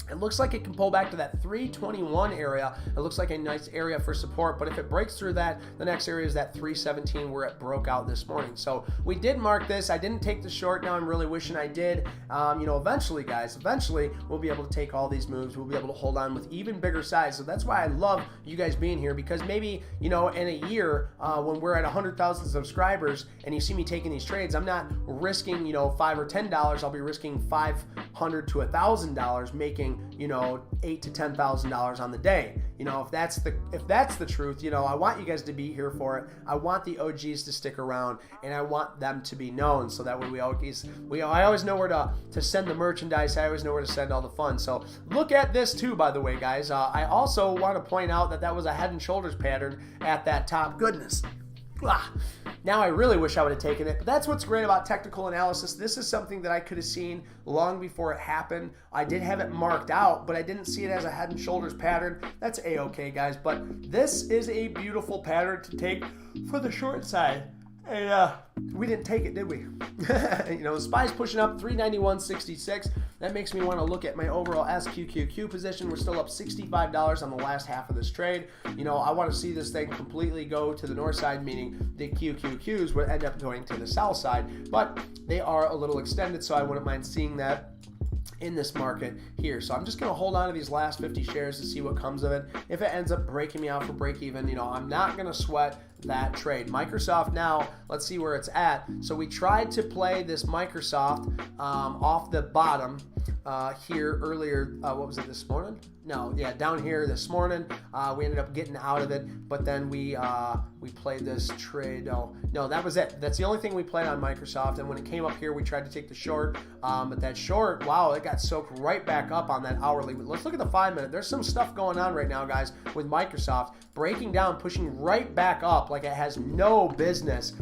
It looks like it can pull back to that 321 area. It looks like a nice area for support, but if it breaks through that, the next area is that 317 where it broke out this morning. So we did mark this. I didn't take the short. Now I'm really wishing I did. You know, eventually, guys, eventually we'll be able to take all these moves. We'll be able to hold on with even bigger size. So that's why I love you guys being here, because maybe, you know, in a year when we're at 100,000 subscribers and you see me taking these trades, I'm not risking, you know, $5 or $10. I'll be risking $500 to $1,000, making, you know, $8,000 to $10,000 on the day. You know, if that's the truth, you know, I want you guys to be here for it. I want the OGs to stick around, and I want them to be known, so that way I always know where to send the merchandise. I always know where to send all the fun. So look at this too, by the way, guys. I also want to point out that was a head and shoulders pattern at that top. Goodness. Now I really wish I would have taken it, but that's what's great about technical analysis. This is something that I could have seen long before it happened. I did have it marked out, but I didn't see it as a head and shoulders pattern. That's a-okay, guys, but this is a beautiful pattern to take for the short side. And we didn't take it, did we? You know, SPY's pushing up 391.66. That makes me want to look at my overall SQQQ position. We're still up $65 on the last half of this trade. You know, I want to see this thing completely go to the north side, meaning the QQQs would end up going to the south side, but they are a little extended, so I wouldn't mind seeing that in this market here. So I'm just going to hold on to these last 50 shares to see what comes of it. If it ends up breaking me out for break even, you know, I'm not going to sweat that trade. Microsoft now, let's see where it's at. So we tried to play this Microsoft off the bottom here earlier. What was it, this morning? No, yeah, down here this morning. We ended up getting out of it, but then we played this trade. No, that was it. That's the only thing we played on Microsoft. And when it came up here, we tried to take the short, but that short, wow, it got soaked right back up on that hourly. Let's look at the 5-minute. There's some stuff going on right now, guys, with Microsoft breaking down, pushing right back up like it has no business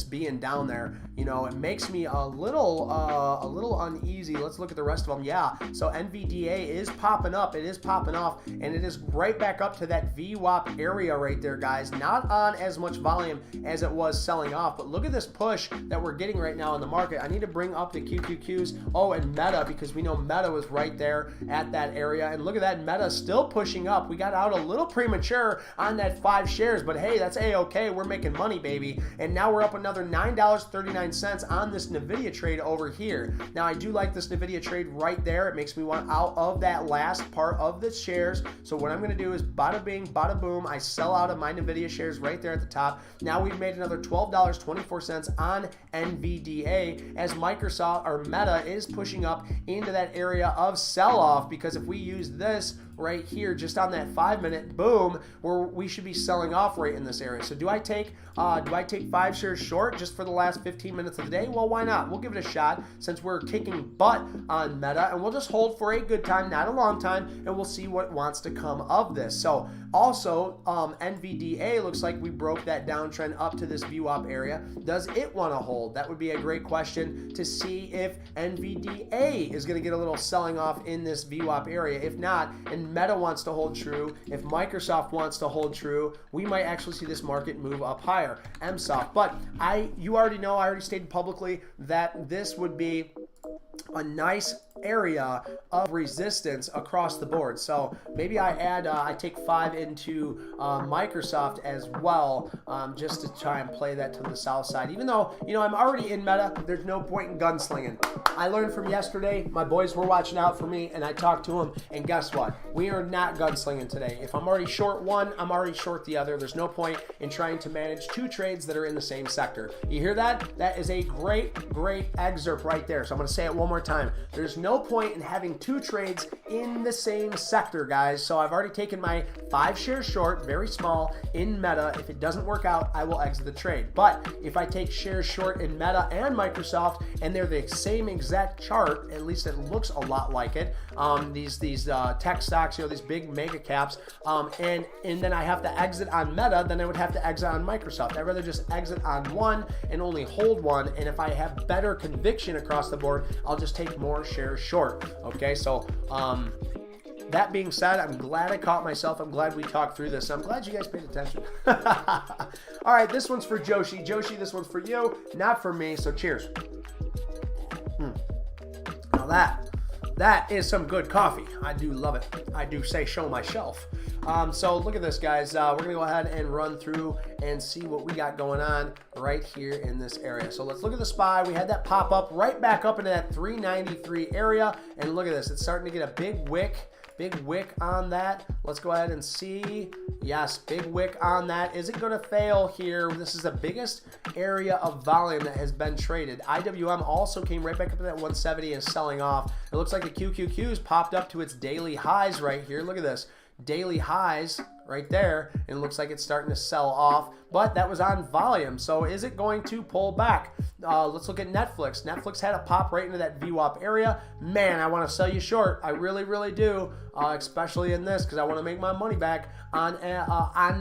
being down there. You know, it makes me a little uneasy. Let's look at the rest of them. Yeah, so NVDA is popping up. It is popping off, and it is right back up to that VWAP area right there, guys. Not on as much volume as it was selling off, but look at this push that we're getting right now in the market. I need to bring up the QQQs. Oh, and Meta, because we know Meta was right there at that area. And look at that, Meta still pushing up. We got out a little premature on that 5 shares, but hey, that's a-okay. We're making money, baby. And now we're up another $9.39 on this NVIDIA trade over here. Now, I do like this NVIDIA trade right there. It makes me want out of that last part of the shares. So what I'm going to do is bada bing, bada boom. I sell out of my NVIDIA shares right there at the top. Now we've made another $12.24 on NVDA as Microsoft or Meta is pushing up into that area of sell-off, because if we use this right here just on that 5-minute, boom, where we should be selling off right in this area. So do I take 5 shares short just for the last 15 minutes of the day? Well, why not? We'll give it a shot since we're kicking butt on Meta, and we'll just hold for a good time, not a long time, and we'll see what wants to come of this. So also NVDA looks like we broke that downtrend up to this VWAP area. Does it want to hold? That would be a great question to see if NVDA is going to get a little selling off in this VWAP area. If not, and Meta wants to hold true, if Microsoft wants to hold true, we might actually see this market move up higher. MSoft, but you already know, I already stated publicly that this would be a nice area of resistance across the board. So maybe I take 5 into Microsoft as well, just to try and play that to the south side. Even though, you know, I'm already in Meta, there's no point in gunslinging. I learned from yesterday, my boys were watching out for me, and I talked to them, and guess what? We are not gunslinging today. If I'm already short one, I'm already short the other. There's no point in trying to manage 2 trades that are in the same sector. You hear that? That is a great excerpt right there. So I'm going to say it one more time. There's no point in having 2 trades in the same sector, guys. So I've already taken my 5 shares short, very small, in Meta. If it doesn't work out, I will exit the trade. But if I take shares short in Meta and Microsoft, and they're the same exact chart, at least it looks a lot like it, these tech stocks, you know, these big mega caps, and then I have to exit on Meta, then I would have to exit on Microsoft. I'd rather just exit on one and only hold one, and if I have better conviction across the board, I'll just take more shares short. Okay, so that being said, I'm glad I caught myself. I'm glad we talked through this. I'm glad you guys paid attention. All right, this one's for Joshi. Joshi, this one's for you, not for me, so cheers. Now That is some good coffee. I do love it. I do say show my shelf. So look at this, guys. We're going to go ahead and run through and see what we got going on right here in this area. So let's look at the SPY. We had that pop up right back up into that 393 area. And look at this. It's starting to get a big wick. Big wick on that. Let's go ahead and see. Yes, big wick on that. Is it going to fail here? This is the biggest area of volume that has been traded. IWM also came right back up to that 170 and is selling off. It looks like the QQQ's popped up to its daily highs right here. Look at this. Daily highs right there, and it looks like it's starting to sell off, but that was on volume. So is it going to pull back? Let's look at Netflix. Netflix had a pop right into that VWAP area. Man, I want to sell you short. I really, really do, especially in this, because I want to make my money back on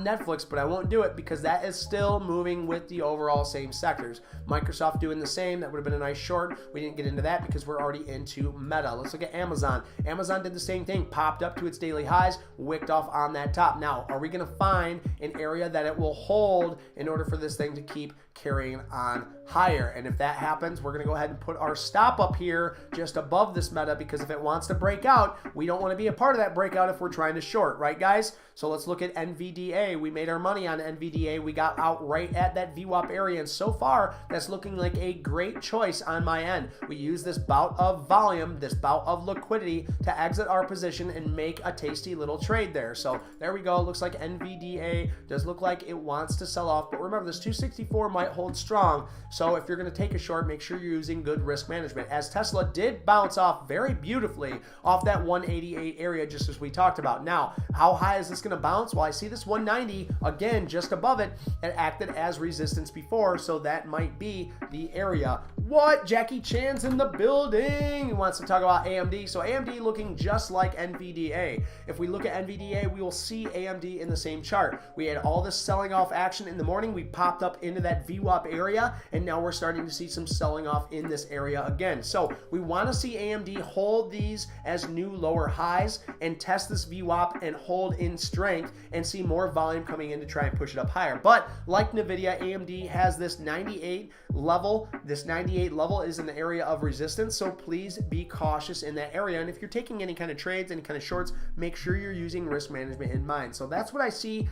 Netflix, but I won't do it because that is still moving with the overall same sectors. Microsoft doing the same. That would have been a nice short. We didn't get into that because we're already into Meta. Let's look at Amazon. Amazon did the same thing, popped up to its daily highs, wicked off on that top. Now, are we going to find an area that it will hold in order for this thing to keep carrying on higher? And if that happens, we're going to go ahead and put our stop up here just above this Meta, because if it wants to break out, we don't want to be a part of that breakout if we're trying to short, right, guys? So let's look at NVDA. We made our money on NVDA. We got out right at that VWAP area, and so far that's looking like a great choice on my end. We use this bout of volume, this bout of liquidity to exit our position and make a tasty little trade there. So there we go. It looks like NVDA does look like it wants to sell off, but remember, this 264 might hold strong. So if you're going to take a short, make sure you're using good risk management, as Tesla did bounce off very beautifully off that 188 area, just as we talked about. Now, how high is this going to bounce? Well, I see this 190 again just above it. It acted as resistance before, so that might be the area. What? Jackie Chan's in the building. He wants to talk about AMD. So AMD looking just like NVDA. If we look at NVDA, we will see AMD in the same chart. We had all this selling off action in the morning. We popped up into that VWAP area, and now we're starting to see some selling off in this area again. So we want to see AMD hold these as new lower highs and test this VWAP and hold in strength and see more volume coming in to try and push it up higher. But like NVIDIA, AMD has this 98 level. This 98 level is an area of resistance, so please be cautious in that area. And if you're taking any kind of trades, any kind of shorts, make sure you're using risk management in mind. So that's what I see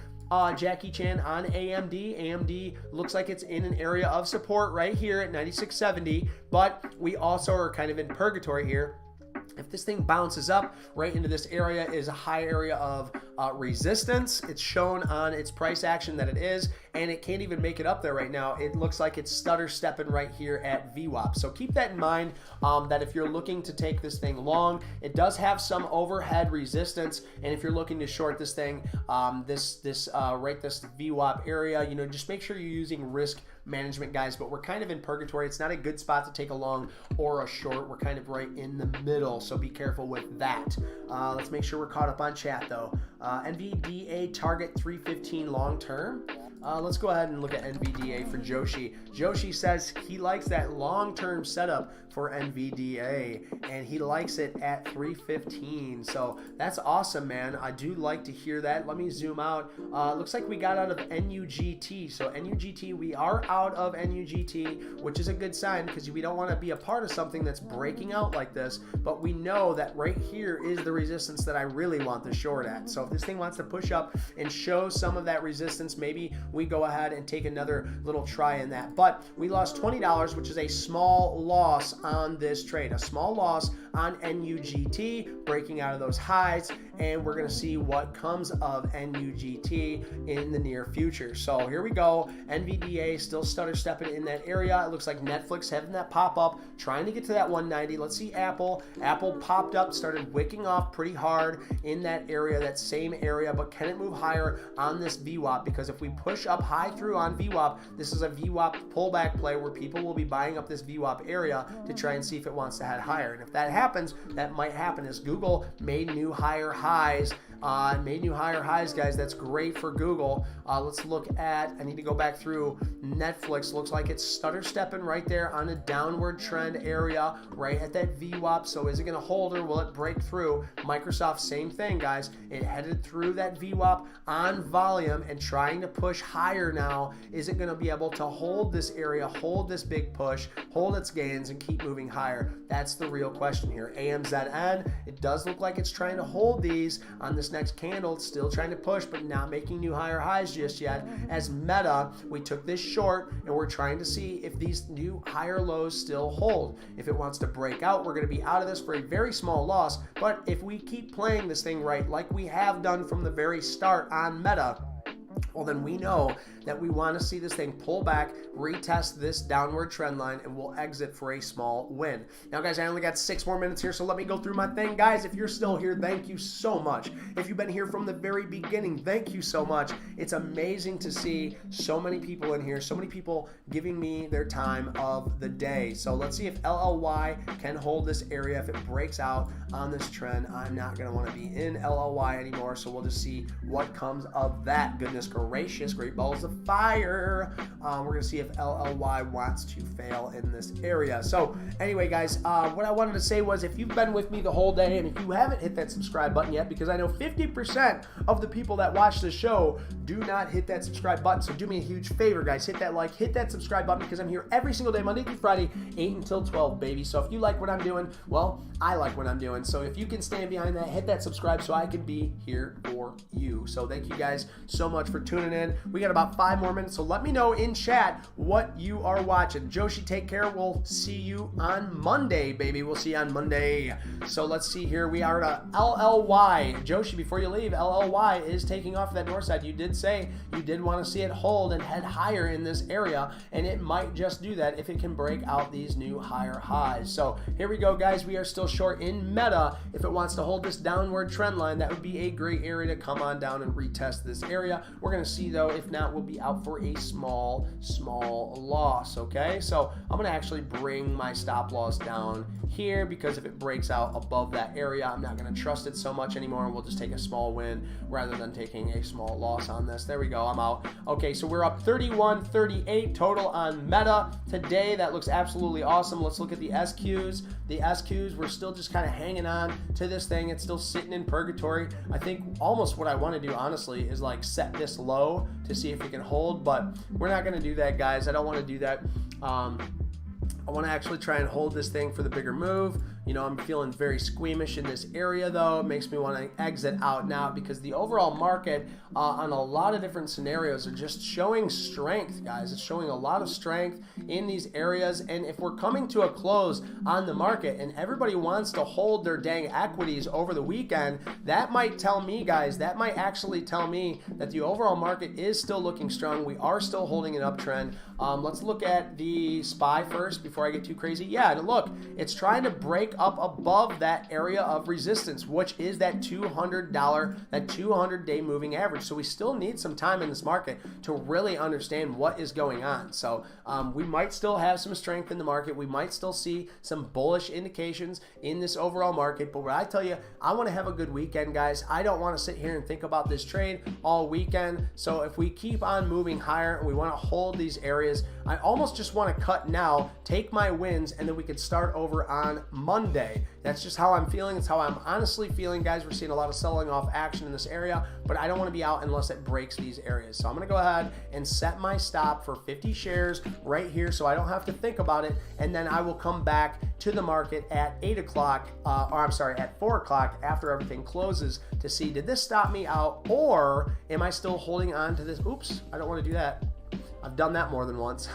Jackie Chan on AMD. AMD looks like it's in an area of support right here at 96.70, but we also are kind of in purgatory here. If this thing bounces up right into this area, is a high area of resistance. It's shown on its price action that it is, and it can't even make it up there right now. It looks like it's stutter stepping right here at VWAP. So keep that in mind, that if you're looking to take this thing long, it does have some overhead resistance. And if you're looking to short this thing, this VWAP area, you know, just make sure you're using risk management, guys. But we're kind of in purgatory. It's not a good spot to take a long or a short. We're kind of right in the middle, so be careful with that. Let's make sure we're caught up on chat though. NVDA target 315 long term. Let's go ahead and look at NVDA for Joshi. Joshi says he likes that long-term setup for NVDA, and he likes it at 315. So that's awesome, man. I do like to hear that. Let me zoom out. Looks like we got out of NUGT. So NUGT, we are out of NUGT, which is a good sign because we don't want to be a part of something that's breaking out like this. But we know that right here is the resistance that I really want the short at. So if this thing wants to push up and show some of that resistance, maybe we go ahead and take another little try in that. But we lost $20, which is a small loss on this trade, a small loss on NUGT, breaking out of those highs, and we're going to see what comes of NUGT in the near future. So here we go. NVDA still stutter stepping in that area. It looks like Netflix having that pop up, trying to get to that 190. Let's see Apple. Apple popped up, started wicking off pretty hard in that area, that same area, but can it move higher on this VWAP? Because if we push up high through on VWAP, this is a VWAP pullback play where people will be buying up this VWAP area to try and see if it wants to head higher. And if that happens, that might happen as Google made new higher highs Made new higher highs, guys. That's great for Google. Let's look at, I need to go back through Netflix. Looks like it's stutter stepping right there on a downward trend area, right at that VWAP. So is it going to hold or will it break through? Microsoft, same thing, guys. It headed through that VWAP on volume and trying to push higher now. Is it going to be able to hold this area, hold this big push, hold its gains, and keep moving higher? That's the real question here. AMZN, it does look like it's trying to hold these on this next candle. It's still trying to push, but not making new higher highs just yet. As Meta, we took this short, and we're trying to see if these new higher lows still hold. If it wants to break out, we're going to be out of this for a very small loss, but if we keep playing this thing right, like we have done from the very start on Meta, well, then we know that we want to see this thing pull back, retest this downward trend line, and we'll exit for a small win. Now, guys, I only got 6 more minutes here, so let me go through my thing. Guys, if you're still here, thank you so much. If you've been here from the very beginning, thank you so much. It's amazing to see so many people in here, so many people giving me their time of the day. So let's see if LLY can hold this area. If it breaks out on this trend, I'm not going to want to be in LLY anymore, so we'll just see what comes of that. Goodness gracious, great balls of fire. We're going to see if LLY wants to fail in this area. So anyway, guys, what I wanted to say was if you've been with me the whole day and if you haven't hit that subscribe button yet, because I know 50% of the people that watch the show do not hit that subscribe button. So do me a huge favor, guys. Hit that like, hit that subscribe button, because I'm here every single day, Monday through Friday, 8 until 12, baby. So if you like what I'm doing, well, I like what I'm doing. So if you can stand behind that, hit that subscribe so I can be here for you. So thank you guys so much for tuning in. We got about 5 more minutes, so let me know in chat what you are watching. Joshi, take care. We'll see you on Monday, baby. We'll see you on Monday. So let's see here. We are at LLY. Joshi, before you leave, LLY is taking off that north side. You did say you did want to see it hold and head higher in this area, and it might just do that if it can break out these new higher highs. So here we go, guys. We are still short in Meta. If it wants to hold this downward trend line, that would be a great area to come on down and retest this area. We're going to see, though, if not, we'll be out for a small loss, okay? So I'm going to actually bring my stop loss down here, because if it breaks out above that area, I'm not going to trust it so much anymore, and we'll just take a small win rather than taking a small loss on this. There we go. I'm out. Okay, so we're up 31.38 total on Meta today. That looks absolutely awesome. Let's look at the SQs. The SQs, we're still just kind of hanging on to this thing. It's still sitting in purgatory. I think almost what I want to do, honestly, is like set this low to see if it can hold, but we're not going to do that, guys. I don't want to do that. I want to actually try and hold this thing for the bigger move. You know, I'm feeling very squeamish in this area, though. It makes me want to exit out now, because the overall market on a lot of different scenarios are just showing strength, guys. It's showing a lot of strength in these areas. And if we're coming to a close on the market and everybody wants to hold their dang equities over the weekend, that might tell me, guys, that might actually tell me that the overall market is still looking strong. We are still holding an uptrend. Let's look at the SPY first before I get too crazy. Yeah, and look, it's trying to break up above that area of resistance, which is that $200, that 200-day moving average. So we still need some time in this market to really understand what is going on. So we might still have some strength in the market. We might still see some bullish indications in this overall market. But what I tell you, I want to have a good weekend, guys. I don't want to sit here and think about this trade all weekend. So if we keep on moving higher and we want to hold these areas, I almost just want to cut now, take my wins, and then we could start over on Monday. That's just how I'm feeling. It's how I'm honestly feeling, guys. We're seeing a lot of selling off action in this area, but I don't want to be out unless it breaks these areas. So I'm going to go ahead and set my stop for 50 shares right here so I don't have to think about it, and then I will come back to the market at 8 o'clock, at 4 o'clock after everything closes to see, did this stop me out, or am I still holding on to this? Oops, I don't want to do that. I've done that more than once.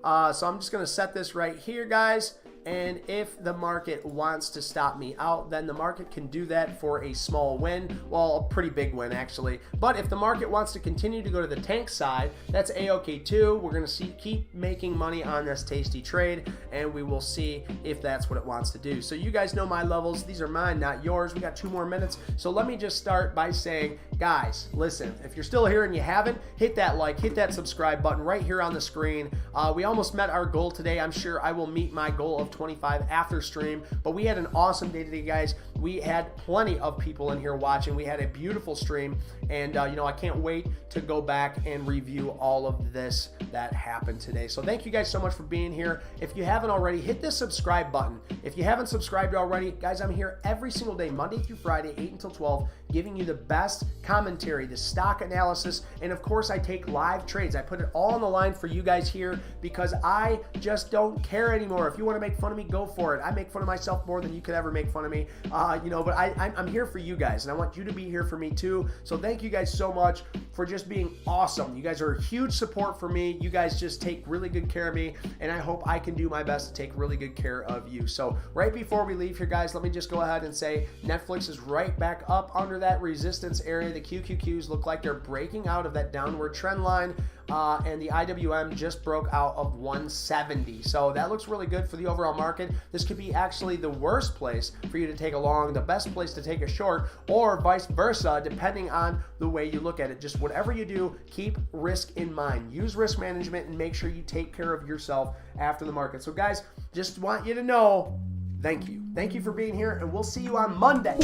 So I'm just going to set this right here, guys. And if the market wants to stop me out, then the market can do that for a small win. Well, a pretty big win, actually. But if the market wants to continue to go to the tank side, that's A-OK too. We're going to keep making money on this tasty trade, and we will see if that's what it wants to do. So you guys know my levels. These are mine, not yours. We got 2 more minutes. So let me just start by saying, guys, listen, if you're still here and you haven't, hit that like, hit that subscribe button right here on the screen. We almost met our goal today. I'm sure I will meet my goal of 25 after stream, but we had an awesome day today, guys. we had plenty of people in here watching. We had a beautiful stream, and I can't wait to go back and review all of this that happened today. So thank you guys so much for being here. If you haven't already, hit the subscribe button. If you haven't subscribed already, guys, I'm here every single day, Monday through Friday, 8 until 12, giving you the best commentary, the stock analysis, and of course I take live trades. I put it all on the line for you guys here because I just don't care anymore. If you want to make fun of me, go for it. I make fun of myself more than you could ever make fun of me, but I'm here for you guys, and I want you to be here for me too. So thank you guys so much for just being awesome. You guys are a huge support for me. You guys just take really good care of me, and I hope I can do my best to take really good care of you. So right before we leave here, guys, let me just go ahead and say Netflix is right back up under that resistance area. The QQQs look like they're breaking out of that downward trend line, and the IWM just broke out of 170. So that looks really good for the overall market. This could be actually the worst place for you to take a long, the best place to take a short, or vice versa, depending on the way you look at it. Just whatever you do, keep risk in mind. Use risk management and make sure you take care of yourself after the market. So guys, just want you to know, thank you. Thank you for being here, and we'll see you on Monday.